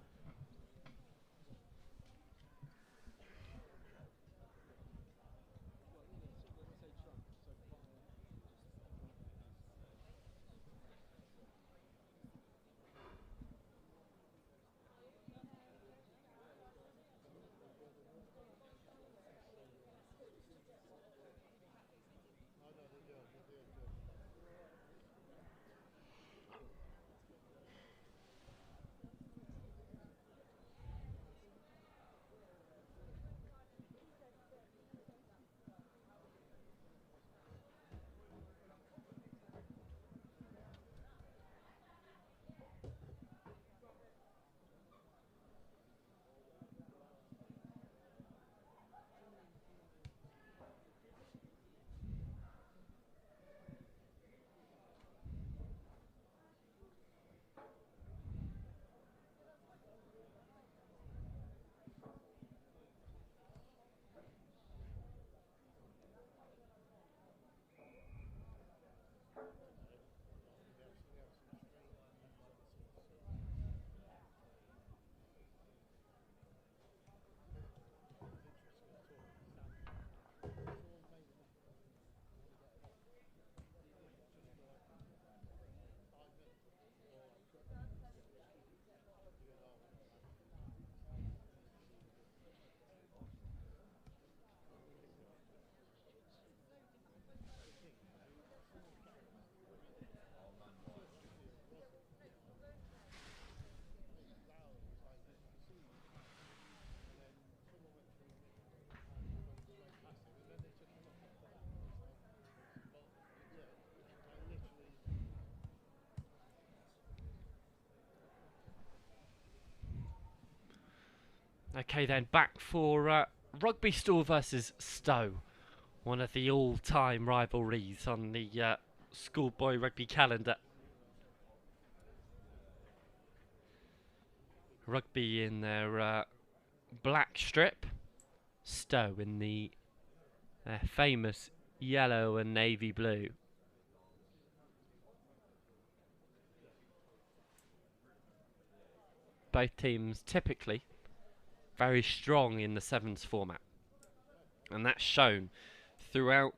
Okay then, back for Rugby Stowe versus Stowe. One of the all-time rivalries on the schoolboy rugby calendar. Rugby in their black strip. Stowe in their famous yellow and navy blue. Both teams typically very strong in the sevens format, and that's shown throughout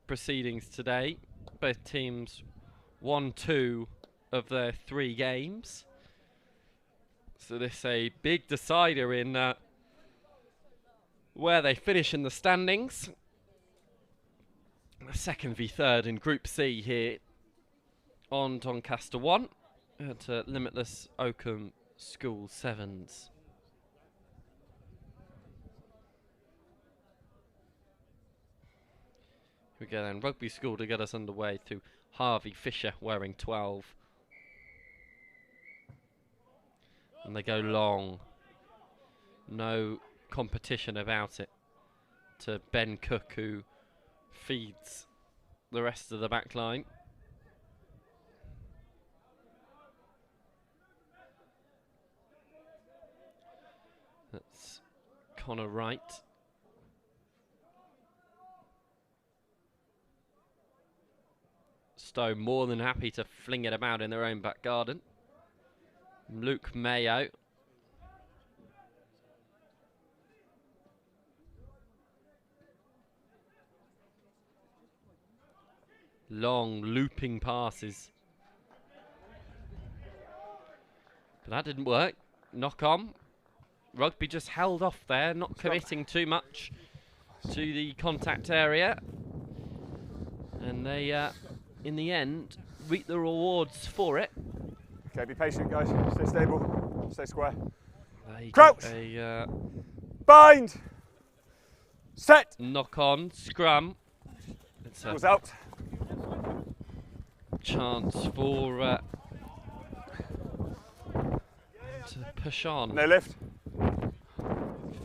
proceedings today. Both teams won 2 of their 3 games, so this is a big decider in where they finish in the standings. 2nd v 3rd in Group C here on Doncaster 1 at Limitless Oakham School Sevens. We go then, Rugby School to get us underway through Harvey Fisher wearing 12. And they go long. No competition about it. To Ben Cook, who feeds the rest of the back line. That's Connor Wright. Stowe more than happy to fling it about in their own back garden. Luke Mayo. Long looping passes. But that didn't work. Knock on. Rugby just held off there, not committing too much to the contact area. And they, in the end, reap the rewards for it.
Okay, be patient, guys. Stay stable. Stay square.
Crouch!
Bind! Set!
Knock on. Scrum. It's
was out.
Chance for to push on.
No lift.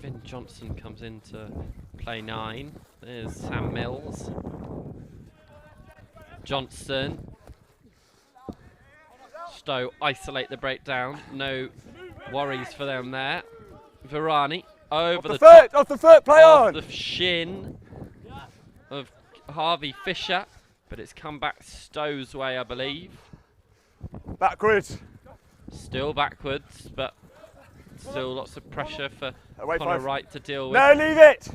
Finn Johnson comes in to play 9. There's Sam Mills. Johnson. Stowe isolate the breakdown. No worries for them there. Varani over the top.
Off the foot, play on!
The shin of Harvey Fisher. But it's come back Stowe's way, I believe.
Backwards.
Still backwards, but still lots of pressure for
Away
Connor
5.
Wright to deal with.
No, leave it!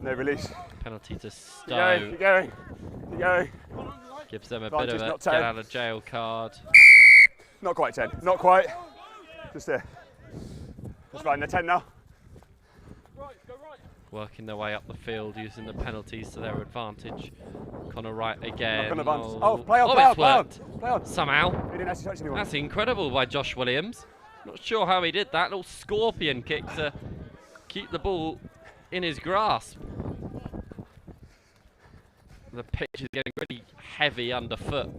No release.
Penalty to Stowe.
Keep going, keep going.
Gives them a
Advantage,
bit of a
not
get
10.
out of jail card.
Not quite 10, not quite. Just there. That's fine, they're 10 now.
Working their way up the field using the penalties to their advantage. Connor Wright again.
Play on, play on, play on, play on.
Somehow.
He didn't actually touch anyone.
That's incredible by Josh Williams. Not sure how he did that. Little scorpion kick to keep the ball in his grasp. The pitch is getting really heavy underfoot.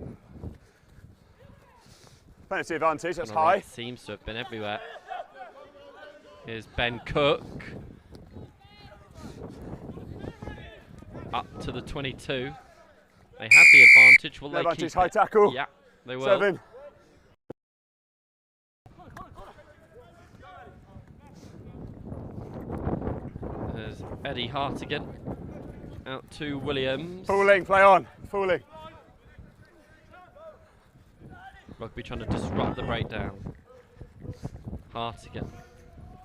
Penalty advantage, that's
Connor
high.
Wright seems to have been everywhere. Here's Ben Cook. Up to the 22. They had the advantage. Will
No
they
advantage,
keep
high
it?
tackle.
Yeah, they will.
7.
There's Eddie Hartigan. Out to Williams.
Fooling, play on, fooling.
Rugby trying to disrupt the breakdown. Hartigan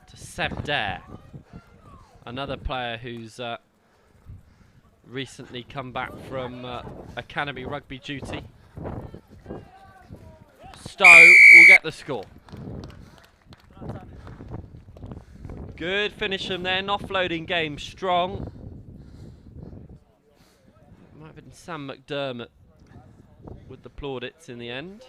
to Sedbergh. Another player who's recently come back from academy rugby duty. Stowe will get the score. Good finish from there, offloading game strong. Might have been Sam McDermott with the plaudits in the end.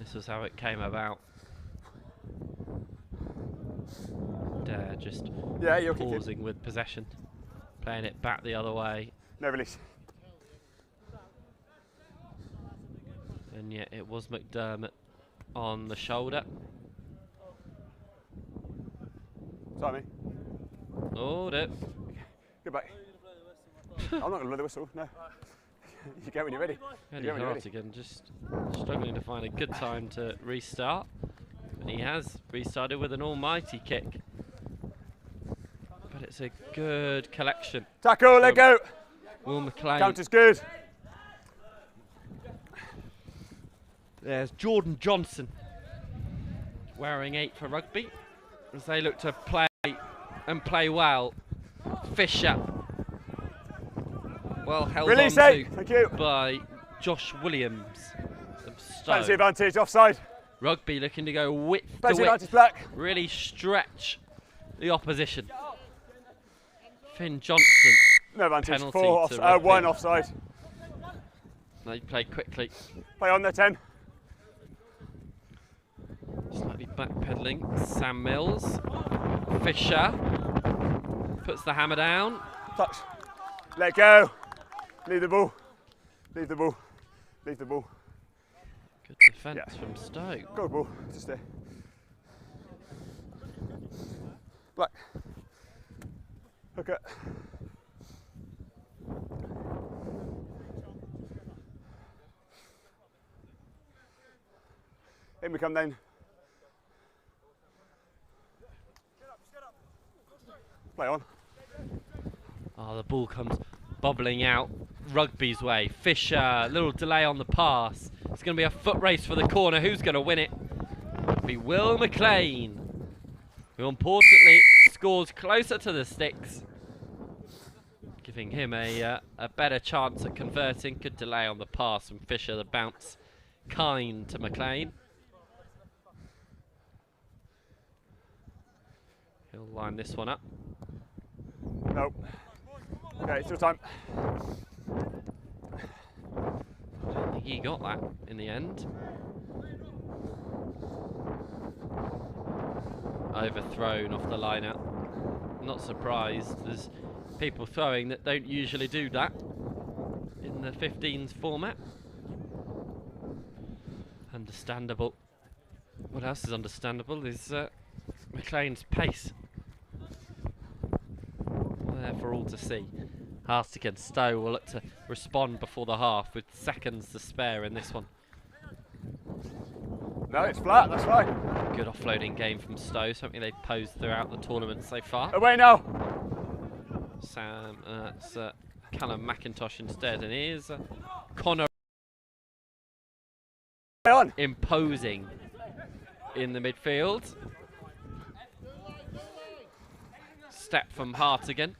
This was how it came about. Just pausing with possession, playing it back the other way.
No release.
And yet it was McDermott on the shoulder.
Sorry.
Oh, no.
Get back. I'm not going to blow the whistle, no. You get when you're ready.
Eddie Hartigan just struggling to find a good time to restart. And he has restarted with an almighty kick. But it's a good collection.
Tackle, let go.
Will McLean.
Counter's good.
There's Jordan Johnson wearing 8 for rugby as they look to play and play well. Fisher. Well held
Release
on
8. Thank you.
By Josh Williams of Stowe.
Fancy advantage, offside.
Rugby looking to go width to
Fancy
width.
advantage, black.
Really stretch the opposition. Finn Johnson.
No advantage.
Penalty
4
to
off, 1 offside.
They play quickly.
Play on there, 10.
Slightly backpedaling. Sam Mills. Fisher puts the hammer down.
Touch. Let go. Leave the ball. Leave the ball. Leave the ball.
Good defence from Stowe.
Go ball. Just there. Black. Okay. In we come down. Play on.
Oh, the ball comes bobbling out Rugby's way. Fisher, a little delay on the pass. It's going to be a foot race for the corner. Who's going to win it? It'll be Will McLean, who importantly scores closer to the sticks, giving him a better chance at converting. Good delay on the pass from Fisher. The bounce kind to McLean. He'll line this one up.
Nope. Okay, it's your time.
I don't think he got that in the end. Overthrown off the line out. Not surprised. There's people throwing that don't usually do that in the 15s format. Understandable. What else is understandable is McLean's pace. There for all to see. Hartigan, Stowe will look to respond before the half with seconds to spare in this one.
No, it's flat, that's fine.
Good offloading game from Stowe, something they've posed throughout the tournament so far.
Away now.
It's Callum McIntosh instead, and here's Connor imposing in the midfield. Step from Hartigan.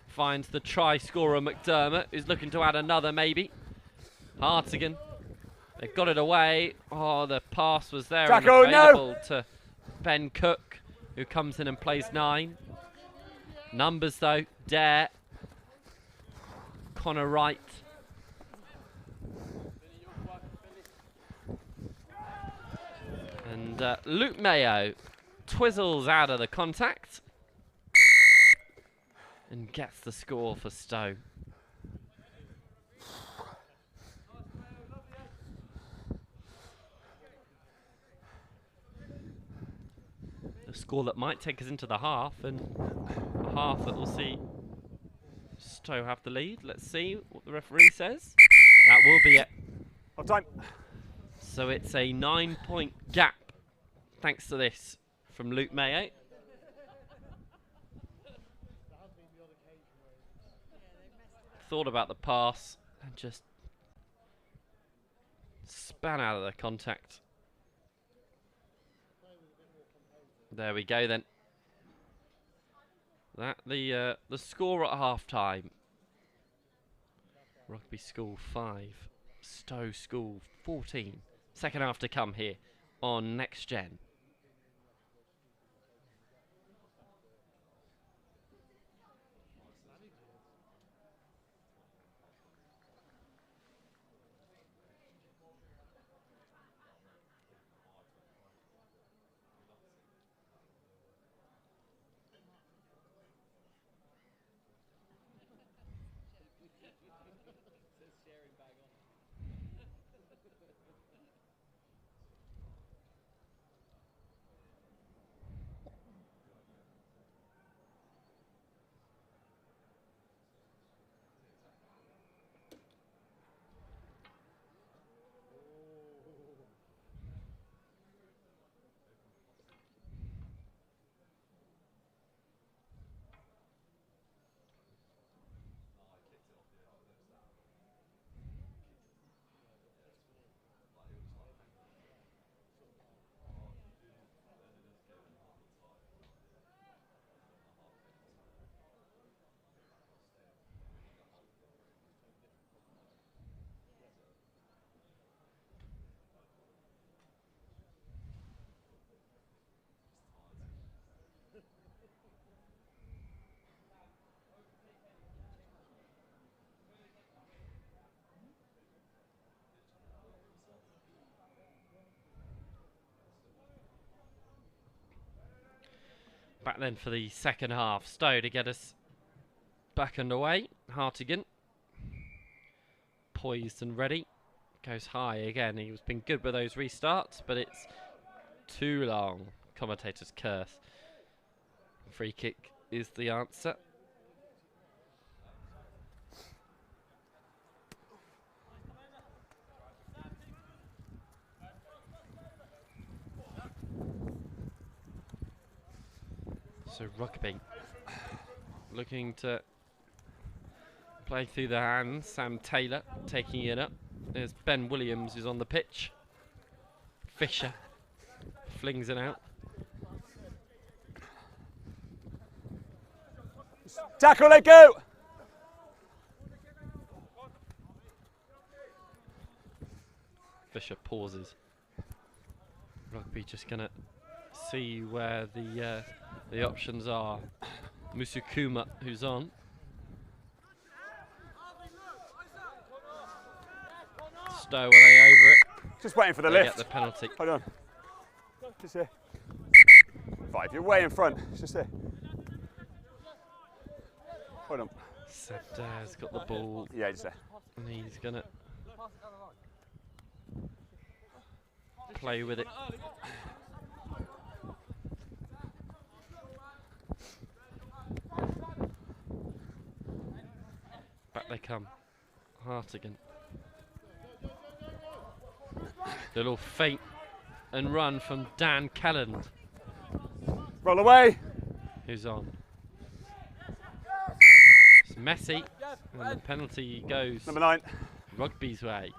Finds the try scorer McDermott, who's looking to add another maybe. Hartigan, they've got it away. Oh, the pass was there and available to Ben Cook, who comes in and plays 9. Numbers though, Dare, Connor Wright. And Luke Mayo twizzles out of the contact and gets the score for Stowe. A score that might take us into the half, and a half that will see Stowe have the lead. Let's see what the referee says. That will be it.
Half time.
So it's a 9-point gap thanks to this from Luke Mayo. Thought about the pass and just span out of the contact. There we go then. That the score at half time. Rugby School 5, Stowe School 14. Second half to come here on Next Gen. Back then for the second half. Stowe to get us back underway. Hartigan, poised and ready. Goes high again. He's been good with those restarts, but it's too long. Commentator's curse. Free kick is the answer. So Rugby looking to play through the hands. Sam Taylor taking it up. There's Ben Williams who's on the pitch. Fisher flings it out.
Tackle, let go!
Fisher pauses. Rugby just gonna see where the options are. Musukuma, who's on. Stowe, are they over it?
Just waiting for the
they
lift.
Get the penalty.
Hold on. Just here. 5, you're way in front. It's just here. Hold on.
Sedbergh's got the ball.
Yeah, just there.
And he's gonna play with it. Back they come. Hartigan. Little feint and run from Dan Kelland.
Roll away.
Who's on? It's messy. And the penalty goes
number 9.
Rugby's way.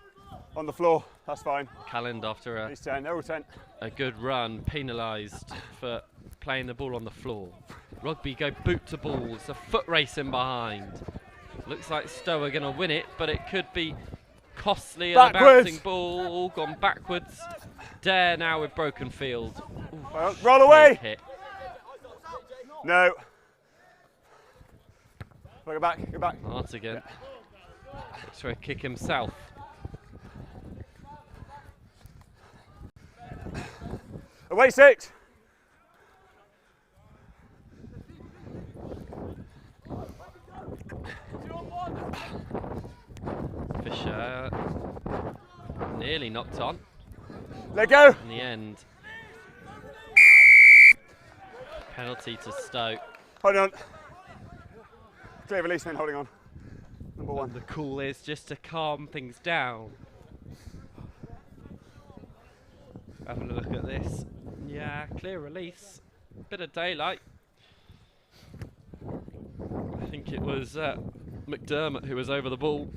On the floor. That's fine.
Kelland after a
10. They're all 10.
A good run, penalised for playing the ball on the floor. Rugby go boot to ball. It's a foot race in behind. Looks like Stowe are going to win it, but it could be costly. And a bouncing ball, all gone backwards. Dare now with broken field. Ooh,
roll away.
Hit.
No. Go back, go back.
Hartigan. Yeah. Looks for a kick himself.
Away 6.
Fisher nearly knocked on.
Let go.
In the end. Penalty to Stowe.
Hold on. Clear release then, holding on. Number 1.
And the call is just to calm things down. Having a look at this. Yeah, clear release. Bit of daylight. I think it was McDermott who was over the ball.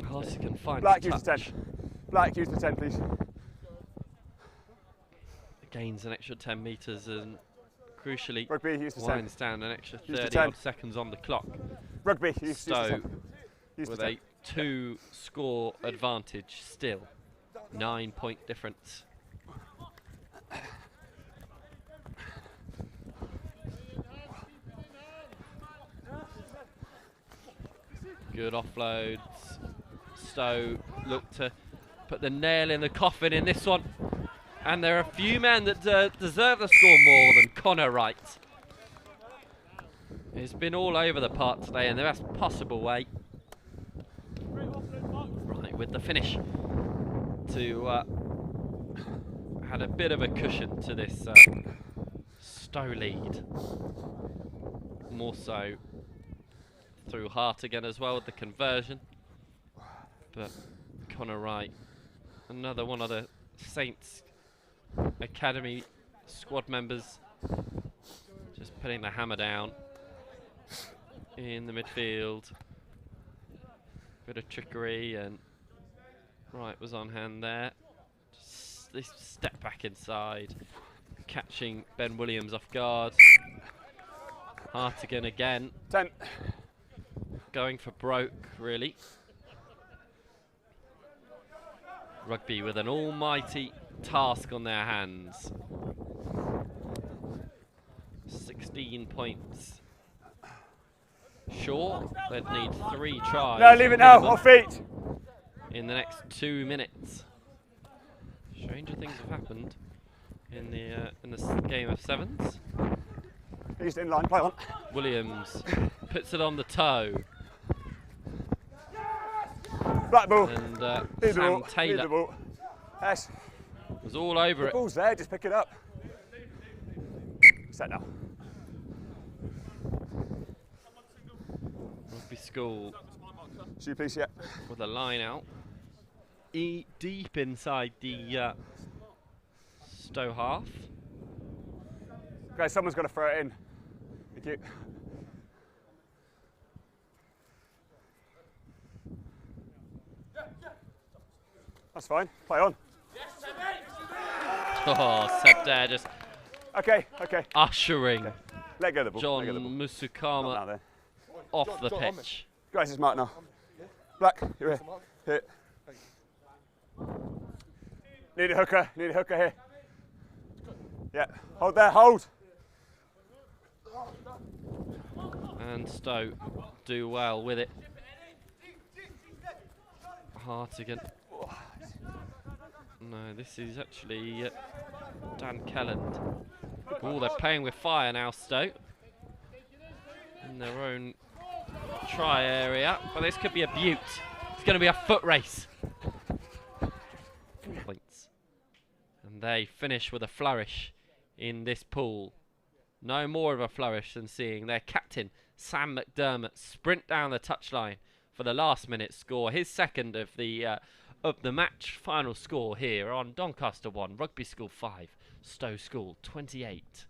Hartigan finds
Black,
touch.
use the 10. Black, use the 10, please.
Gains an extra 10 metres and crucially
Rugby, use the 10.
winds down an extra
Use
30 odd seconds on the clock.
Rugby, use
Stowe
the 10. Use
with
the 10.
a 2-score advantage still. 9-point difference. Good offloads. Stowe look to put the nail in the coffin in this one. And there are a few men that deserve the score more than Connor Wright. He's been all over the park today in the best possible way. Right, with the finish to add a bit of a cushion to this Stowe lead. More so through Hartigan as well with the conversion. But Connor Wright, another one of the Saints Academy squad members, just putting the hammer down in the midfield. Bit of trickery, and Wright was on hand there. Just this step back inside, catching Ben Williams off guard. Hartigan again.
10.
Going for broke, really. Rugby with an almighty task on their hands. 16 points. Sure, they'd need 3 tries.
No, leave it now, off feet.
In the next 2 minutes. Stranger things have happened in the game of sevens.
He's in line, play on.
Williams puts it on the toe.
Black ball.
And Sam Taylor
yes.
was all over
the
it.
Ball's there, just pick it up. Set now.
School.
Shoot, please, yeah.
With a line out. Deep inside the Stowe half.
Guys, someone's got to throw it in. Thank you. That's fine. Play on.
Oh, Sedbergh just
okay.
ushering
Let go of the ball.
John Musukama off the pitch.
Guys, it's Mark now. Black, you're here. Hit. Need a hooker here. Yeah, hold there, hold.
And Stowe do well with it. Hartigan. No, this is actually Dan Kelland. Oh, they're playing with fire now, Stowe. In their own try area. But this could be a beaut. It's going to be a foot race. Points. And they finish with a flourish in this pool. No more of a flourish than seeing their captain, Sam McDermott, sprint down the touchline for the last minute score. His second of the match. Final score here on Doncaster 1, Rugby School 5, Stowe School 28.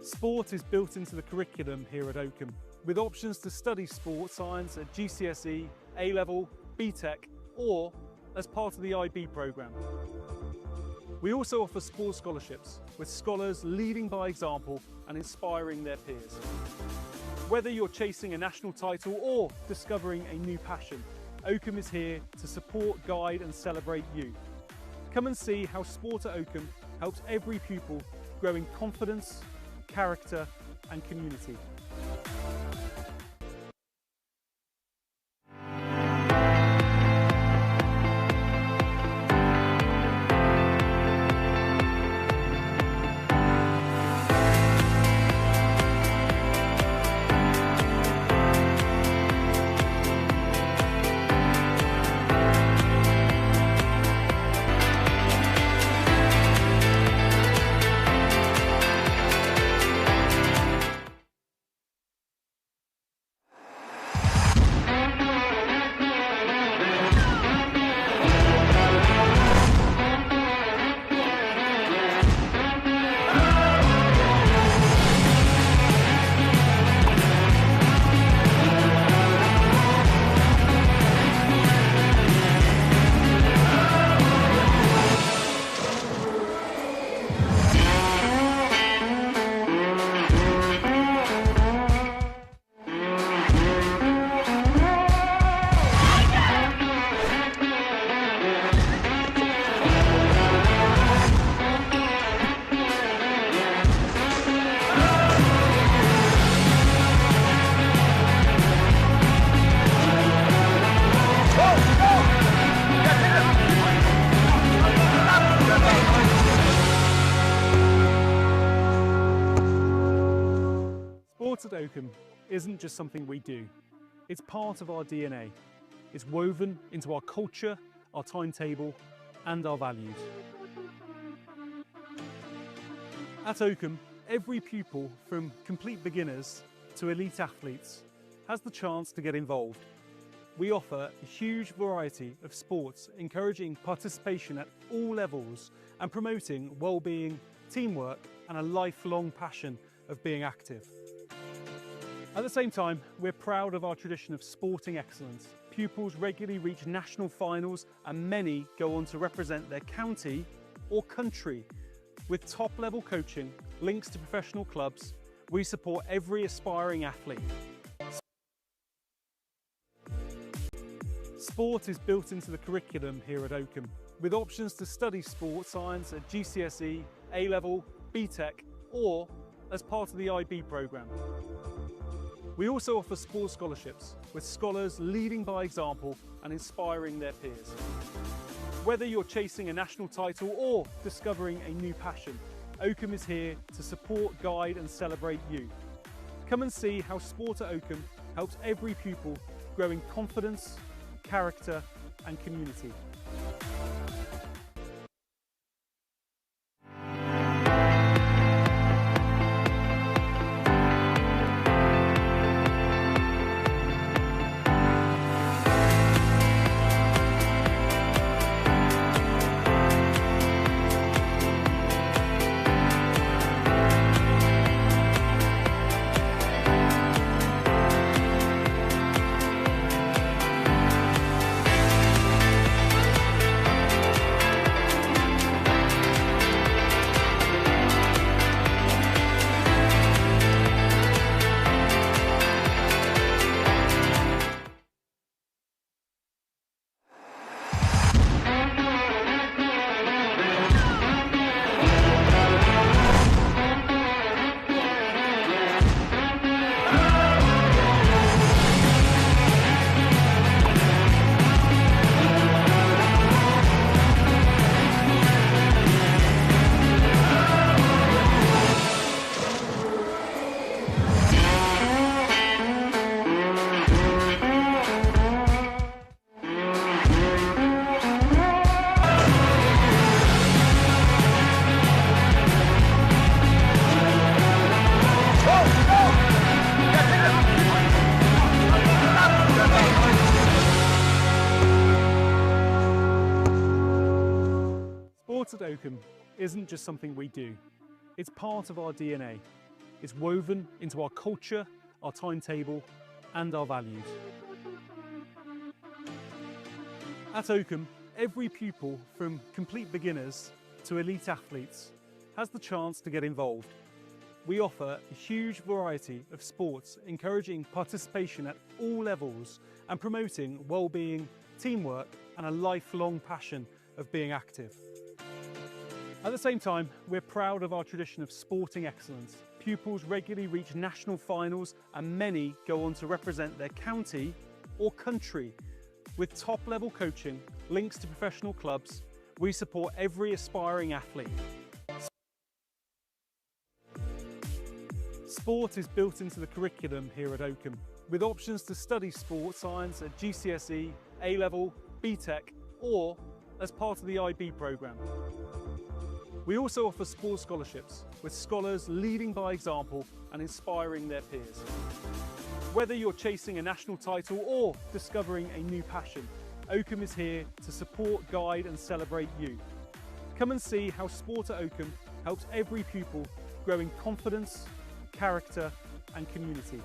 Sport is built into the curriculum here at Oakham, with options to study sport science at GCSE, A-Level, BTEC, or as part of the IB programme. We also offer sports scholarships, with scholars leading by example and inspiring their peers. Whether you're chasing a national title or discovering a new passion, Oakham is here to support, guide and celebrate you. Come and see how sport at Oakham helps every pupil grow in confidence, character and community. Sport at Oakham isn't just something we do, it's part of our DNA. It's woven into our culture, our timetable and our values. At Oakham, every pupil from complete beginners to elite athletes has the chance to get involved. we offer a huge variety of sports, encouraging participation at all levels and promoting well-being, teamwork and a lifelong passion of being active. At the same time, we're proud of our tradition of sporting excellence. Pupils regularly reach national finals and many go on to represent their county or country. With top-level coaching, links to professional clubs, we support every aspiring athlete. Sport is built into the curriculum here at Oakham, with options to study sports science at GCSE, A-Level, BTEC or as part of the IB programme. We also offer sports scholarships, with scholars leading by example and inspiring their peers. Whether you're chasing a national title or discovering a new passion, Oakham is here to support, guide and celebrate you. Come and see how sport at Oakham helps every pupil grow in confidence, character and community. Sport at Oakham isn't just something we do, it's part of our DNA. It's woven into our culture, our timetable and our values. At Oakham, every pupil from complete beginners to elite athletes has the chance to get involved. We offer a huge variety of sports, encouraging participation at all levels and promoting well-being, teamwork and a lifelong passion of being active. At the same time, we're proud of our tradition of sporting excellence. Pupils regularly reach national finals and many go on to represent their county or country. With top-level coaching, links to professional clubs, we support every aspiring athlete. Sport is built into the curriculum here at Oakham, with options to study sports science at GCSE, A-Level, BTEC or as part of the IB programme. We also offer sports scholarships, with scholars leading by example and inspiring their peers. Whether you're chasing a national title or discovering a new passion, Oakham is here to support, guide and celebrate you. Come and see how sport at Oakham helps every pupil grow in confidence, character and community.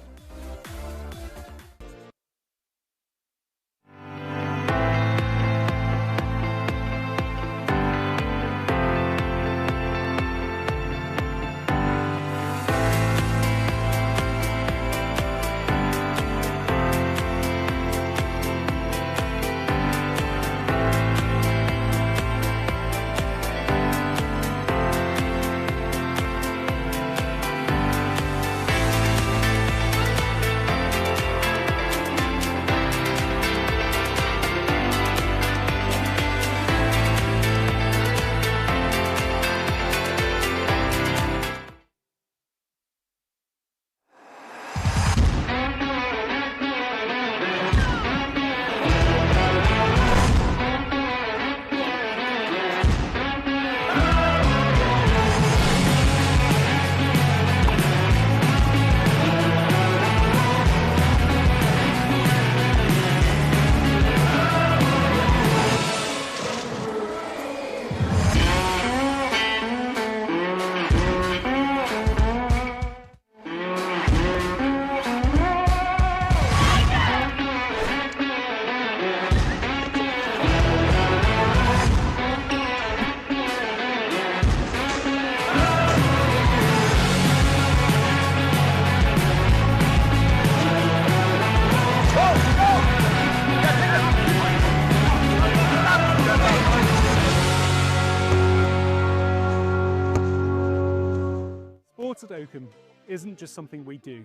Sport at Oakham isn't just something we do,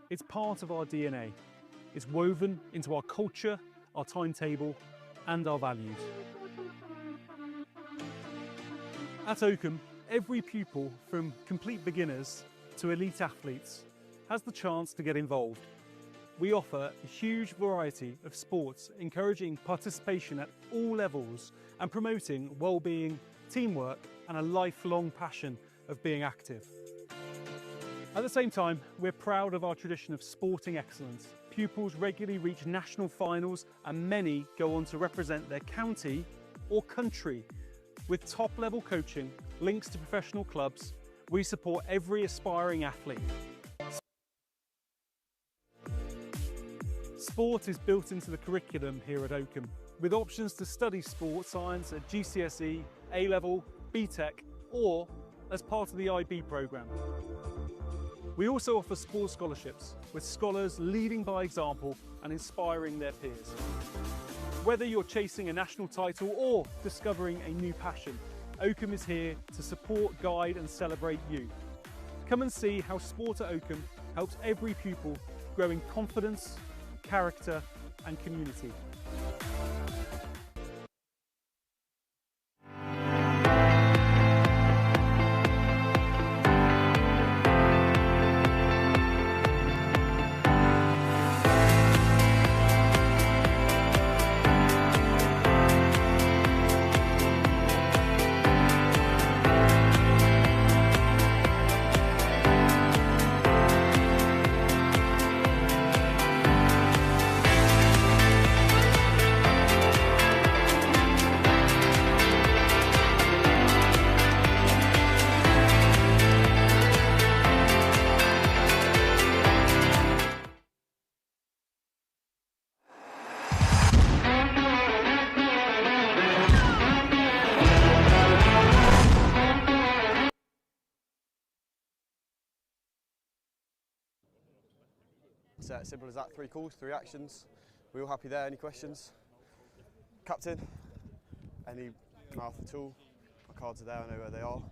it's part of our DNA. It's woven into our culture, our timetable and our values. At Oakham, every pupil from complete beginners to elite athletes has the chance to get involved. We offer a huge variety of sports, encouraging participation at all levels and promoting well-being, teamwork and a lifelong passion of being active. At the same time, we're proud of our tradition of sporting excellence. Pupils regularly reach national finals and many go on to represent their county or country. With top-level coaching, links to professional clubs, we support every aspiring athlete. Sport is built into the curriculum here at Oakham, with options to study sport science at GCSE, A-Level, BTEC or as part of the IB programme. We also offer sports scholarships, with scholars leading by example and inspiring their peers. Whether you're chasing a national title or discovering a new passion, Oakham is here to support, guide and celebrate you. Come and see how Sport at Oakham helps every pupil grow in confidence, character and community.
It's as simple as that, 3 calls, 3 actions. We all happy there, any questions? Captain, any mouth at all? My cards are there, I know where they are.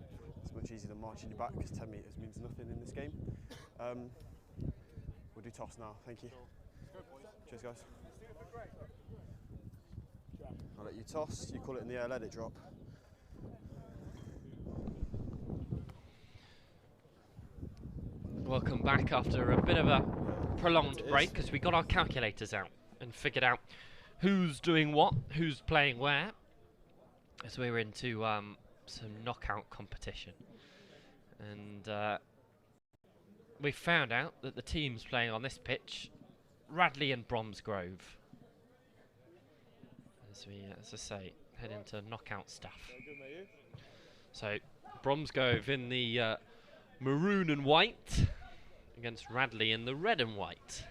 It's much easier than marching you back because 10 metres means nothing in this game. We'll do toss now, thank you. Cheers guys. I'll let you toss, you call it in the air, let it drop.
Welcome back after a bit of a prolonged break because we got our calculators out and figured out who's doing what, who's playing where, as we were into some knockout competition. And we found out that the teams playing on this pitch, Radley and Bromsgrove, as we, as I say, head into knockout stuff. So Bromsgrove in the maroon and white against Radley in the red and white.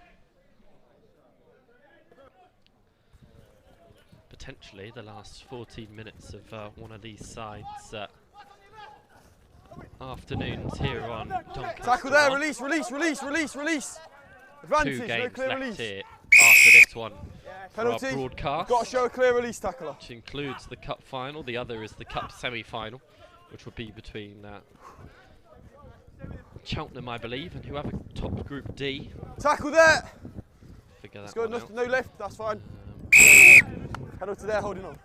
Potentially the last 14 minutes of one of these sides' afternoons here on Doncaster.
Tackle there, release, release, release, release, release. Advantage,
2 games
no clear
left
release.
here after this one for our
Penalty.
broadcast.
Got to show a clear release tackler.
Which includes the cup final, the other is the cup semi-final, which will be between Cheltenham, I believe, and whoever tops Group D.
Tackle there.
Figure that
It's good,
one out.
no lift, that's fine. Penalty there, holding on.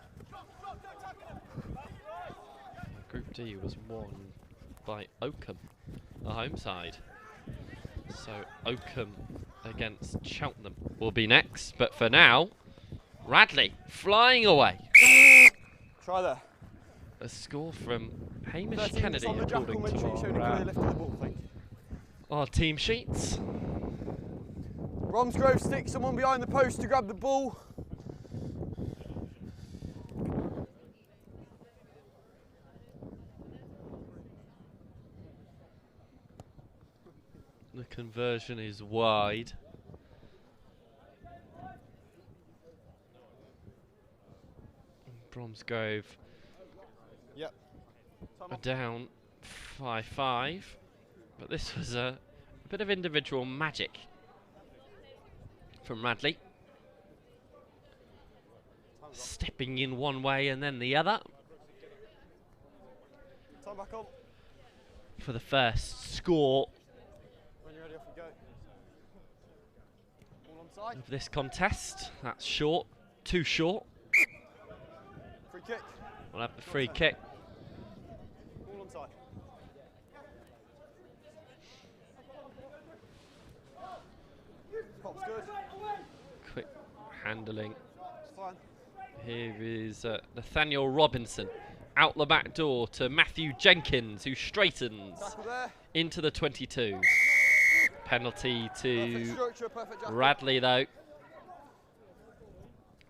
Group D was won by Oakham, the home side. So Oakham against Cheltenham will be next, but for now, Radley flying away.
Try there.
A score from Hamish
13
Kennedy
on the jackal,
according
make
to
sure you show the clear lift of the ball, thank you.
our team sheets.
Bromsgrove sticks someone behind the post to grab the ball.
The conversion is wide. Bromsgrove are down 5-5, but this was a bit of individual magic from Radley. Stepping in one way and then the other.
Time back on.
for the first score
When you're ready, off you go. All onside.
of this contest. That's short, too short.
Free kick.
We'll have the free kick.
All onside. Pop's good.
Quick handling.
It's fine.
Here is Nathaniel Robinson out the back door to Matthew Jenkins, who straightens into the 22. Penalty to Radley, though.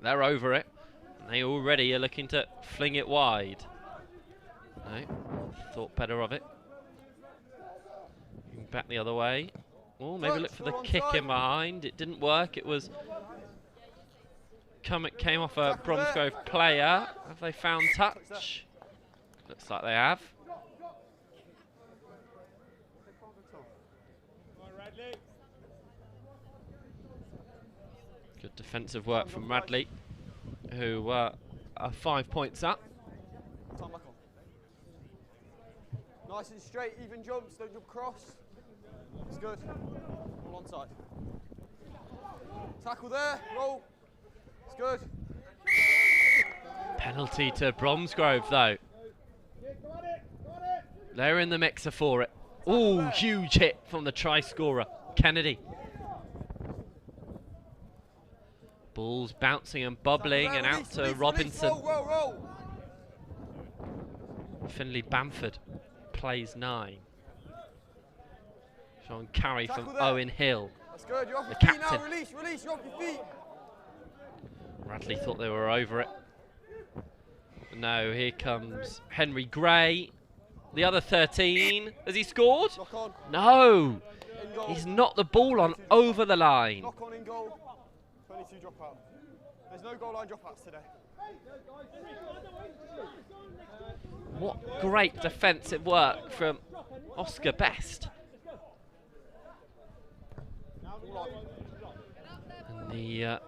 They're over it. They already are looking to fling it wide. No, thought better of it. Back the other way. Oh, maybe look for the kick in behind. It didn't work. It was came off a Bromsgrove player. Have they found touch? Looks like they have. Good defensive work from Radley, who are 5 points up.
Time back on. Nice and straight, even jumps, don't jump cross. It's good. All onside. Tackle there, roll. It's good.
Penalty to Bromsgrove, though. They're in the mixer for it. Oh, huge hit from the try scorer, Kennedy. Ball's bouncing and bubbling and out to Robinson.
Roll.
Finley Bamford plays 9. Sean Carey from Owen Hill.
That's good. You're off
the
your feet
captain.
now. Release. You're off your feet.
Radley thought they were over it. No, here comes Henry Gray. The other 13. Has he scored? No. He's knocked the ball on over the line.
Knock on in goal. 22 dropout. There's no goal line dropouts today.
What great defensive work from Oscar Best. And the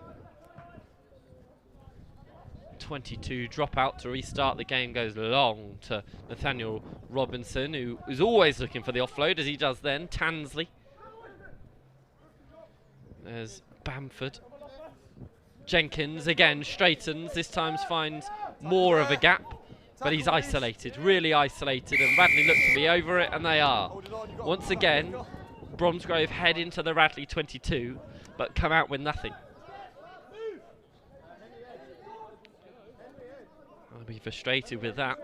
22 dropout to restart the game goes long to Nathaniel Robinson, who is always looking for the offload, as he does then. Tansley. There's Bamford. Jenkins again straightens, this time finds more of a gap, but he's isolated, really isolated, and Radley look to be over it, and they are. Once again, Bromsgrove head into the Radley 22, but come out with nothing. I'll be frustrated with that.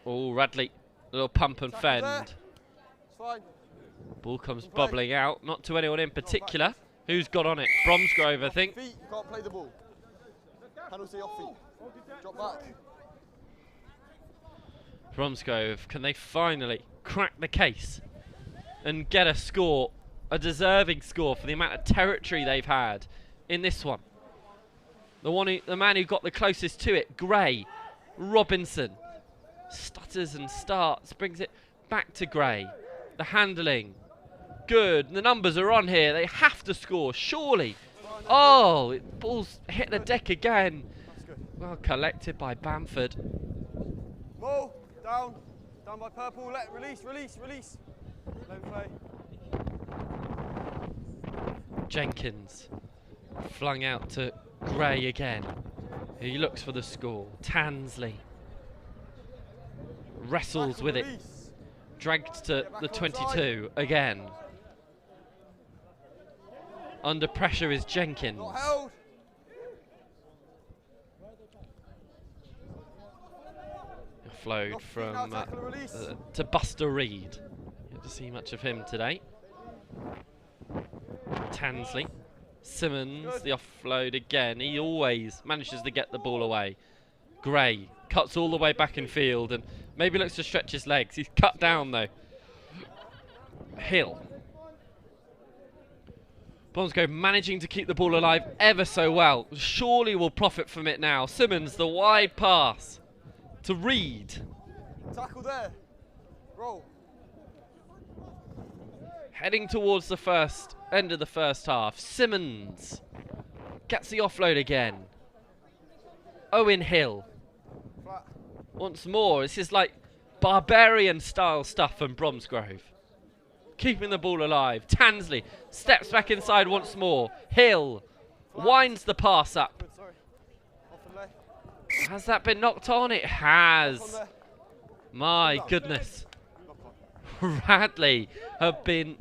Oh, Radley, little pump and fend. Ball comes bubbling out, not to anyone in particular. Who's got on it? Bromsgrove, I think.
Feet, you can't play the ball. Penalty off feet. Drop back.
Bromsgrove, can they finally crack the case and get a score, a deserving score for the amount of territory they've had in this one? The man who got the closest to it, Gray, Robinson, stutters and starts, brings it back to Gray. The handling, good. The numbers are on here. They have to score, surely. Oh, ball's hit the deck again. Well collected by Bamford.
Ball, down by purple. Release. Let him play.
Jenkins flung out to Gray again. He looks for the score. Tansley wrestles with it. Dragged to the 22 again. Under pressure is Jenkins. Flowed from to Buster Reed. You don't see much of him today. Tansley. Simmons, the offload again. He always manages to get the ball away. Gray cuts all the way back in field and maybe looks to stretch his legs. He's cut down though. Hill. Bromsgrove managing to keep the ball alive ever so well. Surely will profit from it now. Simmons, the wide pass to Reed.
Tackle there. Roll.
Heading towards the end of the first half. Simmons gets the offload again. Owen Hill. Once more, this is like barbarian style stuff from Bromsgrove. Keeping the ball alive. Tansley steps back inside once more. Hill winds the pass up. Has that been knocked on? It has. My goodness. Radley have been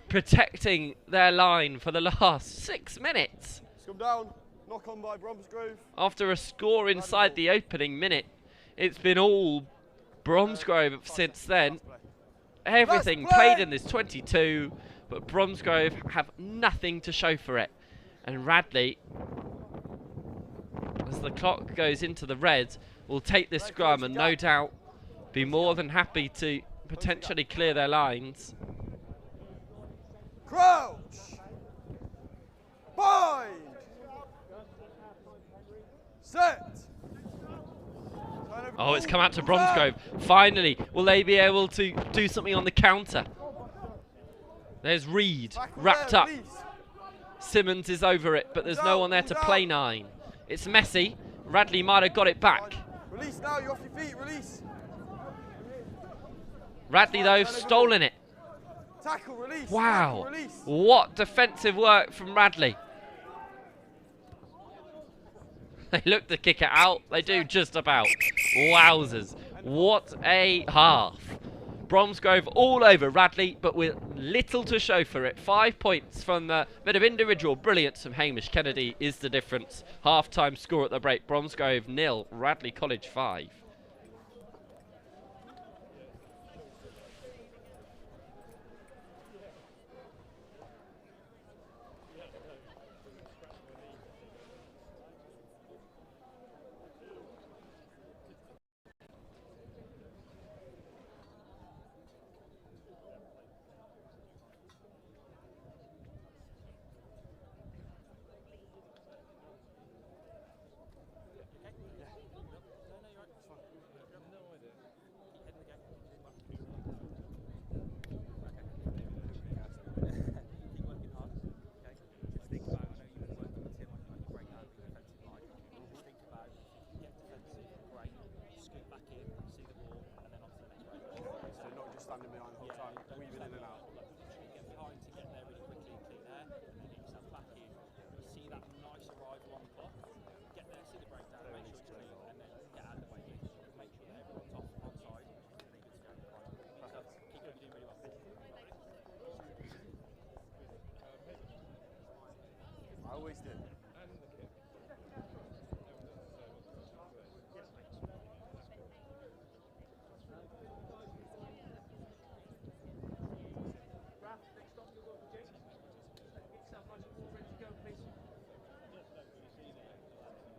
protecting their line for the last 6 minutes.
Come down. Knock on by Bromsgrove.
After a score inside the opening minute, it's been all Bromsgrove since then. Everything played in this 22, but Bromsgrove have nothing to show for it. And Radley, as the clock goes into the red, will take this scrum and no doubt be more than happy to potentially clear their lines.
Crouch! Bind! Set!
Oh, it's come out to Bromsgrove. Finally, will they be able to do something on the counter? There's Reed, wrapped up. Simmons is over it, but there's no one there to play 9. It's messy. Radley might have got it back.
Release now, you're off your feet, release.
Radley, though, stolen it.
Tackle, release.
Wow.
Tackle, release.
What defensive work from Radley. They look to kick it out. They do just about. Wowzers. What a half. Bromsgrove all over Radley, but with little to show for it. 5 points from the bit of individual brilliance from Hamish Kennedy is the difference. Half-time score at the break. Bromsgrove 0, Radley College 5.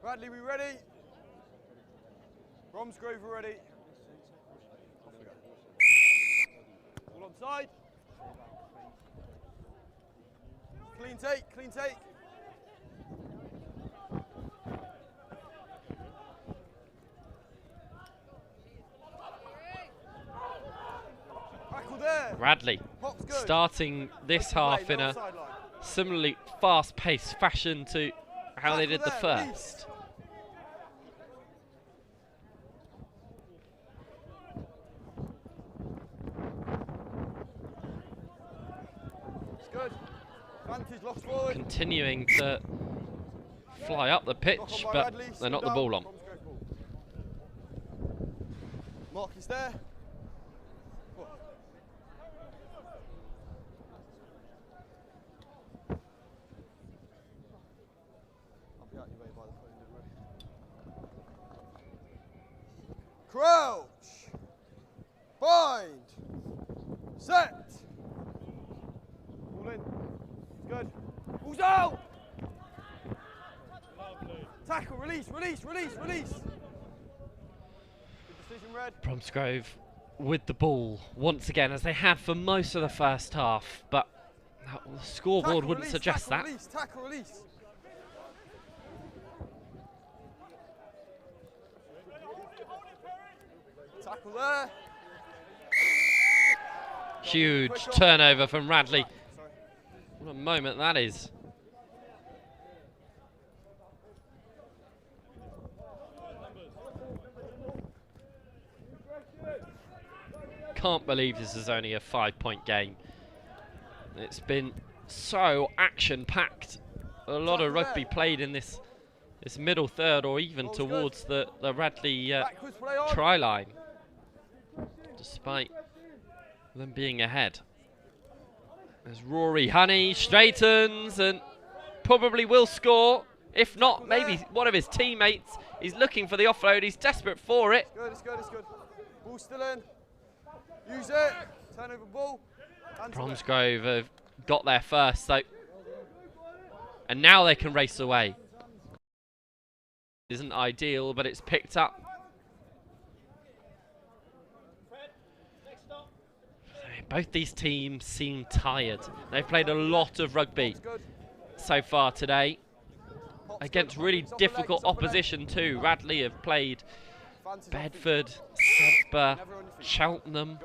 Radley, we ready? Bromsgrove, we ready? Off we go. All on side. Clean take, clean take.
Radley starting this half in a similarly fast-paced fashion to how they did the first. Continuing to fly up the pitch, but they're not the ball on.
Mark is there. Crouch, bind, set, all in, good, balls out, tackle, release, release, release, release. Good decision, Red.
Bromsgrove with the ball once again, as they had for most of the first half, but the scoreboard
tackle,
wouldn't
release,
suggest
tackle,
that.
Release, tackle, release. Tackle there.
Huge turnover from Radley. What a moment that is. can't believe this is only a 5-point game. It's been so action-packed. A lot of rugby played in this middle third, or even towards the Radley try line, despite them being ahead. As Rory Honey straightens and probably will score. If not, maybe one of his teammates is looking for the offload. He's desperate for it.
It's good, it's good. Ball still in. Use it. Turn over ball.
Bromsgrove have got there first, though. And now they can race away. Isn't ideal, but it's picked up. Both these teams seem tired. They've played a lot of rugby so far today, against really difficult opposition too. Radley have played Bedford, Sedbergh, Cheltenham,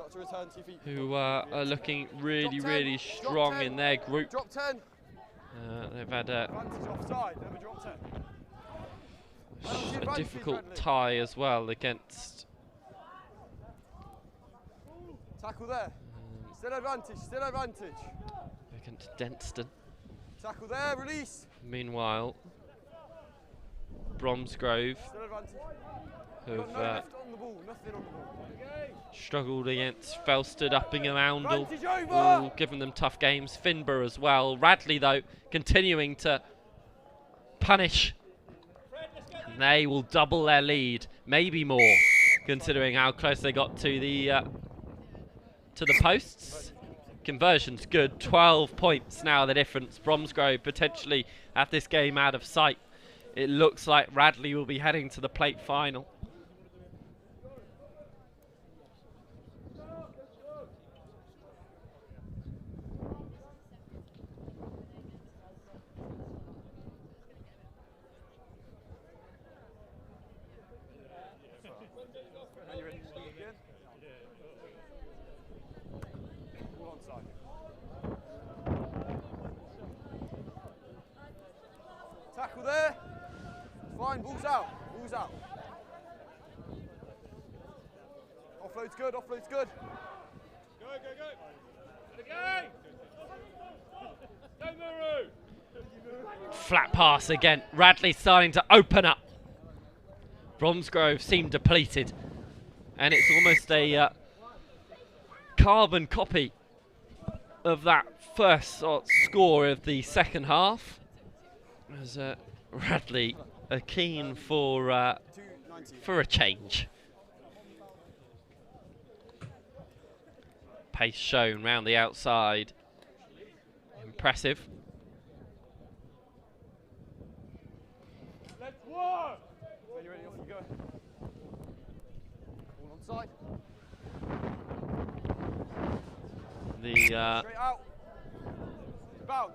who are looking really, really strong in their group. They've had a difficult tie as well against...
Tackle there. Still advantage, still advantage.
Against Denstone.
Tackle there, release.
Meanwhile, Bromsgrove have struggled against Felsted, Uppingham, Oundle, all giving them tough games. Finborough as well. Radley, though, continuing to punish. And they will double their lead, maybe more, considering how close they got to the posts. Conversion's good. 12 points now, the difference. Bromsgrove potentially have this game out of sight. It looks like Radley will be heading to the plate final.
Tackle there. Fine, ball's out. Ball's out. Offload's good, offload's good. Go, go, go. Again. Go, Muru.
Flat pass again. Radley starting to open up. Bromsgrove seem depleted. And it's almost a carbon copy of that first score of the second half. As Radley are keen for a change. Pace shown round the outside. Impressive.
Let's work. When you're ready, off you go. All onside.
The
straight out. Bounce.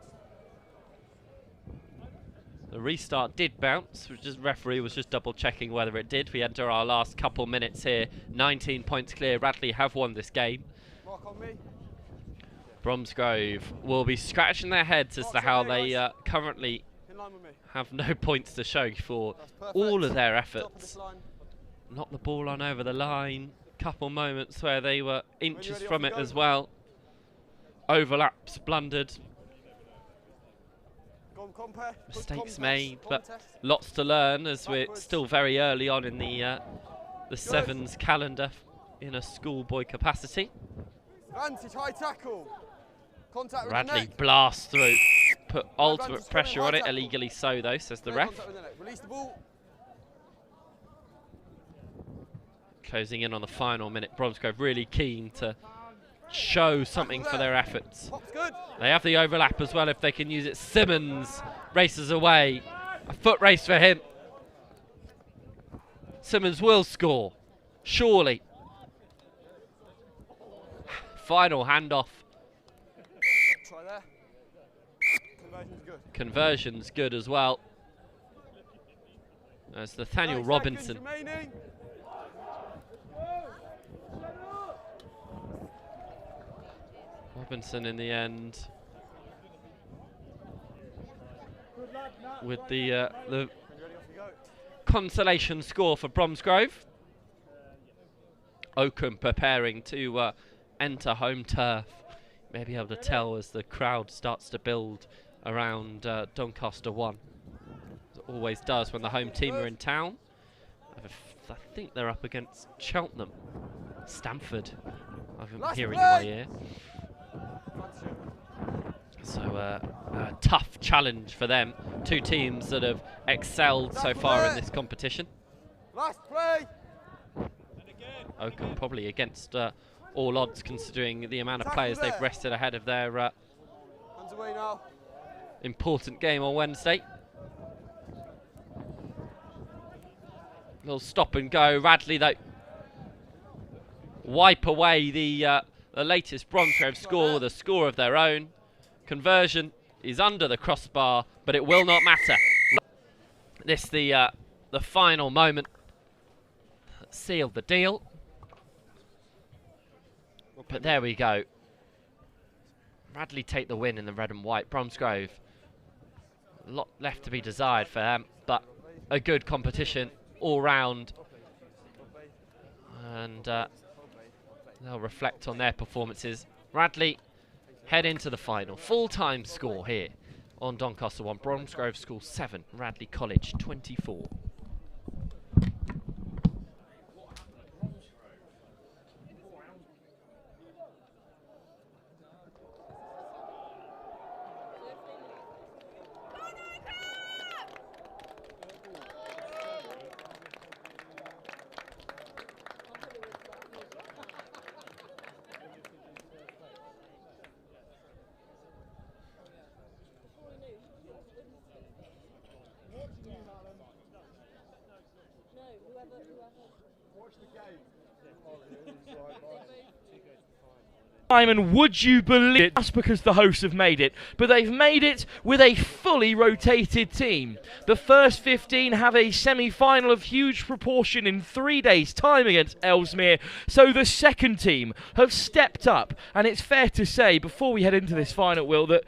The restart did bounce, which the referee was just double checking whether it did. We enter our last couple minutes here. 19 points clear. Radley have won this game.
Mark on me.
Bromsgrove will be scratching their heads as to how they currently have no points to show for all of their efforts. Knocked the ball on over the line. Couple moments where they were inches from it as well. Overlaps, blundered. Mistakes made, but lots to learn as we're still very early on in the Sevens calendar in a schoolboy capacity.
Advantage, high tackle. Contact with
Radley
the neck.
blasts through, put ultimate pressure on it, illegally so though, says the ref.
Release the ball.
Closing in on the final minute, Bromsgrove really keen to show something for their efforts. They have the overlap as well if they can use it. Simmons races away. A foot race for him. Simmons will score, surely. Final handoff.
Try there. Conversion's good.
Conversion's good as well. As Nathaniel Robinson. Robinson in the end with the consolation score for Bromsgrove. Oakham preparing to enter home turf. Maybe able to tell as the crowd starts to build around Doncaster 1. As it always does when the home team are in town. I think they're up against Cheltenham. Stamford, I'm hearing in my ear. So a tough challenge for them. Two teams that have excelled so far in this competition.
Last play.
Oakham probably against all odds, considering the amount of players they've rested ahead of their
Hands away now.
important game on Wednesday. Little stop and go. Radley, though, wipe away the latest Bromsgrove score with a score of their own. Conversion is under the crossbar, but it will not matter. This the final moment that sealed the deal. But there we go. Radley take the win in the red and white. Bromsgrove, a lot left to be desired for them, but a good competition all round. And they'll reflect on their performances. Radley head into the final. Full-time score here on Doncaster 1. Bromsgrove School 7, Radley College 24.
Simon, would you believe it? Just because the hosts have made it, but they've made it with a fully rotated team. The first 15 have a semi-final of huge proportion in 3 days' time against Ellesmere, so the second team have stepped up, and it's fair to say, before we head into this final, Will, that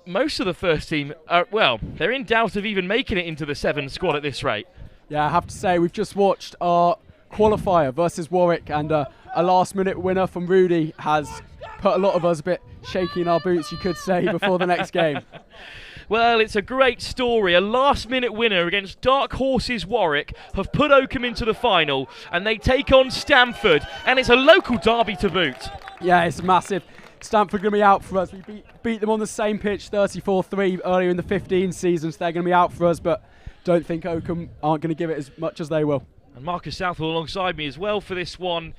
most of the first team are, well, they're in doubt of even making it into the 7 squad at this rate.
Yeah, I have to say, we've just watched our qualifier versus Warwick, and a last-minute winner from Rudy has put a lot of us a bit shaky in our boots, you could say, before the next game.
Well, it's a great story. A last-minute winner against Dark Horses Warwick have put Oakham into the final, and they take on Stamford, and it's a local derby to boot.
Yeah, it's massive. Stamford going to be out for us. We beat them on the same pitch, 34-3, earlier in the 15 season, so they're going to be out for us, but don't think Oakham aren't going to give it as much as they will.
And Marcus Southwell alongside me as well for this one.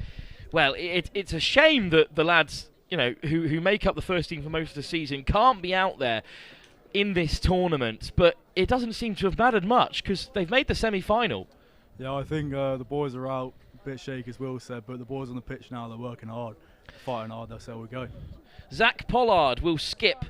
Well, it's a shame that the lads, you know, who make up the first team for most of the season can't be out there in this tournament, but it doesn't seem to have mattered much because they've made the semi-final.
Yeah, I think the boys are out, a bit shaky as Will said, but the boys on the pitch now, they're working hard, fighting hard, that's how we go.
Zach Pollard will skip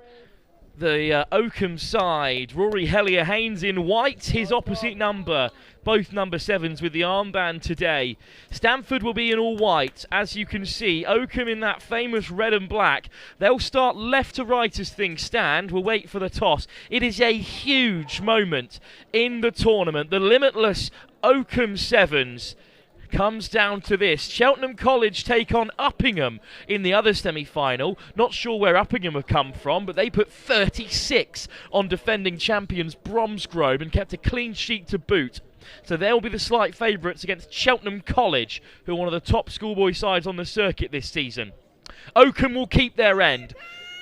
the Oakham side. Rory Hellier-Haynes in white, his opposite number. Both number 7s with the armband today. Stamford will be in all white. As you can see, Oakham in that famous red and black. They'll start left to right as things stand. We'll wait for the toss. It is a huge moment in the tournament. The limitless Oakham 7s comes down to this. Cheltenham College take on Uppingham in the other semi-final. Not sure where Uppingham have come from, but they put 36 on defending champions Bromsgrove and kept a clean sheet to boot. So they'll be the slight favourites against Cheltenham College, who are one of the top schoolboy sides on the circuit this season. Oakham will keep their end.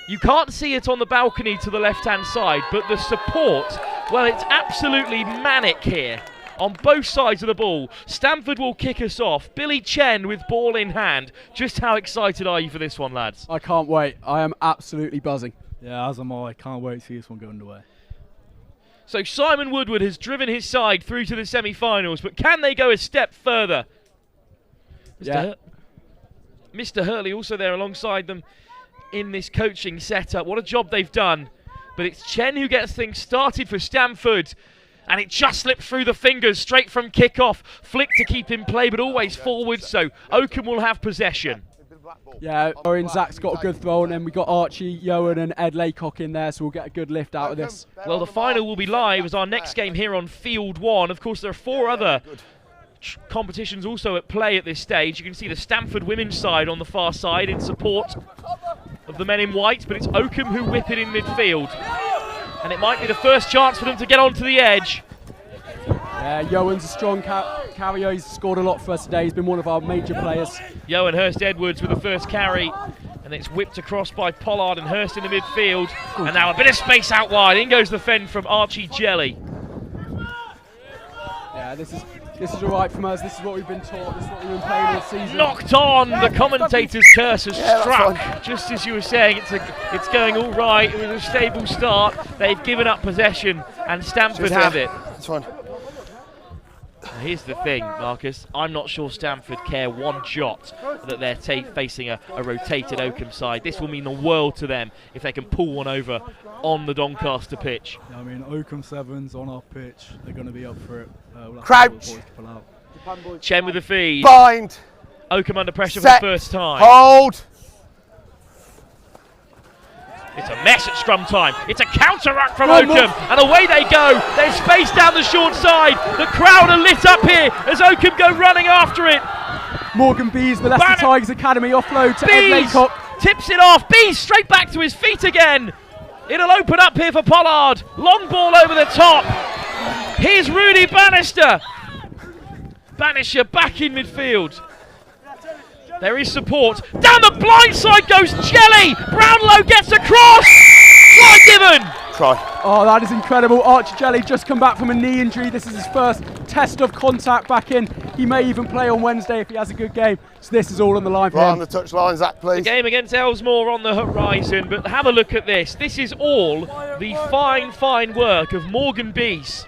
You can't see it on the balcony to the left-hand side, but the support, well, it's absolutely manic here on both sides of the ball. Stamford will kick us off. Billy Chen with ball in hand. Just how excited are you for this one, lads?
I can't wait. I am absolutely buzzing.
Yeah, as am I. Can't wait to see this one go underway.
So Simon Woodward has driven his side through to the semi-finals, but can they go a step further? Mr. Hurley also there alongside them in this coaching setup. What a job they've done. But it's Chen who gets things started for Stamford. And it just slipped through the fingers straight from kick-off. Flick to keep in play, but always forward, so Oakham will have possession.
Yeah, Owen Zach's got a good throw, and then we got Archie, Yoan and Ed Laycock in there, so we'll get a good lift out of this.
Well, the final will be live as our next game here on Field 1. Of course, there are 4 other competitions also at play at this stage. You can see the Stamford women's side on the far side in support of the men in white, but it's Oakham who whip it in midfield. And it might be the first chance for them to get onto the edge.
Yeah, Johan's a strong carrier. He's scored a lot for us today. He's been one of our major players.
Johan St.Edwards with the first carry. And it's whipped across by Pollard and Hurst in the midfield. And now a bit of space out wide. In goes the fend from Archie Jelly.
Yeah, this is all right from us. This is what we've been taught. This is what we've been playing all season.
Knocked on. The commentator's curse has struck. Just as you were saying, it's going all right. It was a stable start. They've given up possession, and Stamford have it.
It's fine.
Now here's the thing, Marcus. I'm not sure Stamford care one jot that they're facing a rotated Oakham side. This will mean the world to them if they can pull one over on the Doncaster pitch.
Yeah, I mean, Oakham Sevens on our pitch, they're going to be up for it. We'll
Crouch.
Chen with the feed.
Bind.
Oakham under pressure
Set.
for the first time.
Hold.
It's a mess at scrum time. It's a counter-ruck from Oakham, and away they go. There's space down the short side. The crowd are lit up here as Oakham go running after it.
Morgan Bees, the Leicester Tigers Academy, offload to Ed Laycock.
Tips it off. Bees straight back to his feet again. It'll open up here for Pollard. Long ball over the top. Here's Rudy Bannister. Bannister back in midfield. There is support. Down the blind side goes Jelly. Brownlow gets across. Try given.
Try.
Oh, that is incredible. Archie Jelly just come back from a knee injury. This is his first test of contact back in. He may even play on Wednesday if he has a good game. So this is all on the line for him.
Right on the touchline, Zach, please.
The game against Ellesmere on the horizon, but have a look at this. This is all the fine work of Morgan Bees.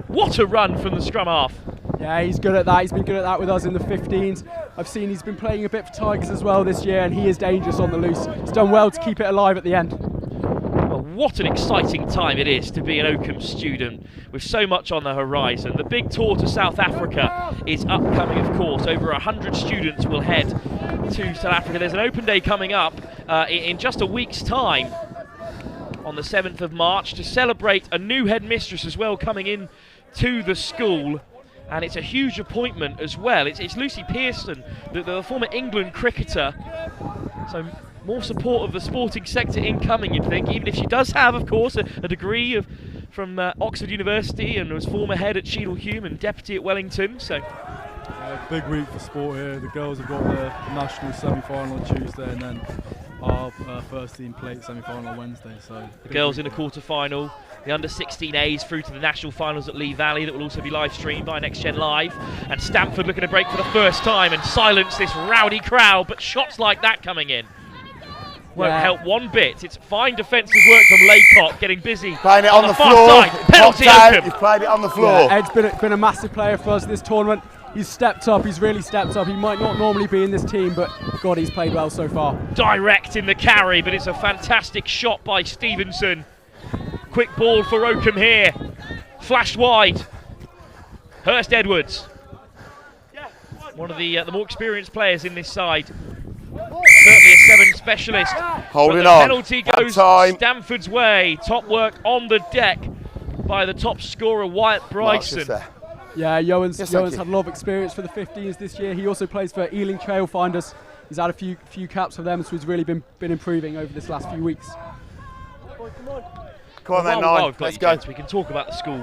What a run from the scrum half.
Yeah, he's good at that. He's been good at that with us in the 15s. I've seen he's been playing a bit for Tigers as well this year, and he is dangerous on the loose. He's done well to keep it alive at the end.
Well, what an exciting time it is to be an Oakham student with so much on the horizon. The big tour to South Africa is upcoming, of course. Over 100 students will head to South Africa. There's an open day coming up in just a week's time on the 7th of March to celebrate a new headmistress as well coming in to the school. And it's a huge appointment as well. It's Lucy Pearson, the former England cricketer. So more support of the sporting sector incoming, you'd think, even if she does have, of course, a degree from Oxford University and was former head at Cheadle-Hulme and deputy at Wellington. So
big week for sport here. The girls have got their national semi-final on Tuesday, and then our first team plate semi-final on Wednesday. So
the girls in a quarter-final. The under-16As through to the national finals at Lee Valley that will also be live streamed by Next Gen Live. And Stamford looking to break for the first time and silence this rowdy crowd, but shots like that coming in won't help one bit. It's fine defensive work from Laycock, getting busy.
Playing it on the
far
floor.
side. Penalty Oakham.
He's played it on the floor.
Yeah, Ed's been a massive player for us this tournament. He's stepped up, he's really stepped up. He might not normally be in this team, but God, he's played well so far.
Direct in the carry, but it's a fantastic shot by Stevenson. Quick ball for Oakham here. Flashed wide. St.Edwards. One of the more experienced players in this side. Certainly a 7 specialist.
Holding
but the
on.
Penalty goes Stamford's way. Top work on the deck by the top scorer, Wyatt Bryson.
Yeah, Johan's had a lot of experience for the 15s this year. He also plays for Ealing Trailfinders. He's had a few caps for them, so he's really been improving over this last few weeks.
Come on then, 9. Let's go.
We can talk about the school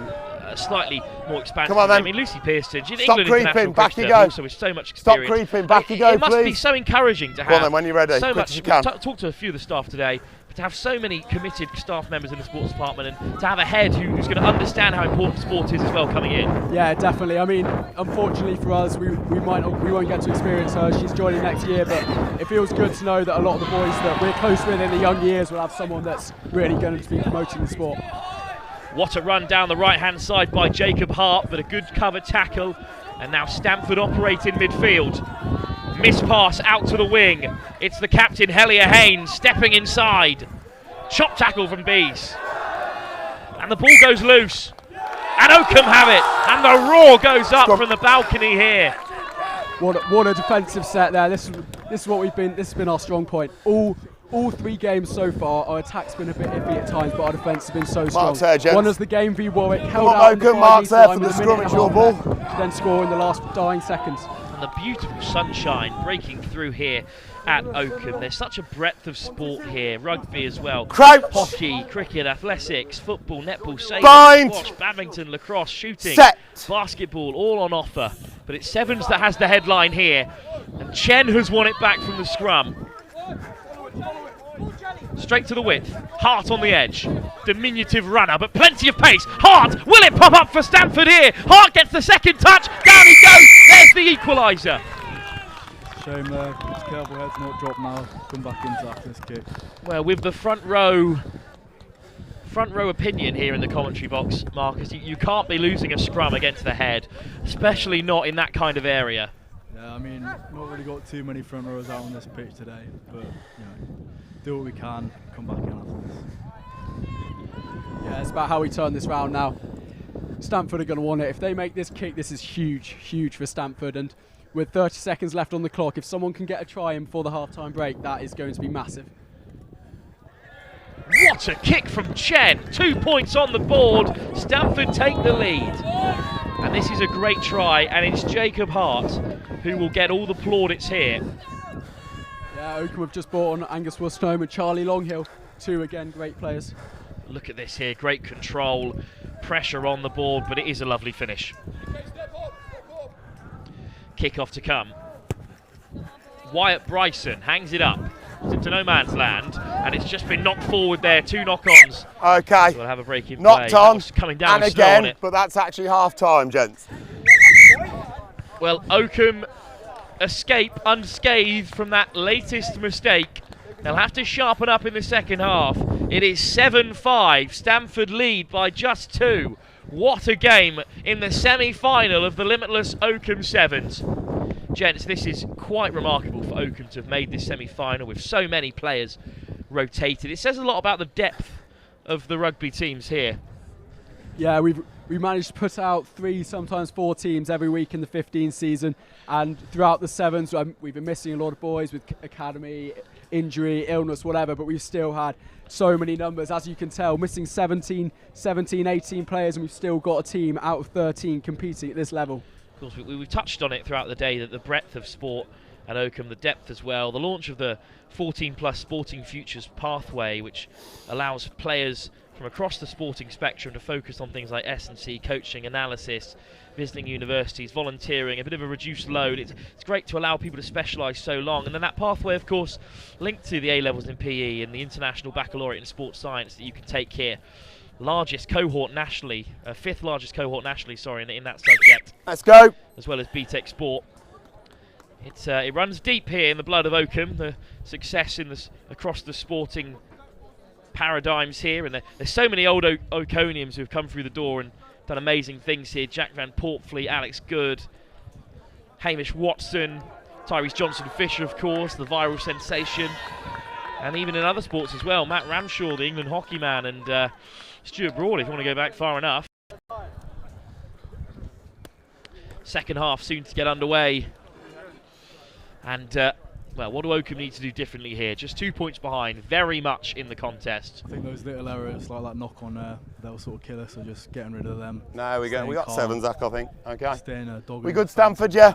slightly more expansively.
Come on then.
I mean, Lucy Pearson, she's
Stop
England
creeping, back you go.
Also with so much experience.
Stop creeping, back you go,
It must
please.
be so encouraging to have.
Go on then, when you're ready,
so
quick
much.
as you can.
Talked to a few of the staff today, but to have so many committed staff members in the sports department and to have a head who's going to understand how important sport is as well coming in.
Yeah, definitely. I mean, unfortunately for us, we won't get to experience her. She's joining next year, but it feels good to know that a lot of the boys that we're close with in the young years will have someone that's really going to be promoting the sport.
What a run down the right-hand side by Jacob Hart, but a good cover tackle. And now Stamford operate in midfield. Miss pass out to the wing. It's the captain, Hellier Haynes, stepping inside. Chop tackle from Bees. And the ball goes loose. And Oakham have it. And the roar goes up from the balcony here.
What a defensive set there. This is what we've been. This has been our strong point. All all 3 games so far, our attack's been a bit iffy at times, but our defence has been so strong.
Mark's there, gents.
Won us the game v Warwick, held
Come on,
out in the
Oakham, Mark's
5
there
time
for the
with a
scrum,
minute
it's
and a
your
half
ball.
left to then score in the last dying seconds.
And the beautiful sunshine breaking through here at Oakham. There's such a breadth of sport here. Rugby as well.
Crouch.
Hockey, cricket, athletics, football, netball, sailing,
Bind.
squash, badminton, lacrosse, shooting,
Set.
basketball, all on offer. But it's Sevens that has the headline here. And Chen has won it back from the scrum. Straight to the width. Hart on the edge. Diminutive runner, but plenty of pace. Hart, will it pop up for Stamford here? Hart gets the second touch. Down he goes. There's the equaliser.
Shame there. Just careful heads not drop now. Come back into after this kick.
Well, with the front row opinion here in the commentary box, Marcus, you can't be losing a scrum against the head, especially not in that kind of area.
Yeah, I mean, not really got too many front rows out on this pitch today, but you know, do what we can, come back in after this.
Yeah, it's about how we turn this round now. Stamford are going to want it. If they make this kick, this is huge, huge for Stamford. And with 30 seconds left on the clock, if someone can get a try in before the half-time break, that is going to be massive.
What a kick from Chen. 2 points on the board. Stamford take the lead. And this is a great try, and it's Jacob Hart who will get all the plaudits here.
Yeah, Oakham have just brought on Angus Woodstone and Charlie Longhill. 2 again, great players.
Look at this here, great control, pressure on the board, but it is a lovely finish. Kick-off to come. Wyatt Bryson hangs it up. It's into no man's land, and it's just been knocked forward there. 2 knock-ons.
Okay.
So we'll have a break in
Knocked
play.
on,
Coming down
and
slow on
again,
it.
but that's actually half-time, gents.
Well, Oakham escape unscathed from that latest mistake. They'll have to sharpen up in the second half. It is 7-5. Stamford lead by just 2. What a game in the semi-final of the limitless Oakham Sevens. Gents, this is quite remarkable for Oakham to have made this semi-final with so many players rotated. It says a lot about the depth of the rugby teams here.
Yeah, we managed to put out 3, sometimes 4 teams every week in the 15 season, and throughout the Sevens, we've been missing a lot of boys with academy, injury, illness, whatever, but we've still had so many numbers. As you can tell, missing 17, 18 players, and we've still got a team out of 13 competing at this level.
Of course, we've touched on it throughout the day, that the breadth of sport at Oakham, the depth as well, the launch of the 14+ Sporting Futures pathway, which allows players from across the sporting spectrum to focus on things like S&C, coaching, analysis, visiting universities, volunteering, a bit of a reduced load. It's great to allow people to specialise so long. And then that pathway, of course, linked to the A-levels in PE and the International Baccalaureate in Sports Science that you can take here. Largest cohort nationally, 5th largest cohort nationally, sorry, in that subject.
Let's go.
As well as BTEC Sport. It runs deep here in the blood of Oakham, the success in across the sporting paradigms here, and there's so many old Oakonians who have come through the door and done amazing things here. Jack Van Portfleet, Alex Good, Hamish Watson, Tyrese Johnson-Fisher, of course, the viral sensation, and even in other sports as well. Matt Ramshaw, the England hockey man, and Stuart Broad, if you want to go back far enough. Second half soon to get underway. And, well, what do Oakham need to do differently here? Just 2 points behind, very much in the contest.
I think those little errors like that knock on there, they'll sort of kill us, so just getting rid of them.
No, we got
calm.
7, Zach, I think. Okay.
Staying a dog.
We good, Stamford, yeah?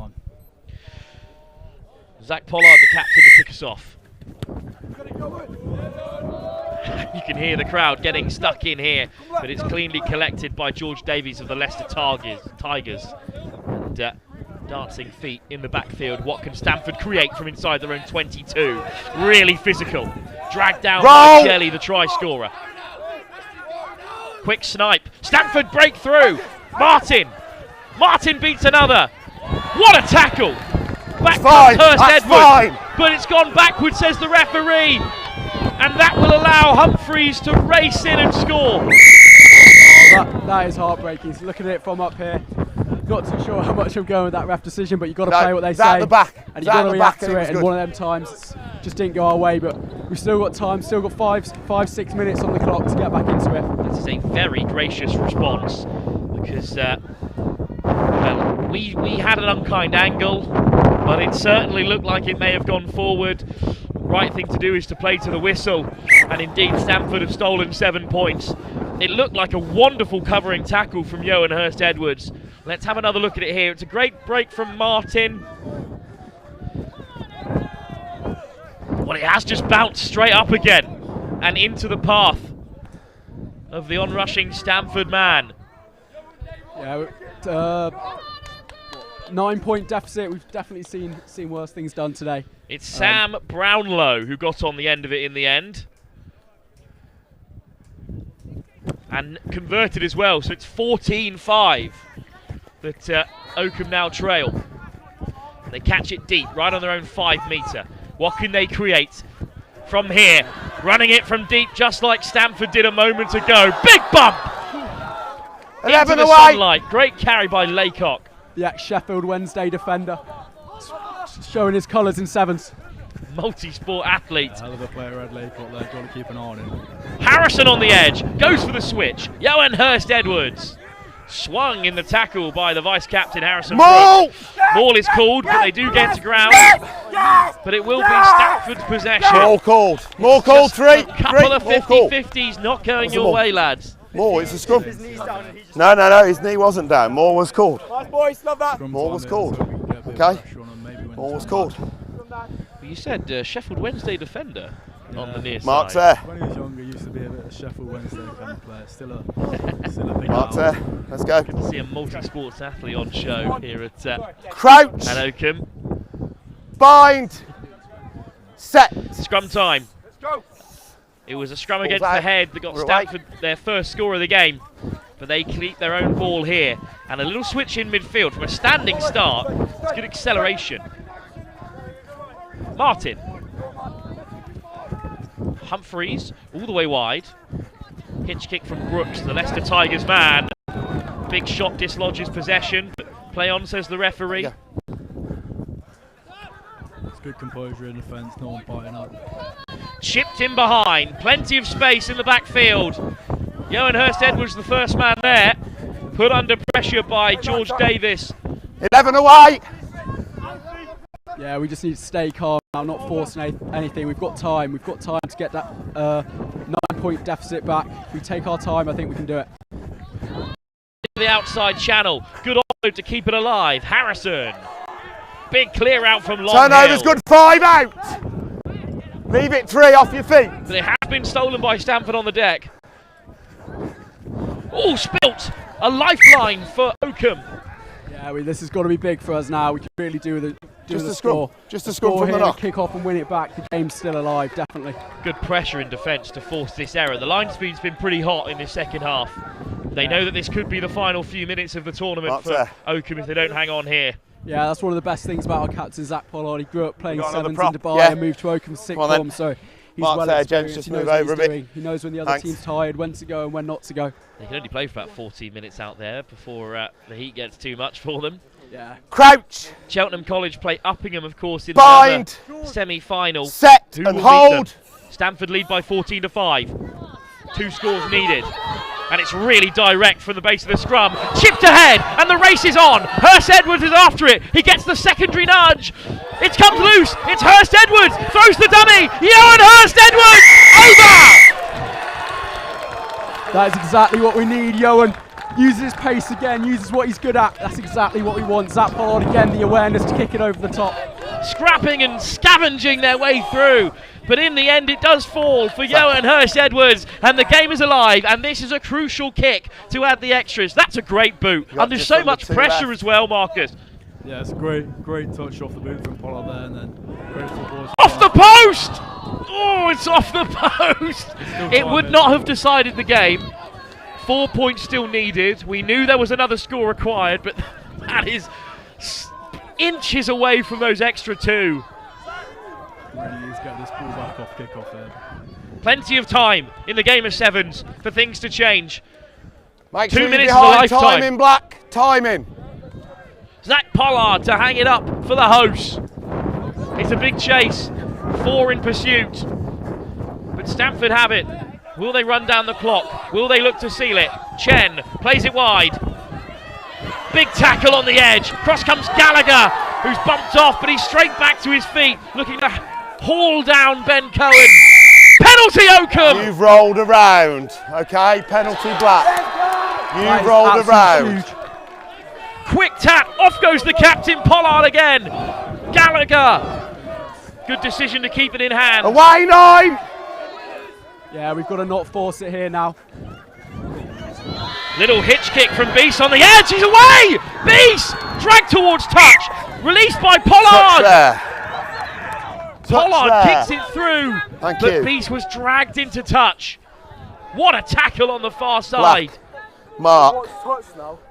Zach Pollard, the captain, to kick us off. You can hear the crowd getting stuck in here, but it's cleanly collected by George Davies of the Leicester Tigers. And dancing feet in the backfield. What can Stamford create from inside their own 22? Really physical. Dragged down by Jelly, the try scorer. Quick snipe. Stamford break through. Martin beats another. What a tackle. Back comes St.Edwards. But it's gone backwards, says the referee. And that will allow Humphreys to race in and score.
Oh, that is heartbreaking. So looking at it from up here, not too sure how much I'm going with that ref decision, but you've got to play what they say.
At the back.
And you've got to react to it. And one of them times just didn't go our way, but we've still got time, still got 5-6 minutes on the clock to get back into it.
This is a very gracious response, because well, we had an unkind angle, but it certainly looked like it may have gone forward right thing to do is to play to the whistle, and indeed Stamford have stolen 7 points. It looked like a wonderful covering tackle from Johan Hurst-Edwards. Let's have another look at it here. It's a great break from Martin. Well, it has just bounced straight up again and into the path of the onrushing Stamford man.
Yeah, 9-point deficit. We've definitely seen worse things done today.
It's Sam Brownlow who got on the end of it in the end. And converted as well, so it's 14-5 that Oakham now trail. They catch it deep, right on their own 5 metre. What can they create from here? Running it from deep, just like Stamford did a moment ago. Big bump!
11
into the
away.
sunlight. Great carry by Laycock.
The ex-Sheffield Wednesday defender. Showing his colours in sevens.
Multi-sport athlete.
Hell of a player, Radley. Got there. Got to keep an eye on him.
Harrison on the edge. Goes for the switch. Johan Hurst-Edwards. Swung in the tackle by the vice-captain, Harrison.
Maul!
Maul is called, but they do get to ground. But it will be Stamford's possession.
More called. More called.
A couple of 50-50s not going your way, lads.
More, it's a scrum. No, his knee wasn't down. More was called.
Nice boys, love that.
More was called. Okay? More was called.
Well, you said Sheffield Wednesday defender on the near
Mark's
side.
there.
When he was younger, he used to be a bit of a Sheffield Wednesday kind of player. Still a big
Mark's there. Let's go.
Good to see a multi-sports athlete on show here at
Crouch.
at Oakham.
Bind. Set.
Scrum time.
Let's go.
It was a scrum
Ball's
against
out.
the head that got
We're away.
Stamford their first score of the game. But they keep their own ball here. And a little switch in midfield from a standing start. It's good acceleration. Martin. Humphreys, all the way wide. Hitch kick from Brooks, the Leicester Tigers man. Big shot dislodges possession. But play on, says the referee.
It's good composure in defence, no one biting up.
Chipped in behind, plenty of space in the backfield. Johan Hurst-Edwards, the first man there, put under pressure by George Davis.
11 away.
Yeah, we just need to stay calm now, not forcing anything. We've got time. We've got time to get that 9-point deficit back. If we take our time, I think we can do it.
The outside channel, good offload to keep it alive. Harrison, big clear out from Long
Turnover's good. 5 out. Leave it 3 off your feet.
But it has been stolen by Stamford on the deck. Oh, spilt! A lifeline for Oakham.
Yeah, this has got to be big for us now. We can really do the
Just a
score.
scrum. Just a scrum from
here,
the knock.
kick off and win it back. The game's still alive, definitely.
Good pressure in defence to force this error. The line speed's been pretty hot in this second half. They know that this could be the final few minutes of the tournament for Oakham if they don't hang on here.
Yeah, that's one of the best things about our captain, Zach Pollard. He grew up playing
Got another
sevens in
prop.
Dubai
Yeah.
and moved to Oakham sixth
Come on then.
form, so he's
Mark's
well
there,
experienced.
gents, just
He knows
move
what
over
he's
a bit.
doing. He knows when the other
Thanks.
team's tired, when to go and when not to go.
They can only play for about 14 minutes out there before the heat gets too much for them.
Yeah.
Crouch.
Cheltenham College play Uppingham, of course, in
Bind.
the semi-final.
Set
Who
and
will
hold.
beat them? Stamford lead by 14-5. 2 scores needed. And it's really direct from the base of the scrum. Chipped ahead, and the race is on. Hurst-Edwards is after it. He gets the secondary nudge. It comes loose. It's Hurst-Edwards. Throws the dummy. Johan Hurst-Edwards. Over.
That is exactly what we need, Johan. Uses his pace again, uses what he's good at. That's exactly what we want. Zach Pollard again, the awareness to kick it over the top.
Scrapping and scavenging their way through. But in the end, it does fall for Johan Hurst-Edwards, and the game is alive. And this is a crucial kick to add the extras. That's a great boot, under so much pressure as well, Marcus.
Yeah, it's a great touch off the boot from Pollard there, and then great football.
Off the post! Oh, it's off the post! It would not have decided the game. 4 points still needed. We knew there was another score required, but that is inches away from those extra 2.
Really needs to get this ball back off kickoff there.
Plenty of time in the game of sevens for things to change.
Make
2
sure
minutes
you're
of a
behind.
lifetime.
Time in, Black. Time in.
Zach Pollard to hang it up for the hosts. It's a big chase. 4 in pursuit. But Stamford have it. Will they run down the clock? Will they look to seal it? Chen plays it wide. Big tackle on the edge. Cross comes Gallagher, who's bumped off, but he's straight back to his feet, looking to haul down Ben Cohen. Penalty Oakham!
You've rolled around, okay? Penalty Black. You've rolled around.
Huge. Quick tap, off goes the captain, Pollard again. Gallagher. Good decision to keep it in hand.
Away 9!
Yeah, we've got to not force it here now.
Little hitch kick from Beast on the edge, he's away! Beast, dragged towards touch, released by Pollard.
Touch there.
Pollard kicks it through,
Thank
but
you.
Beast was dragged into touch. What a tackle on the far side.
Mark.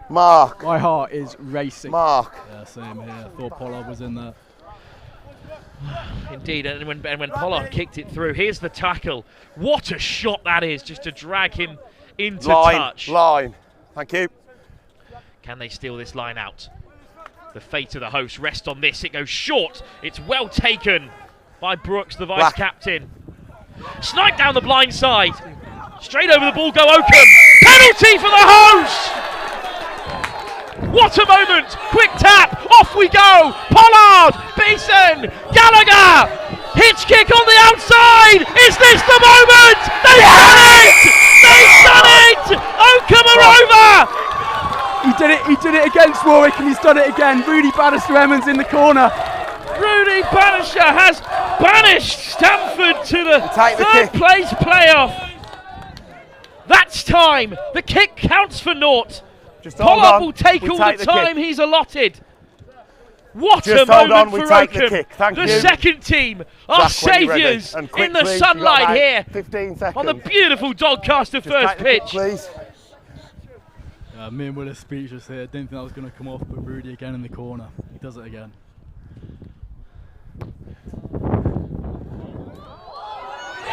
Mark.
My heart is racing.
Mark.
Yeah, same here. I thought Pollard was in there.
Indeed, and when Pollard kicked it through, here's the tackle. What a shot that is, just to drag him into touch.
Line. Thank you.
Can they steal this line out? The fate of the host rests on this. It goes short. It's well taken by Brooks, the vice-captain. Sniped down the blind side. Straight over the ball go Oakham. Penalty for the host! What a moment! Quick tap, off we go! Pollard, Beeson, Gallagher! Hitch kick on the outside! Is this the moment? They've done it! They've done it! Oakham are over!
He did it against Warwick and he's done it again. Rudy Bannister-Emmons in the corner.
Rudy Bannister has banished Stamford to the third place playoff. That's time. The kick counts for naught. Pollard will take all the time he's allotted. What a moment for Oakham. The second team, our saviours, in the sunlight here
15 seconds.
on the beautiful Doncaster first pitch.
Me and Will are speechless here. Didn't think that was going to come off, but Rudy again in the corner. He does it again.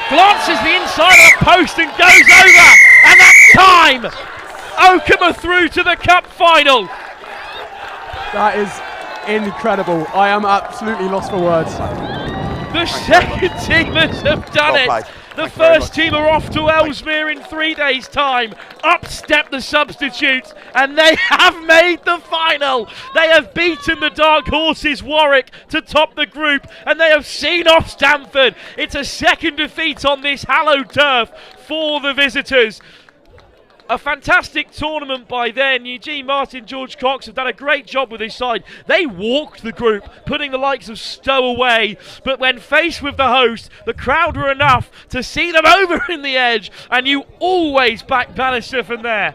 Glances the inside of the post and goes over. And that's time. Oakham are through to the cup final.
That is incredible. I am absolutely lost for words.
The second teamers have done it. The first team are off to Ellesmere in 3 days' time. Up step the substitutes, and they have made the final. They have beaten the dark horses Warwick to top the group, and they have seen off Stamford. It's a second defeat on this hallowed turf for the visitors. A fantastic tournament by then. Eugene Martin, George Cox have done a great job with his side. They walked the group, putting the likes of Stowe away. But when faced with the host, the crowd were enough to see them over in the edge. And you always back Bannister from there.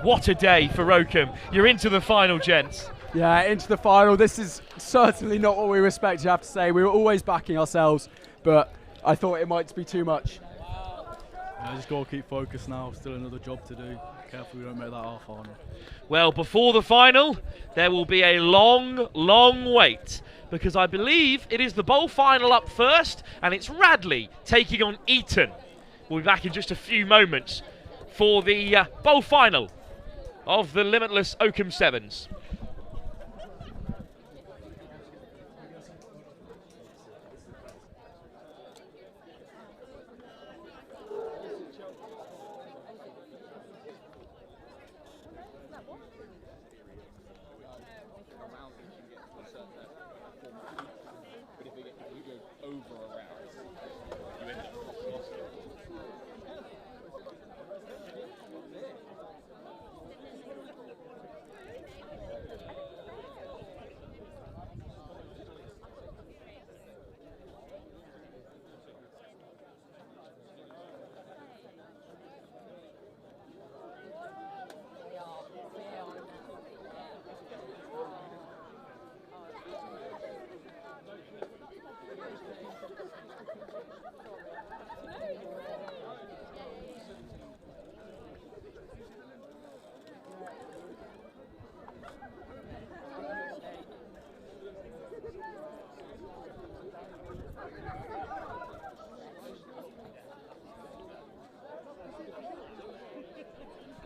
What a day for Oakham. You're into the final, gents.
Yeah, into the final. This is certainly not what we were expecting, I have to say. We were always backing ourselves, but I thought it might be too much.
I just got to keep focused now. Still another job to do. Careful we don't make that our final.
Well, before the final, there will be a long, long wait, because I believe it is the bowl final up first, and it's Radley taking on Eton. We'll be back in just a few moments for the bowl final of the limitless Oakham Sevens.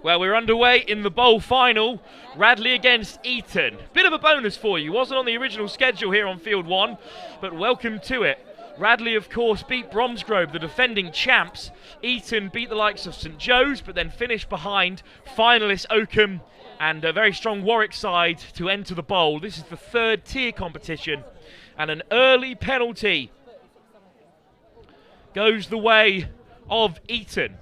Well, we're underway in the bowl final. Radley against Eton. Bit of a bonus for you. Wasn't on the original schedule here on Field 1, but welcome to it. Radley, of course, beat Bromsgrove, the defending champs. Eton beat the likes of St. Joe's, but then finished behind finalists Oakham and a very strong Warwick side to enter the bowl. This is the third tier competition, and an early penalty goes the way of Eton.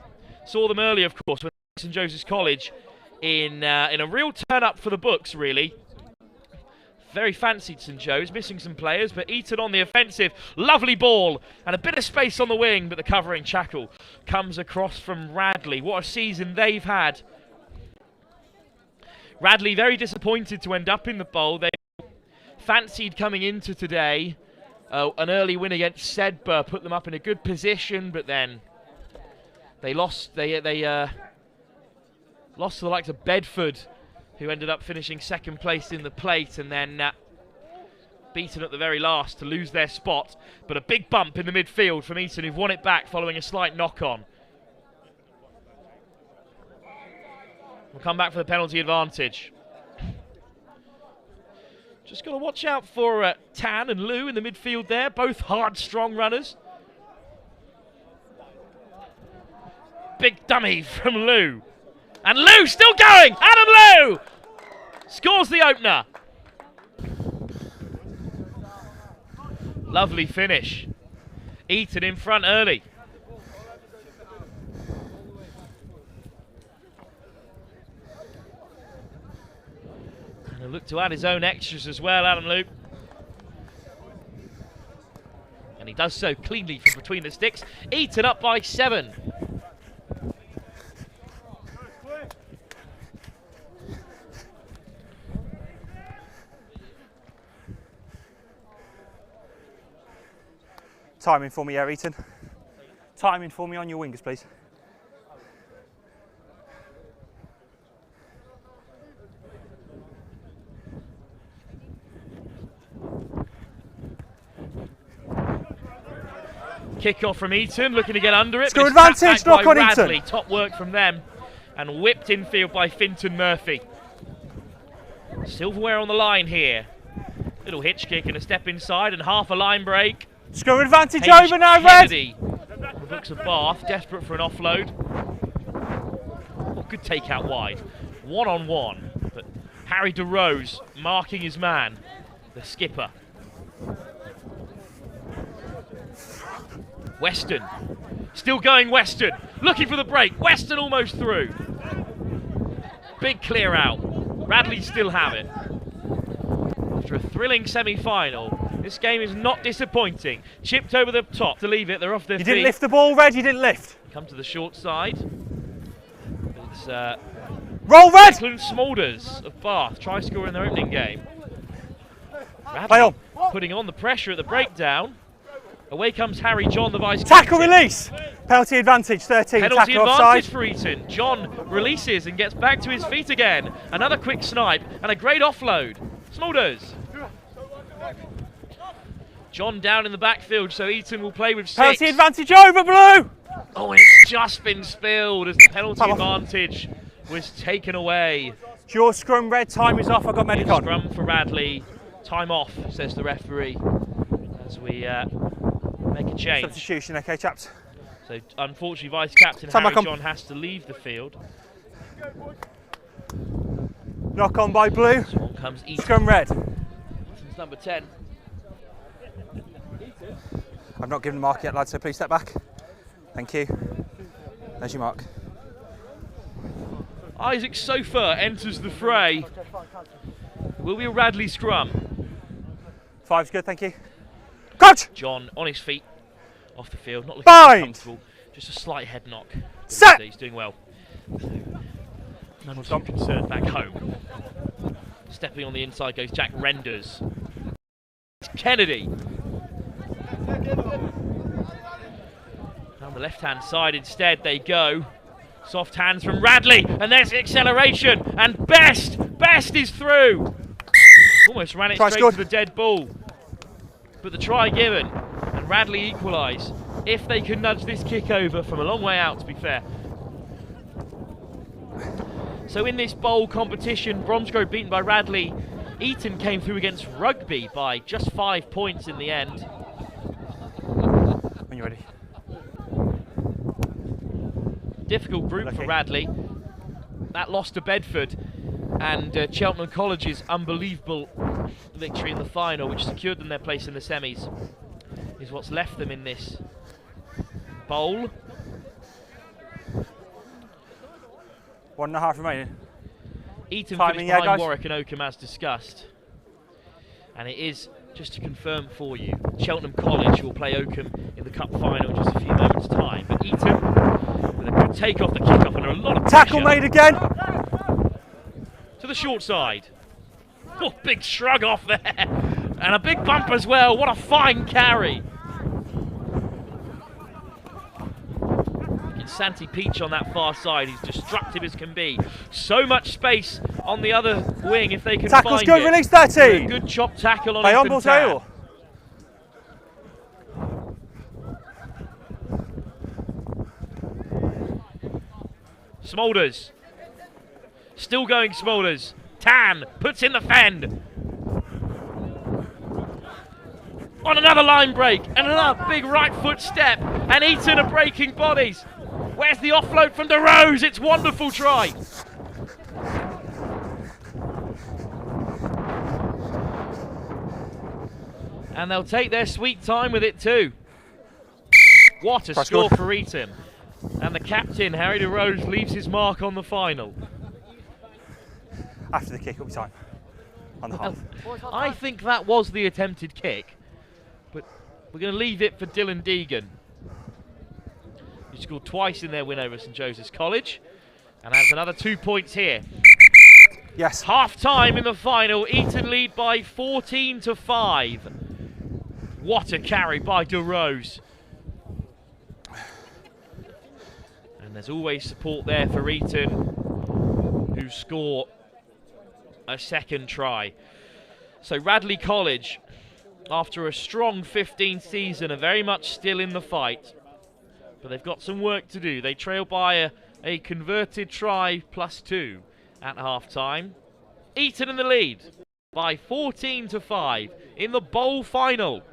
Saw them early, of course, when St. Joseph's College in a real turn-up for the books, really. Very fancied St. Joe's, missing some players, but Eton on the offensive. Lovely ball, and a bit of space on the wing, but the covering tackle comes across from Radley. What a season they've had. Radley very disappointed to end up in the bowl. They fancied coming into today. An early win against Sedbergh put them up in a good position, but then they lost. They lost to the likes of Bedford, who ended up finishing second place in the plate, and then beaten at the very last to lose their spot. But a big bump in the midfield from Eton, who've won it back following a slight knock-on. We'll come back for the penalty advantage. Just got to watch out for Tan and Lou in the midfield there, both hard, strong runners. Big dummy from Lou. And Lou still going! Adam Lou scores the opener. Lovely finish. Eton in front early. And a look to add his own extras as well, Adam Lou. And he does so cleanly from between the sticks. Eton up by 7.
Timing for me here, Eton. Timing for me on your wingers, please.
Kick-off from Eton, looking to get under it.
Score advantage, knock on
Radley.
Eton.
Top work from them. And whipped infield by Finton Murphy. Silverware on the line here. Little hitch kick and a step inside and half a line break.
Score advantage over now,
Kennedy, Red. The books of Bath, desperate for an offload. Oh, good take out wide. 1-on-1. But Harry DeRose marking his man, the skipper. Weston. Still going Weston. Looking for the break. Weston almost through. Big clear out. Radley still have it. After a thrilling semi-final, this game is not disappointing. Chipped over the top to leave it. They're off their feet.
You didn't lift the ball, Red. You didn't lift.
Come to the short side. It's
roll, Red.
Smulders of Bath try score in their opening game. Radley
play on.
Putting on the pressure at the breakdown. Away comes Harry John, the vice
tackle
captain.
Release. Penalty advantage. 13.
Penalty
tackle
advantage
offside
for Eton. John releases and gets back to his feet again. Another quick snipe and a great offload. Smulders. John down in the backfield, so Eton will play with 6.
Penalty advantage over, Blue!
Oh, it's just been spilled as the penalty advantage was taken away.
It's your scrum, Red. Time is off. I've got medic on.
Scrum for Radley. Time off, says the referee, as we make a change.
Substitution, okay, chaps.
So, unfortunately, Vice-Captain Harry John has to leave the field.
Knock on by Blue.
So on comes Eton.
Scrum, Red.
Eton's number 10.
I've not given the mark yet, lads, so please step back. Thank you. There's your mark.
Isaac Sofer enters the fray. Will be a Radley scrum.
5's good, thank you. Coach!
John on his feet, off the field, not looking comfortable. Just a slight head knock.
Set!
He's doing well. None too concerned back home. Stepping on the inside goes Jack Renders. Kennedy. On the left-hand side instead they go. Soft hands from Radley, and there's the acceleration, and Best is through. Almost ran it straight to the dead ball. But the try given, and Radley equalise. If they can nudge this kick over from a long way out, to be fair. So in this bowl competition, Bromsgrove beaten by Radley. Eton came through against Rugby by just 5 points in the end.
When you're ready.
Difficult group for Radley. That loss to Bedford and Cheltenham College's unbelievable victory in the final, which secured them their place in the semis, is what's left them in this bowl.
1.5 remaining.
Eton
Timing,
finished
yeah,
behind
guys.
Warwick and Oakham as discussed. And it is, just to confirm for you, Cheltenham College will play Oakham in the cup final in just a few moments' time. But Eton, with a good take off the kickoff under a lot of
Tackle
pressure.
made again.
To the short side. Oh, big shrug off there. And a big bump as well. What a fine carry. Santi Peach on that far side. He's destructive as can be. So much space on the other wing if they can
Tackle's
find
good,
it.
release 13.
A good chop tackle on
Play on,
Ethan
ball
Tan.
tail.
Smoulders. Still going Smoulders. Tan puts in the fend. On another line break. And another big right foot step. And Eton are breaking bodies. Where's the offload from DeRose? It's wonderful try. And they'll take their sweet time with it too. What a score for Eton. And the captain, Harry DeRose, leaves his mark on the final.
After the kick, it'll be time. On the half.
I think that was the attempted kick. But we're going to leave it for Dylan Deegan, who scored twice in their win over St Joseph's College, and has another 2 points here.
Yes.
Half time in the final. Eton lead by 14-5. What a carry by DeRose. And there's always support there for Eton, who score a second try. So Radley College, after a strong 15th season, are very much still in the fight. But they've got some work to do. They trail by a converted try +2 at half-time. Eton in the lead by 14-5 in the bowl final.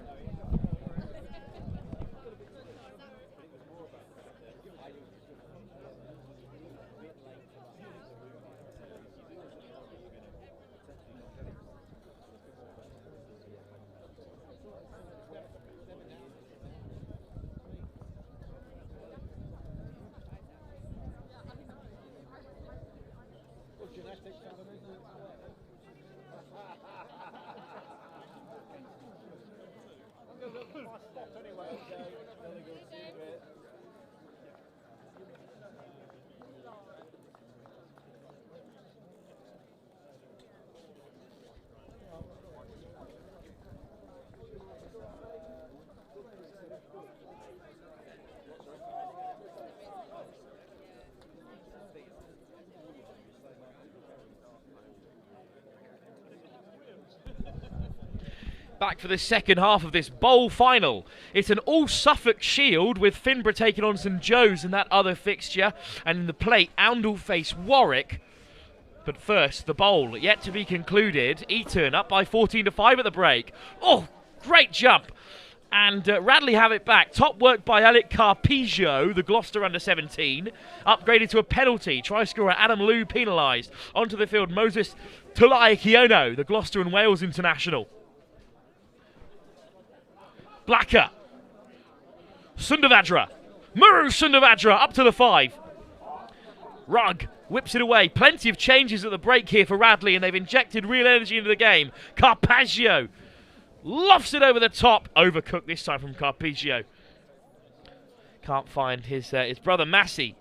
Back for the second half of this bowl final. It's an all-Suffolk shield with Finborough taking on St Joe's in that other fixture. And in the plate, Oundle face Warwick. But first, the bowl yet to be concluded. Eton up by 14-5 at the break. Oh, great jump. And Radley have it back. Top work by Alec Carpigio, the Gloucester under-17. Upgraded to a penalty. Try scorer Adam Lew penalised. Onto the field, Moses Tulai-Kiono, the Gloucester and Wales international. Blacker. Sundavadra. Muru Sundavadra up to the 5. Rugg whips it away. Plenty of changes at the break here for Radley, and they've injected real energy into the game. Carpagio lofts it over the top. Overcooked this time from Carpagio. Can't find his brother Massey.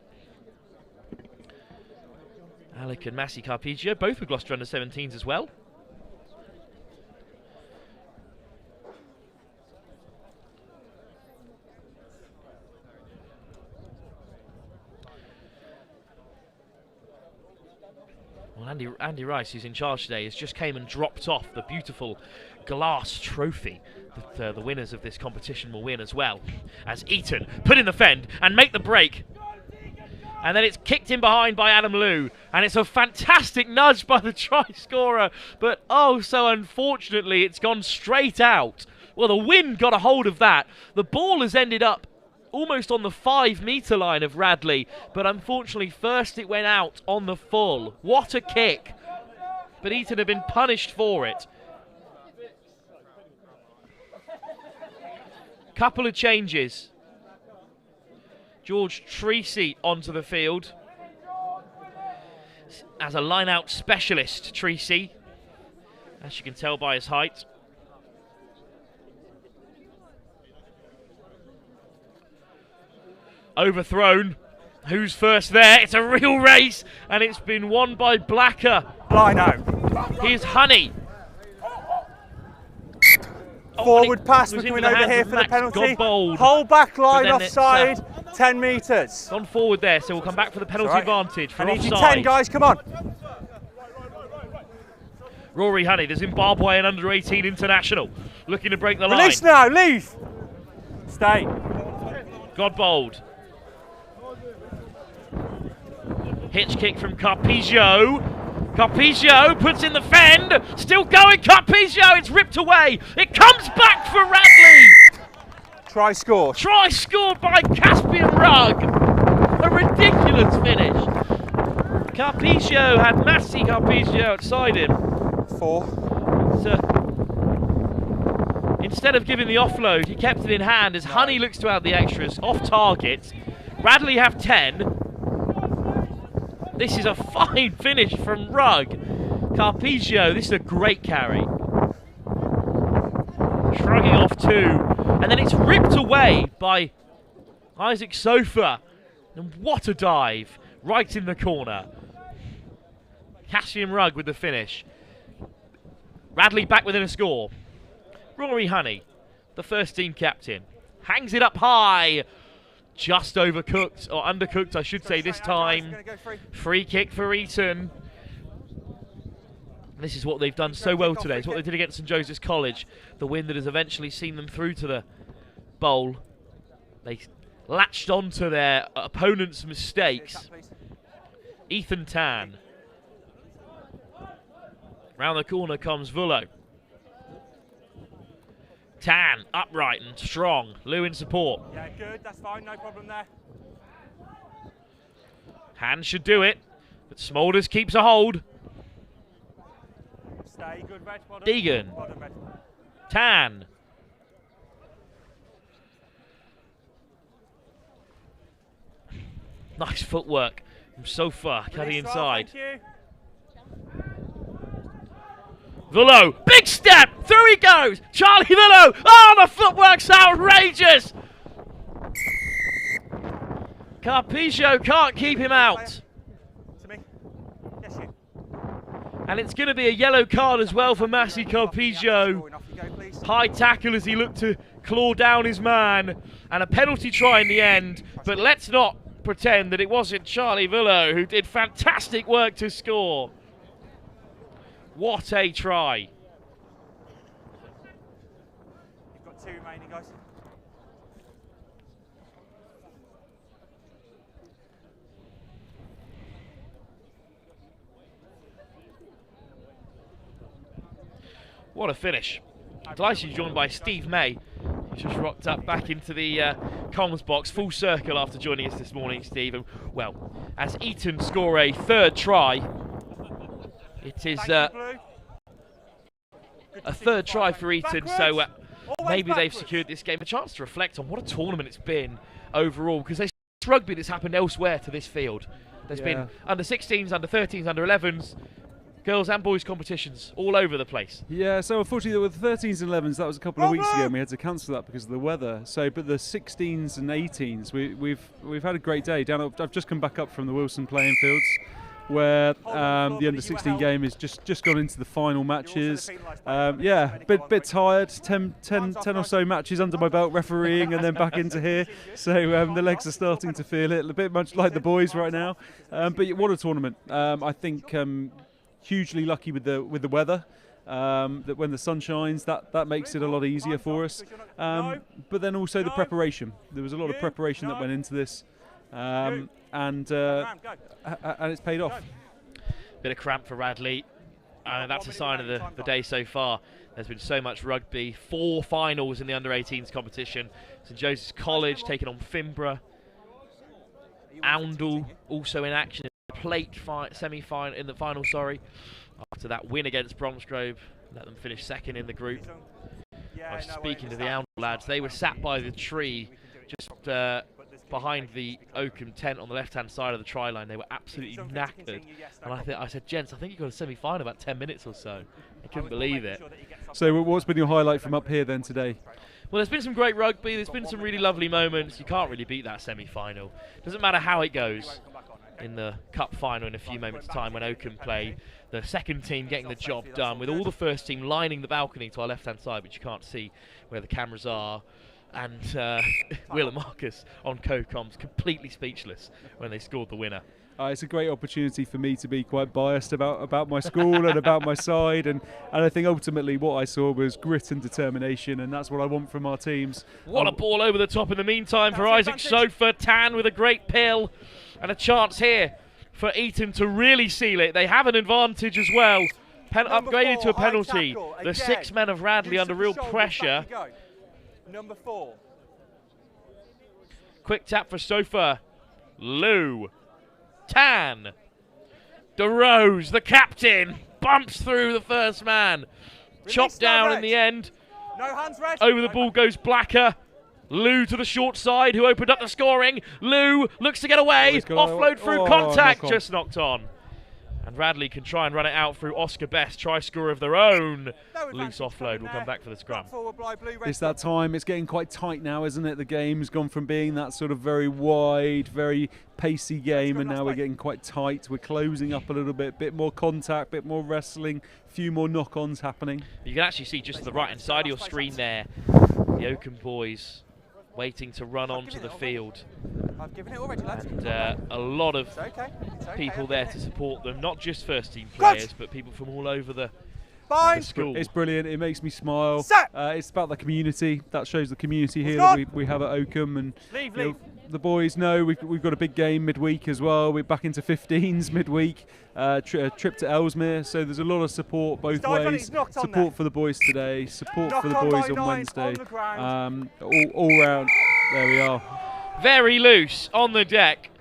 Alec and Massey Carpagio, both with Gloucester under-17s as well. Well, Andy Rice, who's in charge today, has just came and dropped off the beautiful glass trophy that the winners of this competition will win as well. As Eton put in the fend and make the break. And then it's kicked in behind by Adam Lew. And it's a fantastic nudge by the try scorer. But oh, so unfortunately, it's gone straight out. Well, the wind got a hold of that. The ball has ended up almost on the 5-metre line of Radley, but unfortunately first it went out on the full. What a kick but Eton have been punished for it. Couple of changes. George Treacy onto the field as a line-out specialist, Treacy, as you can tell by his height. Overthrown. Who's first there? It's a real race, and it's been won by Blacker.
Line out.
Here's Honey.
Forward pass, we're coming over here for the penalty. Whole back line offside, 10 metres.
Gone forward there, so we'll come back for the penalty advantage from
I need you
offside.
10, guys, come on.
Rory Honey, the Zimbabwean under-18 international, looking to break the line.
Release now, leave. Stay.
Godbold. Hitch kick from Carpizio. Carpizio puts in the fend. Still going, Carpizio. It's ripped away. It comes back for Radley.
Try score.
Try scored by Campion Rug. A ridiculous finish. Carpizio had Massi Carpizio outside him.
4.
So, instead of giving the offload, he kept it in hand as Honey looks to add the extras off target. Radley have 10. This is a fine finish from Rug. Carpizio, this is a great carry. Shrugging off 2. And then it's ripped away by Isaac Sofa. And what a dive. Right in the corner. Cassian Rug with the finish. Radley back within a score. Rory Honey, the first team captain. Hangs it up high. Just overcooked, or undercooked, I should say, this time. Free kick for Eton. This is what they've done so well today. It's what they did against St Joseph's College. The win that has eventually seen them through to the bowl. They latched onto their opponent's mistakes. Ethan Tan. Round the corner comes Vullo. Tan, upright and strong. Lou in support.
Yeah, good, that's fine, no problem there.
Hand should do it, but Smolders keeps a hold.
Stay, good, Red. Well done.
Deegan.
Well done, Red.
Tan. Nice footwork from Sofa, cutting inside.
Thank you.
Vullo, big step, through he goes, Charlie Vullo, oh the footwork's outrageous! Carpizio can't keep him out.
To me. Yes, you.
And it's going to be a yellow card as well for Massi Carpizio. High tackle as he looked to claw down his man, and a penalty try in the end, but let's not pretend that it wasn't Charlie Vullo who did fantastic work to score. What a try.
You've got 2 remaining, guys.
What a finish. Delighted to be joined by Steve May, who's just rocked up back into the comms box, full circle after joining us this morning, Steve. And, well, as Eton score a 3rd try, it is a 3rd try for Eton, so maybe they've secured this game. A chance to reflect on what a tournament it's been overall, because there's rugby that's happened elsewhere to this field. There's been under 16s, under 13s, under 11s, girls and boys competitions all over the place.
Yeah, so unfortunately with the 13s and 11s, that was a couple of weeks ago, and we had to cancel that because of the weather. So, but the 16s and 18s, we've had a great day. I've just come back up from the Wilson playing fields, where the under-16 game is just gone into the final matches. Yeah, bit tired. 10 or so matches under my belt refereeing, and then back into here. So the legs are starting to feel it, a bit much like the boys right now. But what a tournament! I think hugely lucky with the weather. That when the sun shines, that makes it a lot easier for us. But then also the preparation. There was a lot of preparation that went into this. And it's paid off.
Bit of cramp for Radley. That's a sign of the day so far. There's been so much rugby. 4 finals in the under-18s competition. St Joseph's College taking on Fimbra. Oundle also in action in the plate semi-final in the final. Sorry, after that win against Bromsgrove, let them finish second in the group. I was speaking to the Oundle lads. They were sat by the tree just behind the Oakham tent on the left-hand side of the try line. They were absolutely knackered. And I said, gents, I think you got a semi-final about 10 minutes or so. I couldn't believe it.
So what's been your highlight from up here then today?
Well, there's been some great rugby. There's been some really lovely moments. You can't really beat that semi-final. Doesn't matter how it goes in the cup final in a few moments' time when Oakham play. The second team getting the job done with all the first team lining the balcony to our left-hand side, which you can't see where the cameras are. And Will and Marcus on co-coms completely speechless when they scored the winner.
It's a great opportunity for me to be quite biased about my school and about my side, and I think ultimately what I saw was grit and determination, and that's what I want from our teams.
What a ball over the top in the meantime for Isaac Sofa. Tan with a great pill, and a chance here for Eton to really seal it. They have an advantage as well. Upgraded to a penalty. The 6 men of Radley under real pressure.
Number 4.
Quick tap for Sofa. Lou. Tan. DeRose, the captain, bumps through the first man. Chopped down in the end.
No hands, Red.
Over the ball goes Blacker. Lou to the short side, who opened up the scoring. Lou looks to get away. Offload through contact, just knocked on. And Radley can try and run it out through Oscar Best. Try score of their own. Loose offload will come back for the scrum.
It's that time. It's getting quite tight now, isn't it? The game's gone from being that sort of very wide, very pacey game, and now we're getting quite tight. We're closing up a little bit more contact, bit more wrestling, a few more knock-ons happening.
You can actually see just to the right-hand side of your screen there, the Oakham boys waiting to run onto the field.
I've given it already, lads.
And a lot of people there to support them, not just first team players, but people from all over the school.
It's brilliant. It makes me smile. It's about the community. That shows the community here that we have at Oakham, and leave. The boys know we've got a big game midweek as well. We're back into 15s midweek. Trip to Ellesmere, so there's a lot of support both ways. Support for the boys today, support for the boys on Wednesday. All round, there we are.
Very loose on the deck.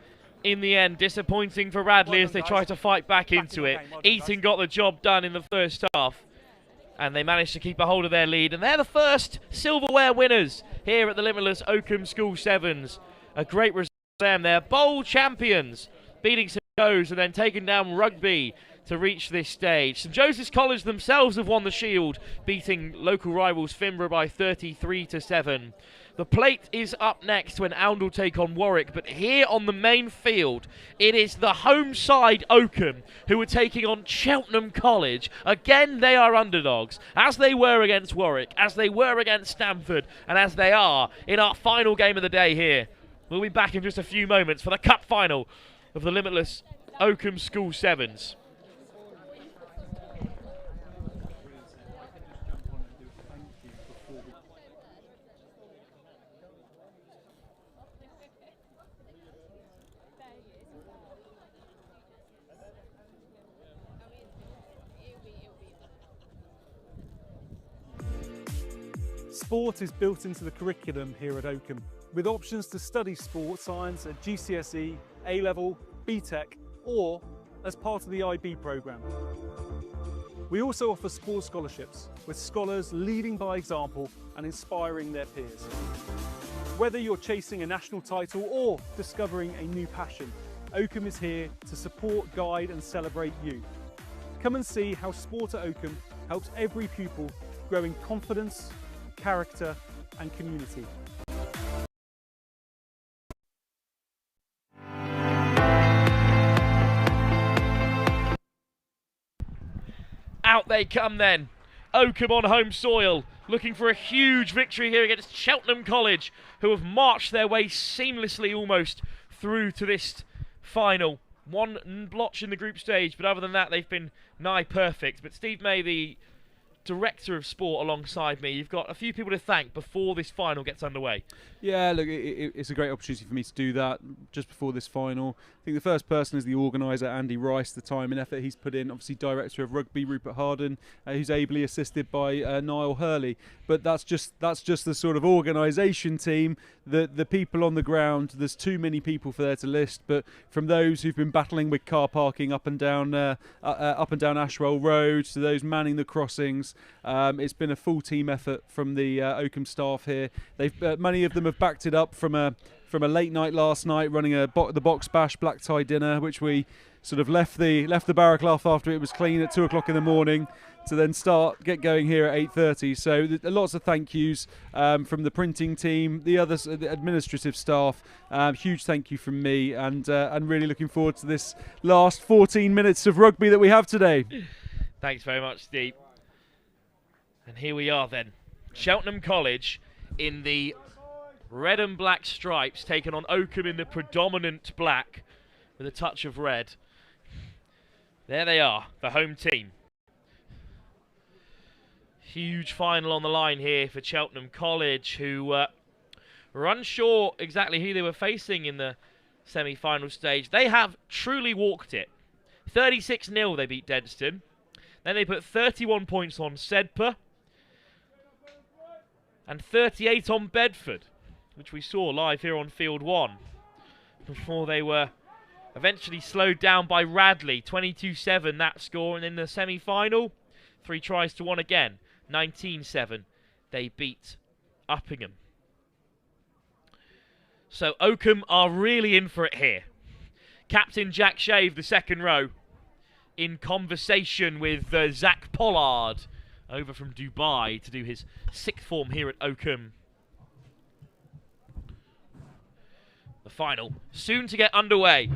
In the end, disappointing for Radley as they try to fight back into it. Eton got the job done in the first half, and they managed to keep a hold of their lead. And they're the first silverware winners here at the limitless Oakham School Sevens. A great result for them. They're bowl champions, beating St. Joe's and then taking down Rugby to reach this stage. St. Joseph's College themselves have won the Shield, beating local rivals Finborough by 33-7. The plate is up next when Oundle take on Warwick, but here on the main field, it is the home side Oakham who are taking on Cheltenham College. Again, they are underdogs, as they were against Warwick, as they were against Stamford, and as they are in our final game of the day here. We'll be back in just a few moments for the cup final of the limitless Oakham School Sevens.
Sport is built into the curriculum here at Oakham, with options to study sport science at GCSE, A-Level, BTEC, or as part of the IB programme. We also offer sports scholarships, with scholars leading by example and inspiring their peers. Whether you're chasing a national title or discovering a new passion, Oakham is here to support, guide and celebrate you. Come and see how sport at Oakham helps every pupil grow in confidence, character and community.
Out they come then. Oakham on home soil, looking for a huge victory here against Cheltenham College, who have marched their way seamlessly almost through to this final. One blotch in the group stage, but other than that they've been nigh perfect. But Steve May, the Director of Sport, alongside me, you've got a few people to thank before this final gets underway.
Yeah, look, it's a great opportunity for me to do that just before this final. I think the first person is the organiser, Andy Rice, the time and effort he's put in. Obviously, Director of Rugby, Rupert Harden, who's ably assisted by Niall Hurley. But that's just the sort of organisation team. the people on the ground, there's too many people for there to list, but from those who've been battling with car parking up and down Ashwell Road to those manning the crossings, it's been a full team effort from the Oakham staff here. Many of them have backed it up from a late night last night, running the box bash black tie dinner, which we sort of left the barrack loft after it was clean at 2 o'clock in the morning, to then get going here at 8:30. So lots of thank yous from the printing team, the administrative staff. Huge thank you from me, and really looking forward to this last 14 minutes of rugby that we have today.
Thanks very much, Steve. And here we are then. Cheltenham College in the red and black stripes, taken on Oakham in the predominant black with a touch of red. There they are, the home team. Huge final on the line here for Cheltenham College, who were unsure exactly who they were facing in the semi-final stage. They have truly walked it. 36-0 they beat Denstone. Then they put 31 points on Sedbergh and 38 on Bedford, which we saw live here on Field 1, before they were eventually slowed down by Radley. 22-7 that score, and in the semi-final, 3 tries to 1 again. 19-7 they beat Uppingham. So Oakham are really in for it here. Captain Jack Shave, the second row, in conversation with Zach Pollard, over from Dubai to do his 6th form here at Oakham. The final soon to get underway.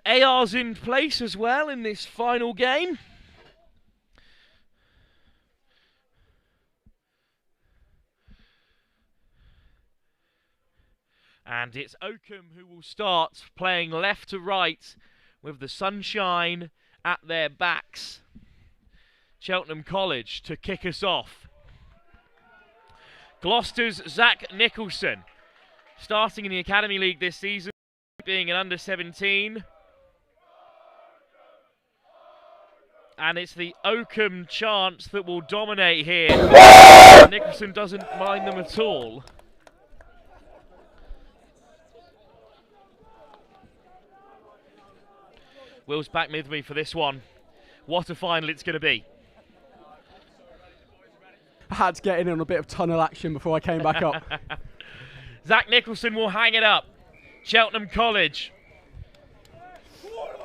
AR's in place as well in this final game. And it's Oakham who will start playing left to right with the sunshine at their backs. Cheltenham College to kick us off. Gloucester's Zach Nicholson, starting in the Academy League this season, being an under-17. And it's the Oakham chants that will dominate here. Nicholson doesn't mind them at all. Will's back with me for this one. What a final it's going to be.
I had to get in on a bit of tunnel action before I came back up.
Zach Nicholson will hang it up. Cheltenham College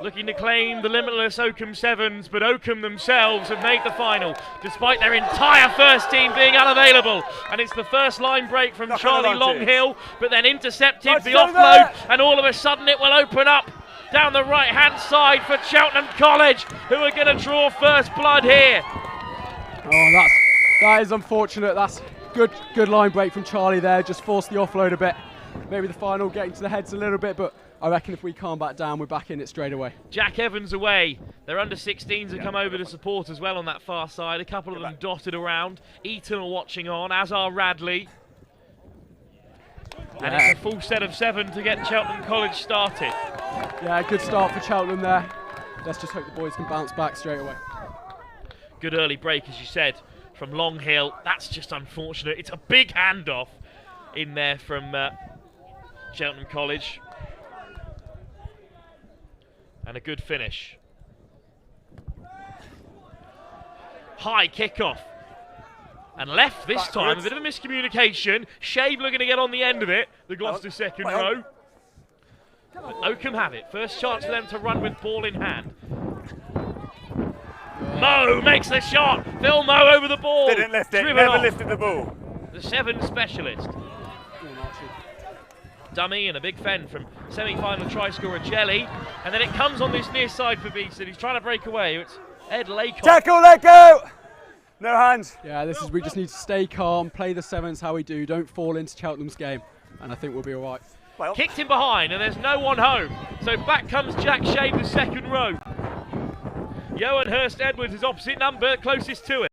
looking to claim the limitless Oakham Sevens, but Oakham themselves have made the final, despite their entire first team being unavailable. And it's the first line break from Charlie Longhill, but then intercepted the offload, and all of a sudden it will open up down the right-hand side for Cheltenham College, who are going to draw first blood here.
Oh, that is unfortunate. That's good line break from Charlie there, just forced the offload a bit. Maybe the final getting to the heads a little bit, but I reckon if we calm back down, we're back in it straight away.
Jack Evans away. Their under-16s have come over to support as well on that far side. A couple of them dotted around. Eton are watching on, as are Radley. And it's a full set of 7 to get Cheltenham College started.
Yeah, good start for Cheltenham there. Let's just hope the boys can bounce back straight away.
Good early break, as you said, from Longhill. That's just unfortunate. It's a big handoff in there from Cheltenham College. And a good finish. High kickoff. And left this time, a bit of a miscommunication. Shade looking to get on the end of it, the Gloucester second row. But Oakham have it. First chance for them to run with ball in hand. Moe makes the shot. Phil Moe over the ball.
Didn't lift it, never lifted the ball.
The 7 specialist. Dummy and a big fend from semi-final try scorer Jelly. And then it comes on this near side for Beeson. He's trying to break away. It's Ed Laycock.
Tackle, let go! No hands.
Yeah, we just need to stay calm, play the sevens how we do, don't fall into Cheltenham's game, and I think we'll be all right.
Well.
Kicked him behind, and there's no one home. So back comes Jack Shea, the second row. Johan St.Edwards is opposite number, closest to it.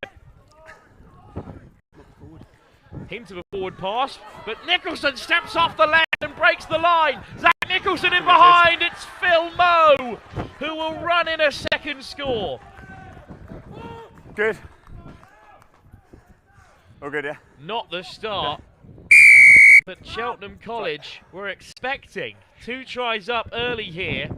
Hint of a forward pass, but Nicholson steps off the left and breaks the line. Zach Nicholson in behind. It's Phil Moe who will run in a second score.
Good. All good, yeah?
Not the start. But Cheltenham College were expecting 2 tries up early here.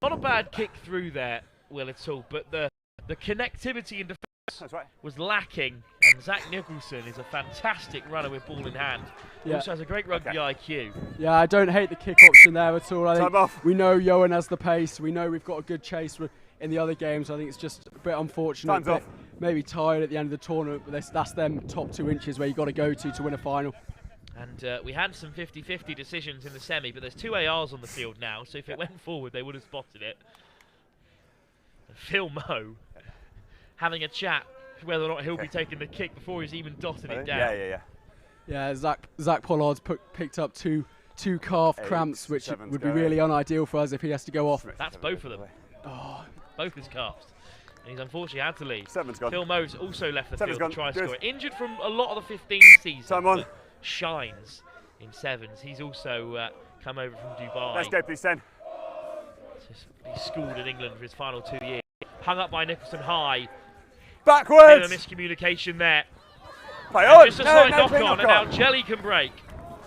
Not a bad kick through there, Will, at all, but the connectivity in defence was lacking, and Zach Nicholson is a fantastic runner with ball in hand. He also has a great rugby IQ.
Yeah, I don't hate the kick option there at all. I think we know Johan has the pace. We know we've got a good chase in the other games. I think it's just a bit unfortunate. Maybe tired at the end of the tournament, but that's them top 2 inches where you've got to go to win a final.
And we had some 50-50 decisions in the semi, but there's 2 ARs on the field now, so if it went forward, they would have spotted it. And Phil Moe having a chat whether or not he'll be taking the kick before he's even dotted it down.
Yeah, Zach Pollard's picked up two calf cramps, which would be really unideal for us if he has to go off.
That's both of them. Oh. Both his calves. And he's unfortunately had to leave. Phil Moe's also left the field to try score. Injured from a lot of the 15 season. But shines in sevens. He's also come over from Dubai.
Let's go, please, 10.
He's schooled in England for his final 2 years. Hung up by Nicholson high.
Backwards!
Bit of miscommunication there.
Play on!
Just a slight knock on, and now Jelly can break.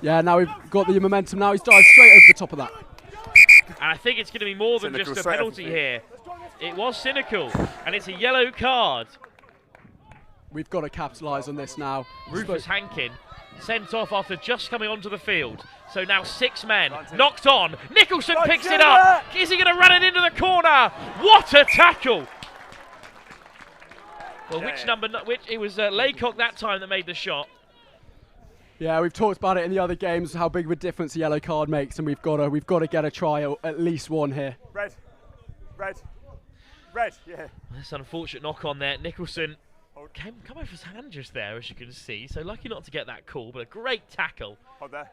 Yeah, now we've got the momentum. Now he's dived straight over the top of that.
And I think it's going to be more than just a penalty here. It was cynical, and it's a yellow card.
We've got to capitalise on this now.
Rufus Hankin sent off after just coming onto the field. So now 6 men knocked on. Nicholson picks it up. Is he going to run it into the corner? What a tackle! Well, it was Laycock that time that made the shot.
Yeah, we've talked about it in the other games, how big of a difference a yellow card makes, and we've got to get a try, at least one here.
Red, yeah.
This unfortunate knock on there. Nicholson come over his hand just there, as you can see. So lucky not to get that call, but a great tackle.
Hold there.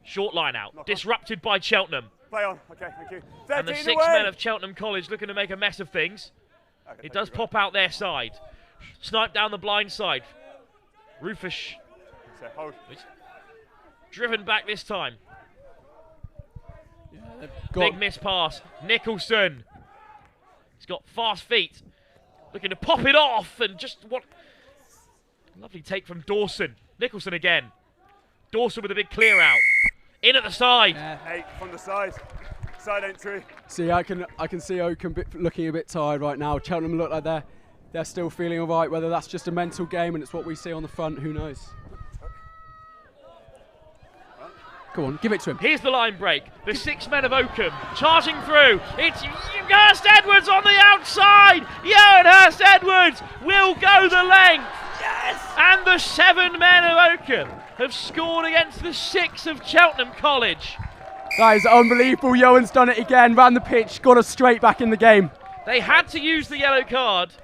Short line out, disrupted by Cheltenham.
Play on, okay, thank you.
And the 6 men of Cheltenham College looking to make a mess of things. It does pop out their side. Snipe down the blind side. Rufus driven back this time.
Yeah,
big miss pass. Nicholson. He's got fast feet. Looking to pop it off, and just what lovely take from Dawson. Nicholson again. Dawson with a big clear out. In at the side.
Yeah. 8 from the side. Side entry.
See, I can see Oakham looking a bit tired right now. Cheltenham look like they're still feeling all right. Whether that's just a mental game and it's what we see on the front, who knows? Go on, give it to him.
Here's the line break. The 6 men of Oakham charging through. It's St.Edwards on the outside. Johan St.Edwards will go the length. Yes! And the 7 men of Oakham have scored against the 6 of Cheltenham College.
That is unbelievable. Johan's done it again. Ran the pitch, got us straight back in the game.
They had to use the yellow card,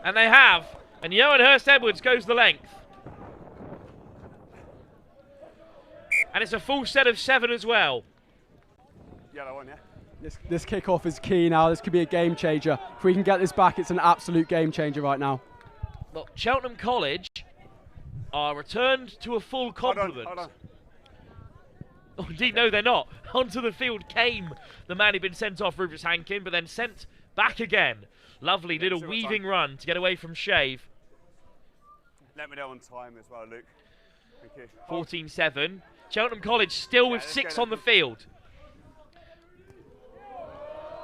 and they have. And Johan St.Edwards goes the length. And it's a full set of 7 as well.
Yellow one, yeah.
This kickoff is key now. This could be a game changer. If we can get this back, it's an absolute game changer right now.
Well, Cheltenham College are returned to a full complement.
Hold on.
Oh, indeed, no, they're not. Onto the field came the man who'd been sent off, Rufus Hankin, but then sent back again. Lovely little weaving run to get away from Shave.
Let me know on time as well, Luke. Thank you.
14-7. Cheltenham College still with 6 on the field.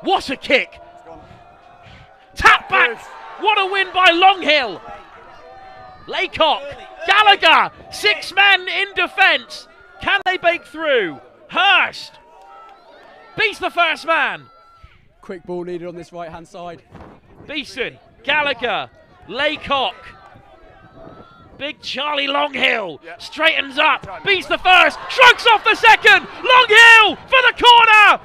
What a kick! Tap back! What a win by Longhill! Laycock, Gallagher, 6 men in defence. Can they break through? Hurst beats the first man.
Quick ball needed on this right-hand side.
Beeson, Gallagher, Laycock. Big Charlie Longhill straightens up, beats the first, shrugs off the second. Longhill for the corner.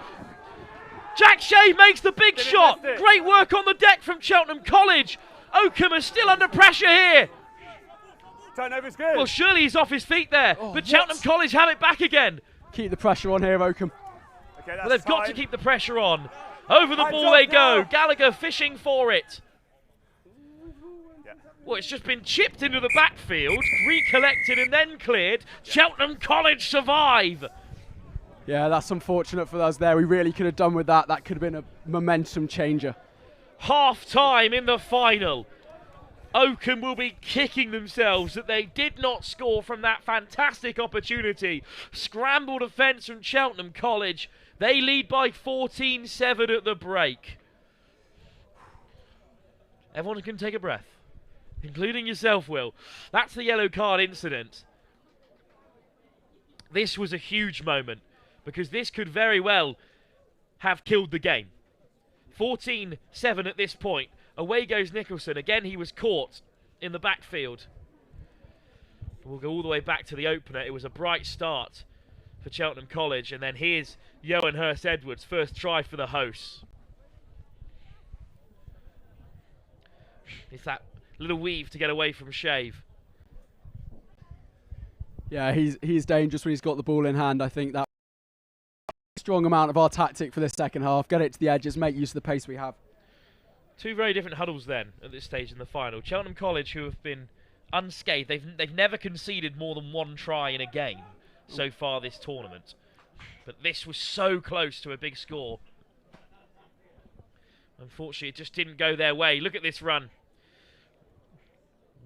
Jack Shea makes the big shot. Great work on the deck from Cheltenham College. Oakham are still under pressure here.
Turnover's good.
Well, surely he's off his feet there, but Cheltenham College have it back again.
Keep the pressure on here, Oakham.
Okay,
Well, they've got to keep the pressure on. Over the ball they go. Gallagher fishing for it. Well, it's just been chipped into the backfield, recollected and then cleared. Cheltenham College survive.
Yeah, that's unfortunate for us there. We really could have done with that. That could have been a momentum changer.
Half time in the final. Oakham will be kicking themselves that they did not score from that fantastic opportunity. Scramble defence from Cheltenham College. They lead by 14-7 at the break. Everyone can take a breath, including yourself, Will. That's the yellow card incident. This was a huge moment because this could very well have killed the game. 14-7 at this point. Away goes Nicholson. Again, he was caught in the backfield. We'll go all the way back to the opener. It was a bright start for Cheltenham College. And then here's Johan St.Edwards, first try for the hosts. It's that little weave to get away from Shave.
Yeah, he's dangerous when he's got the ball in hand. I think that strong amount of our tactic for this second half. Get it to the edges, make use of the pace we have.
Two very different huddles then at this stage in the final. Cheltenham College, who have been unscathed, they've never conceded more than one try in a game so far this tournament. But this was so close to a big score. Unfortunately, it just didn't go their way. Look at this run.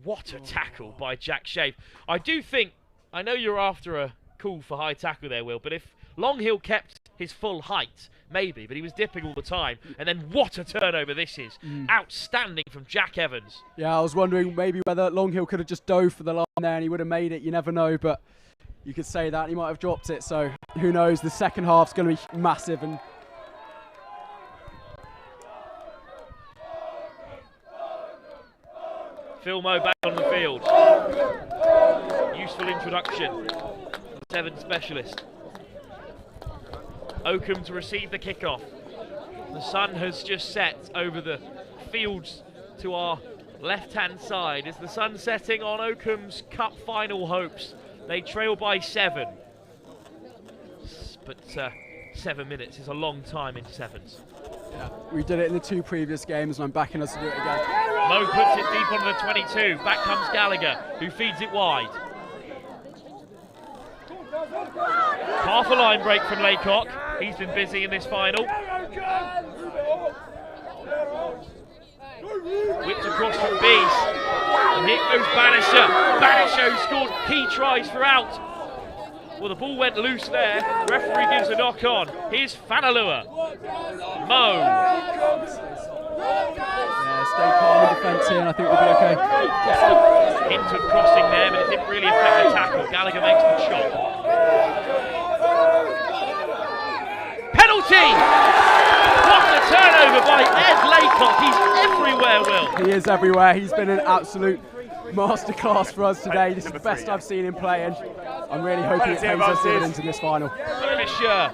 What a tackle by Jack Shave. I do think, I know you're after a call for high tackle there, Will, but if Longhill kept his full height, maybe, but he was dipping all the time. And then what a turnover this is. Outstanding from Jack Evans.
Yeah, I was wondering maybe whether Longhill could have just dove for the line there and he would have made it. You never know, but you could say that. He might have dropped it, so who knows. The second half's going to be massive. And
Phil Moe back on the field. Useful introduction. Seven specialist. Oakham to receive the kickoff. The sun has just set over the fields to our left-hand side. Is the sun setting on Oakham's cup final hopes? They trail by 7. But 7 minutes is a long time in sevens.
Yeah, we did it in the 2 previous games and I'm backing us to do it again.
Moe puts it deep onto the 22. Back comes Gallagher, who feeds it wide. Half a line break from Laycock. He's been busy in this final. Whipped across from Bees. And here goes Banisher. Banisher who scored key tries throughout. Well, the ball went loose there. Referee gives a knock on. Here's Fanalua. Moe.
Yeah, stay calm in defence here and I think we'll be okay.
Hint of crossing there, but it didn't really affect the tackle. Gallagher makes the chop. Penalty! What a turnover by Ed Laycock. He's everywhere, Will.
He is everywhere. He's been an absolute masterclass for us today. This is the best I've seen him play, and I'm really hoping it pays us dividends in this final.
Fisher,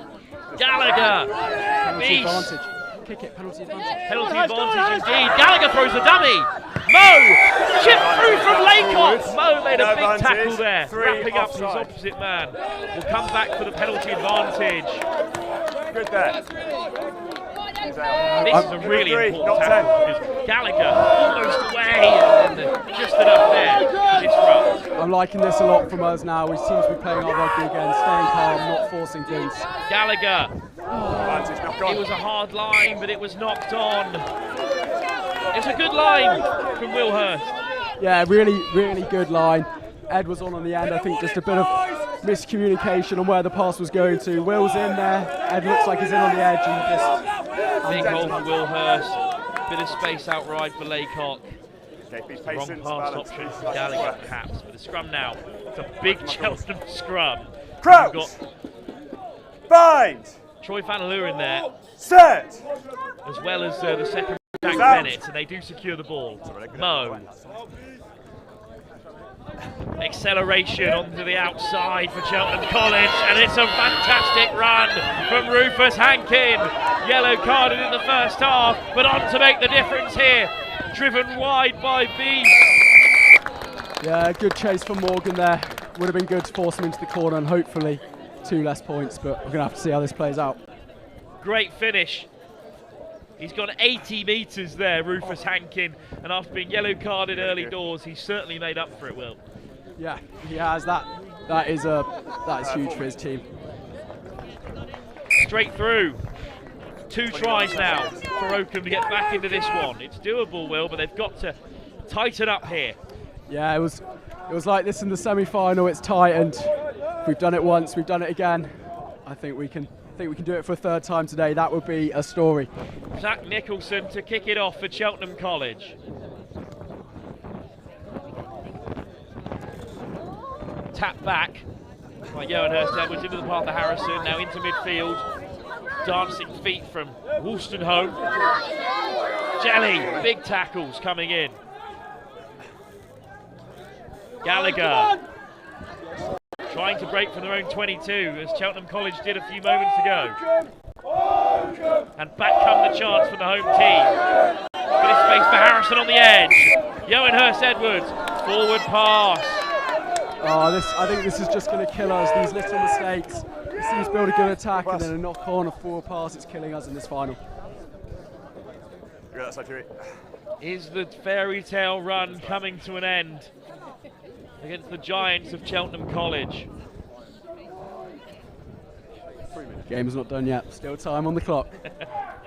Gallagher,
Penalty advantage. Kick it, penalty advantage.
Penalty advantage indeed. Gallagher throws the dummy. Moe, chip through from Laycock. Moe made a big tackle there, wrapping up his opposite man. Will come back for the penalty advantage.
Good there.
This is a really important tackle because Gallagher almost away and just enough there to disrupt.
I'm liking this a lot from us now. We seem to be playing our rugby again, staying calm, not forcing things.
Gallagher. It was a hard line, but it was knocked on. It's a good line from Will Hurst.
Yeah, really, really good line. Ed was on the end. I think just a bit of miscommunication on where the pass was going to. Will's in there. Ed looks like he's in on the edge. And just
big hole for Will Hurst. Bit of space outright for Laycock. Wrong pass option for Gallagher, perhaps. But the scrum now. It's a big Cheltenham scrum.
Crouch! Bind!
Troy Fanalua in there.
Set!
As well as the second Jack Bennett, and they do secure the ball. Moe. Acceleration onto the outside for Cheltenham College, and it's a fantastic run from Rufus Hankin. Yellow carded in the first half, but on to make the difference here Driven wide by Bees.
Yeah, good chase from Morgan there. Would have been good to force him into the corner and hopefully 2 less points, but we're going to have to see how this plays out.
Great finish. He's gone 80 metres there, Rufus Hankin, and after being yellow carded early doors, he's certainly made up for it, Will.
Yeah, he has. That is huge for his team.
Straight through. 2 tries now for Oakham to get back into this one. It's doable, Will, but they've got to tighten up here.
Yeah, it was like this in the semi-final. It's tightened. We've done it once. We've done it again. I think we can do it for a 3rd time today. That would be a story.
Zach Nicholson to kick it off for Cheltenham College. Tap back by Johan Hurst-Edwards into the path of Harrison, now into midfield. Dancing feet from Wolstenholme. Jelly, big tackles coming in. Gallagher trying to break from their own 22, as Cheltenham College did a few moments ago. And back come the chance for the home team. Bit of space for Harrison on the edge. Johan Hurst-Edwards, forward pass.
Oh, I think this is just going to kill us, these little mistakes. This team's built a good attack and then a knock on, a forward pass, it's killing us in this final.
Is the fairy tale run coming to an end against the Giants of Cheltenham College?
Game's not done yet, still time on the clock.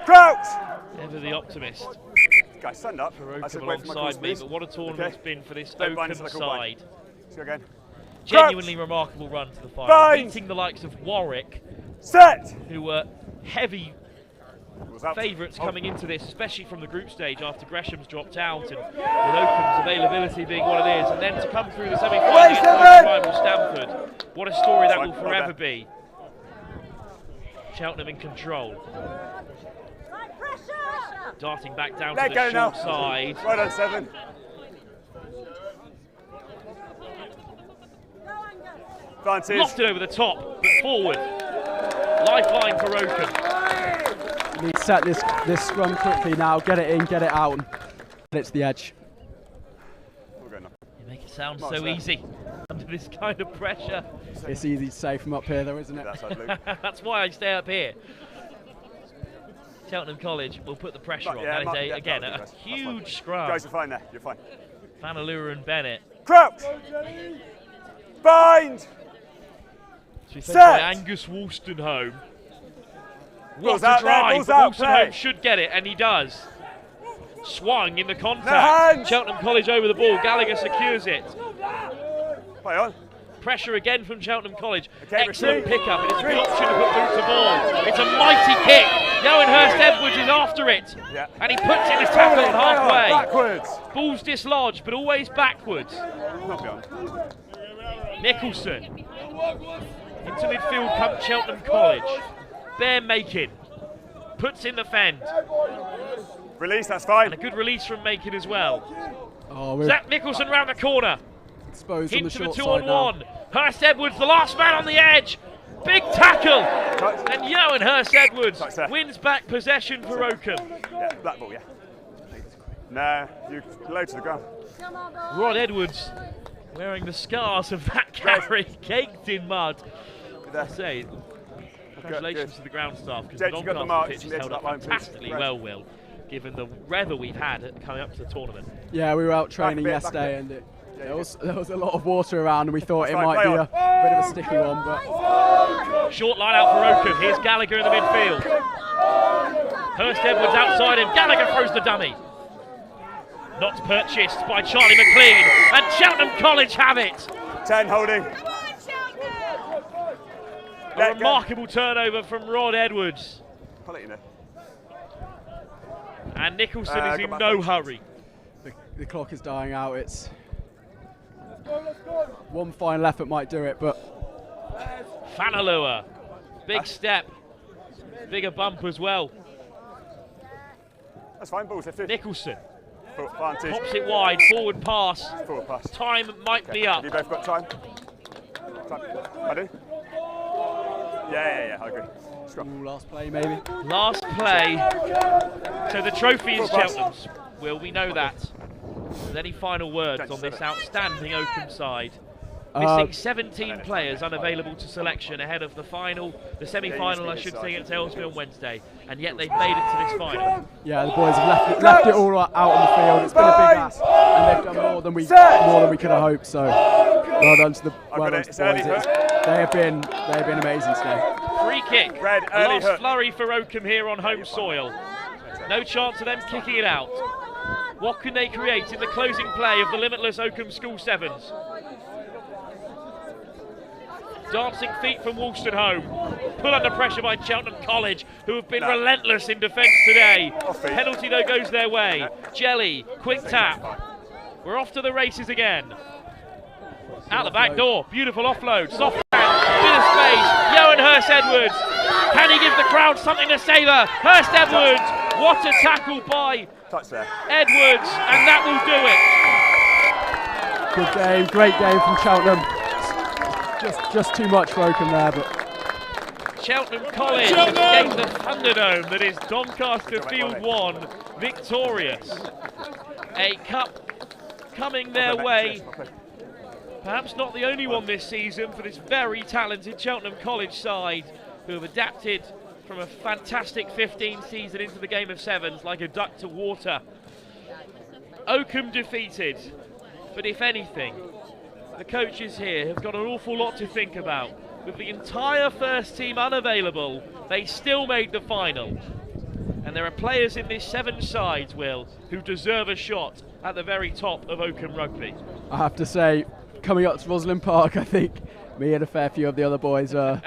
Crouch!
Ever the optimist.
Guys, stand up.
For Oakham alongside me, but what a tournament it's been for this Oakham side.
Let's go again.
Genuinely remarkable run to the final,
Bind.
beating the likes of Warwick,
Set.
who were heavy favourites coming into this, especially from the group stage after Greshams dropped out, and with Oakham's availability being what it is, and then to come through the semi-final against rival Stamford. What a story that will forever be. Cheltenham in control. Darting back down to the short side.
Right on 7. Advantage.
Lofted over the top, but forward. Lifeline for Oakham.
Need to set this scrum quickly now, get it in, get it out, and get it to the edge.
You make it sound so easy under this kind of pressure.
It's easy to say from up here though, isn't it?
That's why I stay up here. Cheltenham College will put the pressure on. That is, again, a huge scrum.
Guys, you're fine there. You're fine.
Vanalura and Bennett.
Crouch! Bind!
To be fed by Angus Wolstenholme. What a drive! Wolstenholme should get it, and he does. Swung in the contact. Cheltenham College over the ball. Gallagher secures it.
Play on.
Pressure again from Cheltenham College. Excellent pickup. It is an option to put boot to ball. It's a mighty kick. Johan Hurst-Edwards is after it.
Yeah.
And he puts in a tackle halfway.
Backwards.
Ball's dislodged, but always backwards.
Not beyond.
Nicholson. Into midfield comes Cheltenham College. Bear making. Puts in the fend.
Release, that's fine.
And a good release from Macon as well.
Oh,
Zach Nicholson round the corner.
Exposed on the
Into
short
the
2-on-1.
Hurst-Edwards, the last man on the edge. Big tackle. And Johan Hurst-Edwards wins back possession for Oakham.
Yeah, black ball, yeah. No, you low to the ground.
Rod Edwards wearing the scars of that carry, caked in mud. I say, congratulations to the ground staff, because the Doncaster pitch has held up fantastically well, Will, given the weather we've had coming up to the tournament.
Yeah, we were out training yesterday, and there was a lot of water around, and we thought it might be a bit of a sticky one, but...
Short line out for Oakham. Here's Gallagher in the midfield. Hurst-Edwards outside him. Gallagher throws the dummy. Not purchased by Charlie McLean, and Cheltenham College have it.
10 holding.
A remarkable turnover from Rod Edwards.
I'll let you know.
And Nicholson is in no hurry.
The clock is dying out. It's one final effort might do it, but
Vanalura, big step, bigger bump as well.
That's fine, ball 50.
Nicholson
pops
it wide, forward pass.
Forward pass.
Time might be up.
Have you both got time? I do? Yeah, I agree.
Ooh, last play maybe.
Last play. So the trophy is Cheltenham's. Will, we know that. Is any final words on this outstanding Oakham side? Missing 17 players unavailable to selection ahead of the final, the semi-final, I should say, at Aylesbury on Wednesday, and yet they've made it to this final.
Yeah, the boys have left it all out on the field. It's been a big ask, and they've done more than we could have hoped. So, well done to the boys. They have been amazing today.
Free kick, a last flurry for Oakham here on home soil. No chance of them kicking it out. What can they create in the closing play of the limitless Oakham School Sevens? Dancing feet from Wolstenholme, put under pressure by Cheltenham College, who have been relentless in defence today. Penalty though goes their way. Jelly, quick tap. We're off to the races again. Out the back door, beautiful offload, soft hand, bit of space, Johan Edwards. Can he give the crowd something to savour? Edwards, what a tackle by Edwards, and that will do it.
Good game, great game from Cheltenham. Just too much for Oakham there, but
Cheltenham College escaped the Thunderdome that is Doncaster Field 1 victorious. A cup coming their way. Perhaps not the only one this season for this very talented Cheltenham College side, who have adapted from a fantastic 15 season into the game of sevens like a duck to water. Oakham defeated, but if anything, the coaches here have got an awful lot to think about. With the entire first team unavailable, they still made the final. And there are players in this seven sides, Will, who deserve a shot at the very top of Oakham Rugby.
I have to say, coming up to Roslyn Park, I think me and a fair few of the other boys are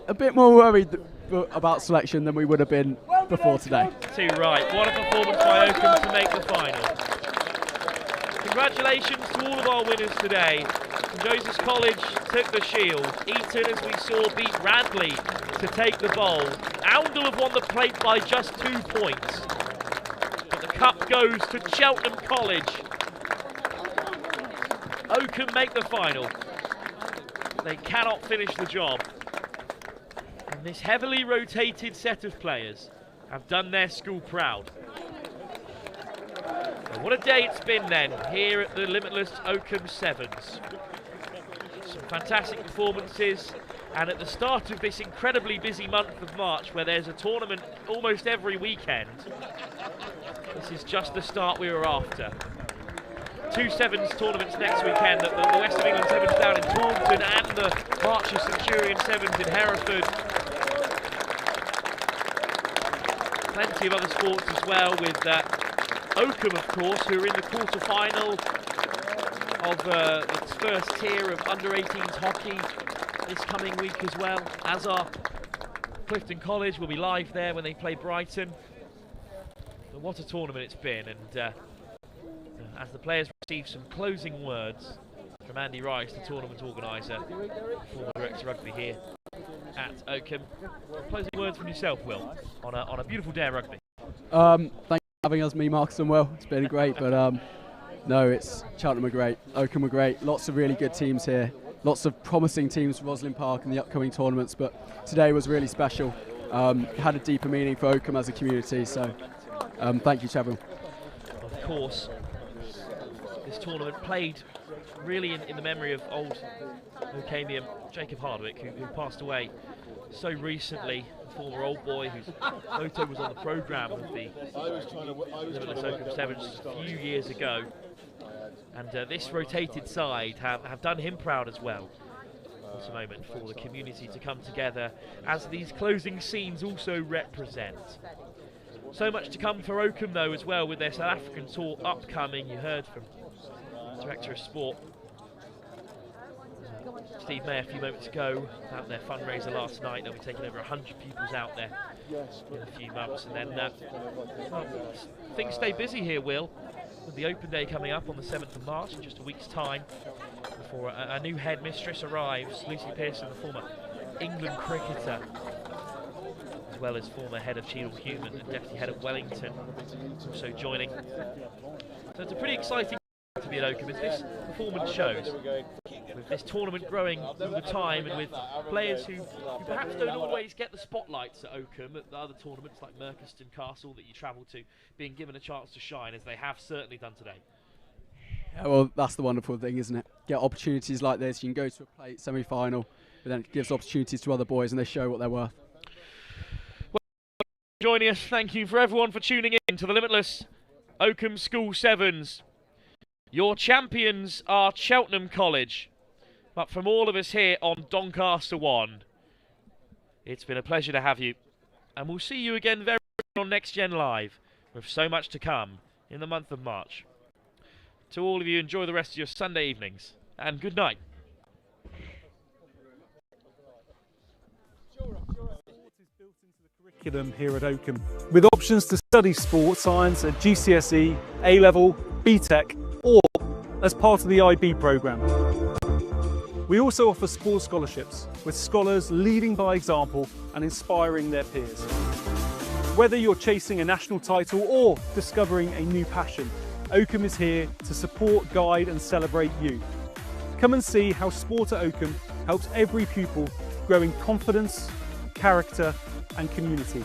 a bit more worried about selection than we would have been before today.
Too right. What a performance by Oakham to make the final. Congratulations to all of our winners today. St. Joseph's College took the shield. Eton, as we saw, beat Radley to take the bowl. Oundle have won the plate by just 2 points. But the cup goes to Cheltenham College. Oakham make the final. They cannot finish the job. And this heavily rotated set of players have done their school proud. And what a day it's been then, here at the limitless Oakham Sevens. Some fantastic performances, and at the start of this incredibly busy month of March, where there's a tournament almost every weekend, this is just the start we were after. 2 sevens tournaments next weekend, the West of England Sevens down in Taunton and the Berkshire Centurion Sevens in Hereford. Plenty of other sports as well, with Oakham, of course, who are in the quarter-final of the first tier of under-18s hockey this coming week as well, as are Clifton College. Will be live there when they play Brighton. But what a tournament it's been, and as the players receive some closing words from Andy Rice, the tournament organiser, former director of rugby here at Oakham. Closing words from yourself, Will, on a beautiful day of rugby.
Thank you for having us, me, Marcus, and Will. It's been great, but no, it's Cheltenham are great, Oakham were great. Lots of really good teams here, lots of promising teams for Roslyn Park in the upcoming tournaments, but today was really special. Had a deeper meaning for Oakham as a community, so thank you to everyone.
Of course, this tournament played really in the memory of old Oakhamian Jacob Hardwick, who passed away so recently, a former old boy whose photo was on the programme of the Limitless Oakham Sevens a few years ago. And this rotated side have done him proud as well. What a moment for the community to come together, as these closing scenes also represent. So much to come for Oakham though as well, with their South African tour upcoming. You heard from Director of Sport Steve May a few moments ago about their fundraiser last night. They'll be taking over 100 pupils out there in a few months, and then well, things stay busy here, Will, with the Open Day coming up on the 7th of March in just a week's time, before a new headmistress arrives. Lucy Pearson, the former England cricketer, as well as former head of Cheadle Human and deputy head of Wellington, also joining. So it's a pretty exciting to be at Oakham, as this performance shows. with this tournament growing all the time, and with players who perhaps don't always get the spotlights at Oakham, at the other tournaments like Merchiston Castle that you travel to, being given a chance to shine, as they have certainly done today.
Yeah, well, that's the wonderful thing, isn't it? Get opportunities like this. You can go to a plate semi-final, but then it gives opportunities to other boys, and they show what they're worth.
Well, joining us, thank you for everyone for tuning in to the Limitless Oakham School Sevens. Your champions are Cheltenham College, but from all of us here on Doncaster 1, it's been a pleasure to have you, and we'll see you again very soon on Next Gen Live, with so much to come in the month of March. To all of you, enjoy the rest of your Sunday evenings, and good night.
Curriculum here at Oakham, with options to study sports science at GCSE, A-Level, BTEC, or as part of the IB programme. We also offer sports scholarships, with scholars leading by example and inspiring their peers. Whether you're chasing a national title or discovering a new passion, Oakham is here to support, guide and celebrate you. Come and see how sport at Oakham helps every pupil grow in confidence, character and community.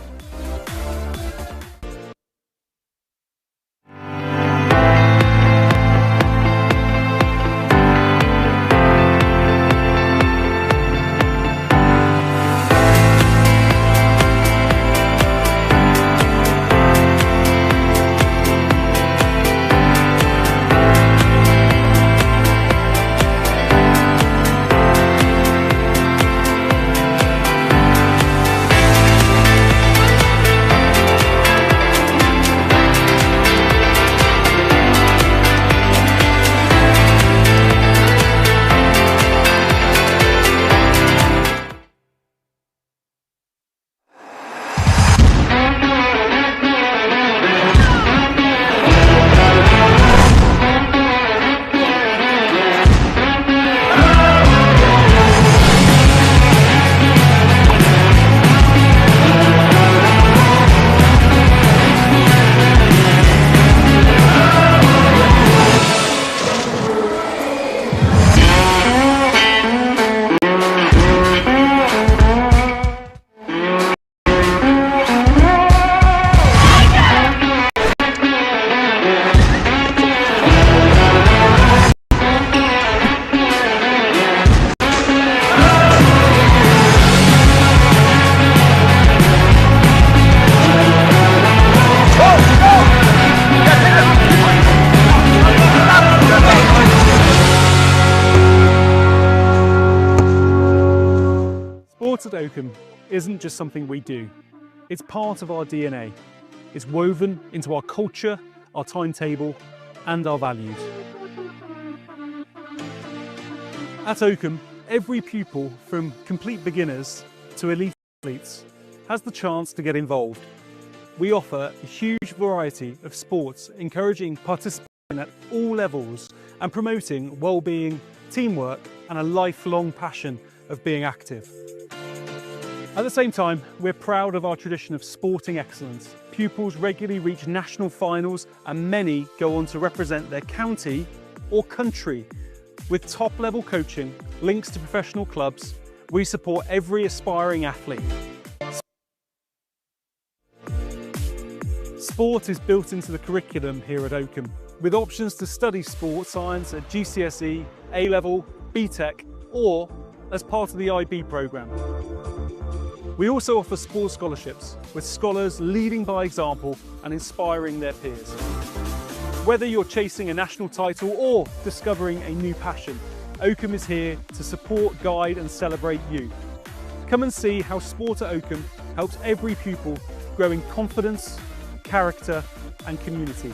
Sport at Oakham isn't just something we do, it's part of our DNA. It's woven into our culture, our timetable and our values. At Oakham, every pupil from complete beginners to elite athletes has the chance to get involved. We offer a huge variety of sports, encouraging participation at all levels and promoting well-being, teamwork and a lifelong passion of being active. At the same time, we're proud of our tradition of sporting excellence. Pupils regularly reach national finals and many go on to represent their county or country. With top-level coaching, links to professional clubs, we support every aspiring athlete. Sport is built into the curriculum here at Oakham, with options to study sports science at GCSE, A-Level, BTEC, or as part of the IB programme. We also offer sports scholarships, with scholars leading by example and inspiring their peers. Whether you're chasing a national title or discovering a new passion, Oakham is here to support, guide and celebrate you. Come and see how sport at Oakham helps every pupil grow in confidence, character and community.